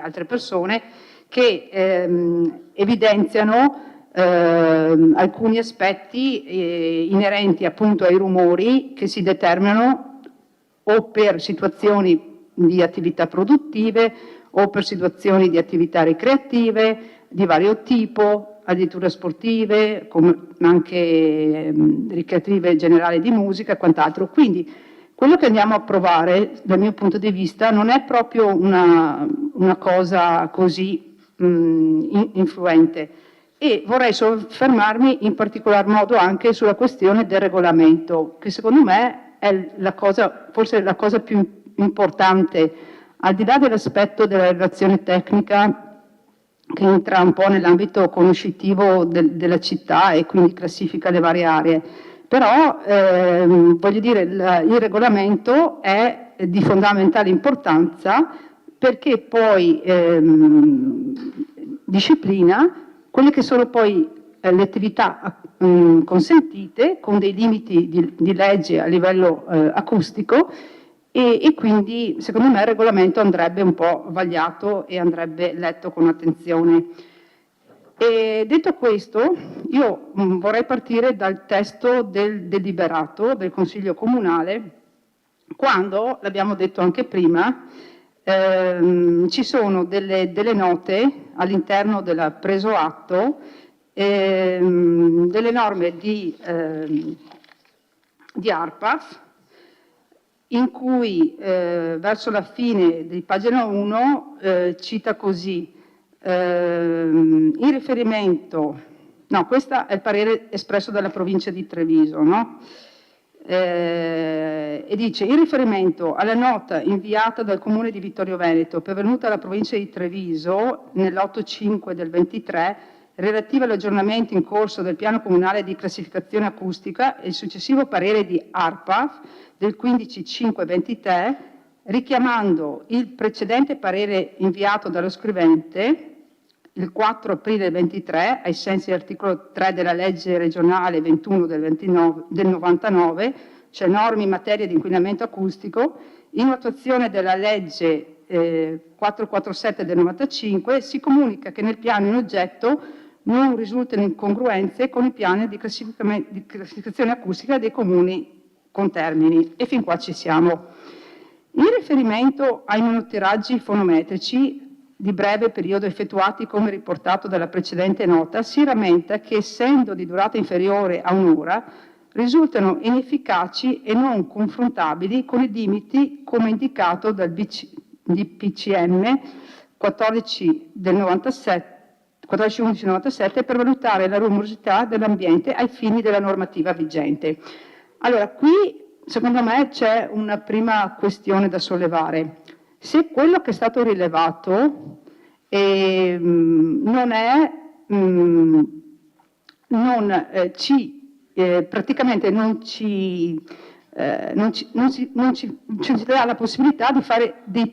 altre persone che evidenziano alcuni aspetti inerenti appunto ai rumori che si determinano o per situazioni di attività produttive o per situazioni di attività ricreative di vario tipo, addirittura sportive, ma anche ricreative generali di musica e quant'altro. Quindi quello che andiamo a approvare, dal mio punto di vista, non è proprio una cosa così influente. E vorrei soffermarmi in particolar modo anche sulla questione del regolamento, che secondo me è forse la cosa più importante, al di là dell'aspetto della relazione tecnica che entra un po' nell'ambito conoscitivo della città e quindi classifica le varie aree. Però, voglio dire, il regolamento è di fondamentale importanza perché poi disciplina quelle che sono poi le attività consentite con dei limiti di legge a livello acustico e quindi secondo me il regolamento andrebbe un po' vagliato e andrebbe letto con attenzione. E detto questo, io vorrei partire dal testo del deliberato del Consiglio Comunale, quando, l'abbiamo detto anche prima, ci sono delle note all'interno del preso atto, delle norme di ARPAF, in cui verso la fine di pagina 1 cita così, in riferimento, no, questo è il parere espresso dalla provincia di Treviso, no? E dice, in riferimento alla nota inviata dal Comune di Vittorio Veneto pervenuta alla provincia di Treviso nell'8/5 del 23, relativa all'aggiornamento in corso del piano comunale di classificazione acustica e il successivo parere di ARPAF del 15/5/23, richiamando il precedente parere inviato dallo scrivente il 4 aprile 23, ai sensi dell'articolo 3 della legge regionale 21 del 99, cioè norme in materia di inquinamento acustico, in attuazione della legge 447 del 95, si comunica che nel piano in oggetto non risultano incongruenze con i piani di classificazione acustica dei comuni contermini. E fin qua ci siamo. In riferimento ai monotiraggi fonometrici di breve periodo effettuati come riportato dalla precedente nota, si rammenta che, essendo di durata inferiore a un'ora, risultano inefficaci e non confrontabili con i limiti come indicato dal DPCM 14/11/97 per valutare la rumorosità dell'ambiente ai fini della normativa vigente. Allora, qui secondo me c'è una prima questione da sollevare. Se quello che è stato rilevato non è praticamente non ci dà la possibilità di fare dei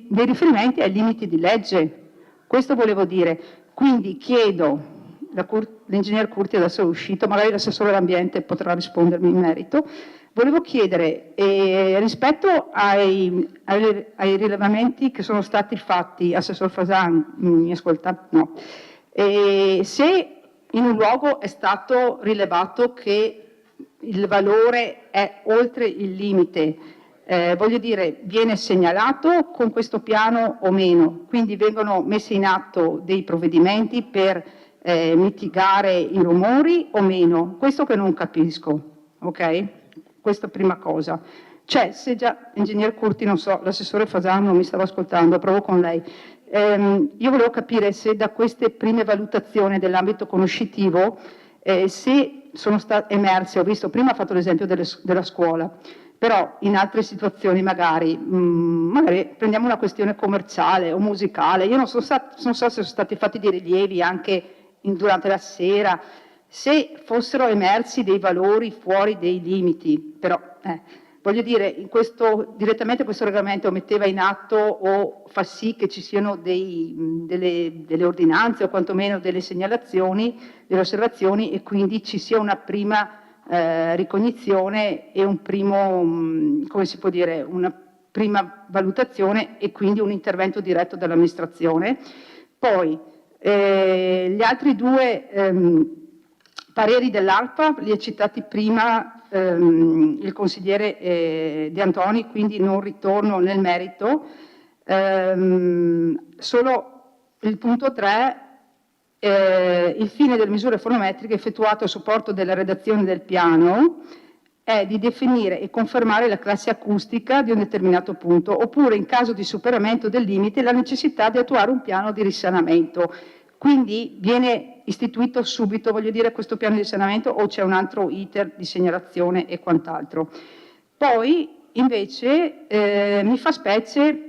riferimenti ai limiti di legge. Questo volevo dire. Quindi chiedo, l'ingegner Curti adesso è uscito, magari l'assessore all'ambiente potrà rispondermi in merito, volevo chiedere rispetto ai rilevamenti che sono stati fatti, assessor Fasan, mi ascolta? No. Se in un luogo è stato rilevato che il valore è oltre il limite, voglio dire, viene segnalato con questo piano o meno? Quindi vengono messi in atto dei provvedimenti per mitigare i rumori o meno? Questo che non capisco, ok? Questa prima cosa. Cioè, se già, ingegner Curti, non so, l'assessore Fasan non mi stava ascoltando, provo con lei. Io volevo capire se da queste prime valutazioni dell'ambito conoscitivo, se sono state emerse, ho visto, prima ha fatto l'esempio della scuola, però in altre situazioni magari prendiamo una questione commerciale o musicale, io non so se sono stati fatti dei rilievi anche durante la sera, se fossero emersi dei valori fuori dei limiti, però voglio dire, direttamente questo regolamento metteva in atto o fa sì che ci siano delle ordinanze o quantomeno delle segnalazioni, delle osservazioni e quindi ci sia una prima ricognizione e un primo, come si può dire, una prima valutazione e quindi un intervento diretto dell'amministrazione. Poi gli altri due pareri dell'ARPA li ha citati prima il consigliere De Antoni, quindi non ritorno nel merito. Solo il punto 3, il fine delle misure fonometriche effettuate a supporto della redazione del piano è di definire e confermare la classe acustica di un determinato punto, oppure in caso di superamento del limite la necessità di attuare un piano di risanamento. Quindi viene istituito subito, voglio dire, questo piano di risanamento o c'è un altro iter di segnalazione e quant'altro. Poi invece mi fa specie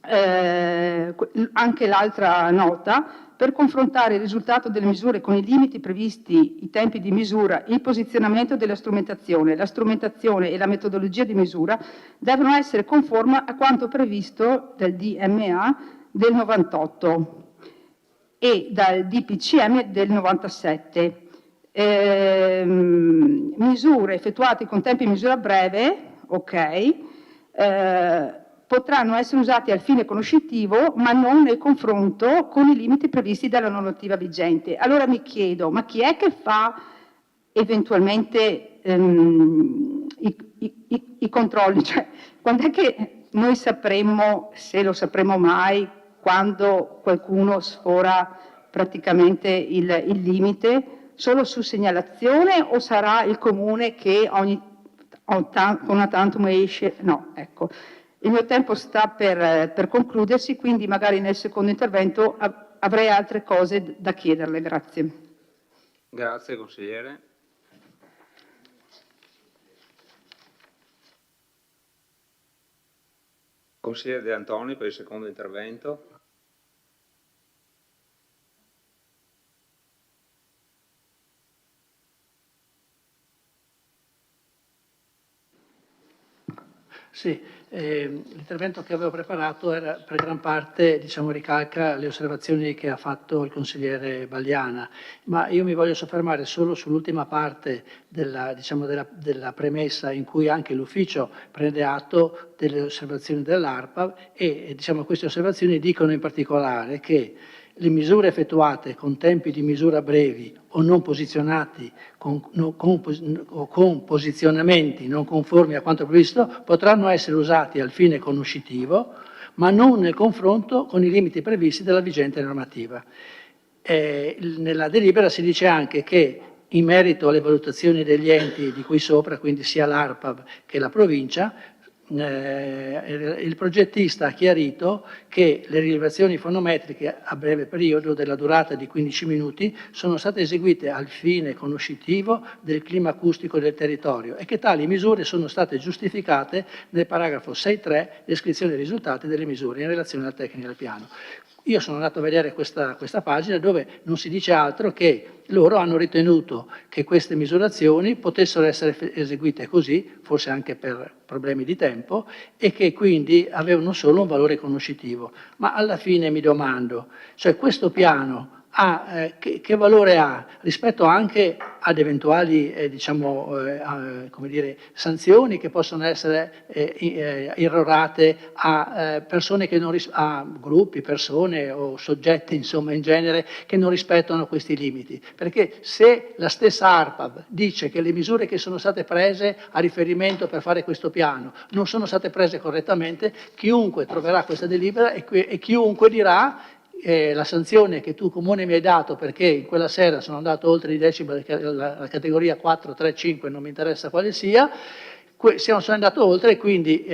anche l'altra nota, per confrontare il risultato delle misure con i limiti previsti, i tempi di misura, il posizionamento della strumentazione, la strumentazione e la metodologia di misura devono essere conformi a quanto previsto dal DMA del 98 e dal DPCM del 97. Misure effettuate con tempi di misura breve, ok, potranno essere usati al fine conoscitivo ma non nel confronto con i limiti previsti dalla normativa vigente. Allora mi chiedo, ma chi è che fa eventualmente i controlli? Cioè, quando è che noi sapremmo, se lo sapremo mai, quando qualcuno sfora praticamente il limite? Solo su segnalazione o sarà il comune che con una tantum esce? No, ecco. Il mio tempo sta per concludersi, quindi magari nel secondo intervento avrei altre cose da chiederle. Grazie. Grazie consigliere. Consigliere De Antoni per il secondo intervento. Sì, l'intervento che avevo preparato era per gran parte, ricalca le osservazioni che ha fatto il consigliere Balliana, ma io mi voglio soffermare solo sull'ultima parte della premessa in cui anche l'ufficio prende atto delle osservazioni dell'ARPA e queste osservazioni dicono in particolare che le misure effettuate con tempi di misura brevi o non posizionati o con posizionamenti non conformi a quanto previsto potranno essere usati al fine conoscitivo, ma non nel confronto con i limiti previsti dalla vigente normativa. Nella delibera si dice anche che in merito alle valutazioni degli enti di cui sopra, quindi sia l'ARPAB che la provincia, il progettista ha chiarito che le rilevazioni fonometriche a breve periodo della durata di 15 minuti sono state eseguite al fine conoscitivo del clima acustico del territorio e che tali misure sono state giustificate nel paragrafo 6.3 descrizione dei risultati delle misure in relazione alla tecnica del piano. Io sono andato a vedere questa pagina dove non si dice altro che loro hanno ritenuto che queste misurazioni potessero essere eseguite così, forse anche per problemi di tempo, e che quindi avevano solo un valore conoscitivo. Ma alla fine mi domando, cioè questo piano che valore ha rispetto anche ad eventuali come dire, sanzioni che possono essere irrorate a persone che non a gruppi, persone o soggetti insomma in genere che non rispettano questi limiti, perché se la stessa ARPAB dice che le misure che sono state prese a riferimento per fare questo piano non sono state prese correttamente, chiunque troverà questa delibera e chiunque dirà la sanzione che tu comune mi hai dato perché in quella sera sono andato oltre i decimi, la categoria 4, 3, 5, non mi interessa quale sia, sono andato oltre e quindi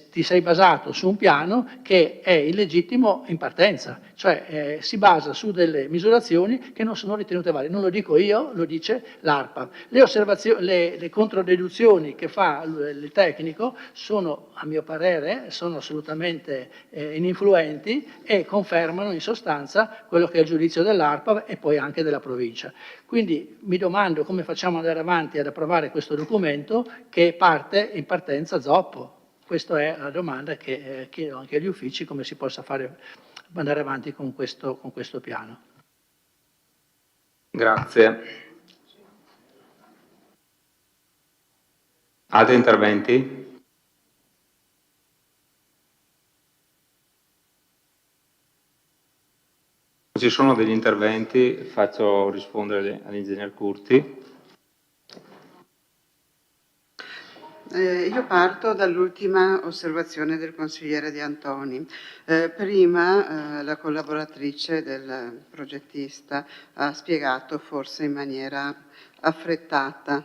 ti sei basato su un piano che è illegittimo in partenza, cioè si basa su delle misurazioni che non sono ritenute valide. Non lo dico io, lo dice l'ARPAB. Le controdeduzioni che fa il tecnico sono, a mio parere, sono assolutamente ininfluenti e confermano in sostanza quello che è il giudizio dell'ARPAB e poi anche della provincia. Quindi mi domando come facciamo ad andare avanti ad approvare questo documento che parte in partenza zoppo. Questa è la domanda che chiedo anche agli uffici, come si possa andare avanti con questo piano. Grazie. Altri interventi? Se ci sono degli interventi, faccio rispondere all'ingegner Curti. Io parto dall'ultima osservazione del consigliere De Antoni. Prima la collaboratrice del progettista ha spiegato, forse in maniera affrettata,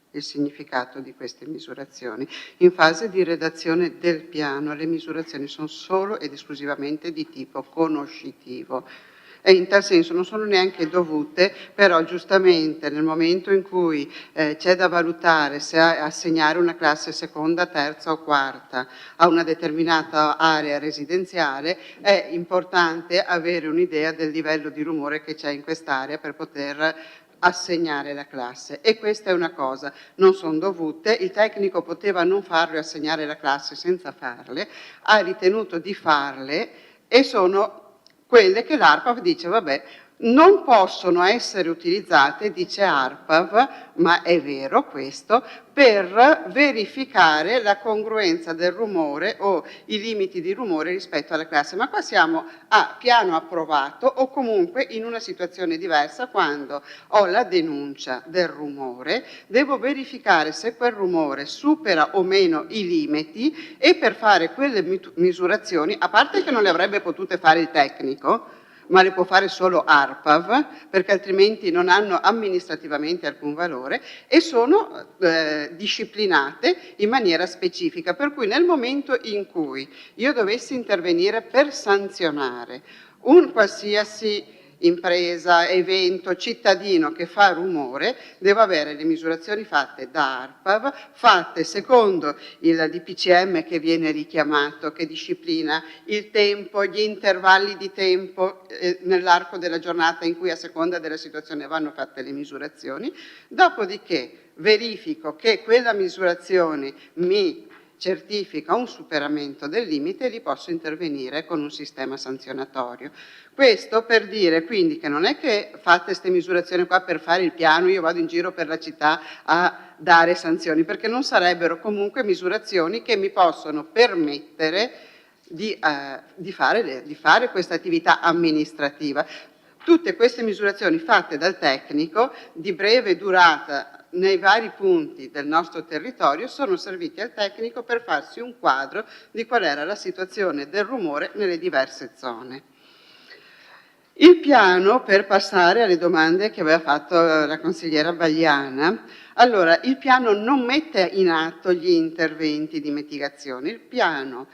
il significato di queste misurazioni. In fase di redazione del piano le misurazioni sono solo ed esclusivamente di tipo conoscitivo. E in tal senso non sono neanche dovute, però giustamente nel momento in cui c'è da valutare se assegnare una classe seconda, terza o quarta a una determinata area residenziale, è importante avere un'idea del livello di rumore che c'è in quest'area per poter assegnare la classe. E questa è una cosa, non sono dovute, il tecnico poteva non farlo e assegnare la classe senza farle, ha ritenuto di farle e sono quelle che l'ARPAV dice, vabbè, non possono essere utilizzate, dice ARPAV, ma è vero questo, per verificare la congruenza del rumore o i limiti di rumore rispetto alla classe. Ma qua siamo a piano approvato o comunque in una situazione diversa quando ho la denuncia del rumore, devo verificare se quel rumore supera o meno i limiti e per fare quelle misurazioni, a parte che non le avrebbe potute fare il tecnico, ma le può fare solo ARPAV, perché altrimenti non hanno amministrativamente alcun valore e sono disciplinate in maniera specifica. Per cui nel momento in cui io dovessi intervenire per sanzionare un qualsiasi impresa, evento, cittadino che fa rumore, devo avere le misurazioni fatte da ARPAV, fatte secondo il DPCM che viene richiamato, che disciplina il tempo, gli intervalli di tempo nell'arco della giornata in cui a seconda della situazione vanno fatte le misurazioni, dopodiché verifico che quella misurazione mi certifica un superamento del limite e lì posso intervenire con un sistema sanzionatorio. Questo per dire quindi che non è che fate queste misurazioni qua per fare il piano, io vado in giro per la città a dare sanzioni, perché non sarebbero comunque misurazioni che mi possono permettere di fare questa attività amministrativa. Tutte queste misurazioni fatte dal tecnico di breve durata nei vari punti del nostro territorio sono serviti al tecnico per farsi un quadro di qual era la situazione del rumore nelle diverse zone. Il piano, per passare alle domande che aveva fatto la consigliera Bagliana, allora il piano non mette in atto gli interventi di mitigazione, il piano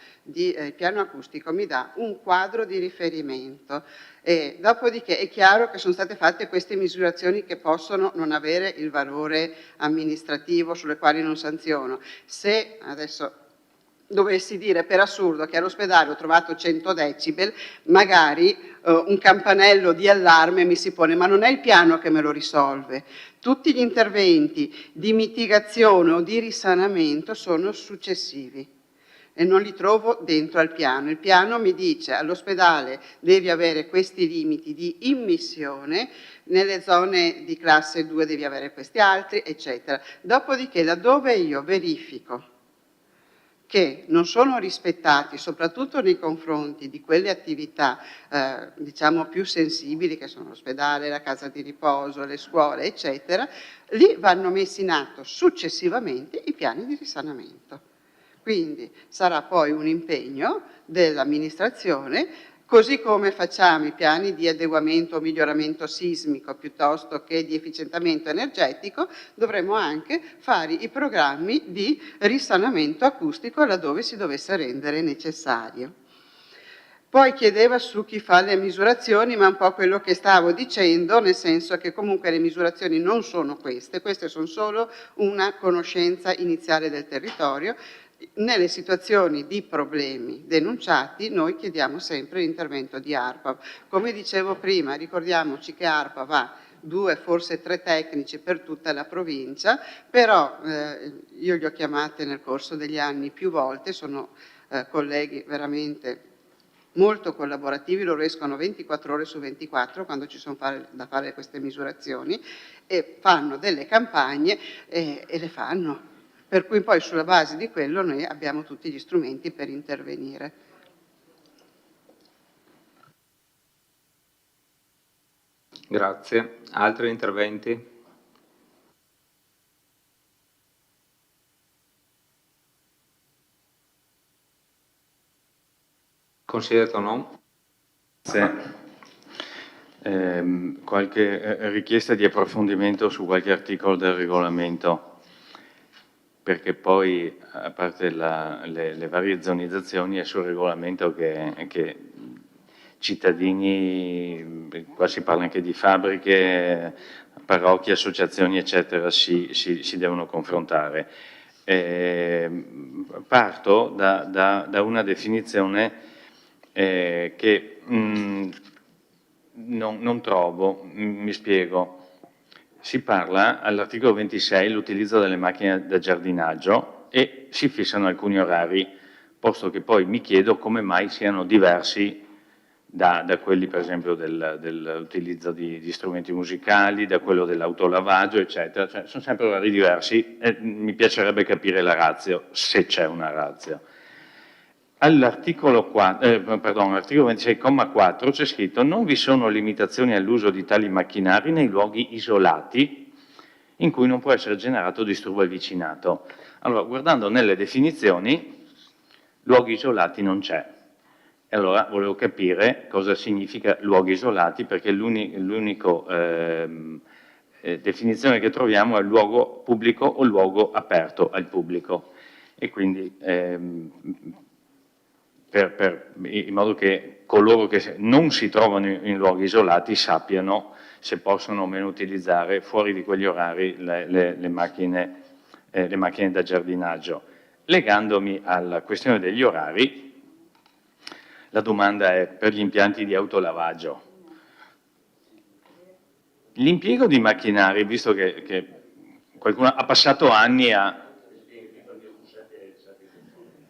acustico mi dà un quadro di riferimento e dopodiché è chiaro che sono state fatte queste misurazioni che possono non avere il valore amministrativo sulle quali non sanziono. Se adesso dovessi dire per assurdo che all'ospedale ho trovato 100 decibel, magari un campanello di allarme mi si pone, ma non è il piano che me lo risolve. Tutti gli interventi di mitigazione o di risanamento sono successivi e non li trovo dentro al piano. Il piano mi dice all'ospedale devi avere questi limiti di immissione, nelle zone di classe 2 devi avere questi altri, eccetera. Dopodiché, laddove io verifico che non sono rispettati, soprattutto nei confronti di quelle attività diciamo più sensibili, che sono l'ospedale, la casa di riposo, le scuole, eccetera, lì vanno messi in atto successivamente i piani di risanamento. Quindi sarà poi un impegno dell'amministrazione, così come facciamo i piani di adeguamento o miglioramento sismico piuttosto che di efficientamento energetico, dovremo anche fare i programmi di risanamento acustico laddove si dovesse rendere necessario. Poi chiedeva su chi fa le misurazioni, ma un po' quello che stavo dicendo, nel senso che comunque le misurazioni non sono queste sono solo una conoscenza iniziale del territorio. Nelle situazioni di problemi denunciati noi chiediamo sempre l'intervento di ARPA. Come dicevo prima, ricordiamoci che ARPA va 2, forse 3 tecnici per tutta la provincia, però io li ho chiamate nel corso degli anni più volte, sono colleghi veramente molto collaborativi, loro escono 24 ore su 24 quando ci sono da fare queste misurazioni e fanno delle campagne e le fanno. Per cui poi sulla base di quello noi abbiamo tutti gli strumenti per intervenire. Grazie. Altri interventi? Consigliere Tonon? Grazie. Qualche richiesta di approfondimento su qualche articolo del regolamento, perché poi, a parte le varie zonizzazioni, è sul regolamento che cittadini, qua si parla anche di fabbriche, parrocchie, associazioni, eccetera, si devono confrontare. Parto da una definizione che non trovo, mi spiego. Si parla all'articolo 26 l'utilizzo delle macchine da giardinaggio e si fissano alcuni orari, posto che poi mi chiedo come mai siano diversi da quelli per esempio dell'utilizzo di strumenti musicali, da quello dell'autolavaggio, eccetera. Cioè, sono sempre orari diversi e mi piacerebbe capire la ratio, se c'è una ratio. All'articolo 26,4 c'è scritto: non vi sono limitazioni all'uso di tali macchinari nei luoghi isolati in cui non può essere generato disturbo al vicinato. Allora, guardando nelle definizioni, luoghi isolati non c'è. E allora volevo capire cosa significa luoghi isolati, perché l'unica definizione che troviamo è luogo pubblico o luogo aperto al pubblico. E quindi in modo che coloro che non si trovano in luoghi isolati sappiano se possono o meno utilizzare fuori di quegli orari le macchine da giardinaggio. Legandomi alla questione degli orari, la domanda è per gli impianti di autolavaggio. L'impiego di macchinari, visto che qualcuno ha passato anni a...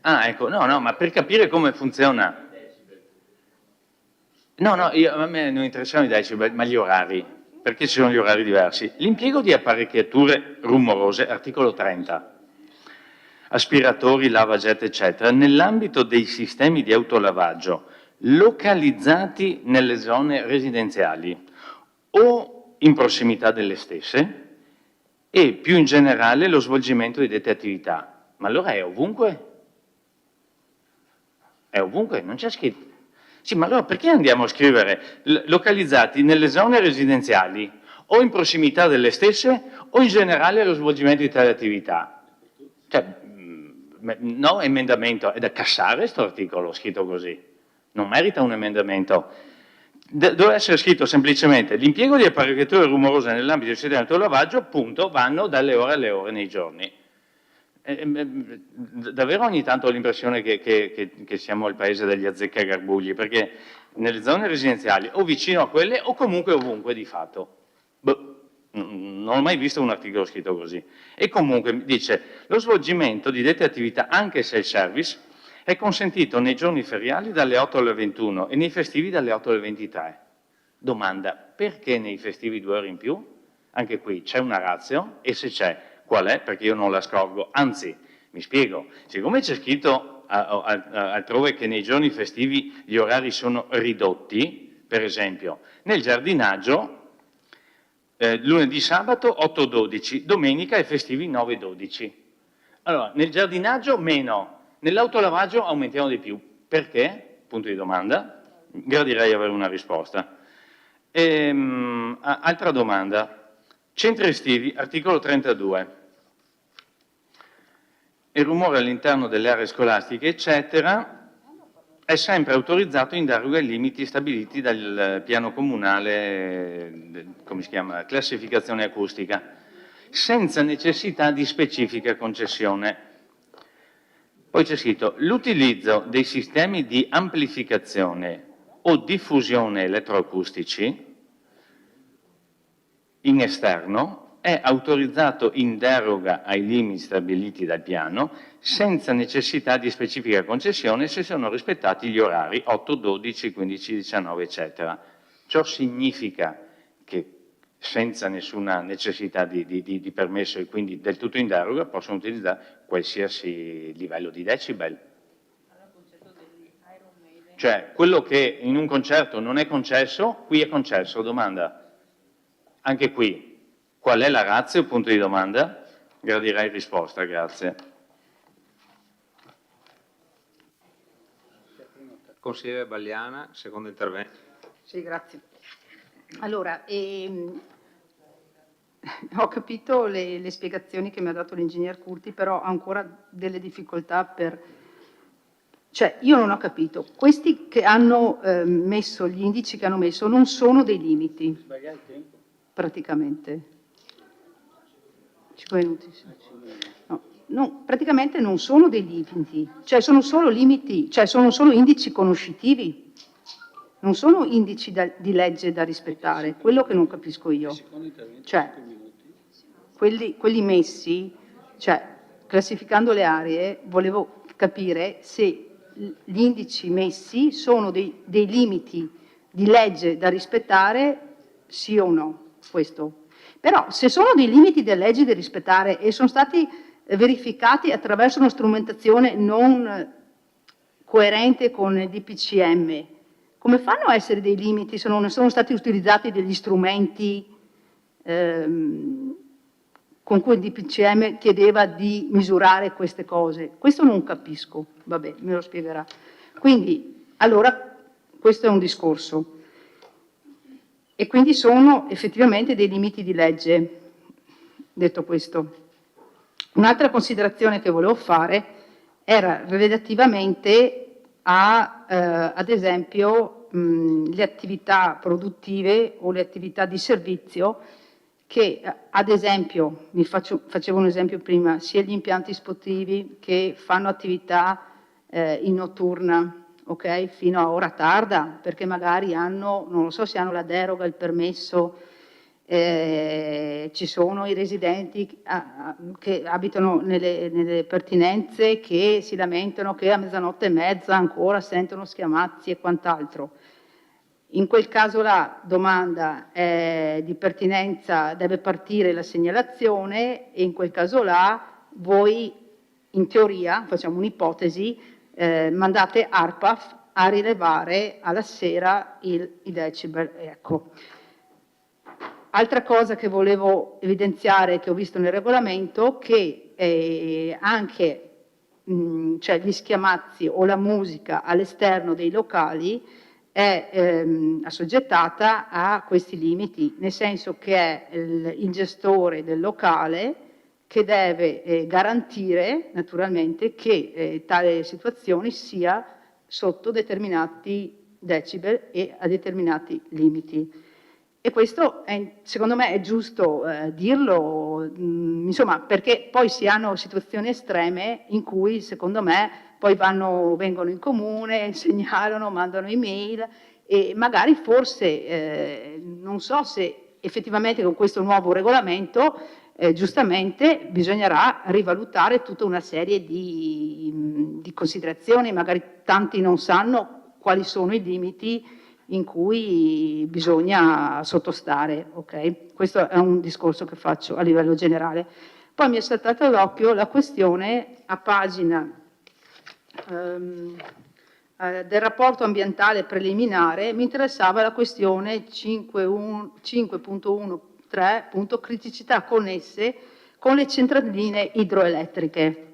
Ah, ecco, no, ma per capire come funziona... No, a me non interessano i decibel, ma gli orari, perché ci sono gli orari diversi. L'impiego di apparecchiature rumorose, articolo 30, aspiratori, lavaget, eccetera, nell'ambito dei sistemi di autolavaggio localizzati nelle zone residenziali o in prossimità delle stesse e più in generale lo svolgimento di dette attività. Ma allora è ovunque? È ovunque? Non c'è scritto. Sì, ma allora perché andiamo a scrivere localizzati nelle zone residenziali o in prossimità delle stesse o in generale lo svolgimento di tali attività? Cioè, no, emendamento, è da cassare questo articolo scritto così, non merita un emendamento. Doveva essere scritto semplicemente l'impiego di apparecchiature rumorose nell'ambito del sistema di autolavaggio, appunto, vanno dalle ore alle ore nei giorni. Davvero ogni tanto ho l'impressione che siamo il paese degli azzeccagarbugli, perché nelle zone residenziali o vicino a quelle o comunque ovunque di fatto. Non ho mai visto un articolo scritto così. E comunque dice, lo svolgimento di dette attività, anche self-service, è consentito nei giorni feriali dalle 8 alle 21 e nei festivi dalle 8 alle 23. Domanda, perché nei festivi 2 ore in più? Anche qui c'è una ratio, e se c'è, qual è? Perché io non la scorgo. Anzi, mi spiego, siccome c'è scritto altrove che nei giorni festivi gli orari sono ridotti, per esempio, nel giardinaggio lunedì, sabato 8-12, domenica e festivi 9-12. Allora, nel giardinaggio meno, nell'autolavaggio aumentiamo di più. Perché? Punto di domanda. Gradirei avere una risposta. Altra domanda. Centri estivi, articolo 32. Il rumore all'interno delle aree scolastiche, eccetera, è sempre autorizzato in deroga ai limiti stabiliti dal piano comunale, come si chiama, classificazione acustica, senza necessità di specifica concessione. Poi c'è scritto, l'utilizzo dei sistemi di amplificazione o diffusione elettroacustici in esterno è autorizzato in deroga ai limiti stabiliti dal piano senza necessità di specifica concessione se sono rispettati gli orari 8, 12, 15, 19, eccetera. Ciò significa che senza nessuna necessità di permesso e quindi del tutto in deroga possono utilizzare qualsiasi livello di decibel. Cioè, quello che in un concerto non è concesso, qui è concesso. Domanda. Anche qui. Qual è la ratio? Punto di domanda. Gradirei risposta, grazie. Consigliere Bagliana, secondo intervento. Sì, grazie. Allora, ho capito le spiegazioni che mi ha dato l'ingegner Curti, però ho ancora delle difficoltà per... Cioè, io non ho capito. Questi che hanno messo, gli indici che hanno messo, non sono dei limiti, praticamente. 5 minuti, sì. No, praticamente non sono dei limiti, cioè sono solo limiti, cioè sono solo indici conoscitivi, non sono indici di legge da rispettare, quello che non capisco io. Cioè, quelli messi, cioè, classificando le aree, volevo capire se gli indici messi sono dei limiti di legge da rispettare, sì o no, questo. Però se sono dei limiti delle leggi da rispettare e sono stati verificati attraverso una strumentazione non coerente con il DPCM, come fanno a essere dei limiti se non sono stati utilizzati degli strumenti con cui il DPCM chiedeva di misurare queste cose? Questo non capisco, vabbè, me lo spiegherà. Quindi, allora, questo è un discorso. E quindi sono effettivamente dei limiti di legge, detto questo. Un'altra considerazione che volevo fare era relativamente a, ad esempio, le attività produttive o le attività di servizio che, ad esempio, facevo un esempio prima, sia gli impianti sportivi che fanno attività in notturna, ok? Fino a ora tarda, perché magari hanno, non lo so se hanno la deroga, il permesso, ci sono i residenti che abitano nelle pertinenze che si lamentano che a mezzanotte e mezza ancora sentono schiamazzi e quant'altro. In quel caso la domanda di pertinenza deve partire la segnalazione e in quel caso là voi, in teoria, facciamo un'ipotesi, mandate ARPAF a rilevare alla sera i decibel. Ecco. Altra cosa che volevo evidenziare, che ho visto nel regolamento, che anche cioè gli schiamazzi o la musica all'esterno dei locali è assoggettata a questi limiti, nel senso che è il gestore del locale che deve garantire naturalmente che tale situazione sia sotto determinati decibel e a determinati limiti. E questo secondo me è giusto dirlo, insomma, perché poi si hanno situazioni estreme in cui secondo me poi vengono in comune, segnalano, mandano email e magari forse non so se effettivamente con questo nuovo regolamento giustamente bisognerà rivalutare tutta una serie di considerazioni, magari tanti non sanno quali sono i limiti in cui bisogna sottostare, ok? Questo è un discorso che faccio a livello generale. Poi mi è saltata all'occhio la questione a pagina del rapporto ambientale preliminare, mi interessava la questione 5.1.3, criticità connesse con le centraline idroelettriche.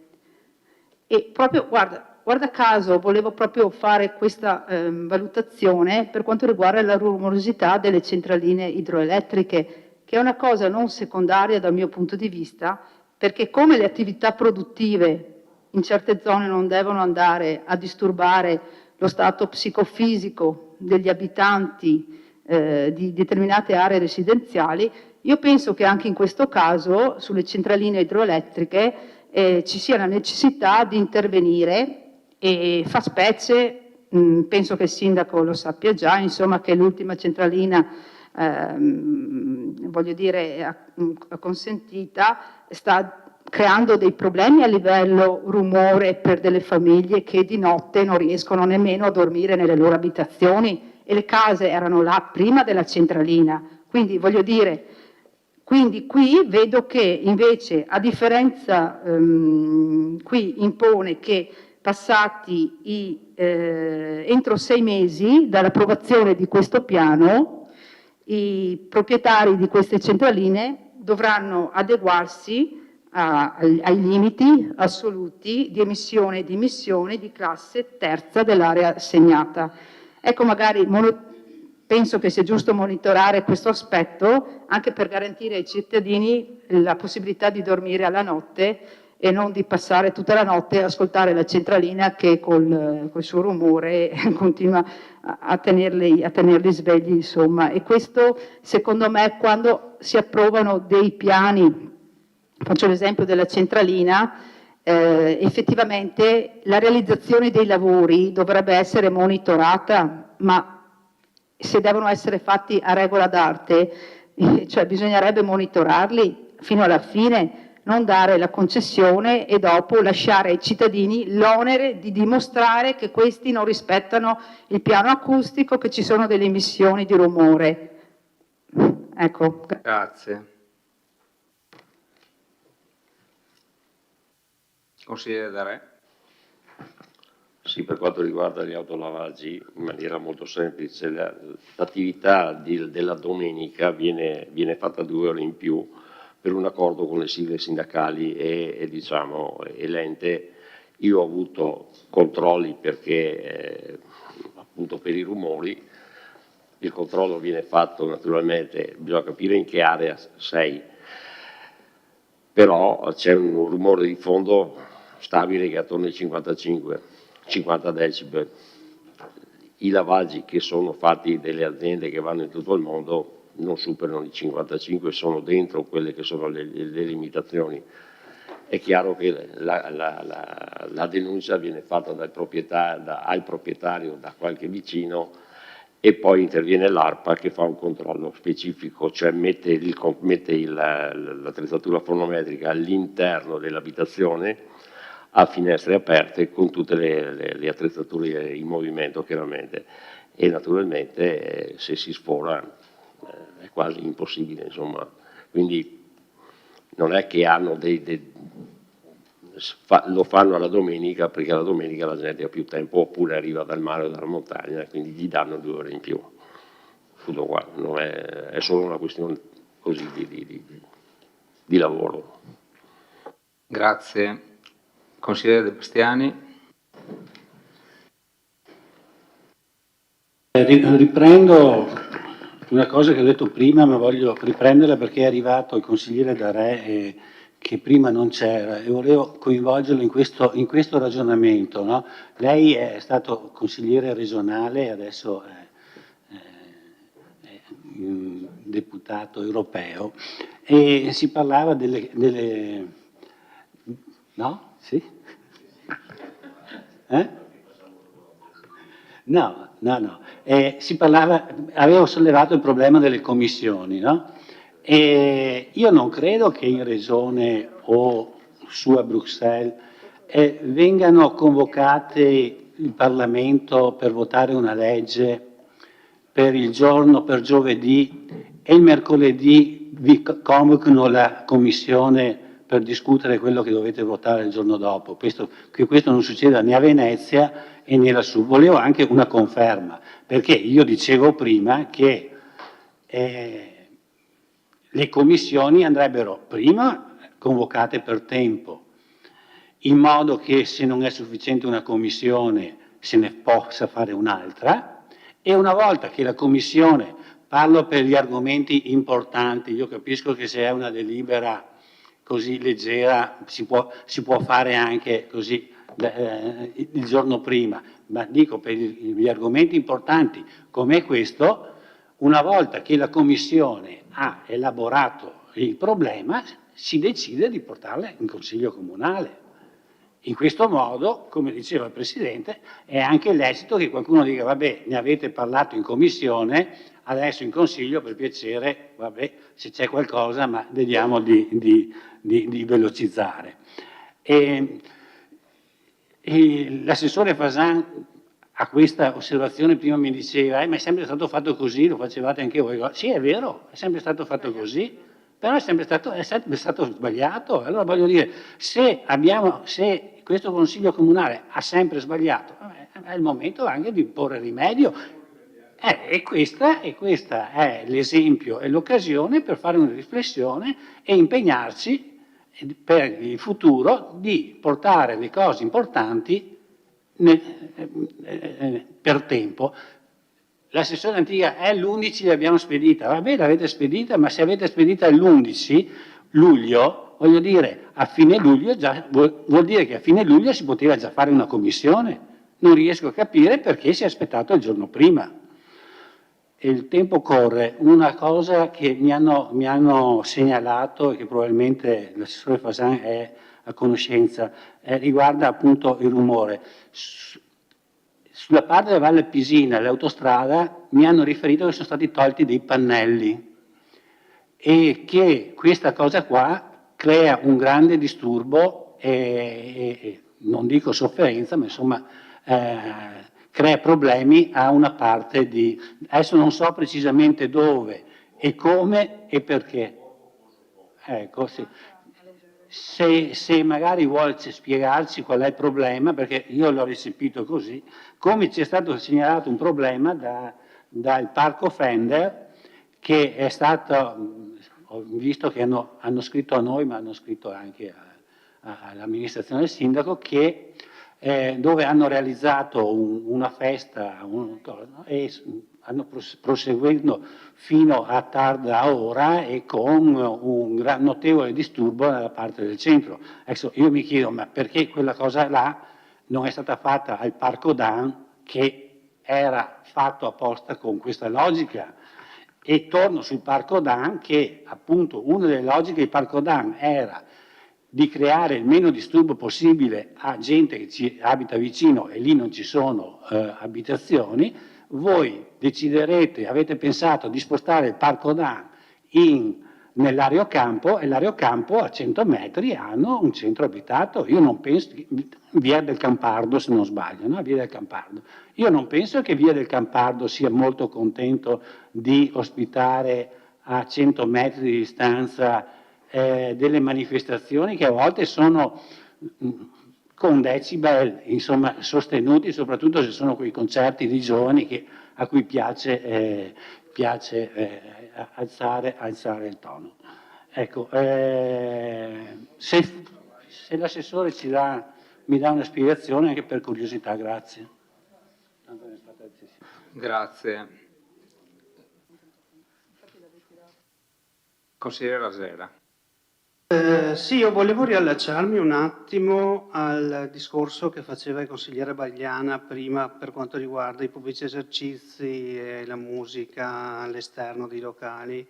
E proprio, guarda caso, volevo proprio fare questa valutazione per quanto riguarda la rumorosità delle centraline idroelettriche, che è una cosa non secondaria dal mio punto di vista, perché come le attività produttive in certe zone non devono andare a disturbare lo stato psicofisico degli abitanti di determinate aree residenziali, io penso che anche in questo caso sulle centraline idroelettriche ci sia la necessità di intervenire e fa specie, penso che il sindaco lo sappia già, insomma, che l'ultima centralina voglio dire consentita sta creando dei problemi a livello rumore per delle famiglie che di notte non riescono nemmeno a dormire nelle loro abitazioni e le case erano là prima della centralina, quindi voglio dire, quindi qui vedo che invece a differenza qui impone che passati entro 6 mesi dall'approvazione di questo piano i proprietari di queste centraline dovranno adeguarsi ai limiti assoluti di emissione e dimissione di classe terza dell'area assegnata. Ecco, magari penso che sia giusto monitorare questo aspetto anche per garantire ai cittadini la possibilità di dormire alla notte e non di passare tutta la notte a ascoltare la centralina che col suo rumore continua a tenerli svegli, insomma. E questo, secondo me, quando si approvano dei piani, faccio l'esempio della centralina, effettivamente la realizzazione dei lavori dovrebbe essere monitorata, ma se devono essere fatti a regola d'arte, cioè bisognerebbe monitorarli fino alla fine, non dare la concessione e dopo lasciare ai cittadini l'onere di dimostrare che questi non rispettano il piano acustico, che ci sono delle emissioni di rumore. Ecco. Grazie. Consigliere Darè. Sì, per quanto riguarda gli autolavaggi, in maniera molto semplice, l'attività della domenica viene fatta 2 ore in più per un accordo con le sigle sindacali e l'ente. Io ho avuto controlli perché appunto per i rumori, il controllo viene fatto naturalmente, bisogna capire in che area sei, però c'è un rumore di fondo stabile che è attorno ai 50 decibel. I lavaggi che sono fatti dalle aziende che vanno in tutto il mondo non superano i 55, sono dentro quelle che sono le limitazioni. È chiaro che la denuncia viene fatta al proprietario, da qualche vicino, e poi interviene l'ARPA che fa un controllo specifico, cioè mette l'attrezzatura fonometrica all'interno dell'abitazione a finestre aperte con tutte le attrezzature in movimento chiaramente, e naturalmente se si sfora è quasi impossibile, insomma. Quindi non è che hanno lo fanno alla domenica perché la domenica la gente ha più tempo oppure arriva dal mare o dalla montagna, quindi gli danno 2 ore in più. Tutto qua, non è solo una questione così di lavoro. Grazie. Consigliere De Bastiani. Riprendo una cosa che ho detto prima, ma voglio riprenderla perché è arrivato il consigliere Darè che prima non c'era e volevo coinvolgerlo in questo ragionamento. No? Lei è stato consigliere regionale, adesso deputato europeo e si parlava delle... No? Sì? No. Si parlava, avevo sollevato il problema delle commissioni, no? E io non credo che in Regione o su a Bruxelles vengano convocate il Parlamento per votare una legge per il giorno, per giovedì, e il mercoledì vi convocano la Commissione per discutere quello che dovete votare il giorno dopo. Che questo non succeda né a Venezia e né lassù. Volevo anche una conferma, perché io dicevo prima che le commissioni andrebbero prima convocate per tempo, in modo che se non è sufficiente una commissione se ne possa fare un'altra, e una volta che la commissione, parlo per gli argomenti importanti, io capisco che se è una delibera così leggera si può fare anche così il giorno prima, ma dico per gli argomenti importanti come questo, una volta che la commissione ha elaborato il problema, si decide di portarla in Consiglio Comunale. In questo modo, come diceva il Presidente, è anche lecito che qualcuno dica vabbè, ne avete parlato in Commissione, adesso in Consiglio per piacere, vabbè, se c'è qualcosa, ma vediamo di velocizzare. L'assessore Fasan a questa osservazione prima mi diceva ma è sempre stato fatto così, lo facevate anche voi. Sì, è vero, è sempre stato fatto così, però è sempre stato sbagliato. Allora voglio dire, se questo Consiglio Comunale ha sempre sbagliato, è il momento anche di porre rimedio. E questa è l'esempio e l'occasione per fare una riflessione e impegnarci per il futuro di portare le cose importanti per tempo. L'assessore Antica l'11 l'abbiamo spedita, vabbè l'avete spedita, ma se avete spedita l'11 luglio, voglio dire, a fine luglio vuol dire che a fine luglio si poteva già fare una commissione. Non riesco a capire perché si è aspettato il giorno prima. E il tempo corre. Una cosa che mi hanno segnalato e che probabilmente l'assessore Fasan è a conoscenza riguarda appunto il rumore. Sulla parte della Valle Pisina, l'autostrada, mi hanno riferito che sono stati tolti dei pannelli e che questa cosa qua crea un grande disturbo e non dico sofferenza, ma insomma crea problemi a una parte di... Adesso non so precisamente dove e come e perché. Ecco, sì. Se magari vuole spiegarci qual è il problema, perché io l'ho recepito così, come ci è stato segnalato un problema dal Parco Fender, che è stato, ho visto che hanno scritto a noi, ma hanno scritto anche all'amministrazione del sindaco, che dove hanno realizzato una festa e hanno proseguendo fino a tarda ora e con un notevole disturbo nella parte del centro. Adesso io mi chiedo, ma perché quella cosa là non è stata fatta al Parco Dan, che era fatto apposta con questa logica? E torno sul Parco Dan, che appunto una delle logiche del Parco Dan era di creare il meno disturbo possibile a gente che ci abita vicino e lì non ci sono abitazioni. Voi deciderete, avete pensato di spostare il Parco Dan nell'Areocampo e l'Areocampo a 100 metri hanno un centro abitato. Io non penso, Via del Campardo se non sbaglio, no? Via del Campardo. Io non penso che Via del Campardo sia molto contento di ospitare a 100 metri di distanza delle manifestazioni che a volte sono con decibel insomma, sostenuti, soprattutto se sono quei concerti di giovani a cui piace alzare il tono. Ecco, se l'assessore mi dà una spiegazione anche per curiosità, grazie. Grazie. Consigliere Rasera. Sì, io volevo riallacciarmi un attimo al discorso che faceva il consigliere Bagliana prima per quanto riguarda i pubblici esercizi e la musica all'esterno dei locali.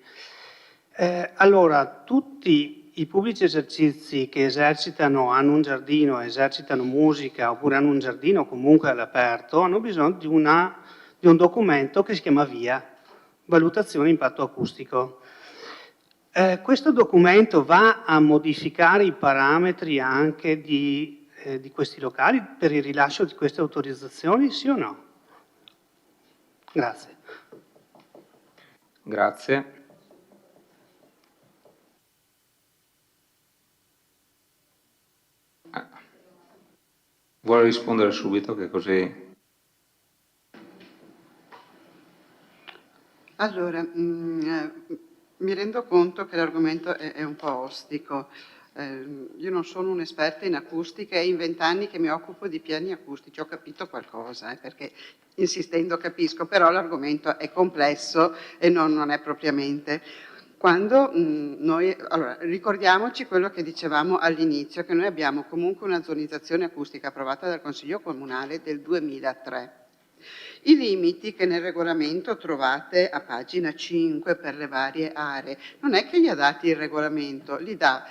Allora, tutti i pubblici esercizi che hanno un giardino, esercitano musica oppure hanno un giardino comunque all'aperto, hanno bisogno di un documento che si chiama VIA, valutazione impatto acustico. Questo documento va a modificare i parametri anche di questi locali per il rilascio di queste autorizzazioni, sì o no? Grazie. Grazie. Vuole rispondere subito che così... Allora, mi rendo conto che l'argomento è un po' ostico. Io non sono un'esperta in acustica e in 20 anni che mi occupo di piani acustici ho capito qualcosa, perché insistendo capisco, però l'argomento è complesso e non è propriamente. Quando allora, ricordiamoci quello che dicevamo all'inizio, che noi abbiamo comunque una zonizzazione acustica approvata dal Consiglio Comunale del 2003. I limiti che nel regolamento trovate a pagina 5 per le varie aree, non è che li ha dati il regolamento, li dà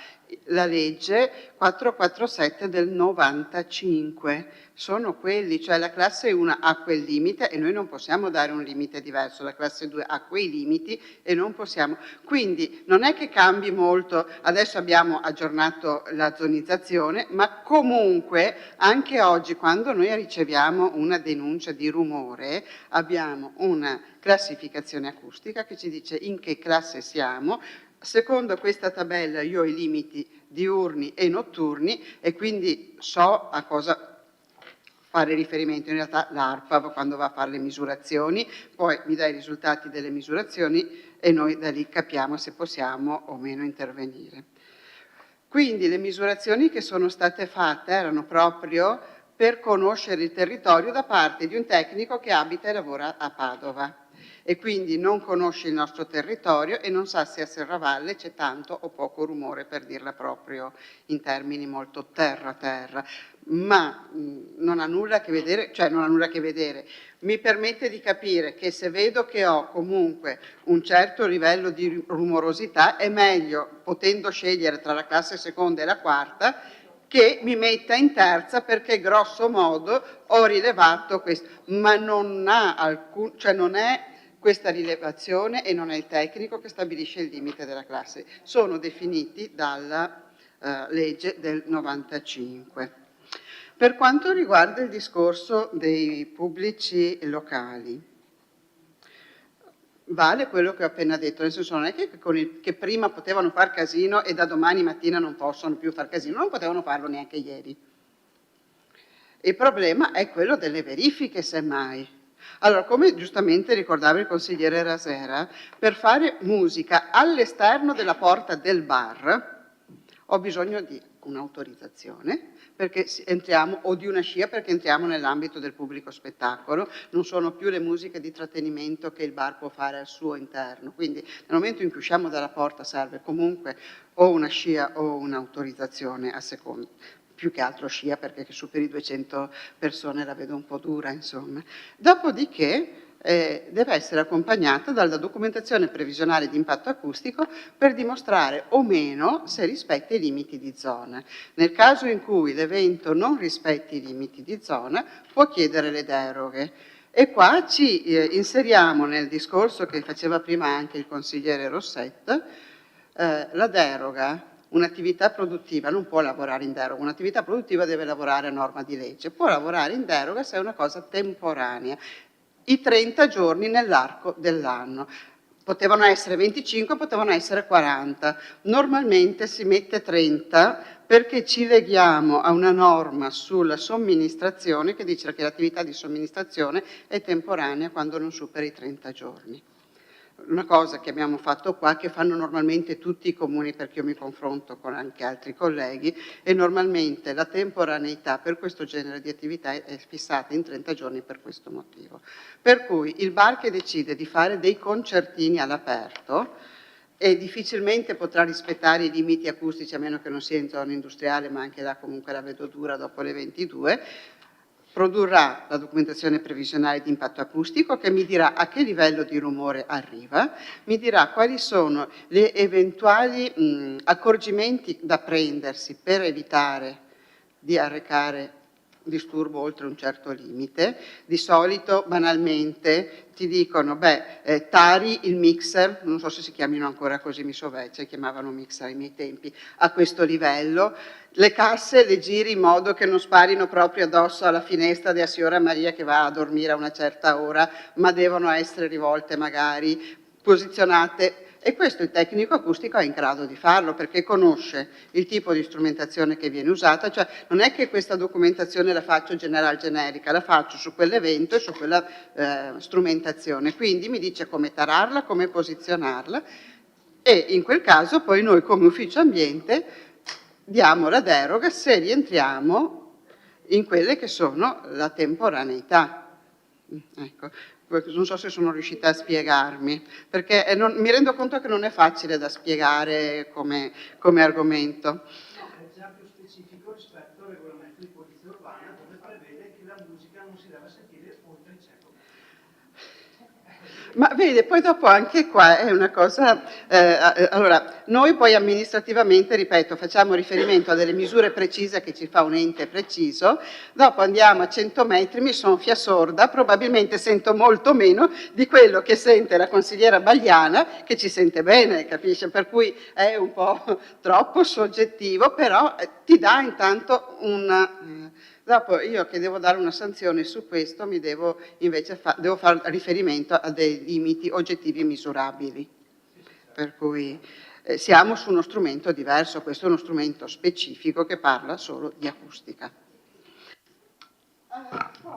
la legge 447 del 95, sono quelli, cioè la classe 1 ha quel limite e noi non possiamo dare un limite diverso, la classe 2 ha quei limiti e non possiamo. Quindi non è che cambi molto, adesso abbiamo aggiornato la zonizzazione, ma comunque anche oggi quando noi riceviamo una denuncia di rumore abbiamo una classificazione acustica che ci dice in che classe siamo. Secondo questa tabella io ho i limiti diurni e notturni e quindi so a cosa fare riferimento. In realtà l'ARPAV quando va a fare le misurazioni poi mi dà i risultati delle misurazioni e noi da lì capiamo se possiamo o meno intervenire. Quindi le misurazioni che sono state fatte erano proprio per conoscere il territorio da parte di un tecnico che abita e lavora a Padova e quindi non conosce il nostro territorio e non sa se a Serravalle c'è tanto o poco rumore, per dirla proprio in termini molto terra-terra, ma non ha nulla a che vedere, cioè non ha nulla a che vedere. Mi permette di capire che se vedo che ho comunque un certo livello di rumorosità è meglio, potendo scegliere tra la classe seconda e la quarta, che mi metta in terza perché grosso modo ho rilevato questo, ma non ha alcun, cioè non è questa rilevazione e non è il tecnico che stabilisce il limite della classe, sono definiti dalla legge del 95. Per quanto riguarda il discorso dei pubblici locali, vale quello che ho appena detto, nel senso non è che prima potevano far casino e da domani mattina non possono più far casino, non potevano farlo neanche ieri. Il problema è quello delle verifiche, semmai. Allora, come giustamente ricordava il consigliere Rasera, per fare musica all'esterno della porta del bar ho bisogno di un'autorizzazione perché entriamo, o di una scia perché entriamo nell'ambito del pubblico spettacolo, non sono più le musiche di trattenimento che il bar può fare al suo interno, quindi nel momento in cui usciamo dalla porta serve comunque o una scia o un'autorizzazione a seconda. Più che altro scia perché che superi 200 persone la vedo un po' dura, insomma. Dopodiché deve essere accompagnata dalla documentazione previsionale di impatto acustico per dimostrare o meno se rispetta i limiti di zona. Nel caso in cui l'evento non rispetti i limiti di zona può chiedere le deroghe. E qua ci inseriamo nel discorso che faceva prima anche il consigliere Rossetta, la deroga. Un'attività produttiva non può lavorare in deroga, un'attività produttiva deve lavorare a norma di legge, può lavorare in deroga se è una cosa temporanea, i 30 giorni nell'arco dell'anno. Potevano essere 25, potevano essere 40, normalmente si mette 30 perché ci leghiamo a una norma sulla somministrazione che dice che l'attività di somministrazione è temporanea quando non supera i 30 giorni. Una cosa che abbiamo fatto qua, che fanno normalmente tutti i comuni, perché io mi confronto con anche altri colleghi, e normalmente la temporaneità per questo genere di attività è fissata in 30 giorni per questo motivo. Per cui il bar che decide di fare dei concertini all'aperto e difficilmente potrà rispettare i limiti acustici, a meno che non sia in zona industriale, ma anche là comunque la vedo dura dopo le 22, produrrà la documentazione previsionale di impatto acustico che mi dirà a che livello di rumore arriva, mi dirà quali sono gli eventuali accorgimenti da prendersi per evitare di arrecare disturbo oltre un certo limite. Di solito, banalmente, ti dicono, tari il mixer, non so se si chiamino ancora così, mi sovvecchia, chiamavano mixer ai miei tempi, a questo livello. Le casse le giri in modo che non sparino proprio addosso alla finestra della signora Maria che va a dormire a una certa ora, ma devono essere rivolte magari, posizionate. E questo il tecnico acustico è in grado di farlo perché conosce il tipo di strumentazione che viene usata, cioè non è che questa documentazione la faccio generica, la faccio su quell'evento e su quella strumentazione, quindi mi dice come tararla, come posizionarla e in quel caso poi noi come ufficio ambiente diamo la deroga se rientriamo in quelle che sono la temporaneità. Ecco. Non so se sono riuscita a spiegarmi, perché mi rendo conto che non è facile da spiegare come argomento. È già più specifico rispetto al regolamento di polizia urbana, dove prevede che la musica non si deve sentire oltre il 100 metri. Ma vede, poi dopo anche qua è una cosa, allora, noi poi amministrativamente, ripeto, facciamo riferimento a delle misure precise che ci fa un ente preciso, dopo andiamo a 100 metri, mi sono fia sorda, probabilmente sento molto meno di quello che sente la consigliera Bagliana, che ci sente bene, capisce? Per cui è un po' troppo soggettivo, però ti dà intanto una... Dopo io che devo dare una sanzione su questo mi devo invece devo fare riferimento a dei limiti oggettivi e misurabili. Per cui siamo su uno strumento diverso, questo è uno strumento specifico che parla solo di acustica.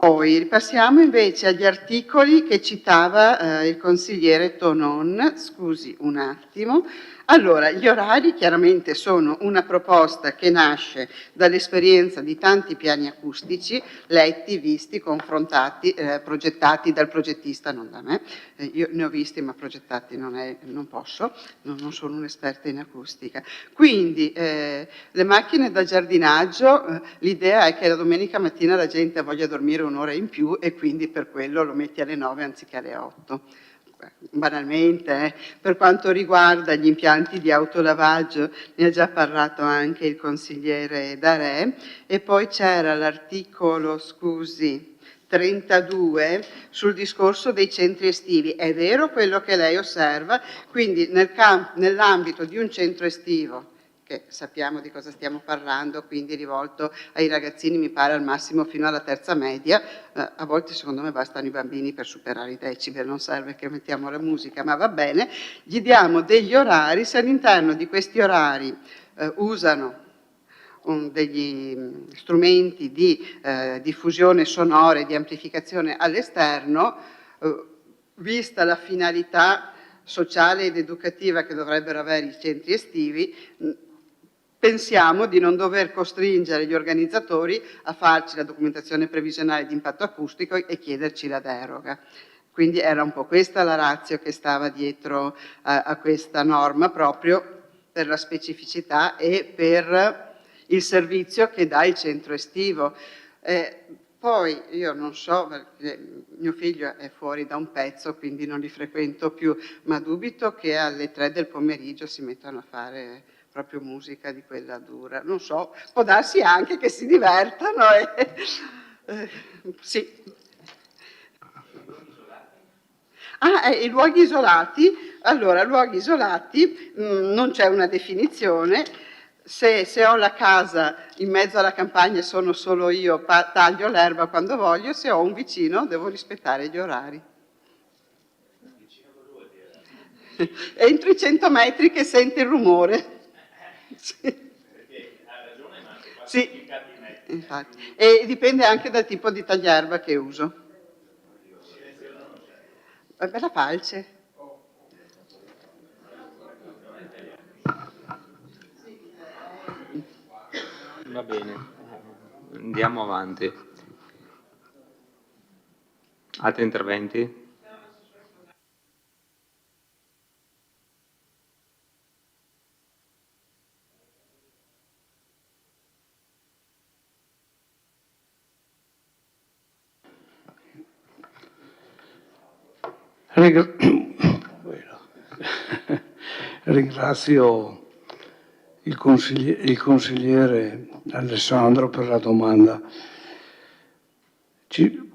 Poi passiamo invece agli articoli che citava il consigliere Tonon. Scusi un attimo. Allora, gli orari chiaramente sono una proposta che nasce dall'esperienza di tanti piani acustici, letti, visti, confrontati, progettati dal progettista, non da me. Io ne ho visti, ma progettati non posso, non sono un'esperta in acustica. Quindi, le macchine da giardinaggio, l'idea è che la domenica mattina la gente voglia dormire un'ora in più e quindi per quello lo metti alle 9 anziché alle 8. Banalmente, per quanto riguarda gli impianti di autolavaggio ne ha già parlato anche il consigliere Darè e poi c'era l'articolo, 32 sul discorso dei centri estivi. È vero quello che lei osserva, quindi nell'ambito di un centro estivo, che sappiamo di cosa stiamo parlando, quindi rivolto ai ragazzini, mi pare al massimo fino alla terza media, a volte secondo me bastano i bambini per superare i decibel, non serve che mettiamo la musica, ma va bene, gli diamo degli orari, se all'interno di questi orari usano degli strumenti di diffusione sonora e di amplificazione all'esterno, vista la finalità sociale ed educativa che dovrebbero avere i centri estivi, pensiamo di non dover costringere gli organizzatori a farci la documentazione previsionale di impatto acustico e chiederci la deroga. Quindi era un po' questa la ratio che stava dietro a questa norma, proprio per la specificità e per il servizio che dà il centro estivo. Poi io non so, perché mio figlio è fuori da un pezzo, quindi non li frequento più, ma dubito che alle 3 del pomeriggio si mettano a fare proprio musica di quella dura. Non so, può darsi anche che si divertano. Sì. I luoghi isolati. Allora, luoghi isolati, non c'è una definizione. Se ho la casa in mezzo alla campagna e sono solo io, taglio l'erba quando voglio, se ho un vicino devo rispettare gli orari. Entro i 100 metri che sente il rumore. Sì, infatti. E dipende anche dal tipo di tagliarba che uso. Bella falce. Va bene, andiamo avanti. Altri interventi? Ringrazio il consigliere Alessandro per la domanda.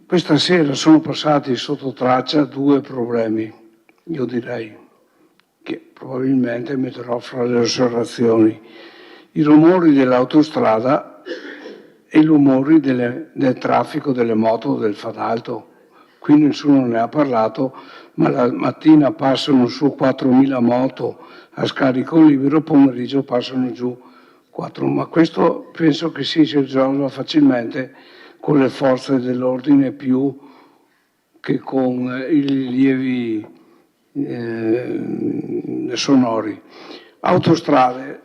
Questa sera sono passati sotto traccia due problemi, io direi, che probabilmente metterò fra le osservazioni. I rumori dell'autostrada e i rumori del traffico delle moto del Fadalto. Qui nessuno ne ha parlato, ma la mattina passano su 4.000 moto a scarico libero, pomeriggio passano giù 4. Ma questo penso che si risolva facilmente con le forze dell'ordine più che con i rilievi sonori. Autostrade.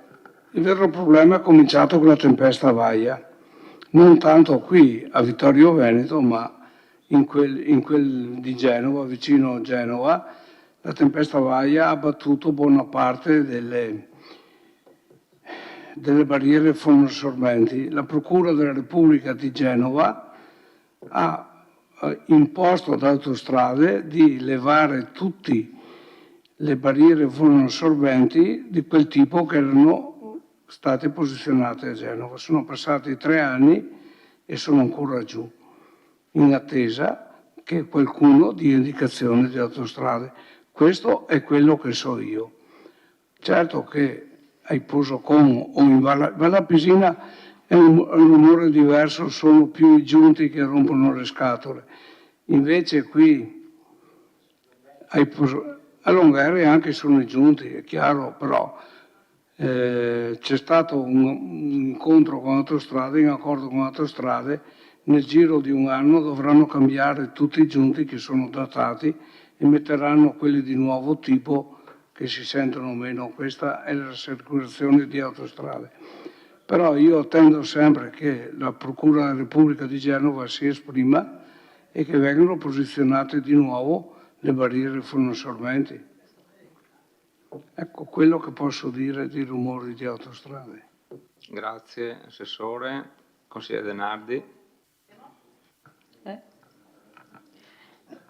Il vero problema è cominciato con la tempesta Vaia, non tanto qui a Vittorio Veneto, ma in quel di Genova, vicino a Genova. La tempesta Vaia ha abbattuto buona parte delle barriere fonoassorbenti. La Procura della Repubblica di Genova ha imposto ad Autostrade di levare tutte le barriere fonoassorbenti di quel tipo che erano state posizionate a Genova. Sono passati 3 anni e sono ancora giù, in attesa che qualcuno dia indicazione di Autostrade. Questo è quello che so io. Certo che ai Posocon o in Vala Pisina è un rumore diverso, sono più i giunti che rompono le scatole. Invece qui a Longhere anche sono i giunti, è chiaro, però c'è stato un incontro con Autostrade, in accordo con Autostrade, nel giro di un anno dovranno cambiare tutti i giunti che sono datati e metteranno quelli di nuovo tipo che si sentono meno. Questa è l'assicurazione di Autostrade. Però io attendo sempre che la Procura della Repubblica di Genova si esprima e che vengano posizionate di nuovo le barriere fonoassorbenti. Ecco quello che posso dire di rumori di Autostrade. Grazie Assessore. Consigliere Denardi.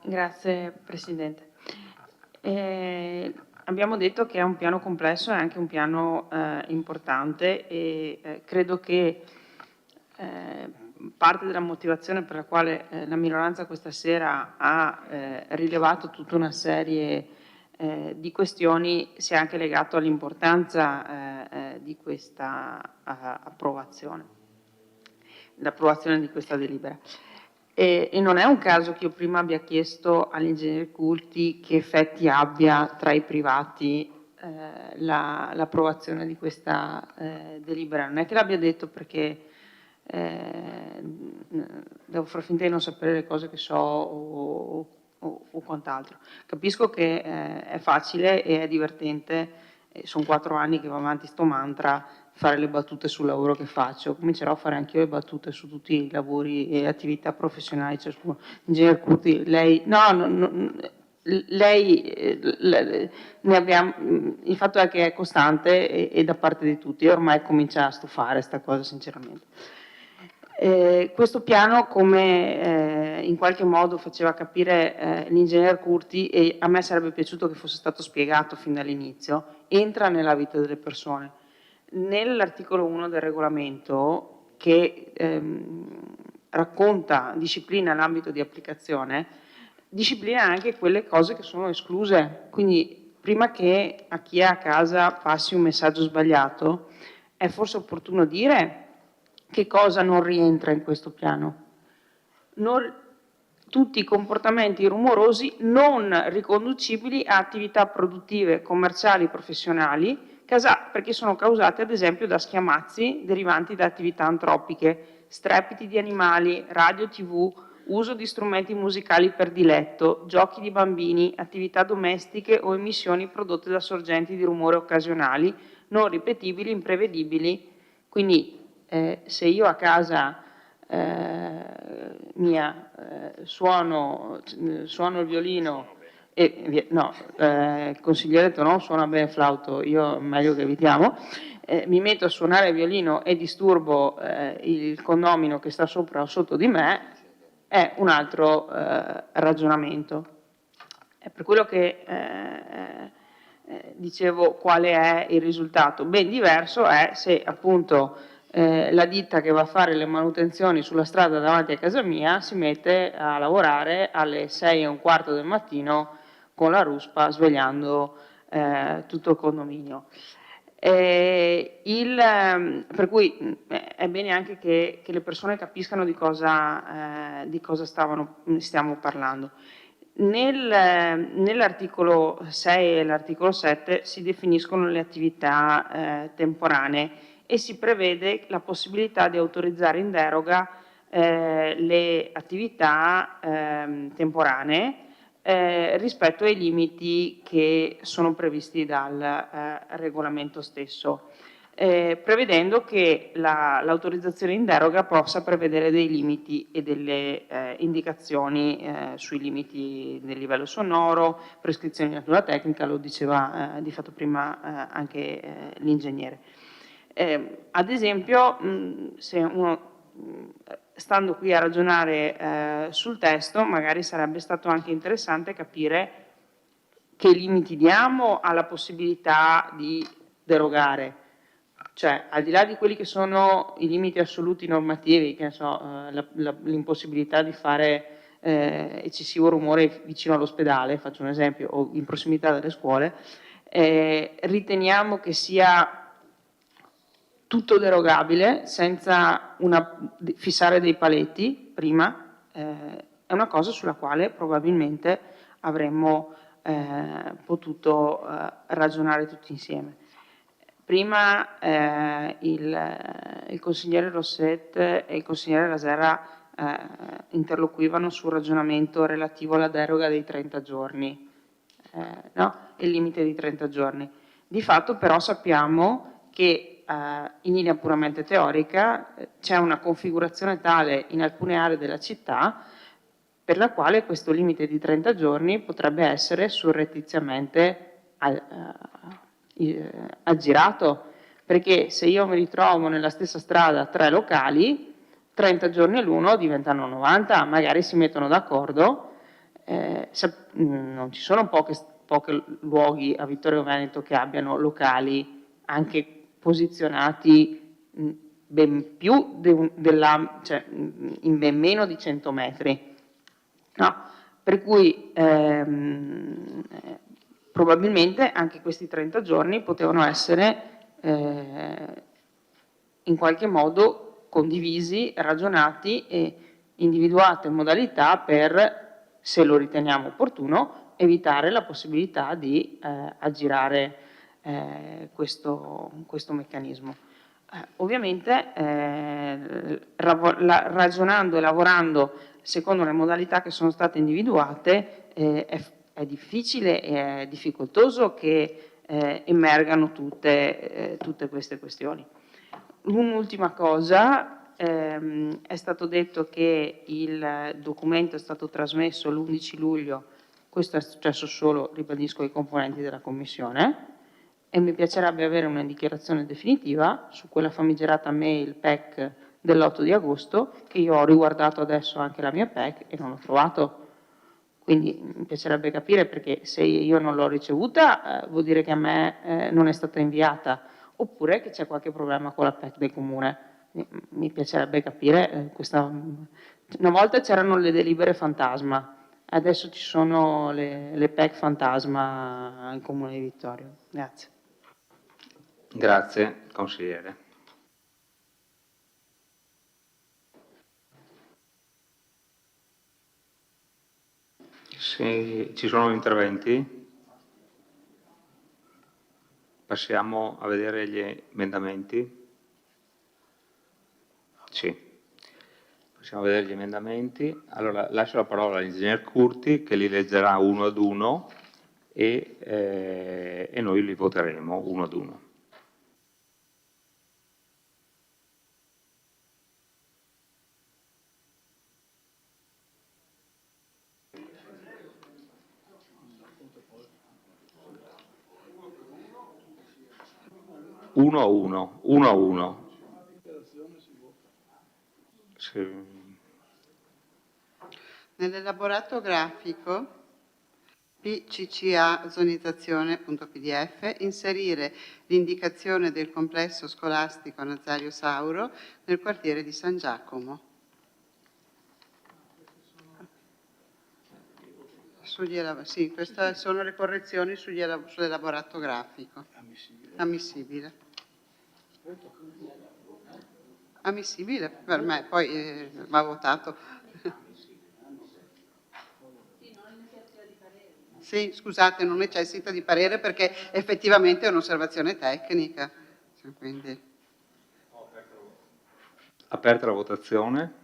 Grazie Presidente. Abbiamo detto che è un piano complesso e anche un piano importante e credo che parte della motivazione per la quale la minoranza questa sera ha rilevato tutta una serie di questioni sia anche legato all'importanza di questa approvazione, l'approvazione di questa delibera. E non è un caso che io prima abbia chiesto all'ingegnere Curti che effetti abbia tra i privati l'approvazione di questa delibera. Non è che l'abbia detto perché devo far finta di non sapere le cose che so o quant'altro. Capisco che è facile e è divertente, sono 4 anni che va avanti sto mantra, fare le battute sul lavoro che faccio. Comincerò a fare anch'io le battute su tutti i lavori e attività professionali di ciascuno. Ingegner Curti, lei... ne abbiamo, il fatto è che è costante e da parte di tutti, e ormai comincia a stufare questa cosa sinceramente. Questo piano, come in qualche modo faceva capire l'ingegner Curti, e a me sarebbe piaciuto che fosse stato spiegato fin dall'inizio, entra nella vita delle persone. Nell'articolo 1 del regolamento, che racconta, disciplina l'ambito di applicazione, disciplina anche quelle cose che sono escluse. Quindi prima che a chi è a casa passi un messaggio sbagliato, è forse opportuno dire che cosa non rientra in questo piano. Tutti i comportamenti rumorosi non riconducibili a attività produttive, commerciali, professionali, perché sono causati ad esempio da schiamazzi derivanti da attività antropiche, strepiti di animali, radio, TV, uso di strumenti musicali per diletto, giochi di bambini, attività domestiche o emissioni prodotte da sorgenti di rumore occasionali, non ripetibili, imprevedibili. Quindi se io a casa mia suono il violino il consigliere ha detto no, suona bene il flauto, io meglio che evitiamo, mi metto a suonare il violino e disturbo il condomino che sta sopra o sotto di me, è un altro ragionamento. È per quello che dicevo quale è il risultato. Ben diverso è se appunto la ditta che va a fare le manutenzioni sulla strada davanti a casa mia si mette a lavorare alle 6:15 del mattino con la ruspa, svegliando tutto il condominio. Per cui è bene anche che le persone capiscano di cosa stiamo parlando. Nell'articolo 6 e l'articolo 7 si definiscono le attività temporanee e si prevede la possibilità di autorizzare in deroga le attività temporanee rispetto ai limiti che sono previsti dal regolamento stesso, prevedendo che l'autorizzazione in deroga possa prevedere dei limiti e delle indicazioni sui limiti del livello sonoro, prescrizioni di natura tecnica, lo diceva di fatto prima anche l'ingegnere. Ad esempio, se uno stando qui a ragionare sul testo, magari sarebbe stato anche interessante capire che limiti diamo alla possibilità di derogare, cioè al di là di quelli che sono i limiti assoluti normativi, che ne so, l'impossibilità di fare eccessivo rumore vicino all'ospedale, faccio un esempio, o in prossimità delle scuole, riteniamo che sia tutto derogabile senza fissare dei paletti prima, è una cosa sulla quale probabilmente avremmo potuto ragionare tutti insieme. Prima il consigliere Rosset e il consigliere Raserra interloquivano sul ragionamento relativo alla deroga dei 30 giorni, no? Il limite di 30 giorni. Di fatto però sappiamo che in linea puramente teorica c'è una configurazione tale in alcune aree della città per la quale questo limite di 30 giorni potrebbe essere surrettiziamente aggirato, perché se io mi ritrovo nella stessa strada 3 locali, 30 giorni l'uno diventano 90, magari si mettono d'accordo, non ci sono pochi luoghi a Vittorio Veneto che abbiano locali anche posizionati ben più cioè in ben meno di 100 metri. No? Per cui probabilmente anche questi 30 giorni potevano essere in qualche modo condivisi, ragionati e individuate modalità per, se lo riteniamo opportuno, evitare la possibilità di aggirare questo meccanismo. Ovviamente ragionando e lavorando secondo le modalità che sono state individuate è difficile e è difficoltoso che emergano tutte queste questioni. Un'ultima cosa, è stato detto che il documento è stato trasmesso l'11 luglio, questo è successo solo, ribadisco, ai componenti della Commissione, e mi piacerebbe avere una dichiarazione definitiva su quella famigerata mail PEC dell'8 di agosto, che io ho riguardato adesso anche la mia PEC e non l'ho trovato. Quindi mi piacerebbe capire, perché se io non l'ho ricevuta vuol dire che a me non è stata inviata, oppure che c'è qualche problema con la PEC del Comune. Mi piacerebbe capire una volta c'erano le delibere fantasma, adesso ci sono le PEC fantasma al Comune di Vittorio. Grazie. Grazie, consigliere. Se ci sono interventi, passiamo a vedere gli emendamenti. Sì, passiamo a vedere gli emendamenti. Allora, lascio la parola all'ingegner Curti che li leggerà uno ad uno e noi li voteremo uno ad uno. Uno a uno. Sì. Nell'elaborato grafico PCCA zonizzazione.pdf, inserire l'indicazione del complesso scolastico Nazario Sauro nel quartiere di San Giacomo. Sì, queste sono le correzioni sull'elaborato grafico. Ammissibile. Ammissibile per me, poi va votato. Sì, scusate, non necessita di parere perché effettivamente è un'osservazione tecnica. Quindi... Aperta la votazione.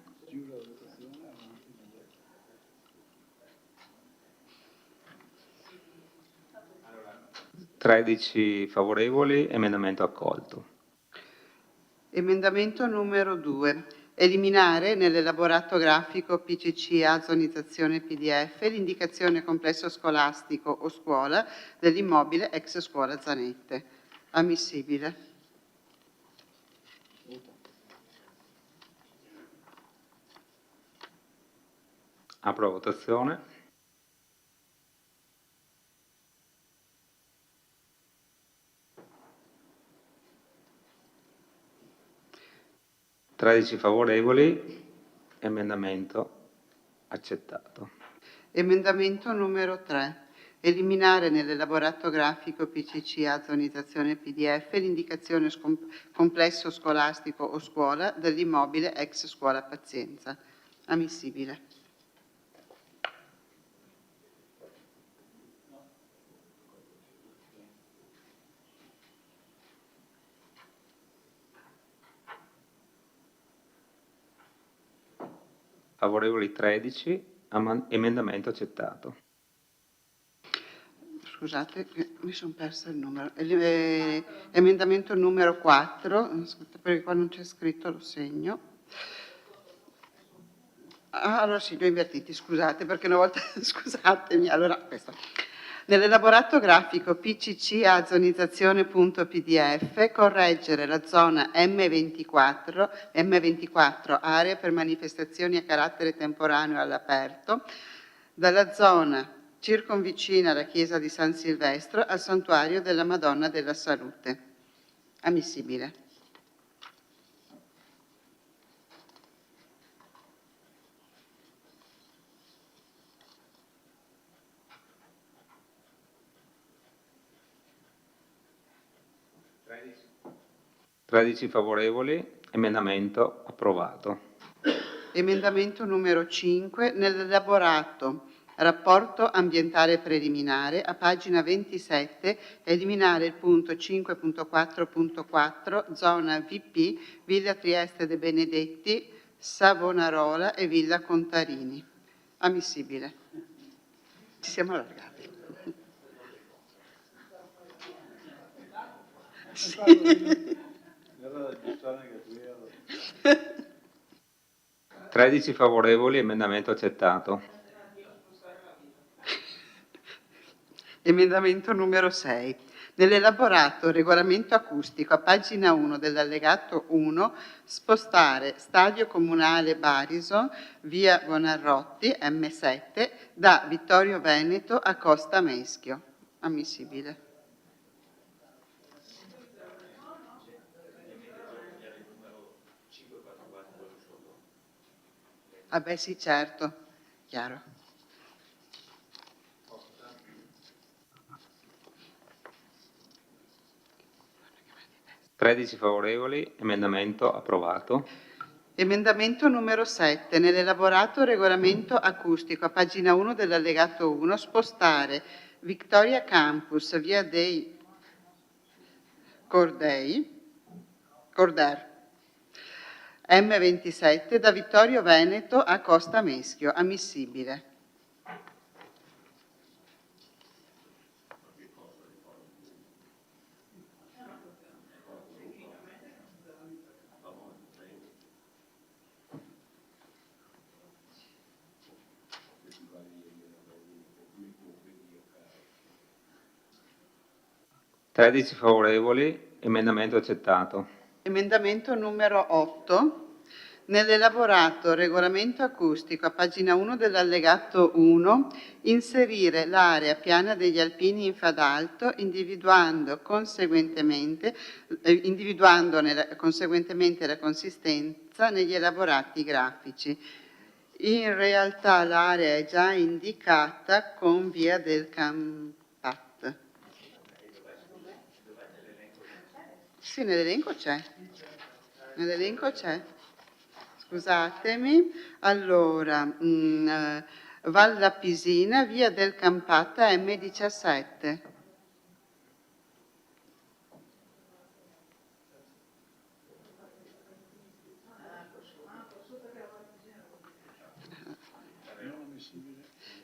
(13 favorevoli), emendamento accolto. Emendamento numero 2. Eliminare nell'elaborato grafico PCCA zonizzazione PDF l'indicazione complesso scolastico o scuola dell'immobile ex scuola Zanette. Ammissibile. Apro la votazione. (13 favorevoli), emendamento accettato. Emendamento numero 3. Eliminare nell'elaborato grafico PCCA zonizzazione PDF l'indicazione complesso scolastico o scuola dell'immobile ex scuola Pazienza. Ammissibile. Favorevoli 13, emendamento accettato. Scusate, mi sono persa il numero. Emendamento numero 4, aspetta, perché qua non c'è scritto, lo segno. Ah, allora sì, li ho invertiti, scusate, perché una volta, scusatemi, allora questo. Nell'elaborato grafico PCCA zonizzazione.pdf correggere la zona M24, area per manifestazioni a carattere temporaneo all'aperto, dalla zona circonvicina alla chiesa di San Silvestro al santuario della Madonna della Salute. Ammissibile. (13 favorevoli), emendamento approvato. Emendamento numero 5. Nell'elaborato rapporto ambientale preliminare, a pagina 27, eliminare il punto 5.4.4, zona VP, Villa Trieste de Benedetti, Savonarola e Villa Contarini. Ammissibile. Ci siamo allargati. Sì. 13 favorevoli, emendamento accettato. Emendamento numero 6. Nell'elaborato regolamento acustico a pagina 1 dell'allegato 1, spostare Stadio Comunale Bariso, via Buonarroti, M7, da Vittorio Veneto a Costa Meschio. Ammissibile. Ah beh sì, certo, chiaro. (13 favorevoli), emendamento approvato. Emendamento numero 7. Nell'elaborato regolamento acustico a pagina 1 dell'allegato 1, spostare Victoria Campus, via dei Corder, M27, da Vittorio Veneto a Costa Meschio. Ammissibile. (13 favorevoli), emendamento accettato. Emendamento numero 8. Nell'elaborato regolamento acustico, a pagina 1 dell'allegato 1, inserire l'area piana degli alpini in Fadalto, individuandone conseguentemente la consistenza negli elaborati grafici. In realtà l'area è già indicata con via del Campat. Sì, nell'elenco c'è. Nell'elenco c'è. Scusatemi. Allora, Valla Pisina, via del Campata M17.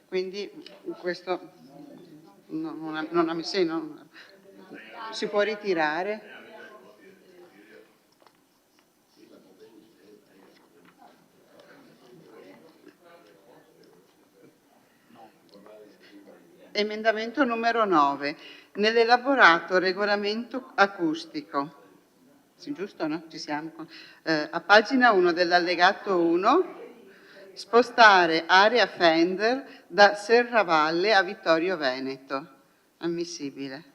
Quindi questo si può ritirare? Emendamento numero 9. Nell'elaborato regolamento acustico, sì, giusto, no? Ci siamo. A pagina 1 dell'allegato 1, spostare area Fender da Serravalle a Vittorio Veneto. Ammissibile.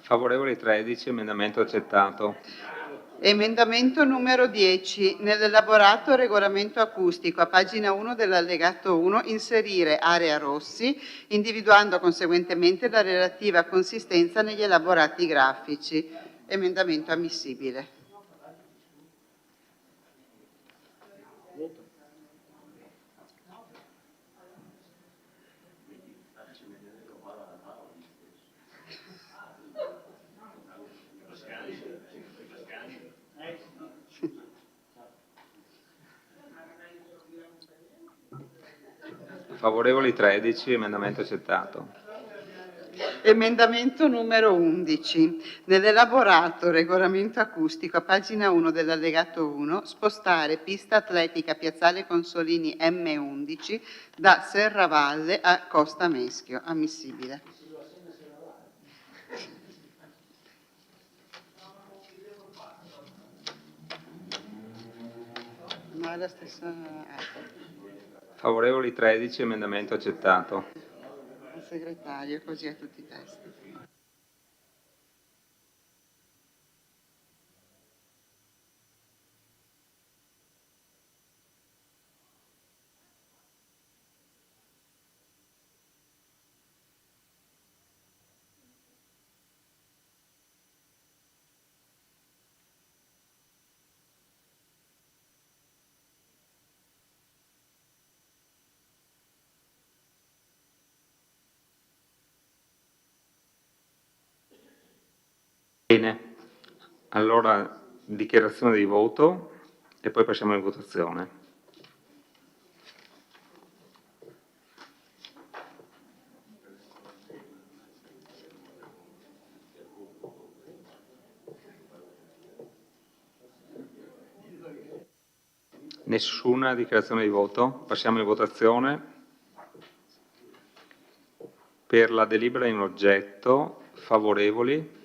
Favorevoli 13, emendamento accettato. Emendamento numero 10. Nell'elaborato regolamento acustico, a pagina 1 dell'allegato 1, inserire area Rossi, individuando conseguentemente la relativa consistenza negli elaborati grafici. Emendamento ammissibile. Favorevoli 13, emendamento accettato. Emendamento numero 11. Nell'elaborato regolamento acustico, a pagina 1 dell'allegato 1, spostare pista atletica Piazzale Consolini M11 da Serravalle a Costa Meschio. Ammissibile. No, è la stessa. Favorevoli 13, emendamento accettato. Il segretario, così a tutti i testi. Bene, allora dichiarazione di voto e poi passiamo alla votazione. Nessuna dichiarazione di voto? Passiamo alla votazione. Per la delibera in oggetto, favorevoli?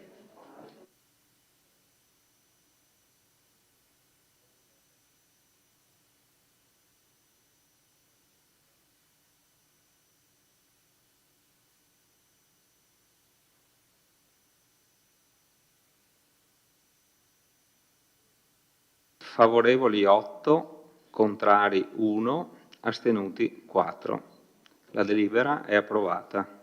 Favorevoli 8, contrari 1, astenuti 4. La delibera è approvata.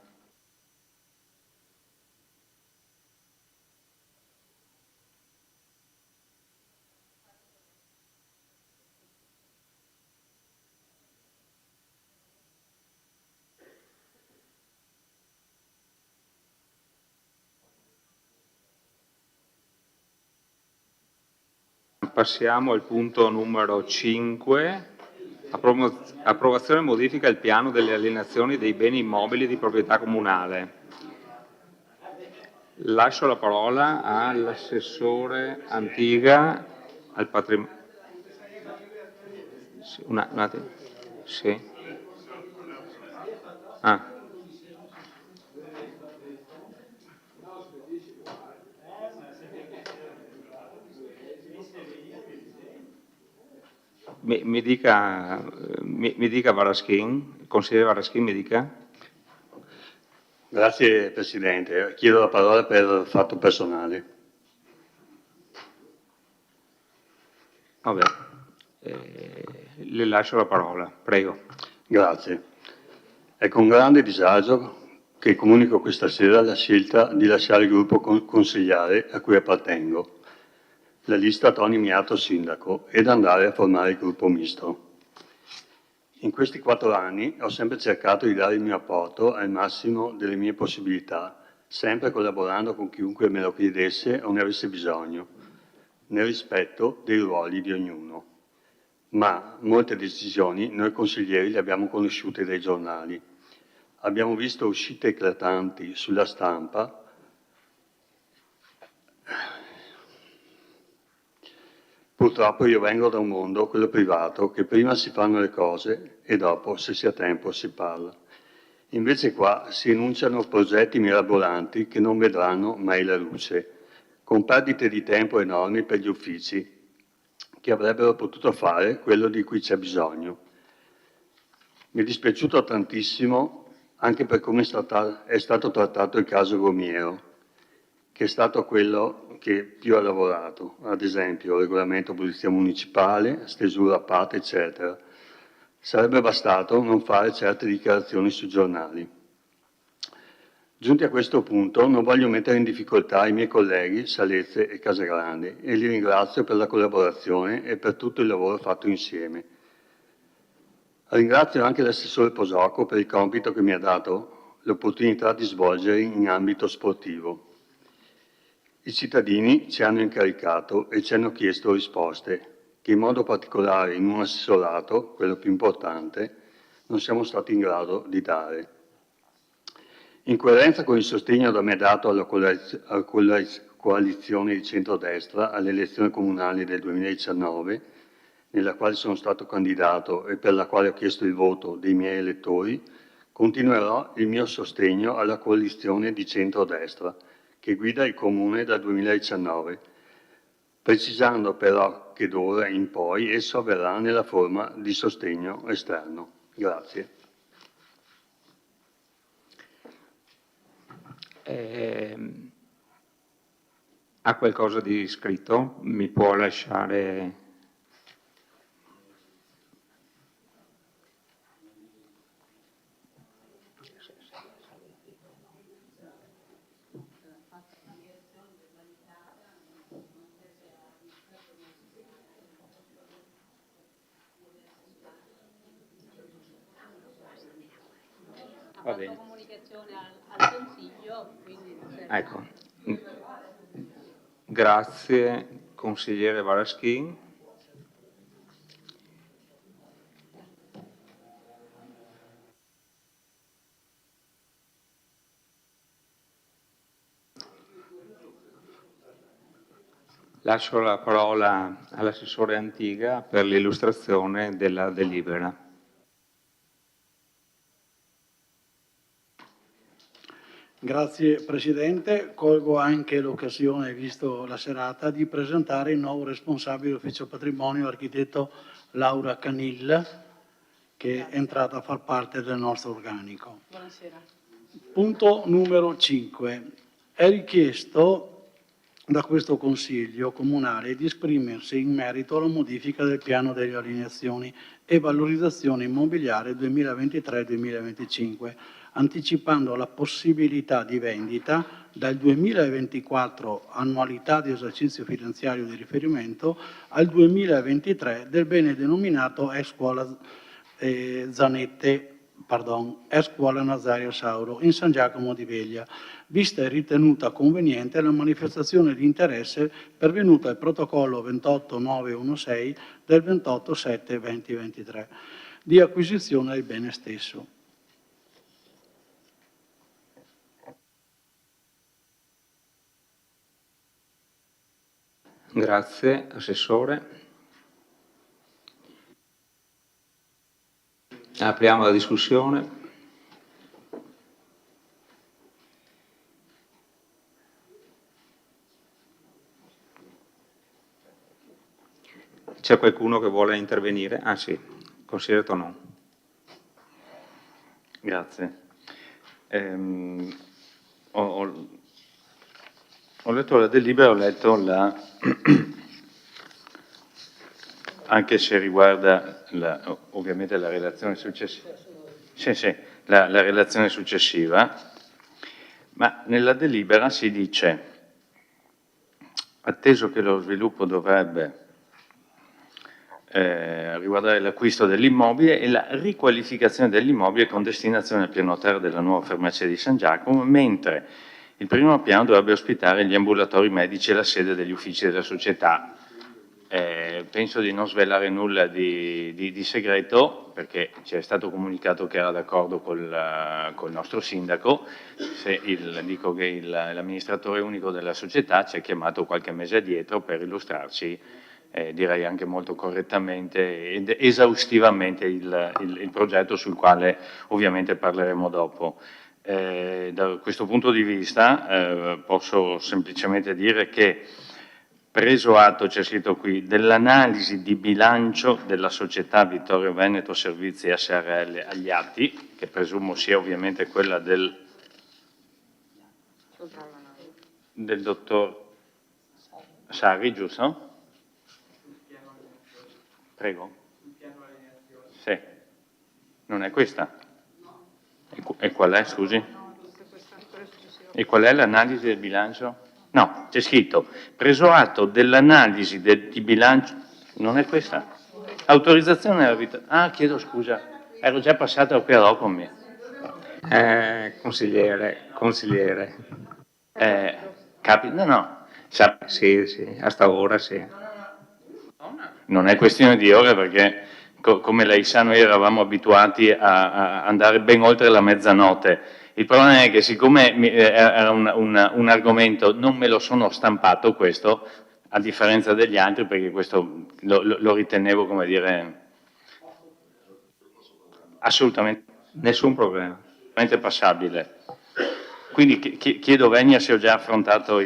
Passiamo al punto numero 5, approvazione e modifica al piano delle alienazioni dei beni immobili di proprietà comunale. Lascio la parola all'assessore Antiga al patrimonio. Sì, un attimo. Sì. Ah. Mi dica Varaschin, consigliere Varaschin, mi dica. Grazie Presidente, chiedo la parola per fatto personale. Vabbè, le lascio la parola, prego. Grazie. È con grande disagio che comunico questa sera la scelta di lasciare il gruppo consigliare a cui appartengo, la lista Toni Miato Sindaco, ed andare a formare il gruppo misto. In questi 4 anni ho sempre cercato di dare il mio apporto al massimo delle mie possibilità, sempre collaborando con chiunque me lo chiedesse o ne avesse bisogno, nel rispetto dei ruoli di ognuno. Ma molte decisioni noi consiglieri le abbiamo conosciute dai giornali. Abbiamo visto uscite eclatanti sulla stampa. Purtroppo io vengo da un mondo, quello privato, che prima si fanno le cose e dopo, se si ha tempo, si parla. Invece qua si enunciano progetti mirabolanti che non vedranno mai la luce, con perdite di tempo enormi per gli uffici, che avrebbero potuto fare quello di cui c'è bisogno. Mi è dispiaciuto tantissimo anche per come è stato trattato il caso Gomiero, che è stato quello che più ha lavorato, ad esempio regolamento polizia municipale, stesura a parte, eccetera. Sarebbe bastato non fare certe dichiarazioni sui giornali. Giunti a questo punto non voglio mettere in difficoltà i miei colleghi Salezze e Casagrande e li ringrazio per la collaborazione e per tutto il lavoro fatto insieme. Ringrazio anche l'assessore Posocco per il compito che mi ha dato l'opportunità di svolgere in ambito sportivo. I cittadini ci hanno incaricato e ci hanno chiesto risposte che in modo particolare in un assessorato, quello più importante, non siamo stati in grado di dare. In coerenza con il sostegno da me dato alla coalizione di centrodestra alle elezioni comunali del 2019, nella quale sono stato candidato e per la quale ho chiesto il voto dei miei elettori, continuerò il mio sostegno alla coalizione di centrodestra che guida il Comune dal 2019, precisando però che d'ora in poi esso avverrà nella forma di sostegno esterno. Grazie. Ha qualcosa di scritto? Mi può lasciare... Va bene. Comunicazione al Consiglio, quindi Ecco. Grazie, consigliere Varaschin. Lascio la parola all'assessore Antiga per l'illustrazione della delibera. Grazie Presidente, colgo anche l'occasione, visto la serata, di presentare il nuovo responsabile ufficio patrimonio, architetto Laura Canil, che è entrata a far parte del nostro organico. Buonasera. Punto numero 5. È richiesto da questo Consiglio Comunale di esprimersi in merito alla modifica del piano delle allineazioni e valorizzazione immobiliare 2023-2025, anticipando la possibilità di vendita dal 2024, annualità di esercizio finanziario di riferimento, al 2023 del bene denominato ex scuola ex scuola Nazario Sauro in San Giacomo di Veglia, vista e ritenuta conveniente la manifestazione di interesse pervenuta al protocollo 28916 del 28/7/2023 di acquisizione del bene stesso. Grazie, Assessore. Apriamo la discussione. C'è qualcuno che vuole intervenire? Ah sì, consigliere Tonon. Grazie. Ho letto la delibera, ho letto anche se riguarda ovviamente la relazione successiva. Sì, la relazione successiva, ma nella delibera si dice, atteso che lo sviluppo dovrebbe riguardare l'acquisto dell'immobile e la riqualificazione dell'immobile con destinazione al piano terra della nuova farmacia di San Giacomo, mentre il primo piano dovrebbe ospitare gli ambulatori medici e la sede degli uffici della società. Penso di non svelare nulla di segreto, perché ci è stato comunicato che era d'accordo col nostro sindaco. Dico che l'amministratore unico della società ci ha chiamato qualche mese addietro per illustrarci, direi anche molto correttamente ed esaustivamente, il progetto, sul quale ovviamente parleremo dopo. Da questo punto di vista posso semplicemente dire che, preso atto, c'è scritto qui, dell'analisi di bilancio della società Vittorio Veneto Servizi SRL agli atti, che presumo sia ovviamente quella del dottor Sarri, giusto? Prego. Sì. Non è questa? E qual è, scusi? E qual è l'analisi del bilancio? No, c'è scritto, preso atto dell'analisi di bilancio, non è questa? Autorizzazione alla vita. Ah, chiedo scusa, ero già passato qui a Rocomi. Consigliere. No. Sì, a sta ora sì. Non è questione di ore, perché come lei sa noi eravamo abituati a andare ben oltre la mezzanotte. Il problema è che, siccome era un argomento, non me lo sono stampato questo, a differenza degli altri, perché questo lo ritenevo, come dire, assolutamente nessun problema, assolutamente passabile. Quindi chiedo venia se ho già affrontato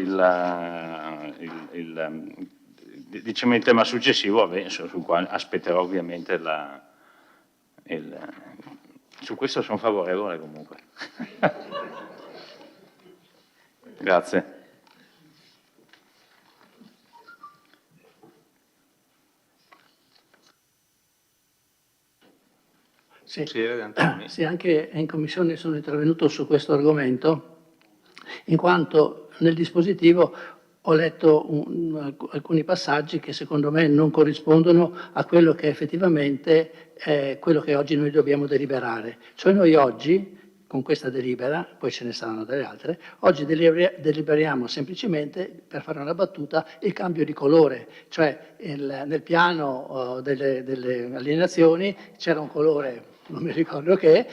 diciamo il tema successivo, sul quale aspetterò ovviamente su questo sono favorevole comunque. Grazie. Sì, anche in Commissione sono intervenuto su questo argomento, in quanto nel dispositivo ho letto alcuni passaggi che secondo me non corrispondono a quello che effettivamente è quello che oggi noi dobbiamo deliberare. Cioè noi oggi, con questa delibera, poi ce ne saranno delle altre, oggi deliberiamo semplicemente, per fare una battuta, il cambio di colore. Cioè nel piano delle alienazioni c'era un colore, non mi ricordo che,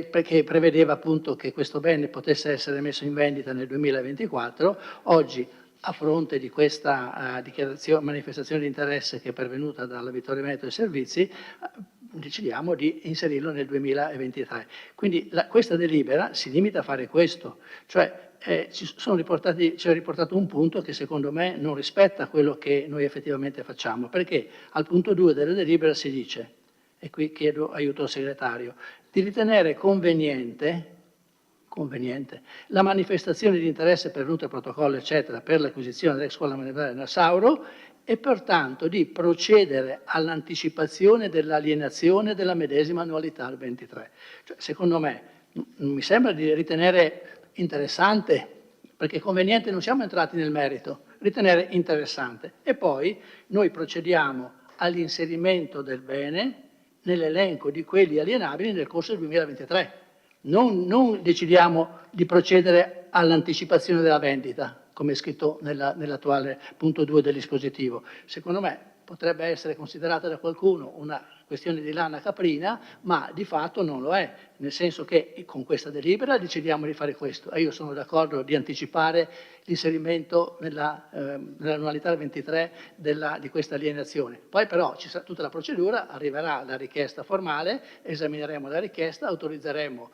perché prevedeva appunto che questo bene potesse essere messo in vendita nel 2024. Oggi, a fronte di questa manifestazione di interesse che è pervenuta dalla Vittorio Veneto e Servizi, decidiamo di inserirlo nel 2023. Quindi questa delibera si limita a fare questo, cioè c'è riportato un punto che secondo me non rispetta quello che noi effettivamente facciamo, perché al punto 2 della delibera si dice, e qui chiedo aiuto al segretario, di ritenere conveniente la manifestazione di interesse pervenuta al protocollo, eccetera, per l'acquisizione dell'ex scuola elementare Nasauro e pertanto di procedere all'anticipazione dell'alienazione della medesima annualità al 23. Cioè, secondo me, mi sembra di ritenere interessante, perché conveniente non siamo entrati nel merito, ritenere interessante. E poi noi procediamo all'inserimento del bene nell'elenco di quelli alienabili nel corso del 2023. Non decidiamo di procedere all'anticipazione della vendita, come è scritto nell'attuale punto 2 del dispositivo. Secondo me potrebbe essere considerata da qualcuno una questione di lana caprina, ma di fatto non lo è, nel senso che con questa delibera decidiamo di fare questo e io sono d'accordo di anticipare l'inserimento nell'annualità 23 di questa alienazione. Poi però ci sarà tutta la procedura, arriverà la richiesta formale, esamineremo la richiesta, autorizzeremo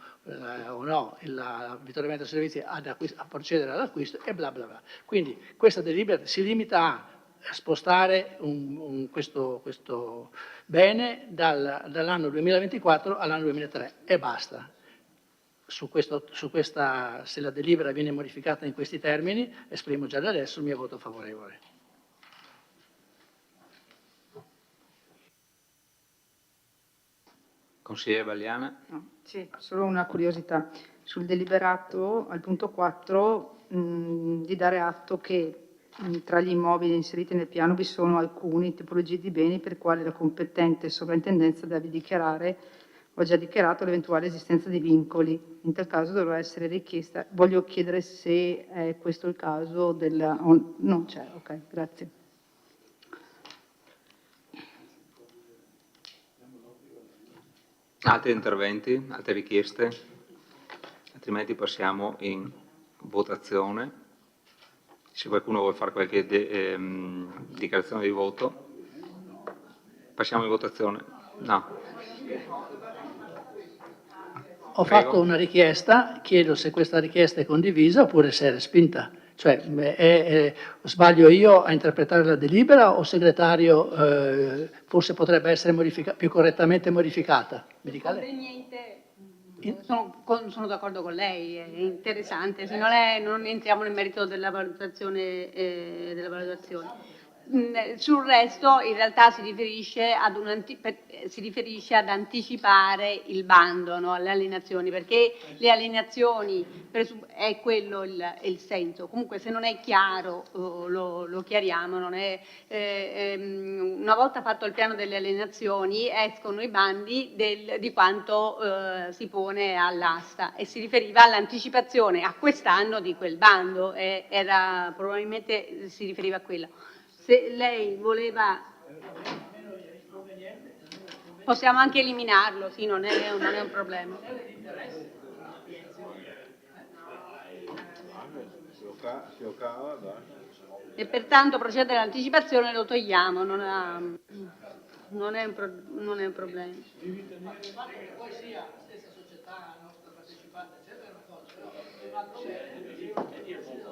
o no il Vittorio Veneto Servizi a procedere all'acquisto e bla bla bla. Quindi questa delibera si limita a spostare questo bene dall'anno 2024 all'anno 2003 e basta. Se la delibera viene modificata in questi termini, esprimo già da adesso il mio voto favorevole. Consigliere Valiana? No, sì, solo una curiosità. Sul deliberato, al punto 4, di dare atto che tra gli immobili inseriti nel piano vi sono alcune tipologie di beni per i quali la competente sovrintendenza deve dichiarare, ho già dichiarato, l'eventuale esistenza di vincoli. In tal caso dovrà essere richiesta. Voglio chiedere se è questo il caso della... non c'è, ok, grazie. Altri interventi? Altre richieste? Altrimenti passiamo in votazione. Se qualcuno vuole fare qualche dichiarazione di voto, passiamo in votazione. No. Ho fatto una richiesta, chiedo se questa richiesta è condivisa oppure se è respinta. Cioè, sbaglio io a interpretare la delibera o il segretario forse potrebbe essere più correttamente modificata? Mi dica lei. Sono d'accordo con lei, è interessante, se non entriamo nel merito della valutazione. Sul resto in realtà si riferisce ad anticipare il bando, no, alle alienazioni, perché le alienazioni è quello il senso. Comunque se non è chiaro lo chiariamo. Non è, una volta fatto il piano delle alienazioni escono i bandi di quanto si pone all'asta e si riferiva all'anticipazione a quest'anno di quel bando, probabilmente si riferiva a quello. Se lei voleva, possiamo anche eliminarlo, sì, non è un problema. E pertanto procedere all'anticipazione lo togliamo, non è un problema. Poi sia la stessa società, la nostra partecipante, eccetera, è una cosa, è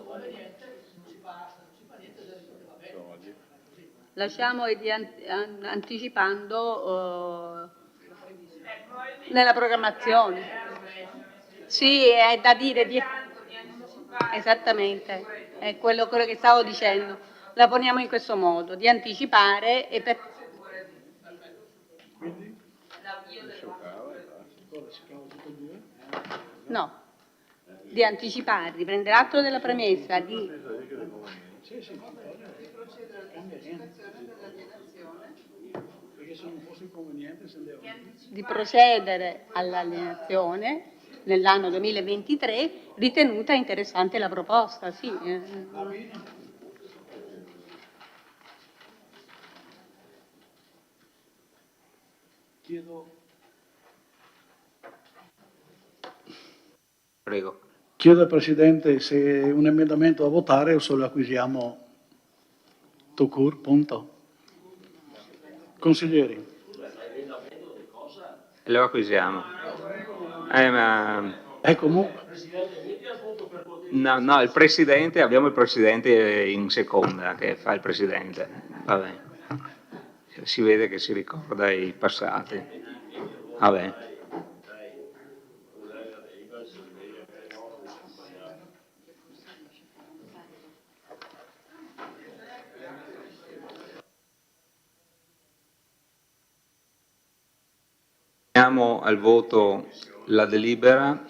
conveniente, non si fa niente, va bene. Lasciamo anticipando nella programmazione. Sì, è da dire esattamente, è quello che stavo dicendo. La poniamo in questo modo, di anticipare e per... No, di anticipare, di prendere atto della premessa, di procedere all'alienazione nell'anno 2023, ritenuta interessante la proposta, sì. Prego. Chiedo al Presidente se è un emendamento a votare o se lo acquisiamo tout court, punto. Consiglieri. Lo acquisiamo. Comunque. No, abbiamo il Presidente in seconda che fa il Presidente. Vabbè. Si vede che si ricorda i passati. Vabbè. Andiamo al voto la delibera.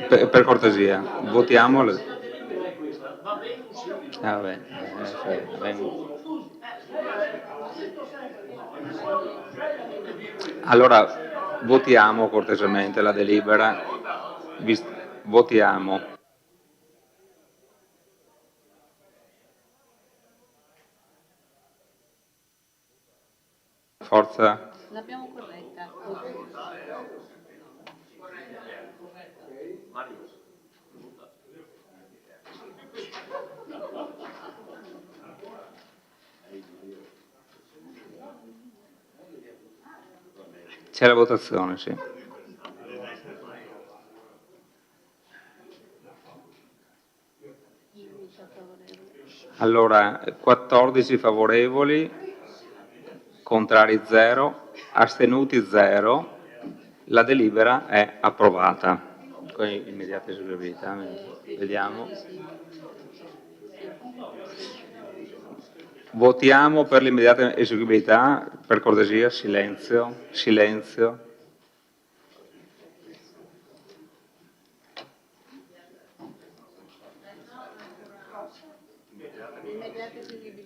Per cortesia, votiamo. Vabbè. Allora, votiamo cortesemente la delibera. Votiamo. Forza. L'abbiamo corretta. C'è la votazione, sì. Allora, 14 favorevoli, contrari 0, astenuti 0. La delibera è approvata. Con immediata eseguibilità, vediamo. Votiamo per l'immediata eseguibilità, per cortesia, silenzio, silenzio.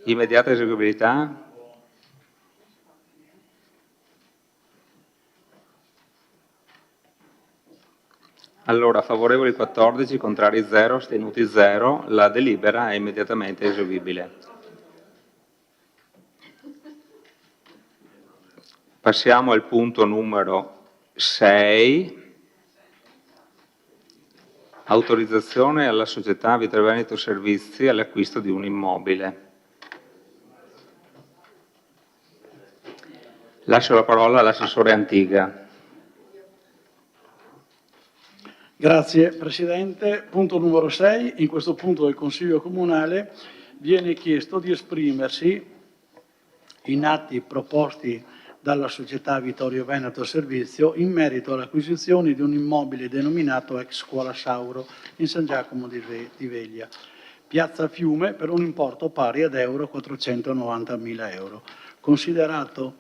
Immediata eseguibilità. Allora, favorevoli 14, contrari 0, astenuti 0, la delibera è immediatamente eseguibile. Passiamo al punto numero 6, autorizzazione alla società Vittorio Veneto Servizi all'acquisto di un immobile. Lascio la parola all'assessore Antiga. Grazie Presidente. Punto numero 6. In questo punto del Consiglio Comunale viene chiesto di esprimersi in atti proposti dalla società Vittorio Veneto Servizio in merito all'acquisizione di un immobile denominato ex Scuola Sauro in San Giacomo di Veglia, Piazza Fiume, per un importo pari ad euro 490.000 euro. Considerato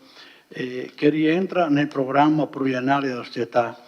che rientra nel programma pluriennale della società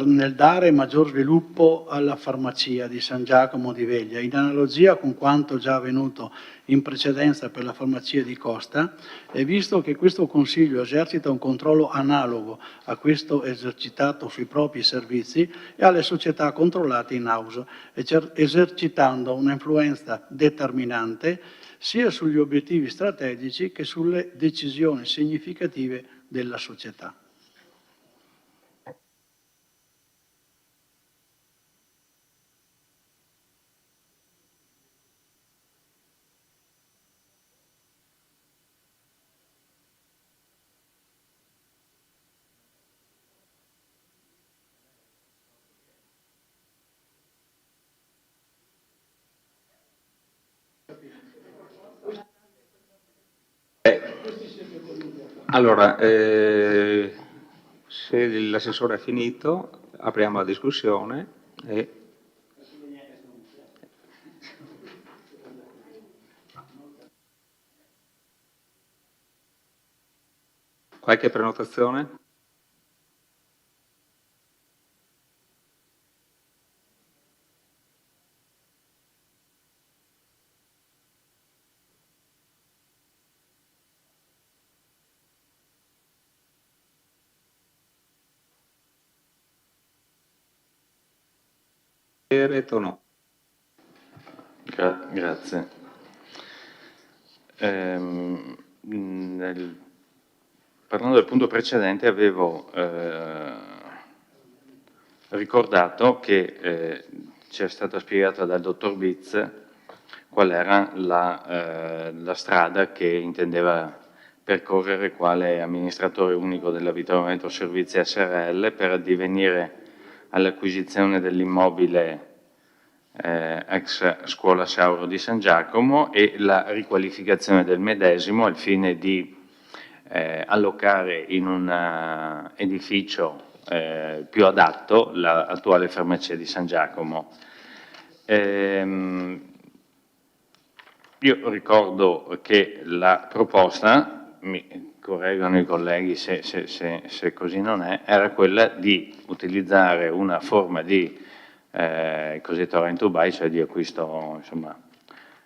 nel dare maggior sviluppo alla farmacia di San Giacomo di Veglia, in analogia con quanto già avvenuto in precedenza per la farmacia di Costa, e visto che questo Consiglio esercita un controllo analogo a questo esercitato sui propri servizi e alle società controllate in house, esercitando un'influenza determinante sia sugli obiettivi strategici che sulle decisioni significative della società. Allora, se l'assessore ha finito, apriamo la discussione e qualche prenotazione? No. Grazie. Parlando del punto precedente avevo ricordato che ci è stata spiegata dal dottor Bitz qual era la strada che intendeva percorrere quale amministratore unico della Vittorio Veneto Servizi SRL per addivenire all'acquisizione dell'immobile ex Scuola Sauro di San Giacomo e la riqualificazione del medesimo al fine di allocare in un edificio più adatto l'attuale farmacia di San Giacomo. Io ricordo che la proposta, mi correggano i colleghi se così non è, era quella di utilizzare una forma di cosiddetto rent to buy, cioè di acquisto insomma,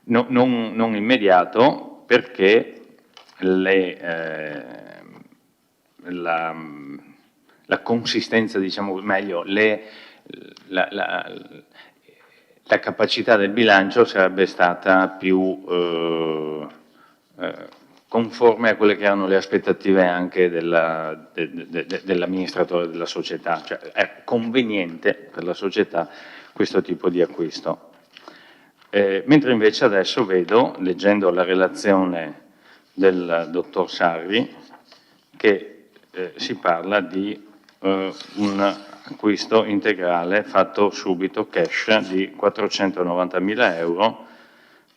non immediato, perché la consistenza, diciamo meglio, la capacità del bilancio sarebbe stata più conforme a quelle che erano le aspettative anche dell'amministratore della società, cioè è conveniente per la società questo tipo di acquisto. Mentre invece adesso vedo, leggendo la relazione del dottor Sarri, che si parla di un acquisto integrale fatto subito cash di 490.000 euro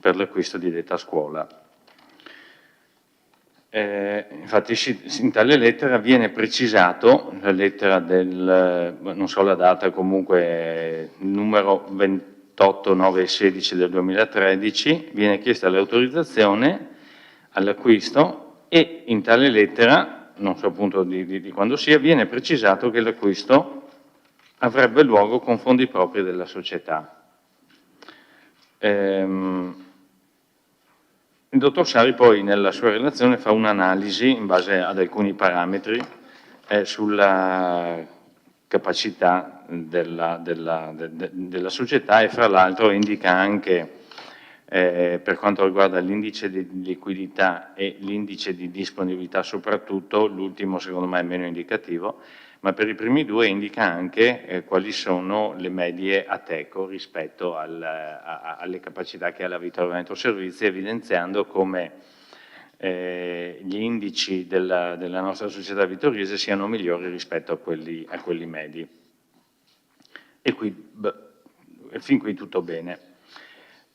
per l'acquisto di detta scuola. Infatti in tale lettera viene precisato, la lettera del, non so la data, comunque numero 28916 del 2013, viene chiesta l'autorizzazione all'acquisto e in tale lettera, non so appunto di quando sia, viene precisato che l'acquisto avrebbe luogo con fondi propri della società. Il dottor Sarri poi nella sua relazione fa un'analisi in base ad alcuni parametri sulla capacità della società e fra l'altro indica anche per quanto riguarda l'indice di liquidità e l'indice di disponibilità soprattutto, l'ultimo secondo me è meno indicativo, ma per i primi due indica anche quali sono le medie Ateco rispetto alle capacità che ha la Vittorio Veneto Servizi, evidenziando come gli indici della nostra società vittoriese siano migliori rispetto a quelli medi. E qui, fin qui tutto bene.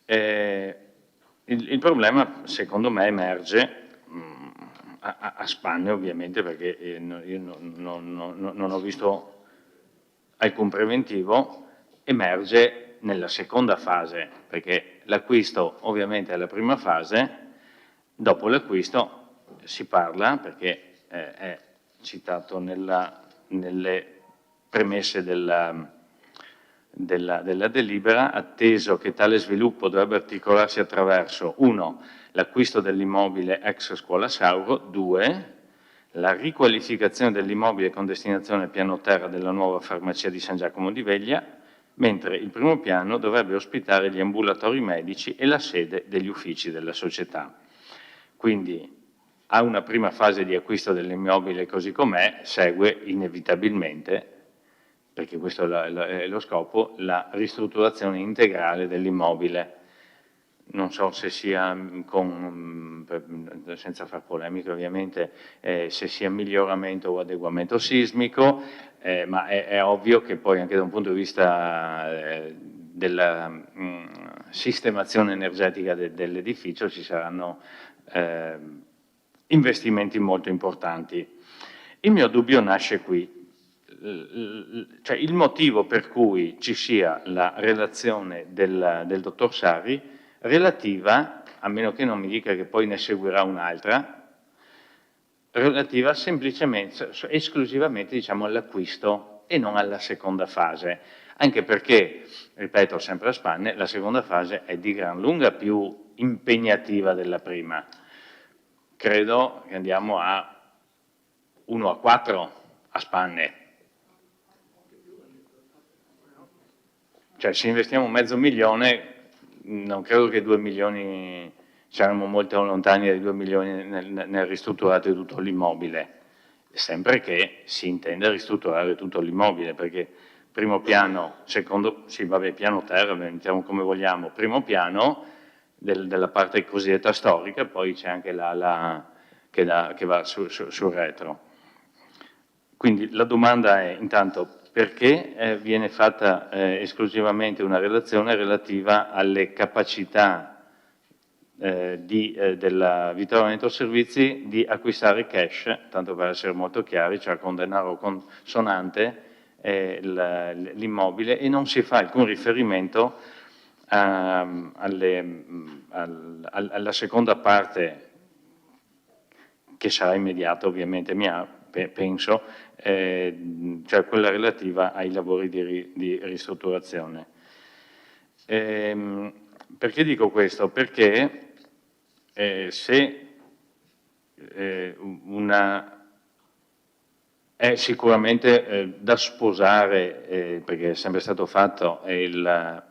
Il problema, secondo me, emerge a spanne ovviamente, perché io non ho visto alcun preventivo, emerge nella seconda fase, perché l'acquisto ovviamente è la prima fase, dopo l'acquisto si parla, perché è citato nelle premesse della delibera, atteso che tale sviluppo dovrebbe articolarsi attraverso 1. L'acquisto dell'immobile ex Scuola Sauro, 2. La riqualificazione dell'immobile con destinazione piano terra della nuova farmacia di San Giacomo di Veglia, mentre il primo piano dovrebbe ospitare gli ambulatori medici e la sede degli uffici della società. Quindi a una prima fase di acquisto dell'immobile così com'è segue inevitabilmente, perché questo è lo scopo, la ristrutturazione integrale dell'immobile. Non so se sia, senza far polemiche ovviamente, se sia miglioramento o adeguamento sismico, ma è ovvio che poi anche da un punto di vista della sistemazione energetica dell'edificio ci saranno investimenti molto importanti. Il mio dubbio nasce qui. Cioè il motivo per cui ci sia la relazione del dottor Sarri relativa, a meno che non mi dica che poi ne seguirà un'altra, relativa semplicemente, esclusivamente diciamo all'acquisto e non alla seconda fase, anche perché, ripeto sempre a spanne, la seconda fase è di gran lunga più impegnativa della prima. Credo che andiamo a 1:4 a spanne. Cioè se investiamo $500.000, non credo che 2 milioni, saremmo molto lontani dai 2 milioni nel ristrutturare tutto l'immobile, sempre che si intenda ristrutturare tutto l'immobile, perché primo piano, secondo, sì vabbè, piano terra, mettiamo come vogliamo, primo piano della parte cosiddetta storica, poi c'è anche che va sul retro. Quindi la domanda è intanto perché viene fatta esclusivamente una relazione relativa alle capacità della Vittorio Veneto Servizi di acquistare cash, tanto per essere molto chiari, cioè con denaro consonante l'immobile, e non si fa alcun riferimento alla seconda parte, che sarà immediata ovviamente, penso, cioè quella relativa ai lavori di ristrutturazione. Perché dico questo? Perché se è sicuramente da sposare, perché è sempre stato fatto, il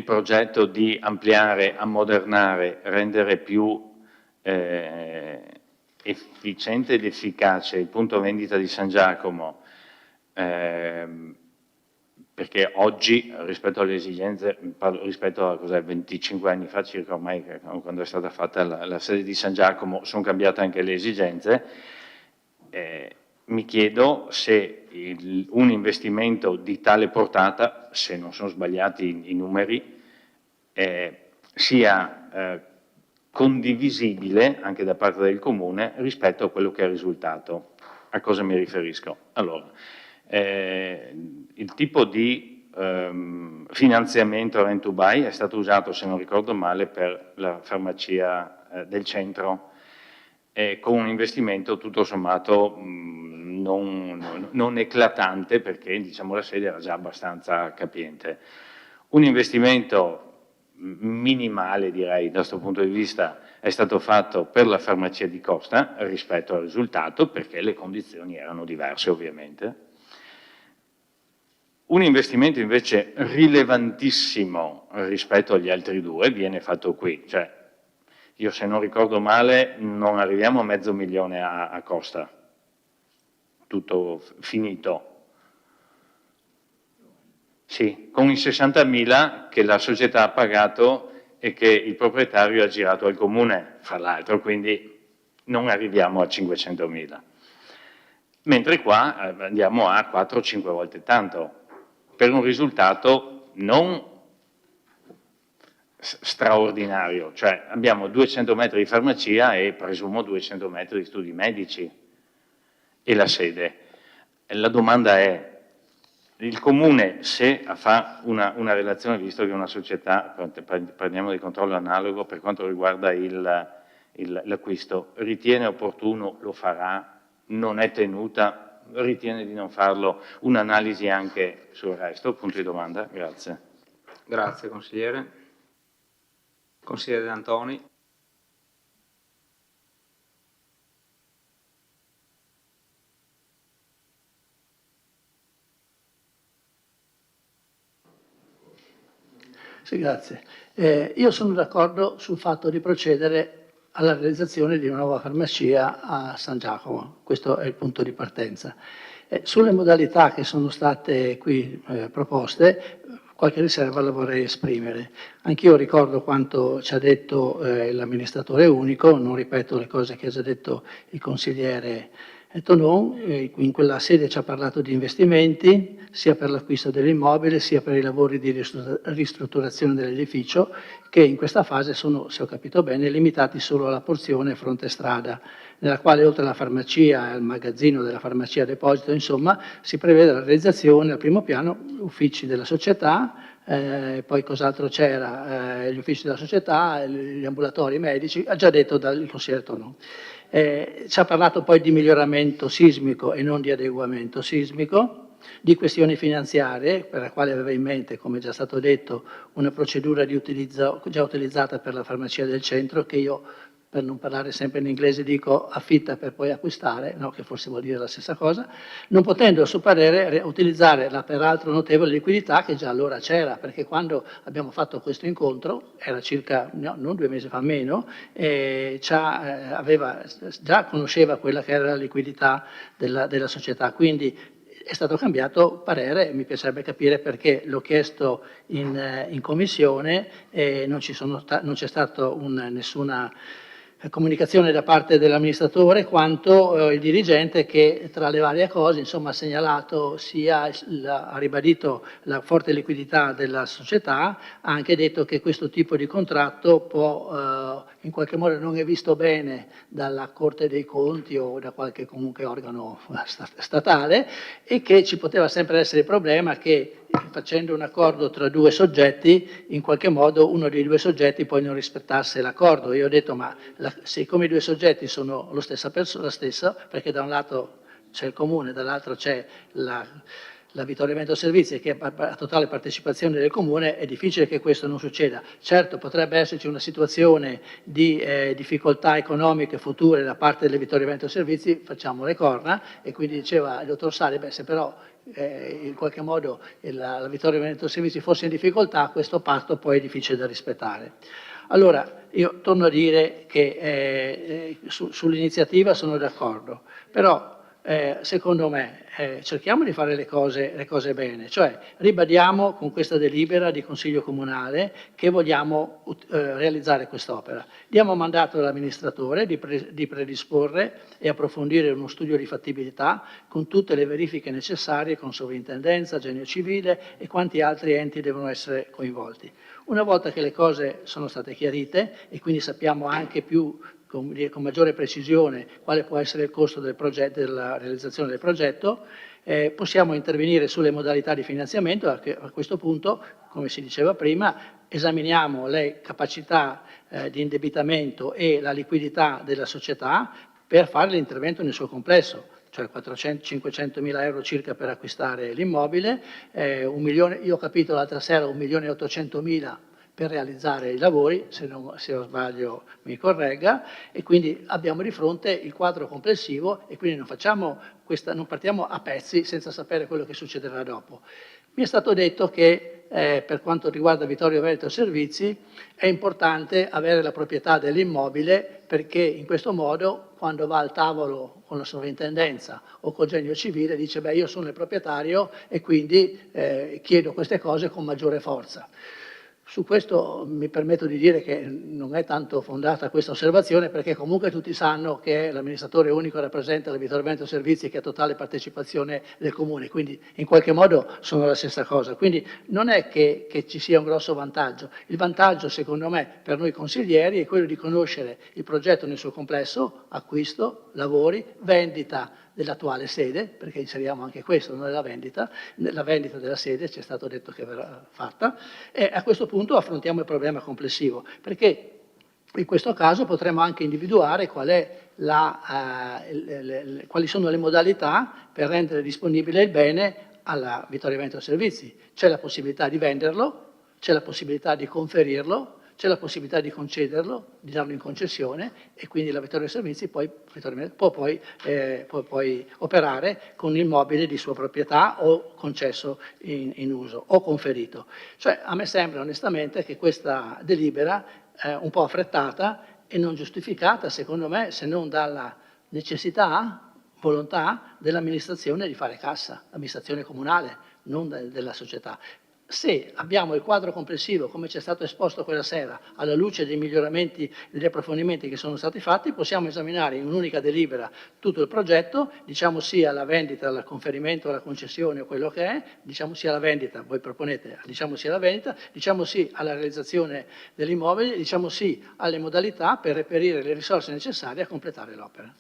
progetto di ampliare, ammodernare, rendere più efficiente ed efficace il punto vendita di San Giacomo, perché oggi rispetto alle esigenze, rispetto a 25 anni fa circa ormai, quando è stata fatta la sede di San Giacomo, sono cambiate anche le esigenze. Mi chiedo se un investimento di tale portata, se non sono sbagliati i numeri, sia condivisibile anche da parte del Comune rispetto a quello che è il risultato. A cosa mi riferisco? Allora, il tipo di finanziamento rent to buy è stato usato, se non ricordo male, per la farmacia del centro, con un investimento tutto sommato non eclatante, perché diciamo, la sede era già abbastanza capiente. Un investimento minimale, direi, da questo punto di vista, è stato fatto per la farmacia di Costa rispetto al risultato, perché le condizioni erano diverse ovviamente. Un investimento invece rilevantissimo rispetto agli altri due viene fatto qui, cioè io se non ricordo male non arriviamo a $500.000 a Costa, tutto finito. Sì, con i 60.000 che la società ha pagato e che il proprietario ha girato al Comune, fra l'altro, quindi non arriviamo a 500.000. Mentre qua andiamo a 4-5 volte tanto, per un risultato non straordinario, cioè abbiamo 200 metri di farmacia e presumo 200 metri di studi medici e la sede. La domanda è, il Comune, se fa una relazione, visto che è una società, parliamo di controllo analogo per quanto riguarda l'acquisto, ritiene opportuno, lo farà, non è tenuta, ritiene di non farlo, un'analisi anche sul resto? Punto di domanda, grazie. Grazie consigliere. Consigliere D'Antoni. Sì, grazie. Io sono d'accordo sul fatto di procedere alla realizzazione di una nuova farmacia a San Giacomo, questo è il punto di partenza. Sulle modalità che sono state qui proposte, qualche riserva la vorrei esprimere. Anch'io ricordo quanto ci ha detto l'amministratore unico, non ripeto le cose che ha già detto il consigliere Tonon, in quella sede ci ha parlato di investimenti, sia per l'acquisto dell'immobile, sia per i lavori di ristrutturazione dell'edificio, che in questa fase sono, se ho capito bene, limitati solo alla porzione fronte strada, nella quale oltre alla farmacia e al magazzino della farmacia deposito, insomma, si prevede la realizzazione al primo piano uffici della società, poi cos'altro c'era? Gli uffici della società, gli ambulatori medici, ha già detto dal consigliere Tonon. Ci ha parlato poi di miglioramento sismico e non di adeguamento sismico, di questioni finanziarie, per la quale aveva in mente, come già stato detto, una procedura di utilizzo già utilizzata per la farmacia del centro, che io, per non parlare sempre in inglese, dico affitta per poi acquistare, no? Che forse vuol dire la stessa cosa, non potendo a suo parere utilizzare la peraltro notevole liquidità che già allora c'era, perché quando abbiamo fatto questo incontro, era circa, no, non 2 mesi fa, meno, già conosceva quella che era la liquidità della società, quindi è stato cambiato parere e mi piacerebbe capire perché l'ho chiesto in commissione e non c'è stata nessuna comunicazione da parte dell'amministratore, quanto il dirigente che tra le varie cose insomma, ha segnalato ha ribadito la forte liquidità della società, ha anche detto che questo tipo di contratto può in qualche modo non è visto bene dalla Corte dei Conti o da qualche comunque organo statale e che ci poteva sempre essere il problema che facendo un accordo tra due soggetti, in qualche modo uno dei due soggetti poi non rispettasse l'accordo. Io ho detto, ma siccome i due soggetti sono la stessa, perché da un lato c'è il comune, dall'altro c'è la Vittorio Veneto Servizi, che ha totale partecipazione del Comune, è difficile che questo non succeda. Certo, potrebbe esserci una situazione di difficoltà economiche future da parte delle Vittorio Veneto Servizi, facciamo le corna, e quindi diceva il dottor Sali, beh, se però in qualche modo la Vittorio Veneto Servizi fosse in difficoltà, questo patto poi è difficile da rispettare. Allora, io torno a dire che sull'iniziativa sono d'accordo, però secondo me cerchiamo di fare le cose bene, cioè ribadiamo con questa delibera di Consiglio Comunale che vogliamo realizzare quest'opera. Diamo mandato all'amministratore di predisporre e approfondire uno studio di fattibilità con tutte le verifiche necessarie, con sovrintendenza, genio civile e quanti altri enti devono essere coinvolti. Una volta che le cose sono state chiarite e quindi sappiamo anche più con maggiore precisione quale può essere il costo del progetto, della realizzazione del progetto, possiamo intervenire sulle modalità di finanziamento. A questo punto, come si diceva prima, esaminiamo le capacità di indebitamento e la liquidità della società per fare l'intervento nel suo complesso, cioè 500 mila euro circa per acquistare l'immobile, 1 milione, io ho capito l'altra sera 1.800.000 per realizzare i lavori, se non sbaglio mi corregga, e quindi abbiamo di fronte il quadro complessivo e quindi non partiamo a pezzi senza sapere quello che succederà dopo. Mi è stato detto che per quanto riguarda Vittorio Veneto Servizi è importante avere la proprietà dell'immobile perché in questo modo quando va al tavolo con la sovrintendenza o col genio civile dice beh io sono il proprietario e quindi chiedo queste cose con maggiore forza. Su questo mi permetto di dire che non è tanto fondata questa osservazione perché comunque tutti sanno che l'amministratore unico rappresenta la Vittorio Veneto Servizi che ha totale partecipazione del Comune, quindi in qualche modo sono la stessa cosa. Quindi non è che ci sia un grosso vantaggio. Il vantaggio secondo me per noi consiglieri è quello di conoscere il progetto nel suo complesso, acquisto, lavori, vendita dell'attuale sede, perché inseriamo anche questo, non è la vendita della sede, ci è stato detto che verrà fatta, e a questo punto affrontiamo il problema complessivo, perché in questo caso potremo anche individuare quali sono le modalità per rendere disponibile il bene alla Vittorio Veneto Servizi. C'è la possibilità di venderlo, c'è la possibilità di conferirlo, c'è la possibilità di concederlo, di darlo in concessione e quindi la Vittorio Servizi può poi operare con immobile di sua proprietà o concesso in uso o conferito. Cioè a me sembra onestamente che questa delibera è un po' affrettata e non giustificata secondo me se non dalla necessità, volontà dell'amministrazione di fare cassa, l'amministrazione comunale, non della società. Se abbiamo il quadro complessivo, come ci è stato esposto quella sera, alla luce dei miglioramenti, degli approfondimenti che sono stati fatti, possiamo esaminare in un'unica delibera tutto il progetto, diciamo sì alla vendita, al conferimento, alla concessione o quello che è, diciamo sì alla vendita, voi proponete, diciamo sì alla vendita, diciamo sì alla realizzazione dell'immobile, diciamo sì alle modalità per reperire le risorse necessarie a completare l'opera.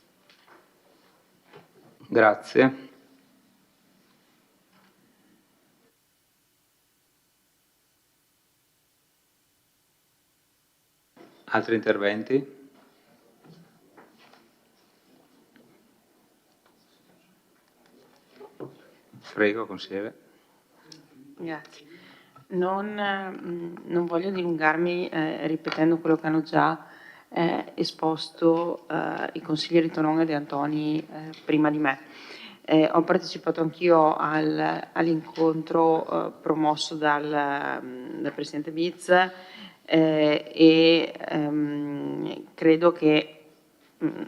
Grazie. Altri interventi? Prego, consigliere. Grazie. Non voglio dilungarmi ripetendo quello che hanno già esposto i consiglieri Tonon e De Antoni prima di me. Ho partecipato anch'io all'incontro promosso dal Presidente Biz credo che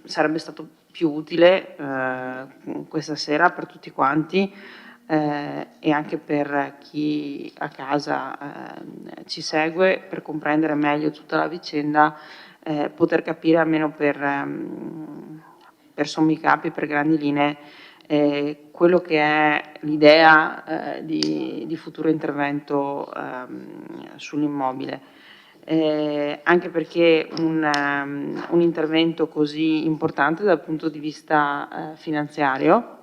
sarebbe stato più utile questa sera per tutti quanti e anche per chi a casa ci segue per comprendere meglio tutta la vicenda, poter capire almeno per sommi capi, per grandi linee, quello che è l'idea di futuro intervento sull'immobile. Anche perché un intervento così importante dal punto di vista finanziario,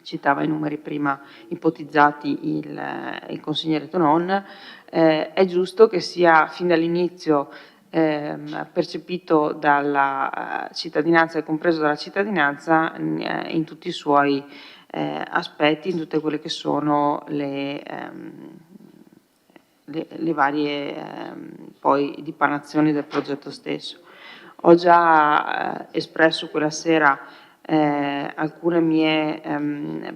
citava i numeri prima ipotizzati il consigliere Tonon, è giusto che sia fin dall'inizio percepito dalla cittadinanza e compreso dalla cittadinanza in tutti i suoi aspetti in tutte quelle che sono le varie poi dipanazioni del progetto stesso. Ho già espresso quella sera alcune mie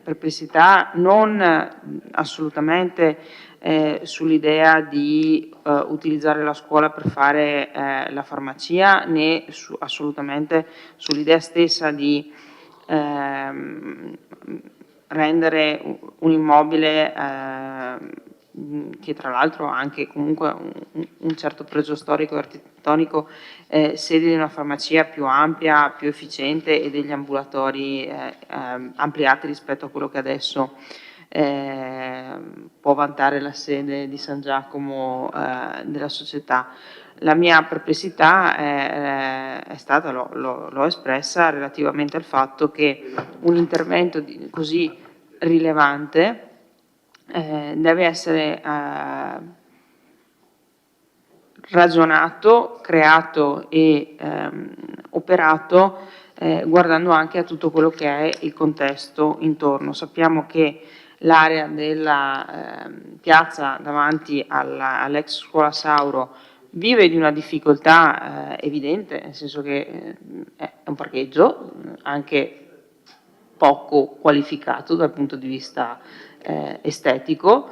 perplessità, non assolutamente sull'idea di utilizzare la scuola per fare la farmacia, né assolutamente sull'idea stessa di rendere un immobile che tra l'altro ha anche comunque un certo pregio storico e architettonico, sede di una farmacia più ampia, più efficiente e degli ambulatori ampliati rispetto a quello che adesso può vantare la sede di San Giacomo della società. La mia perplessità è stata, l'ho espressa, relativamente al fatto che un intervento così rilevante deve essere ragionato, creato e operato guardando anche a tutto quello che è il contesto intorno. Sappiamo che l'area della piazza davanti all'ex scuola Sauro vive di una difficoltà evidente, nel senso che è un parcheggio anche poco qualificato dal punto di vista estetico,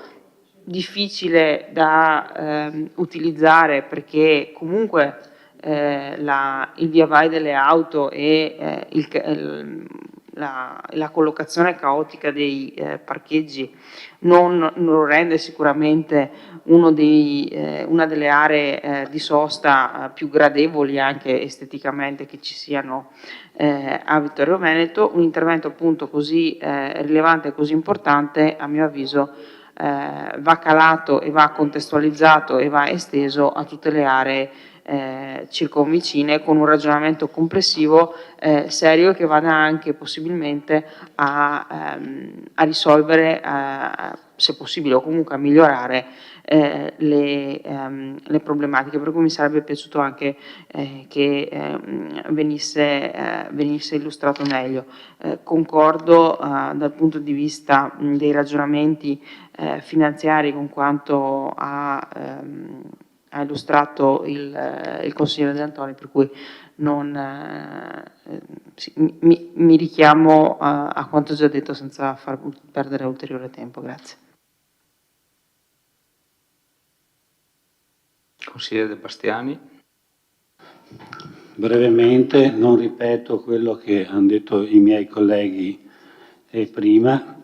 difficile da utilizzare perché comunque il via vai delle auto e la collocazione caotica dei parcheggi non lo rende sicuramente una delle aree di sosta più gradevoli anche esteticamente che ci siano a Vittorio Veneto. Un intervento appunto così rilevante e così importante, a mio avviso, va calato e va contestualizzato e va esteso a tutte le aree circonvicine, con un ragionamento complessivo serio che vada anche possibilmente a risolvere, se possibile o comunque a migliorare le problematiche, per cui mi sarebbe piaciuto anche che venisse illustrato meglio. Concordo dal punto di vista dei ragionamenti finanziari con quanto ha illustrato il consigliere De Antoni, per cui mi richiamo a quanto già detto senza far perdere ulteriore tempo. Grazie. Consigliere De Bastiani. Brevemente, non ripeto quello che hanno detto i miei colleghi prima.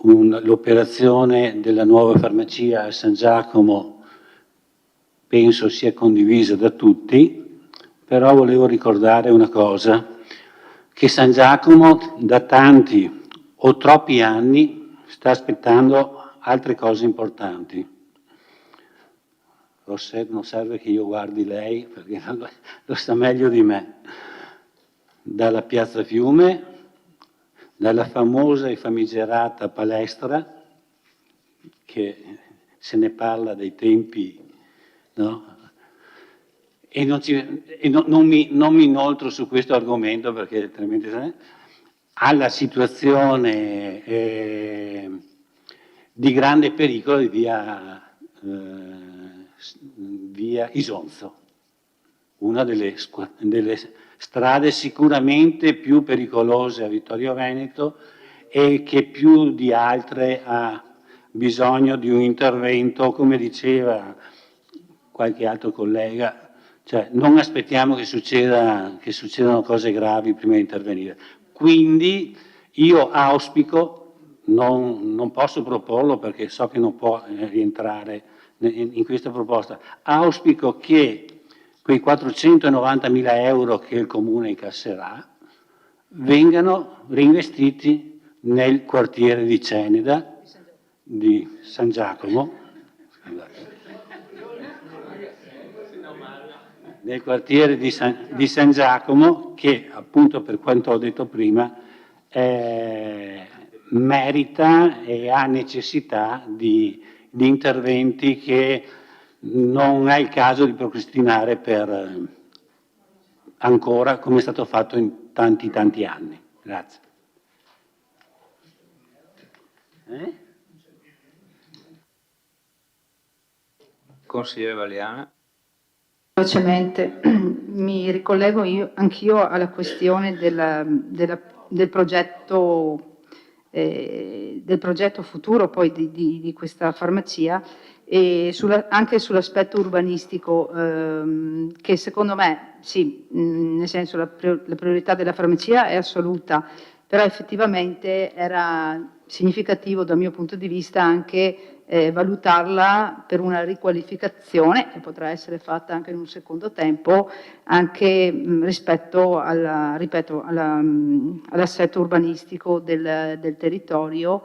L'operazione della nuova farmacia a San Giacomo penso sia condivisa da tutti, però volevo ricordare una cosa, che San Giacomo da tanti o troppi anni sta aspettando altre cose importanti. Rosset, non serve che io guardi lei, perché lo sa meglio di me. Dalla Piazza Fiume, dalla famosa e famigerata palestra, che se ne parla dei tempi, no? E non mi inoltro su questo argomento perché è tremendo, alla situazione di grande pericolo di via Isonzo, una delle strade sicuramente più pericolose a Vittorio Veneto e che più di altre ha bisogno di un intervento, come diceva qualche altro collega, cioè non aspettiamo che succedano cose gravi prima di intervenire. Quindi io auspico, non posso proporlo perché so che non può rientrare in questa proposta, auspico che quei 490.000 euro che il Comune incasserà vengano reinvestiti nel quartiere di Ceneda, di San Giacomo, nel quartiere di San Giacomo, che appunto per quanto ho detto prima merita e ha necessità di interventi che non è il caso di procrastinare per ancora, come è stato fatto in tanti anni. Grazie. Consigliere Valiana. Velocemente, mi ricollego anch'io alla questione del progetto futuro poi di questa farmacia e anche sull'aspetto urbanistico che secondo me sì, nel senso la priorità della farmacia è assoluta, però effettivamente era significativo dal mio punto di vista anche valutarla per una riqualificazione che potrà essere fatta anche in un secondo tempo, anche rispetto all'assetto urbanistico del territorio.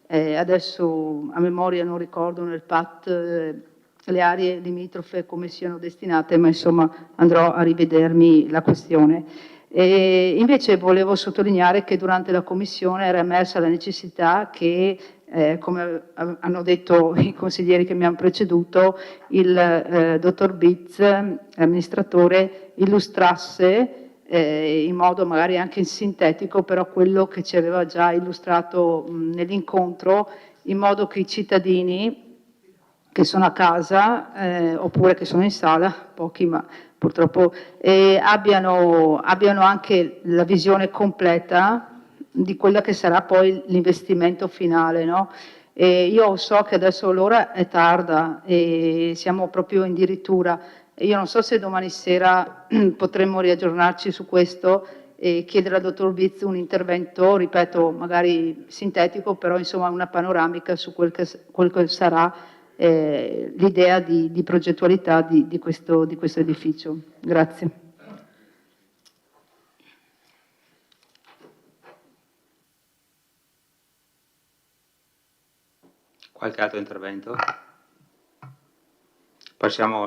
Adesso a memoria non ricordo nel PAT le aree limitrofe come siano destinate, ma insomma andrò a rivedermi la questione. Invece volevo sottolineare che durante la commissione era emersa la necessità che come hanno detto i consiglieri che mi hanno preceduto, il dottor Bitz, amministratore, illustrasse in modo magari anche sintetico, però quello che ci aveva già illustrato nell'incontro, in modo che i cittadini che sono a casa oppure che sono in sala, pochi ma purtroppo, abbiano anche la visione completa di quella che sarà poi l'investimento finale, no? Io so che adesso l'ora è tarda e siamo proprio addirittura. Io non so se domani sera potremmo riaggiornarci su questo e chiedere al dottor Bitz un intervento, ripeto, magari sintetico, però insomma una panoramica su quel che sarà l'idea di progettualità di questo edificio. Grazie. Qualche altro intervento? Passiamo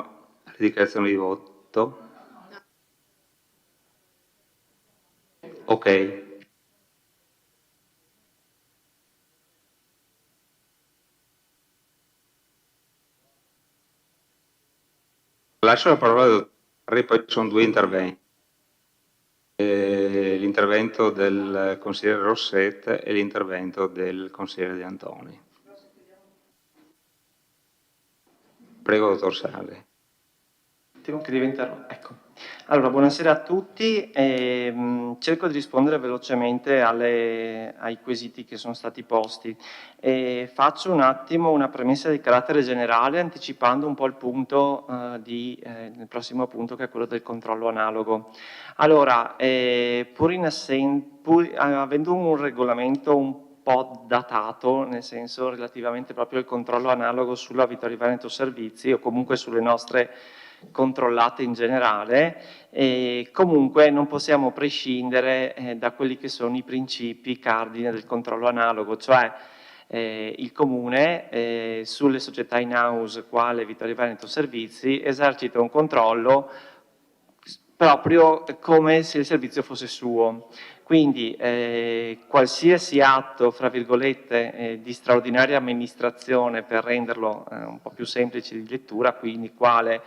alle dichiarazioni di voto. Ok. Lascio la parola al dottor, poi ci sono due interventi. L'intervento del consigliere Rosset e l'intervento del consigliere De Antoni. Prego, dottor Sale. Temo che diventa... Ecco. Allora, buonasera a tutti. Cerco di rispondere velocemente ai quesiti che sono stati posti. Faccio un attimo una premessa di carattere generale, anticipando un po' il punto il prossimo punto, che è quello del controllo analogo. Allora, avendo un regolamento un po' datato, nel senso relativamente proprio al controllo analogo sulla Vittorio Veneto Servizi o comunque sulle nostre controllate in generale, comunque non possiamo prescindere da quelli che sono i principi cardine del controllo analogo, cioè il Comune sulle società in house quale Vittorio Veneto Servizi esercita un controllo proprio come se il servizio fosse suo. Quindi qualsiasi atto, fra virgolette, di straordinaria amministrazione per renderlo un po' più semplice di lettura, quindi quale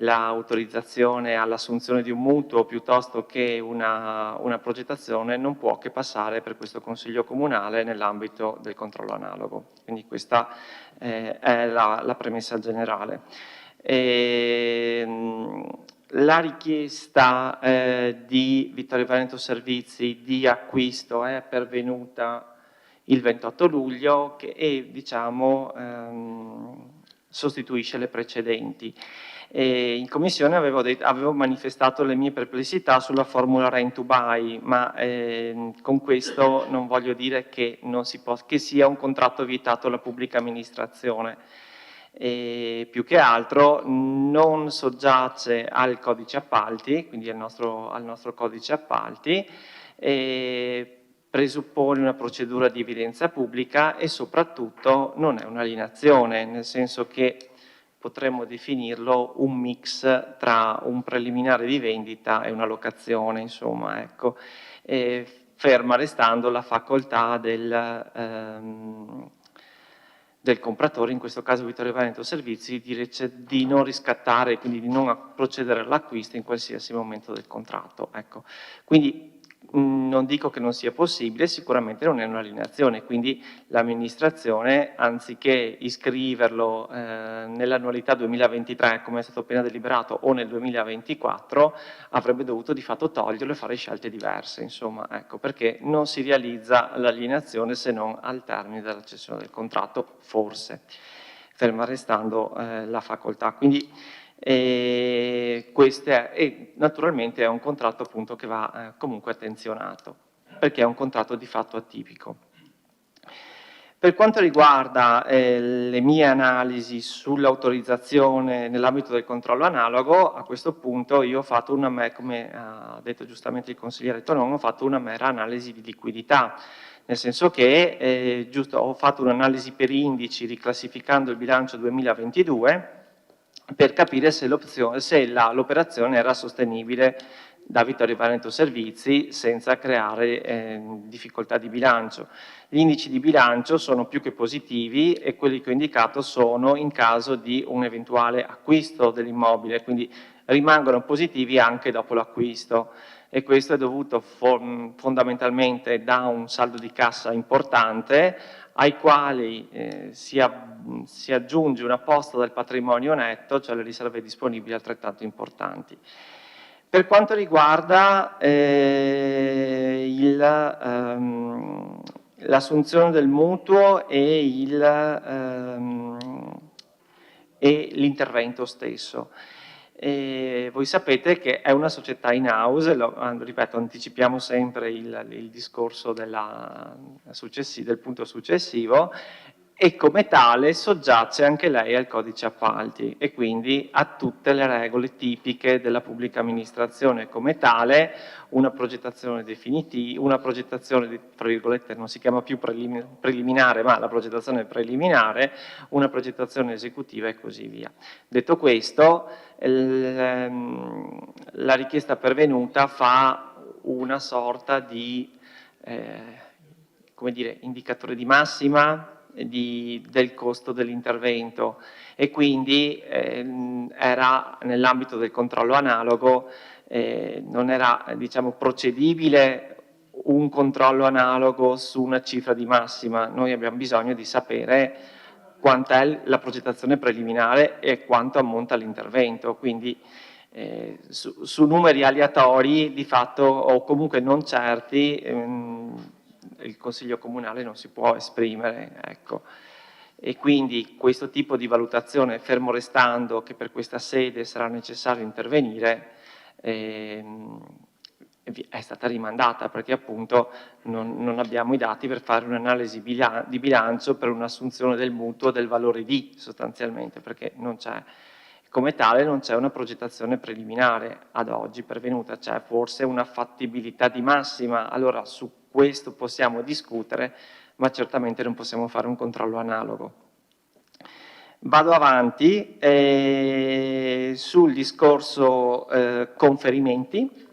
l'autorizzazione all'assunzione di un mutuo piuttosto che una progettazione, non può che passare per questo Consiglio Comunale nell'ambito del controllo analogo. Quindi questa è la premessa generale. La richiesta di Vittorio Veneto Servizi di acquisto è pervenuta il 28 luglio e diciamo sostituisce le precedenti. In commissione avevo manifestato le mie perplessità sulla formula rent to buy, ma con questo non voglio dire che sia un contratto vietato alla pubblica amministrazione. Più che altro non soggiace al codice appalti, quindi al nostro codice appalti, presuppone una procedura di evidenza pubblica e soprattutto non è un'alienazione, nel senso che potremmo definirlo un mix tra un preliminare di vendita e una locazione, insomma, ecco, ferma restando la facoltà del compratore, in questo caso Vittorio Veneto Servizi, di non riscattare, quindi di non procedere all'acquisto in qualsiasi momento del contratto. Ecco. Quindi non dico che non sia possibile, sicuramente non è un'allineazione, quindi l'amministrazione, anziché iscriverlo nell'annualità 2023, come è stato appena deliberato, o nel 2024, avrebbe dovuto di fatto toglierlo e fare scelte diverse, insomma, ecco, perché non si realizza l'allineazione se non al termine della cessione del contratto, forse, ferma restando la facoltà. Quindi, e naturalmente è un contratto appunto che va comunque attenzionato, perché è un contratto di fatto atipico. Per quanto riguarda le mie analisi sull'autorizzazione nell'ambito del controllo analogo, a questo punto io ho fatto come ha detto giustamente il consigliere Tonon, ho fatto una mera analisi di liquidità, nel senso che ho fatto un'analisi per indici riclassificando il bilancio 2022 per capire se l'operazione era sostenibile da Vittorio Veneto Servizi senza creare difficoltà di bilancio. Gli indici di bilancio sono più che positivi e quelli che ho indicato sono in caso di un eventuale acquisto dell'immobile, quindi rimangono positivi anche dopo l'acquisto, e questo è dovuto fondamentalmente da un saldo di cassa importante ai quali si aggiunge una posta del patrimonio netto, cioè le riserve disponibili altrettanto importanti. Per quanto riguarda l'assunzione del mutuo e l'intervento stesso, voi sapete che è una società in house, ripeto, anticipiamo sempre il discorso del punto successivo, e come tale soggiace anche lei al codice appalti e quindi a tutte le regole tipiche della pubblica amministrazione. Come tale una progettazione definitiva, una progettazione, tra virgolette, non si chiama più preliminare, ma la progettazione preliminare, una progettazione esecutiva e così via. Detto questo, la richiesta pervenuta fa una sorta di come dire, indicatore di massima del costo dell'intervento e quindi era nell'ambito del controllo analogo, non era diciamo procedibile un controllo analogo su una cifra di massima. Noi abbiamo bisogno di sapere quanta è la progettazione preliminare e quanto ammonta l'intervento, quindi su numeri aleatori di fatto o comunque non certi il Consiglio Comunale non si può esprimere, ecco. E quindi questo tipo di valutazione, fermo restando che per questa sede sarà necessario intervenire, è stata rimandata perché appunto non abbiamo i dati per fare un'analisi di bilancio per un'assunzione del mutuo del valore di sostanzialmente, perché non c'è. Come tale non c'è una progettazione preliminare ad oggi pervenuta, c'è forse una fattibilità di massima, allora su questo possiamo discutere, ma certamente non possiamo fare un controllo analogo. Vado avanti sul discorso conferimenti.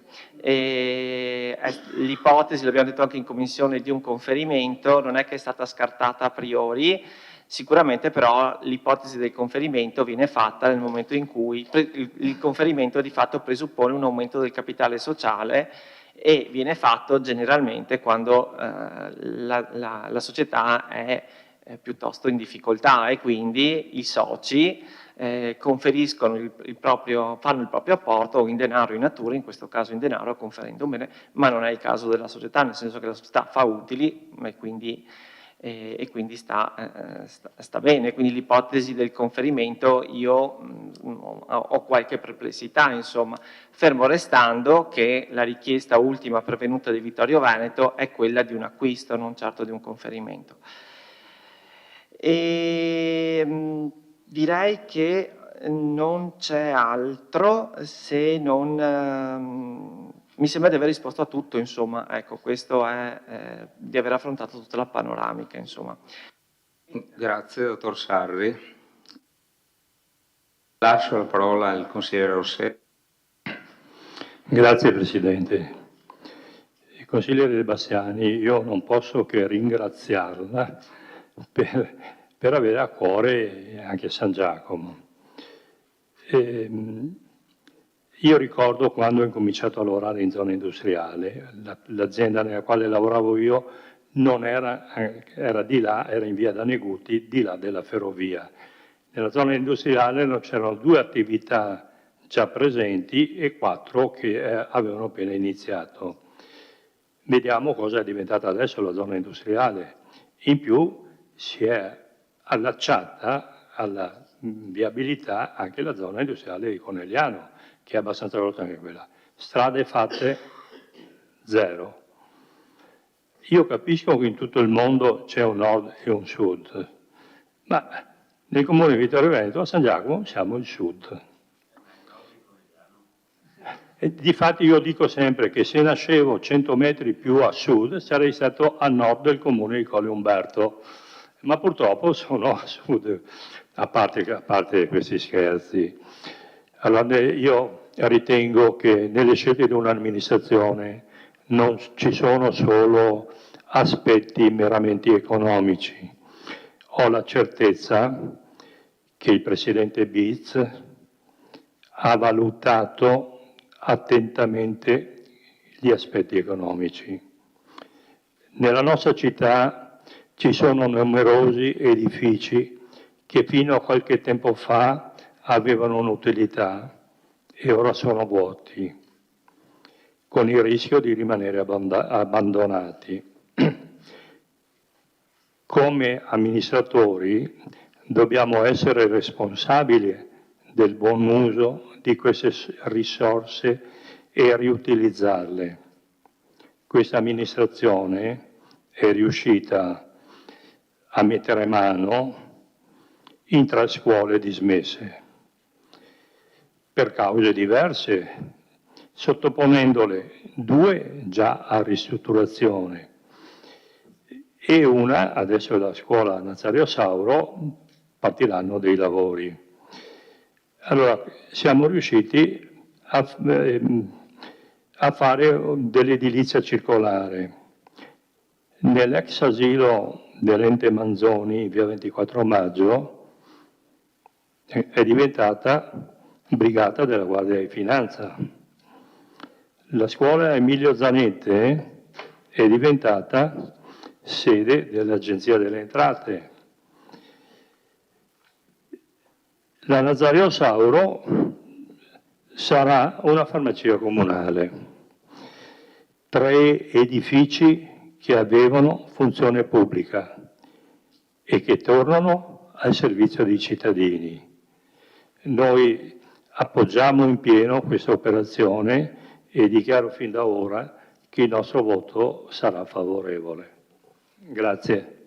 L'ipotesi, l'abbiamo detto anche in commissione, di un conferimento non è che è stata scartata a priori. Sicuramente però l'ipotesi del conferimento viene fatta nel momento in cui il conferimento di fatto presuppone un aumento del capitale sociale e viene fatto generalmente quando la società è piuttosto in difficoltà e quindi i soci conferiscono fanno il proprio apporto o in denaro o in natura, in questo caso in denaro conferendo bene, ma non è il caso della società, nel senso che la società fa utili e quindi sta bene, quindi l'ipotesi del conferimento io ho qualche perplessità, insomma, fermo restando che la richiesta ultima pervenuta di Vittorio Veneto è quella di un acquisto, non certo di un conferimento. Direi che non c'è altro se non... mi sembra di aver risposto a tutto, insomma, ecco, questo è di aver affrontato tutta la panoramica, insomma. Grazie, dottor Sarri. Lascio la parola al consigliere Rossetti. Grazie Presidente. Il consigliere Bassiani, io non posso che ringraziarla per avere a cuore anche San Giacomo. Io ricordo quando ho incominciato a lavorare in zona industriale, l'azienda nella quale lavoravo io non era di là, era in via Daneguti, di là della ferrovia. Nella zona industriale c'erano 2 attività già presenti e 4 che avevano appena iniziato. Vediamo cosa è diventata adesso la zona industriale. In più si è allacciata alla viabilità anche la zona industriale di Conegliano, che è abbastanza grossa anche quella. Strade fatte 0. Io capisco che in tutto il mondo c'è un nord e un sud, ma nel comune di Vittorio Veneto, a San Giacomo, siamo il sud. E difatti io dico sempre che se nascevo 100 metri più a sud sarei stato a nord del comune di Colle Umberto, ma purtroppo sono a sud, a parte questi scherzi. Allora io ritengo che nelle scelte di un'amministrazione non ci sono solo aspetti meramente economici. Ho la certezza che il Presidente Biz ha valutato attentamente gli aspetti economici. Nella nostra città ci sono numerosi edifici che fino a qualche tempo fa avevano un'utilità e ora sono vuoti, con il rischio di rimanere abbandonati. Come amministratori dobbiamo essere responsabili del buon uso di queste risorse e riutilizzarle. Questa amministrazione è riuscita a mettere mano in 3 scuole dismesse, per cause diverse, sottoponendole 2 già a ristrutturazione e una, adesso la scuola Nazario Sauro, partiranno dei lavori. Allora, siamo riusciti a fare dell'edilizia circolare. Nell'ex asilo dell'Ente Manzoni, via 24 maggio, è diventata brigata della Guardia di Finanza. La scuola Emilio Zanette è diventata sede dell'Agenzia delle Entrate. La Nazario Sauro sarà una farmacia comunale. 3 edifici che avevano funzione pubblica e che tornano al servizio dei cittadini. Noi appoggiamo in pieno questa operazione e dichiaro fin da ora che il nostro voto sarà favorevole. Grazie.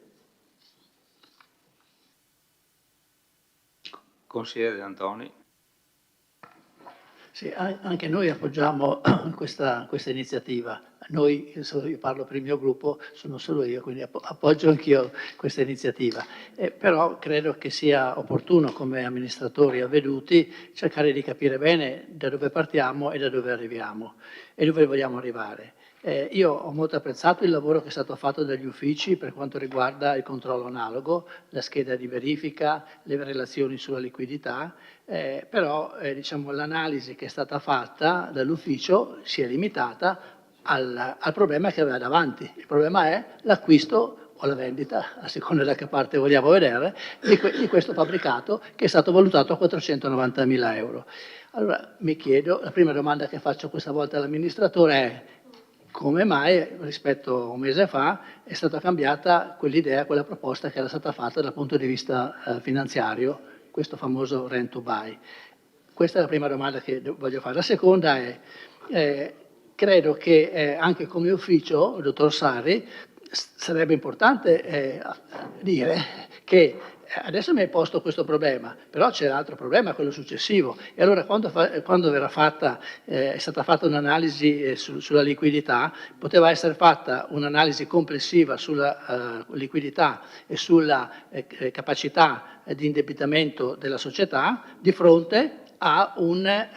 Consigliere Antoni. Sì, anche noi appoggiamo questa iniziativa. Noi, io parlo per il mio gruppo, sono solo io, quindi appoggio anch'io questa iniziativa. Però credo che sia opportuno, come amministratori avveduti, cercare di capire bene da dove partiamo e da dove arriviamo e dove vogliamo arrivare. Io ho molto apprezzato il lavoro che è stato fatto dagli uffici per quanto riguarda il controllo analogo, la scheda di verifica, le relazioni sulla liquidità, però diciamo, l'analisi che è stata fatta dall'ufficio si è limitata al problema che aveva davanti. Il problema è l'acquisto o la vendita, a seconda da che parte vogliamo vedere, di questo fabbricato che è stato valutato a 490.000 euro. Allora mi chiedo, la prima domanda che faccio questa volta all'amministratore è: come mai rispetto a un mese fa è stata cambiata quell'idea, quella proposta che era stata fatta dal punto di vista finanziario, questo famoso rent to buy? Questa è la prima domanda che voglio fare. La seconda è, credo che anche come ufficio, dottor Sari, sarebbe importante dire che adesso mi hai posto questo problema, però c'è l'altro problema, quello successivo. E allora quando è stata fatta un'analisi sulla liquidità, poteva essere fatta un'analisi complessiva sulla liquidità e sulla capacità di indebitamento della società di fronte a un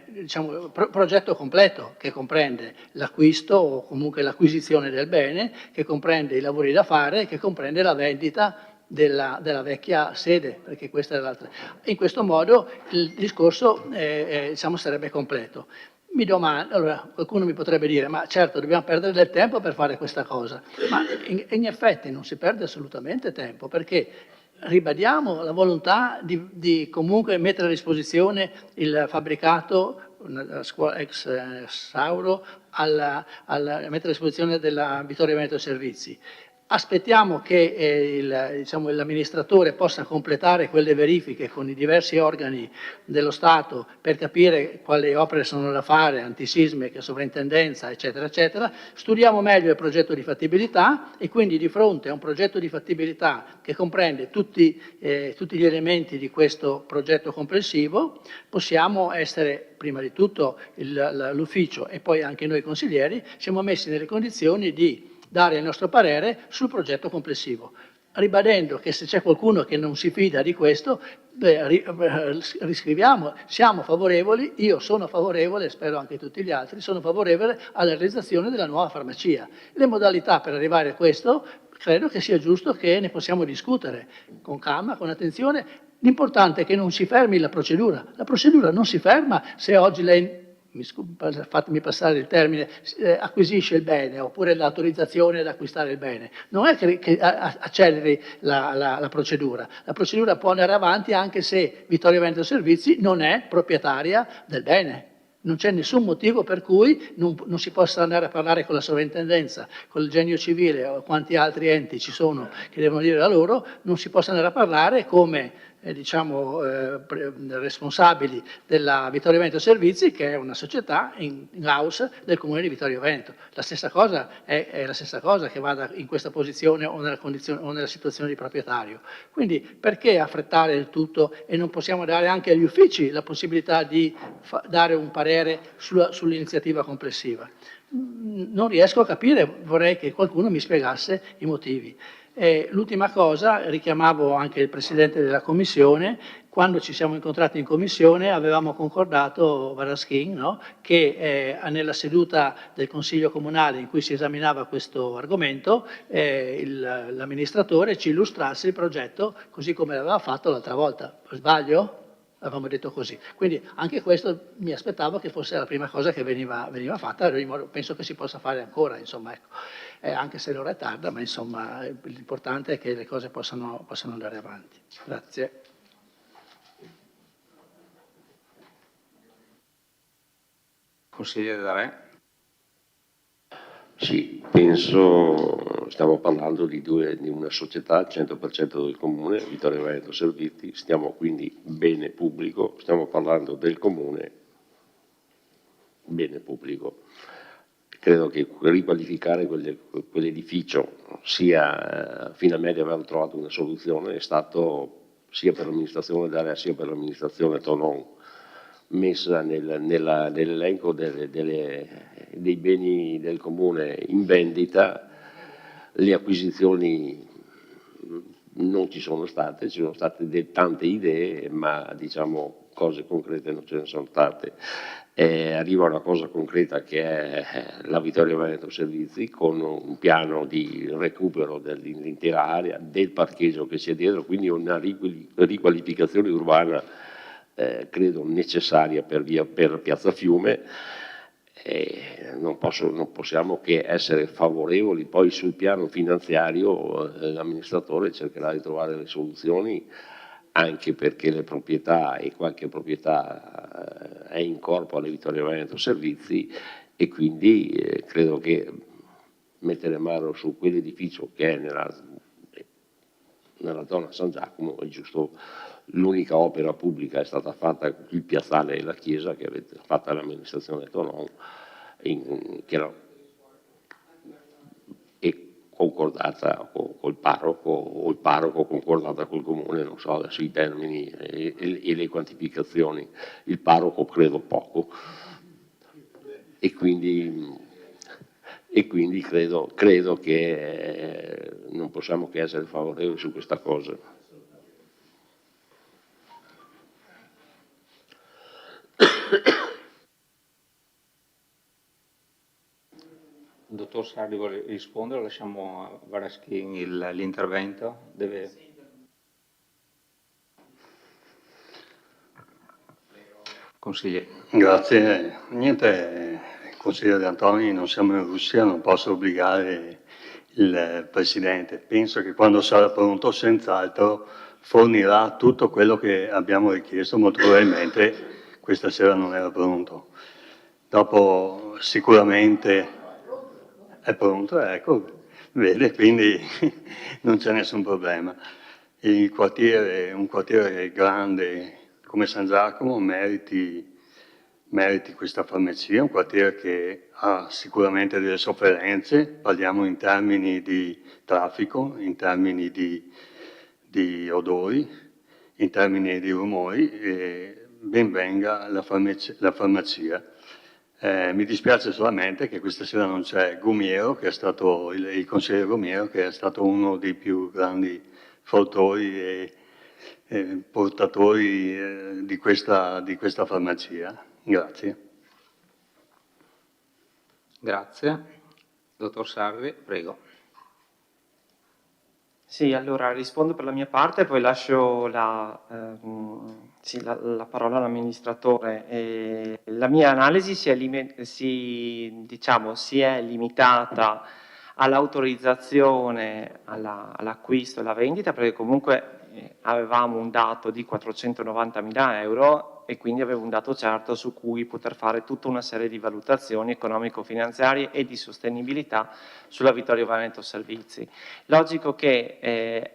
diciamo, progetto completo che comprende l'acquisto o comunque l'acquisizione del bene, che comprende i lavori da fare, che comprende la vendita della vecchia sede, perché questa è l'altra. In questo modo il discorso diciamo, sarebbe completo. Mi domando, allora qualcuno mi potrebbe dire, ma certo dobbiamo perdere del tempo per fare questa cosa, ma in effetti non si perde assolutamente tempo, perché ribadiamo la volontà di comunque mettere a disposizione il fabbricato, una scuola ex Sauro, mettere a disposizione della Vittorio Veneto Servizi. Aspettiamo che diciamo, l'amministratore possa completare quelle verifiche con i diversi organi dello Stato per capire quali opere sono da fare, antisismiche, sovrintendenza, eccetera, eccetera. Studiamo meglio il progetto di fattibilità e quindi di fronte a un progetto di fattibilità che comprende tutti gli elementi di questo progetto complessivo, possiamo essere, prima di tutto l'ufficio e poi anche noi consiglieri, siamo messi nelle condizioni di dare il nostro parere sul progetto complessivo, ribadendo che se c'è qualcuno che non si fida di questo, riscriviamo, siamo favorevoli, io sono favorevole, spero anche tutti gli altri, sono favorevole alla realizzazione della nuova farmacia. Le modalità per arrivare a questo credo che sia giusto che ne possiamo discutere con calma, con attenzione. L'importante è che non si fermi la procedura non si ferma se oggi lei, fatemi passare il termine, acquisisce il bene oppure l'autorizzazione ad acquistare il bene. Non è che acceleri la procedura può andare avanti anche se Vittorio Veneto Servizi non è proprietaria del bene. Non c'è nessun motivo per cui non si possa andare a parlare con la sovrintendenza, con il genio civile o quanti altri enti ci sono che devono dire la loro, non si possa andare a parlare come diciamo, responsabili della Vittorio Veneto Servizi, che è una società in house del comune di Vittorio Veneto. La stessa cosa è la stessa cosa che vada in questa posizione o nella situazione di proprietario. Quindi perché affrettare il tutto e non possiamo dare anche agli uffici la possibilità di dare un parere sull'iniziativa complessiva? Non riesco a capire, vorrei che qualcuno mi spiegasse i motivi. L'ultima cosa, richiamavo anche il Presidente della Commissione, quando ci siamo incontrati in Commissione avevamo concordato, Varaschin, no? Che nella seduta del Consiglio Comunale in cui si esaminava questo argomento l'amministratore ci illustrasse il progetto così come l'aveva fatto l'altra volta. Sbaglio? Avevamo detto così. Quindi anche questo mi aspettavo che fosse la prima cosa che veniva fatta, penso che si possa fare ancora, insomma, ecco. Anche se l'ora è tarda, ma insomma l'importante è che le cose possano andare avanti. Grazie. Consigliere D'Arè. Sì, penso, stiamo parlando di una società al 100% del comune, Vittorio Veneto Servizi, stiamo quindi bene pubblico, stiamo parlando del comune, bene pubblico. Credo che riqualificare quell'edificio sia finalmente aver trovato una soluzione è stato sia per l'amministrazione D'Area sia per l'amministrazione Tonon messa nell'elenco dei beni del comune in vendita. Le acquisizioni non ci sono state tante idee, ma diciamo cose concrete non ce ne sono state. Arriva una cosa concreta che è la Vittorio Veneto Servizi con un piano di recupero dell'intera area, del parcheggio che c'è dietro, quindi una riqualificazione urbana credo necessaria per Piazza Fiume. Non possiamo che essere favorevoli. Poi sul piano finanziario l'amministratore cercherà di trovare le soluzioni, anche perché le proprietà e qualche proprietà è in corpo alle Vittorio Veneto Servizi e quindi credo che mettere mano su quell'edificio che è nella zona San Giacomo è giusto. L'unica opera pubblica è stata fatta il piazzale e la chiesa che avete fatta l'amministrazione Tonon e concordata col parroco o il parroco concordata col comune, non so adesso i termini e le quantificazioni. Il parroco credo poco e quindi credo che non possiamo che essere favorevoli su questa cosa. Dottor Sardi vuole rispondere, lasciamo a Varaschin l'intervento? Consigliere. Grazie. Niente, consigliere Antoni, non siamo in Russia, non posso obbligare il Presidente. Penso che quando sarà pronto, senz'altro, fornirà tutto quello che abbiamo richiesto, molto probabilmente questa sera non era pronto. Dopo sicuramente è pronto, ecco, vede, quindi non c'è nessun problema. Un quartiere grande come San Giacomo meriti questa farmacia, un quartiere che ha sicuramente delle sofferenze, parliamo in termini di traffico, in termini di odori, in termini di rumori, e ben venga la farmacia. Mi dispiace solamente che questa sera non c'è Gumiero, che è stato il consigliere Gumiero, che è stato uno dei più grandi fautori e portatori di questa farmacia. Grazie. Grazie. Dottor Sarri, prego. Sì, allora rispondo per la mia parte e poi lascio la parola all'amministratore. La mia analisi si è limitata all'autorizzazione, all'acquisto e alla vendita, perché comunque avevamo un dato di 490.000 euro e quindi avevo un dato certo su cui poter fare tutta una serie di valutazioni economico-finanziarie e di sostenibilità sulla Vittorio Veneto Servizi. Logico che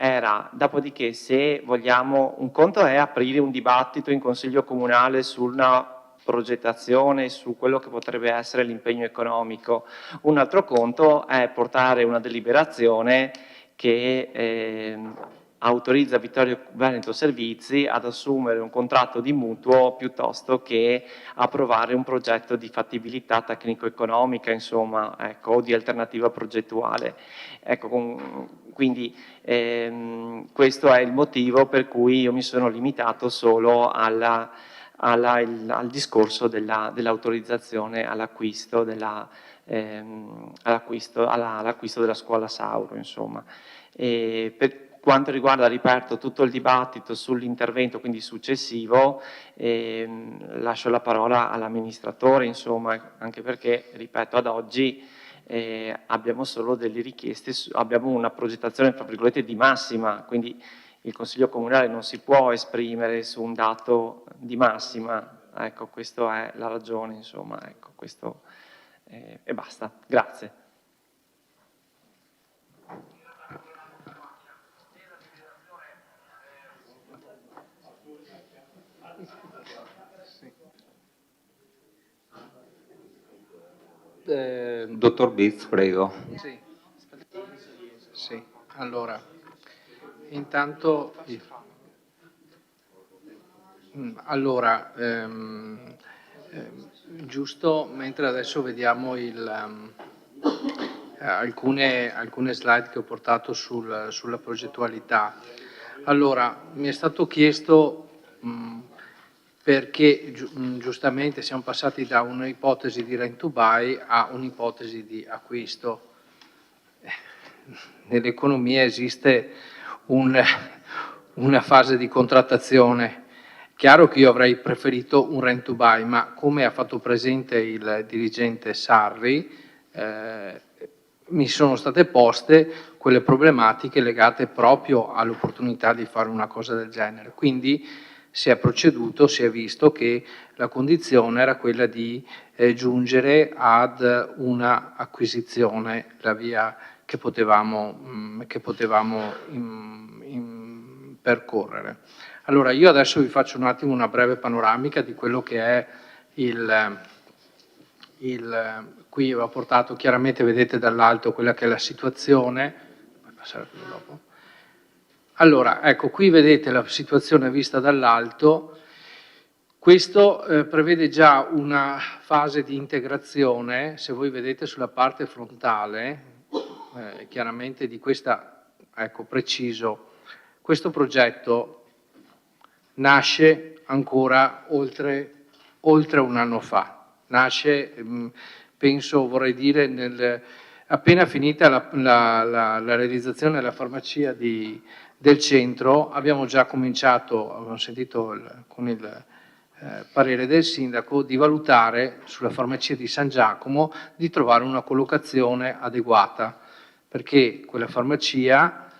dopodiché, se vogliamo, un conto è aprire un dibattito in Consiglio Comunale sulla progettazione, su quello che potrebbe essere l'impegno economico, un altro conto è portare una deliberazione che autorizza Vittorio Veneto Servizi ad assumere un contratto di mutuo piuttosto che approvare un progetto di fattibilità tecnico-economica, insomma, ecco, o di alternativa progettuale. Ecco, quindi questo è il motivo per cui io mi sono limitato solo al discorso dell'autorizzazione all'acquisto della scuola Sauro, insomma. Per quanto riguarda, ripeto, tutto il dibattito sull'intervento quindi successivo, lascio la parola all'amministratore, insomma, anche perché, ripeto, ad oggi abbiamo solo delle richieste, abbiamo una progettazione, tra virgolette, di massima, quindi il Consiglio Comunale non si può esprimere su un dato di massima, ecco, questa è la ragione, insomma, ecco, questo e basta. Grazie. Dottor Biz, prego. Sì, allora, intanto, giusto, mentre adesso vediamo alcune slide che ho portato sulla progettualità. Allora, mi è stato chiesto perché giustamente siamo passati da un'ipotesi di rent to buy a un'ipotesi di acquisto. Nell'economia esiste una fase di contrattazione. Chiaro che io avrei preferito un rent to buy, ma come ha fatto presente il dirigente Sarri, mi sono state poste quelle problematiche legate proprio all'opportunità di fare una cosa del genere. Quindi si è proceduto, si è visto che la condizione era quella di giungere ad una acquisizione, la via che potevamo percorrere. Allora, io adesso vi faccio un attimo una breve panoramica di quello che è qui ho portato chiaramente, vedete dall'alto quella che è la situazione. Puoi passare quello dopo. Allora, ecco, qui vedete la situazione vista dall'alto. Questo prevede già una fase di integrazione, se voi vedete sulla parte frontale, chiaramente di questa, ecco, preciso, questo progetto nasce ancora oltre un anno fa. Nasce, penso, vorrei dire, appena finita la realizzazione della farmacia del centro, abbiamo già cominciato, abbiamo sentito con il parere del sindaco di valutare sulla farmacia di San Giacomo di trovare una collocazione adeguata, perché quella farmacia,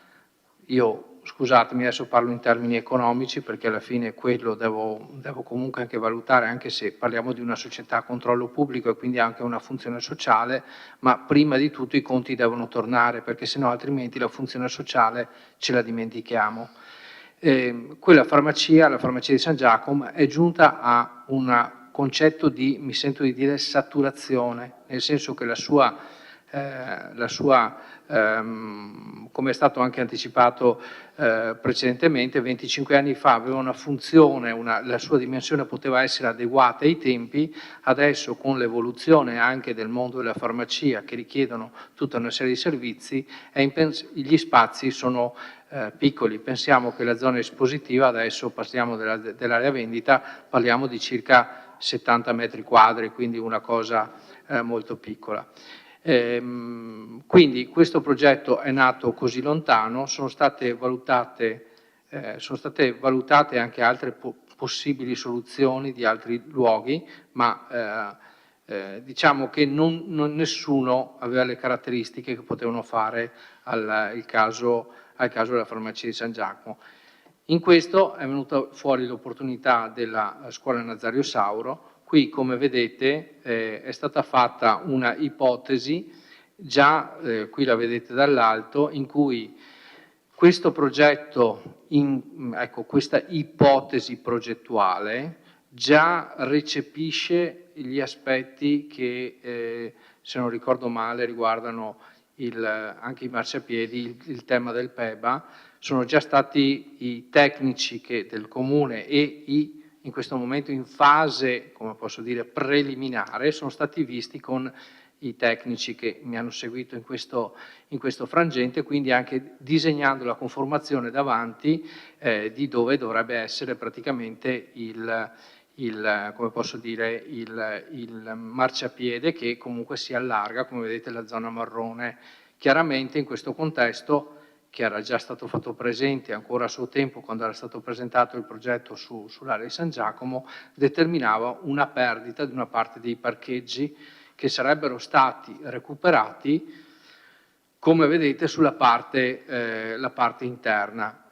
scusatemi, adesso parlo in termini economici perché alla fine quello devo comunque anche valutare, anche se parliamo di una società a controllo pubblico e quindi anche una funzione sociale, ma prima di tutto i conti devono tornare, perché sennò altrimenti la funzione sociale ce la dimentichiamo. Quella farmacia, la farmacia di San Giacomo, è giunta a un concetto di, mi sento di dire, saturazione, nel senso che la sua come è stato anche anticipato precedentemente, 25 anni fa aveva una funzione, la sua dimensione poteva essere adeguata ai tempi. Adesso, con l'evoluzione anche del mondo della farmacia, che richiedono tutta una serie di servizi, gli spazi sono piccoli. Pensiamo che la zona espositiva, adesso passiamo dell'area vendita, parliamo di circa 70 metri quadri, quindi una cosa molto piccola. Quindi questo progetto è nato così lontano, sono state valutate anche altre possibili soluzioni di altri luoghi, ma diciamo che nessuno aveva le caratteristiche che potevano fare al caso della farmacia di San Giacomo. In questo è venuta fuori l'opportunità della scuola Nazario Sauro. Qui, come vedete, è stata fatta una ipotesi, già qui la vedete dall'alto, in cui questo progetto, questa ipotesi progettuale già recepisce gli aspetti che, se non ricordo male, riguardano anche i marciapiedi, il tema del PEBA. Sono già stati i tecnici del Comune e in questo momento in fase, come posso dire, preliminare, sono stati visti con i tecnici che mi hanno seguito in questo frangente, quindi anche disegnando la conformazione davanti di dove dovrebbe essere praticamente come posso dire, il marciapiede, che comunque si allarga, come vedete, la zona marrone. Chiaramente in questo contesto, che era già stato fatto presente ancora a suo tempo quando era stato presentato il progetto sull'area di San Giacomo, determinava una perdita di una parte dei parcheggi che sarebbero stati recuperati, come vedete, sulla parte interna.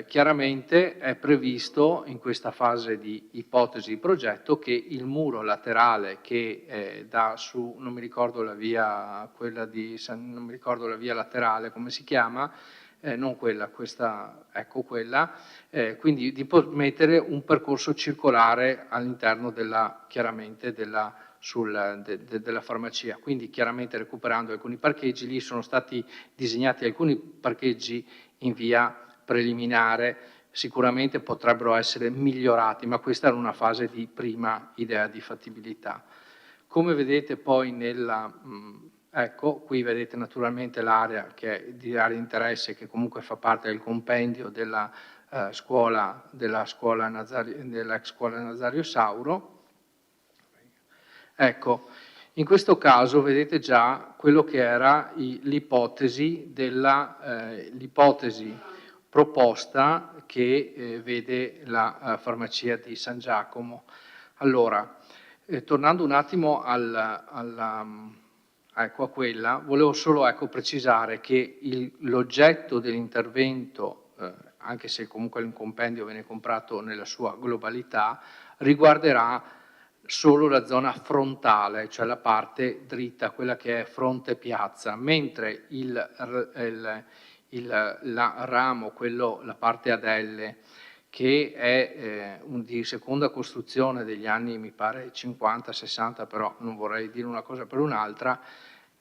Chiaramente è previsto in questa fase di ipotesi di progetto che il muro laterale che dà su, non mi ricordo la via, non mi ricordo la via laterale come si chiama, non quella, questa, ecco quella, quindi di permettere un percorso circolare all'interno della farmacia, quindi chiaramente recuperando alcuni parcheggi. Lì sono stati disegnati alcuni parcheggi in via preliminare, sicuramente potrebbero essere migliorati, ma questa era una fase di prima idea di fattibilità. Come vedete poi ecco, qui vedete naturalmente l'area che è di area di interesse, che comunque fa parte del compendio della dell'ex scuola Nazario Sauro. Ecco, in questo caso vedete già quello che era l'ipotesi proposta che vede la farmacia di San Giacomo. Allora, tornando un attimo a quella, volevo solo precisare che l'oggetto dell'intervento, anche se comunque il compendio viene comprato nella sua globalità, riguarderà solo la zona frontale, cioè la parte dritta, quella che è fronte piazza, mentre la ramo, la parte ad L, che è di seconda costruzione degli anni, mi pare, 50-60, però non vorrei dire una cosa per un'altra,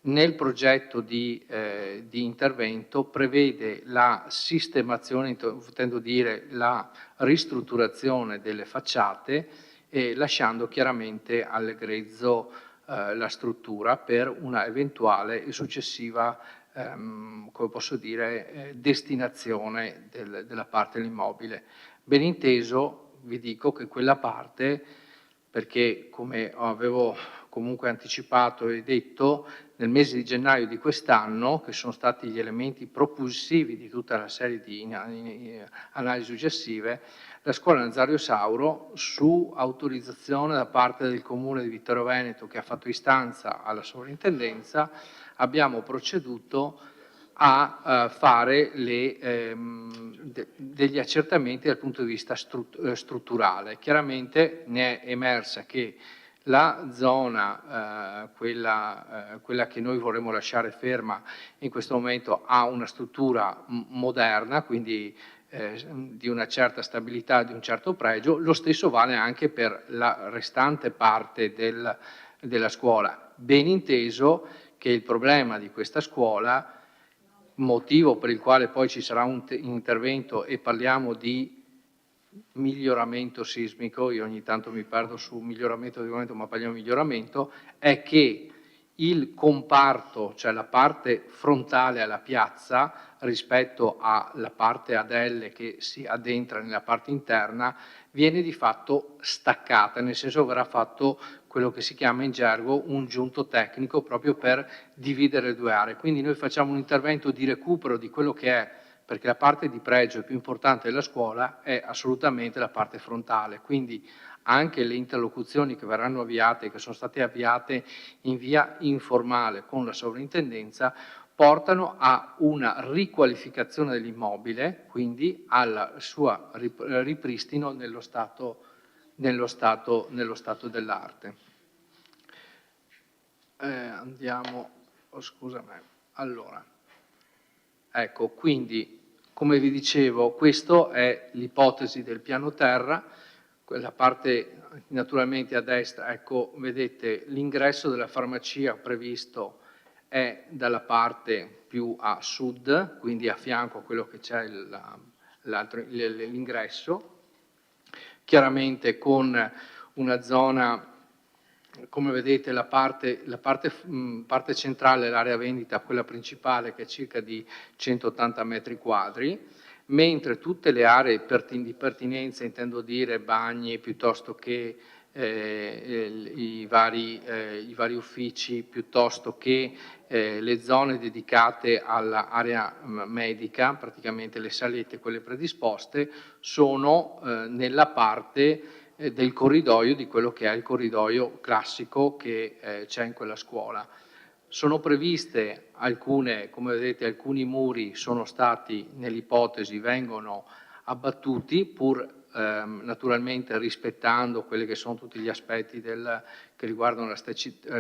nel progetto di intervento prevede la sistemazione, intendo dire la ristrutturazione delle facciate, lasciando chiaramente al grezzo la struttura per una eventuale e successiva come posso dire, destinazione della parte dell'immobile. Ben inteso, vi dico che quella parte, perché come avevo comunque anticipato e detto, nel mese di gennaio di quest'anno, che sono stati gli elementi propulsivi di tutta la serie di analisi successive, la scuola Nazario Sauro, su autorizzazione da parte del Comune di Vittorio Veneto, che ha fatto istanza alla sovrintendenza, abbiamo proceduto a fare degli accertamenti dal punto di vista strutturale. Chiaramente ne è emersa che la zona, quella che noi vorremmo lasciare ferma in questo momento, ha una struttura moderna, quindi di una certa stabilità, di un certo pregio. Lo stesso vale anche per la restante parte della scuola, ben inteso che il problema di questa scuola, motivo per il quale poi ci sarà un intervento e parliamo di miglioramento sismico, io ogni tanto mi perdo su miglioramento di momento, ma parliamo di miglioramento, è che il comparto, cioè la parte frontale alla piazza, rispetto alla parte ad L che si addentra nella parte interna, viene di fatto staccata, nel senso verrà fatto quello che si chiama in gergo un giunto tecnico, proprio per dividere le due aree. Quindi noi facciamo un intervento di recupero di quello che è, perché la parte di pregio più importante della scuola è assolutamente la parte frontale, quindi anche le interlocuzioni che verranno avviate, che sono state avviate in via informale con la sovrintendenza, portano a una riqualificazione dell'immobile, quindi al suo ripristino nello stato dell'arte. Andiamo, scusami, allora, ecco, quindi come vi dicevo, questa è l'ipotesi del piano terra, quella parte naturalmente a destra, ecco, vedete l'ingresso della farmacia previsto è dalla parte più a sud, quindi a fianco a quello che c'è l'ingresso, chiaramente con una zona, come vedete la parte centrale, l'area vendita, quella principale che è circa di 180 metri quadri, mentre tutte le aree di pertinenza, intendo dire bagni piuttosto che i vari uffici, piuttosto che le zone dedicate all'area medica, praticamente le salette, quelle predisposte, sono nella parte del corridoio, di quello che è il corridoio classico che c'è in quella scuola. Sono previste alcune, come vedete, alcuni muri sono stati, nell'ipotesi, vengono abbattuti, pur naturalmente rispettando quelli che sono tutti gli aspetti che riguardano la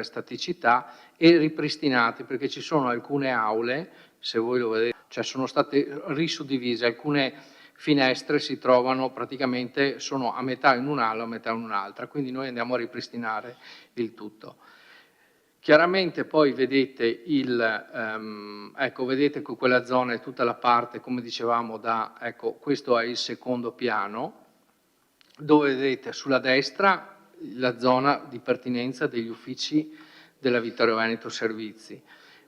staticità, e ripristinati, perché ci sono alcune aule, se voi lo vedete, cioè sono state risuddivise, alcune finestre si trovano praticamente, sono a metà in un'ala, a metà in un'altra, quindi noi andiamo a ripristinare il tutto. Chiaramente poi vedete ecco, vedete che quella zona è tutta la parte, come dicevamo, ecco, questo è il secondo piano, dove vedete sulla destra la zona di pertinenza degli uffici della Vittorio Veneto Servizi,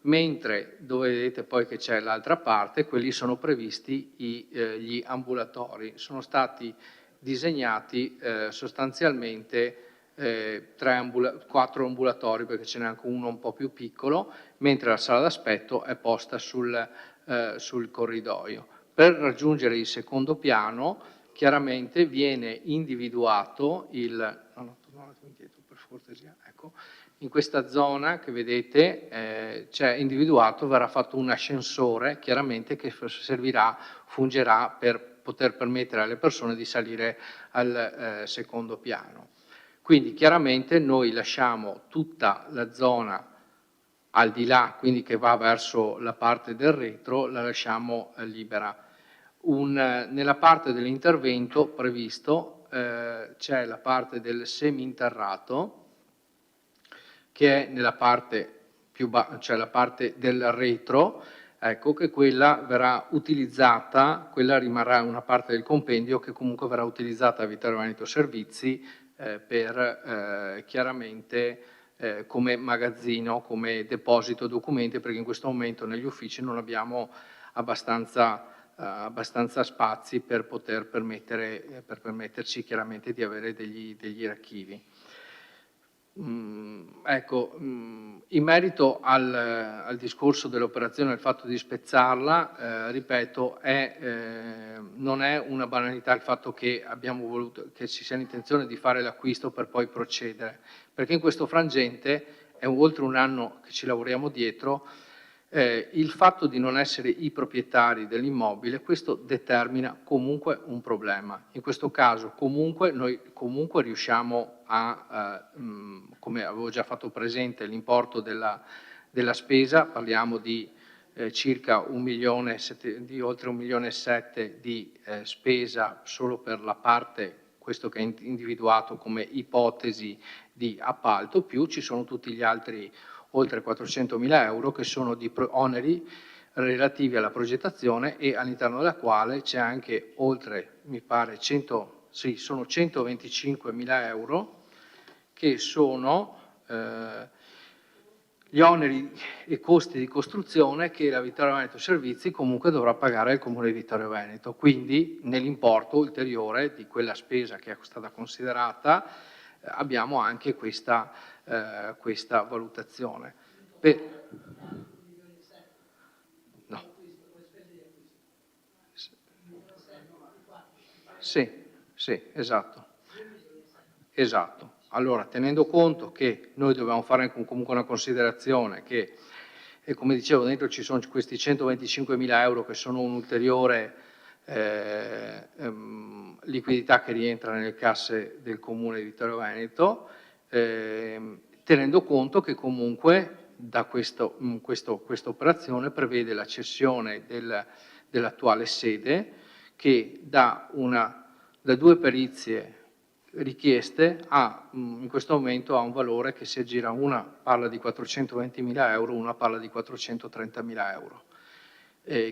mentre dove vedete poi che c'è l'altra parte, quelli sono previsti gli ambulatori. Sono stati disegnati sostanzialmente 4 ambulatori, perché ce n'è anche uno un po' più piccolo, mentre la sala d'aspetto è posta sul corridoio. Per raggiungere il secondo piano, chiaramente viene individuato ecco, in questa zona che vedete c'è individuato, verrà fatto un ascensore, chiaramente, che fungerà per poter permettere alle persone di salire al secondo piano. Quindi chiaramente noi lasciamo tutta la zona al di là, quindi che va verso la parte del retro, la lasciamo libera. Nella parte dell'intervento previsto c'è la parte del seminterrato, che è nella parte cioè la parte del retro, ecco, che quella verrà utilizzata, quella rimarrà una parte del compendio che comunque verrà utilizzata a Vittorio Veneto Servizi per chiaramente come magazzino, come deposito documenti, perché in questo momento negli uffici non abbiamo abbastanza spazi per permetterci chiaramente di avere degli archivi. Ecco, in merito al discorso dell'operazione, al fatto di spezzarla, ripeto, non è una banalità il fatto che abbiamo voluto, che ci sia l'intenzione di fare l'acquisto per poi procedere, perché in questo frangente è oltre un anno che ci lavoriamo dietro. Il fatto di non essere i proprietari dell'immobile, questo determina comunque un problema. In questo caso noi comunque riusciamo come avevo già fatto presente, l'importo della spesa, parliamo di circa oltre 1,7 milioni di spesa solo per la parte, questo che è individuato come ipotesi di appalto, più ci sono tutti gli altri oltre 400.000 euro che sono di oneri relativi alla progettazione e all'interno della quale c'è anche oltre, mi pare, sono 125.000 euro che sono gli oneri e costi di costruzione che la Vittorio Veneto Servizi comunque dovrà pagare al Comune di Vittorio Veneto, quindi nell'importo ulteriore di quella spesa che è stata considerata abbiamo anche questa valutazione. No. Sì, esatto. Allora, tenendo conto che noi dobbiamo fare comunque una considerazione che, e come dicevo, dentro ci sono questi 125.000 euro che sono un'ulteriore liquidità che rientra nelle casse del Comune di Vittorio Veneto, tenendo conto che comunque da questa operazione prevede la cessione dell'attuale sede che da 2 perizie richieste in questo momento ha un valore che si aggira, una parla di 420.000 euro, una parla di 430.000 euro.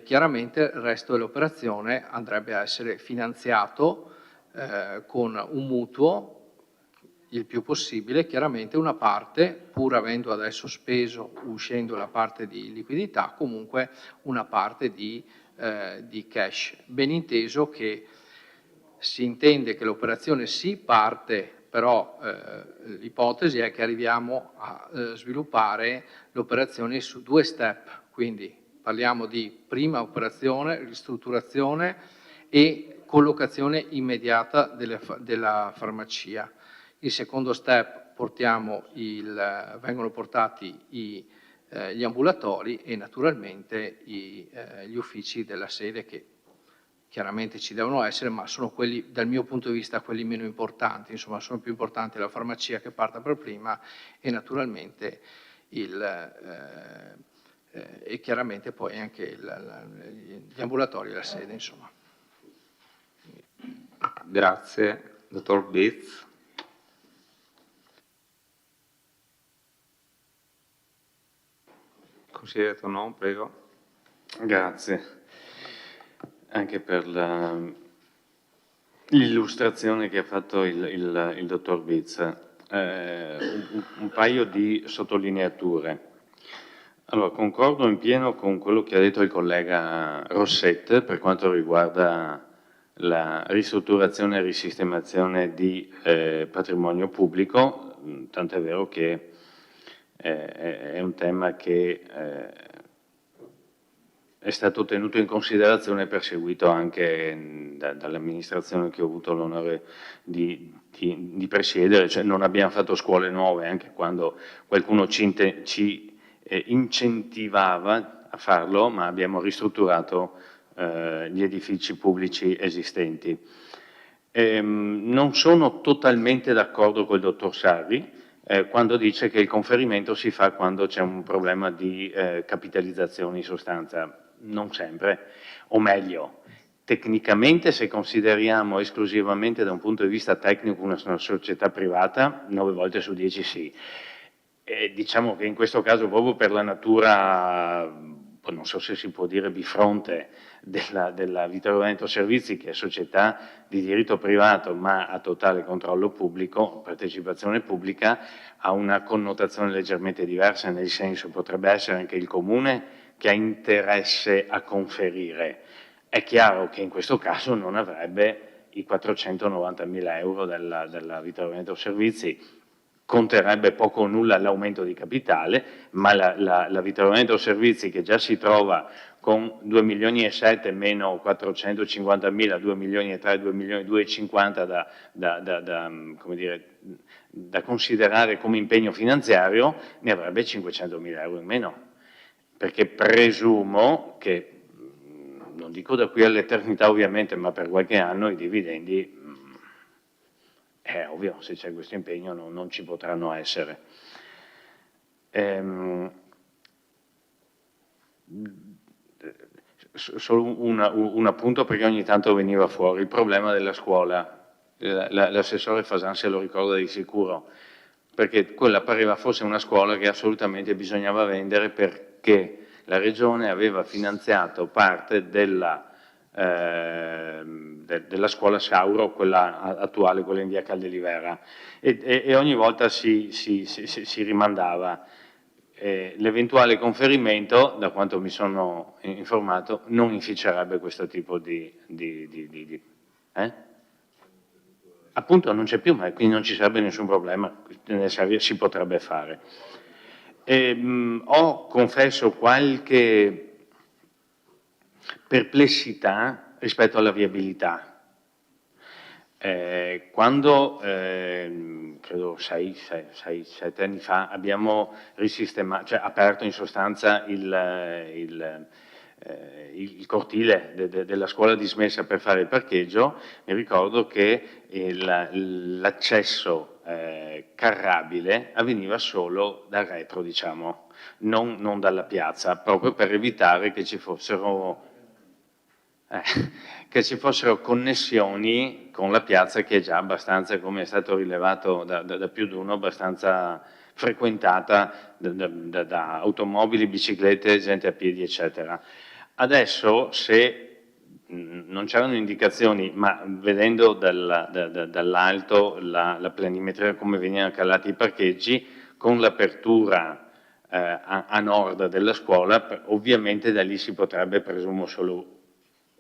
Chiaramente il resto dell'operazione andrebbe a essere finanziato con un mutuo il più possibile, chiaramente una parte, pur avendo adesso speso, uscendo la parte di liquidità, comunque una parte di cash. Ben inteso che si intende che l'operazione si parte, però l'ipotesi è che arriviamo a sviluppare l'operazione su 2 step, quindi parliamo di prima operazione, ristrutturazione e collocazione immediata della farmacia. Il secondo step vengono portati gli ambulatori e naturalmente gli uffici della sede che chiaramente ci devono essere, ma sono quelli, dal mio punto di vista, quelli meno importanti, insomma sono più importanti la farmacia che parta per prima e naturalmente e chiaramente poi anche gli ambulatori e la sede, insomma. Grazie. Dottor Bitz. Consigliere Tonon, prego. Grazie anche per l'illustrazione che ha fatto il dottor Bitz. Un paio di sottolineature. Allora, concordo in pieno con quello che ha detto il collega Rosset per quanto riguarda la ristrutturazione e risistemazione di patrimonio pubblico, tant'è vero che è un tema che è stato tenuto in considerazione e perseguito anche dall'amministrazione che ho avuto l'onore di presiedere, cioè non abbiamo fatto scuole nuove, anche quando qualcuno ci incentivava a farlo, ma abbiamo ristrutturato gli edifici pubblici esistenti. Non sono totalmente d'accordo col dottor Sarri quando dice che il conferimento si fa quando c'è un problema di capitalizzazione in sostanza. Non sempre, o meglio, tecnicamente se consideriamo esclusivamente da un punto di vista tecnico una società privata, 9 volte su 10 sì. Diciamo che in questo caso proprio per la natura, non so se si può dire bifronte, della Vittorio Veneto Servizi, che è società di diritto privato ma a totale controllo pubblico, partecipazione pubblica, ha una connotazione leggermente diversa, nel senso potrebbe essere anche il comune che ha interesse a conferire. È chiaro che in questo caso non avrebbe i 490.000 euro della Vittorio Veneto Servizi, conterebbe poco o nulla l'aumento di capitale, ma l'avvittolamento servizi che già si trova con 2 milioni e 7 meno 450 mila, 2 milioni e 3, 2 milioni e 250 come dire, da considerare come impegno finanziario, ne avrebbe 500 mila euro in meno, perché presumo che, non dico da qui all'eternità ovviamente, ma per qualche anno i dividendi, è ovvio, se c'è questo impegno non ci potranno essere. Solo un appunto, perché ogni tanto veniva fuori il problema della scuola. L'assessore Fasan se lo ricorda di sicuro, perché quella pareva fosse una scuola che assolutamente bisognava vendere, perché la Regione aveva finanziato parte della scuola Sauro, quella attuale, quella in via Caldelivera, e ogni volta si rimandava. L'eventuale conferimento, da quanto mi sono informato, non inficerebbe questo tipo di appunto non c'è più, ma quindi non ci sarebbe nessun problema, si potrebbe fare. Ho, confesso, qualche perplessità rispetto alla viabilità. Quando, credo 6-7 anni fa, abbiamo risistemato, cioè aperto in sostanza il cortile della scuola dismessa per fare il parcheggio, mi ricordo che l'accesso carrabile avveniva solo dal retro, diciamo, non dalla piazza, proprio per evitare che ci fossero connessioni con la piazza, che è già abbastanza, come è stato rilevato da più di uno, abbastanza frequentata da automobili, biciclette, gente a piedi, eccetera. Adesso, se non c'erano indicazioni, ma vedendo dall'alto la planimetria, come venivano calati i parcheggi, con l'apertura a nord della scuola, ovviamente da lì si potrebbe, presumo, solo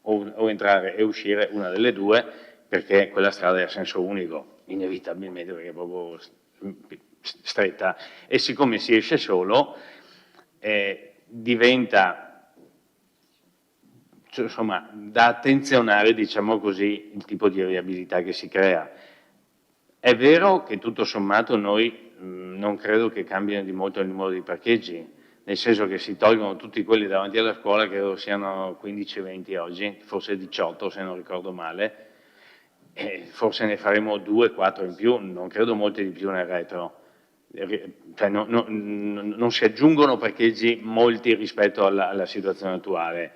o entrare e uscire, una delle due, perché quella strada è a senso unico, inevitabilmente, perché è proprio stretta, e siccome si esce solo, diventa, insomma, da attenzionare, diciamo così, il tipo di viabilità che si crea. È vero che tutto sommato noi non credo che cambino di molto il numero di parcheggi, nel senso che si tolgono tutti quelli davanti alla scuola, credo siano 15-20 oggi, forse 18 se non ricordo male, e forse ne faremo 2-4 in più, non credo molti di più nel retro. Cioè, non si aggiungono parcheggi molti rispetto alla situazione attuale.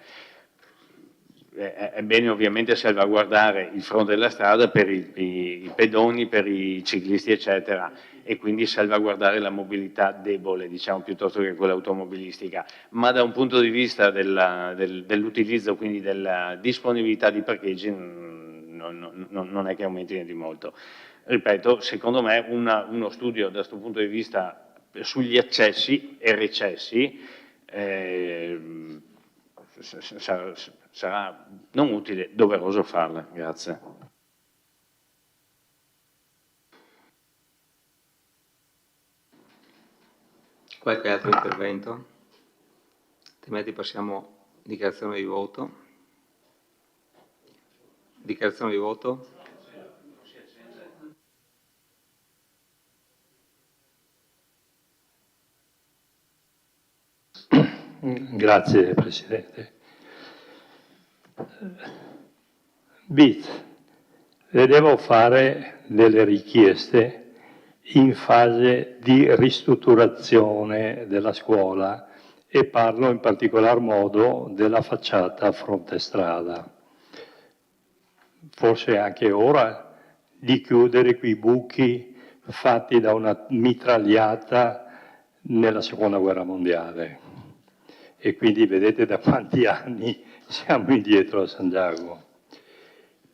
È bene ovviamente salvaguardare il fronte della strada per i pedoni, per i ciclisti, eccetera, e quindi salvaguardare la mobilità debole, diciamo, piuttosto che quella automobilistica. Ma da un punto di vista dell'utilizzo, quindi della disponibilità di parcheggi, non è che aumentino di molto. Ripeto, secondo me uno studio da questo punto di vista sugli accessi e recessi sarà non utile, doveroso farla. Grazie. Qualche altro intervento? Altrimenti passiamo a dichiarazione di voto. Dichiarazione di voto. Grazie Presidente. Le devo fare delle richieste in fase di ristrutturazione della scuola e parlo in particolar modo della facciata fronte strada. Forse anche ora di chiudere quei buchi fatti da una mitragliata nella Seconda Guerra Mondiale. E quindi vedete da quanti anni siamo indietro a San Giacomo.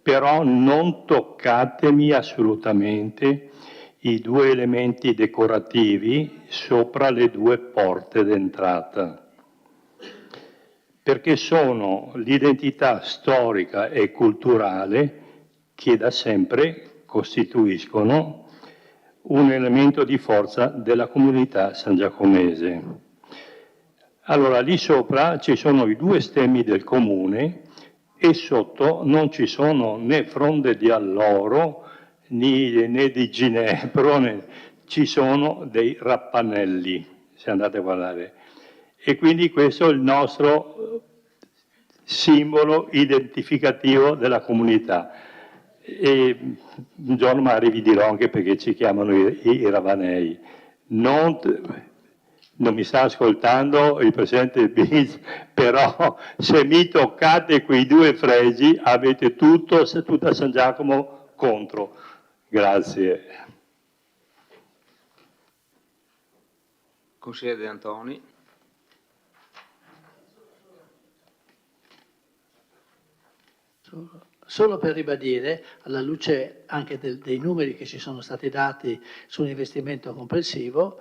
Però non toccatemi assolutamente i due elementi decorativi sopra le due porte d'entrata, perché sono l'identità storica e culturale che da sempre costituiscono un elemento di forza della comunità sangiacomese. Allora, lì sopra ci sono i 2 stemmi del comune e sotto non ci sono né fronde di alloro né di ginepro, ci sono dei rappanelli, se andate a guardare. E quindi questo è il nostro simbolo identificativo della comunità. E un giorno magari vi dirò anche perché ci chiamano i ravanei. Non mi sta ascoltando il Presidente BIS, però se mi toccate quei 2 fregi avete tutta San Giacomo contro. Grazie. Consigliere De Antoni. Solo per ribadire, alla luce anche dei numeri che ci sono stati dati sull'investimento complessivo,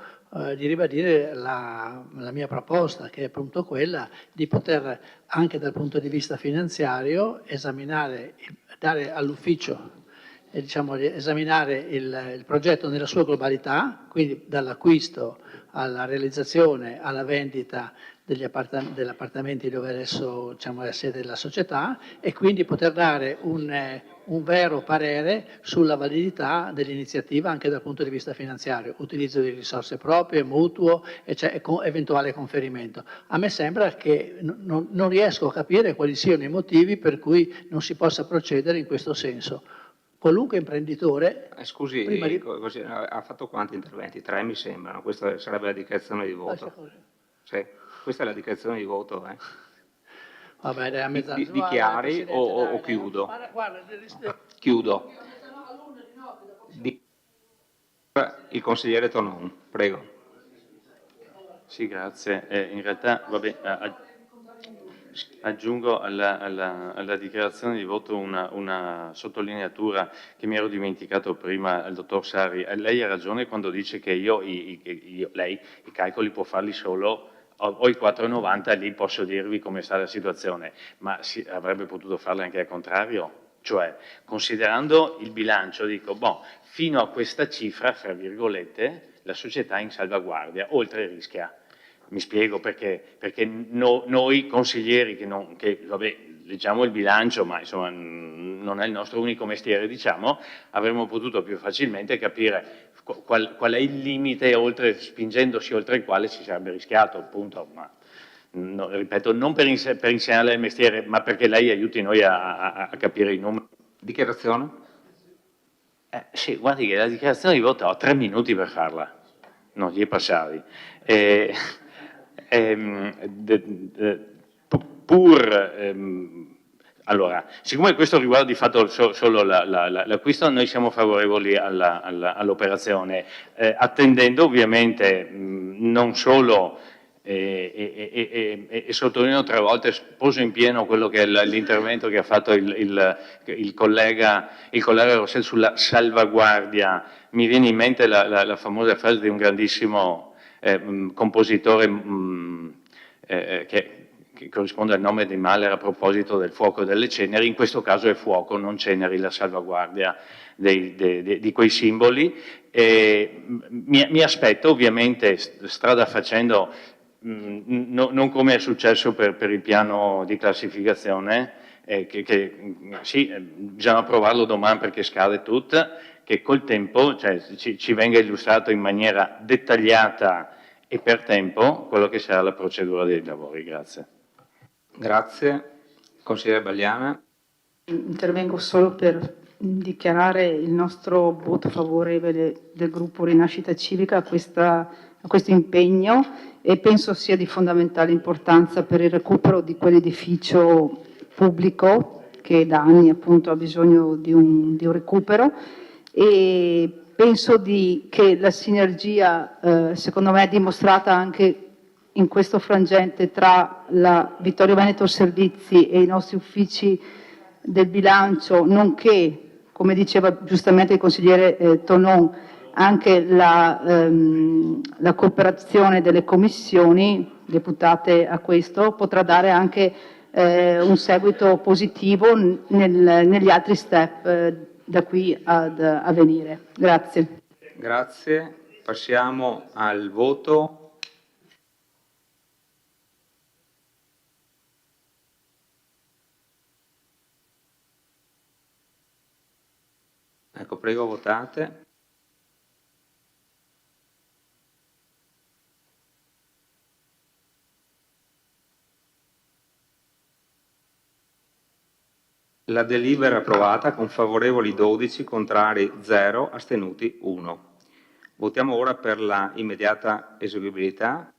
di ribadire la mia proposta, che è appunto quella di poter, anche dal punto di vista finanziario, esaminare, dare all'ufficio, esaminare il progetto nella sua globalità, quindi dall'acquisto alla realizzazione, alla vendita degli appartamenti dove adesso è la sede della società, e quindi poter dare un vero parere sulla validità dell'iniziativa anche dal punto di vista finanziario, utilizzo di risorse proprie, mutuo, eventuale conferimento. A me sembra che non riesco a capire quali siano i motivi per cui non si possa procedere in questo senso. Qualunque imprenditore... Scusi, così, ha fatto quanti interventi? 3 mi sembrano, questa sarebbe la dichiarazione di voto. Sì, questa è la dichiarazione di voto. Vabbè, dai, a mezza... Dichiari o chiudo? Chiudo. Il consigliere Tonon, prego. Sì, grazie. In realtà, vabbè, aggiungo alla dichiarazione di voto una sottolineatura che mi ero dimenticato prima al dottor Sari. Lei ha ragione quando dice che lei i calcoli può farli solo, ho i 4,90 lì posso dirvi come sta la situazione, ma avrebbe potuto farla anche al contrario. Cioè, considerando il bilancio, dico, fino a questa cifra, fra virgolette, la società è in salvaguardia, oltre rischia. Mi spiego perché noi consiglieri che leggiamo il bilancio, ma insomma non è il nostro unico mestiere, avremmo potuto più facilmente capire qual è il limite spingendosi oltre il quale si sarebbe rischiato, appunto. Ma, ripeto, non per insegnare il mestiere, ma perché lei aiuti noi a capire i numeri. Dichiarazione? Sì, guardi che la dichiarazione di voto ho 3 minuti per farla, non gli è passati. Allora, siccome questo riguarda di fatto solo l'acquisto, noi siamo favorevoli all'operazione, attendendo ovviamente non solo, e sottolineo 3 volte, sposo in pieno quello che è l'intervento che ha fatto il collega Rossell sulla salvaguardia. Mi viene in mente la famosa frase di un grandissimo compositore che corrisponde al nome di Mahler a proposito del fuoco e delle ceneri. In questo caso è fuoco, non ceneri, la salvaguardia di quei simboli. Mi aspetto ovviamente, strada facendo, non come è successo per il piano di classificazione, sì, bisogna approvarlo domani perché scade tutto, che col tempo ci venga illustrato in maniera dettagliata e per tempo quello che sarà la procedura dei lavori. Grazie. Grazie. Consigliere Bagliana. Intervengo solo per dichiarare il nostro voto favorevole del gruppo Rinascita Civica a questo impegno, e penso sia di fondamentale importanza per il recupero di quell'edificio pubblico che da anni appunto ha bisogno di un recupero, e penso che la sinergia secondo me è dimostrata anche in questo frangente tra la Vittorio Veneto Servizi e i nostri uffici del bilancio, nonché, come diceva giustamente il consigliere Tonon, anche la cooperazione delle commissioni deputate a questo potrà dare anche un seguito positivo negli altri step da qui a venire. Grazie. Grazie. Passiamo al voto. Ecco, prego, votate. La delibera è approvata con favorevoli 12, contrari 0, astenuti 1. Votiamo ora per la immediata eseguibilità.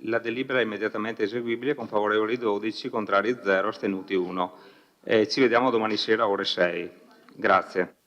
La delibera è immediatamente eseguibile con favorevoli 12, contrari 0, astenuti 1. Ci vediamo domani sera ore 6. Grazie.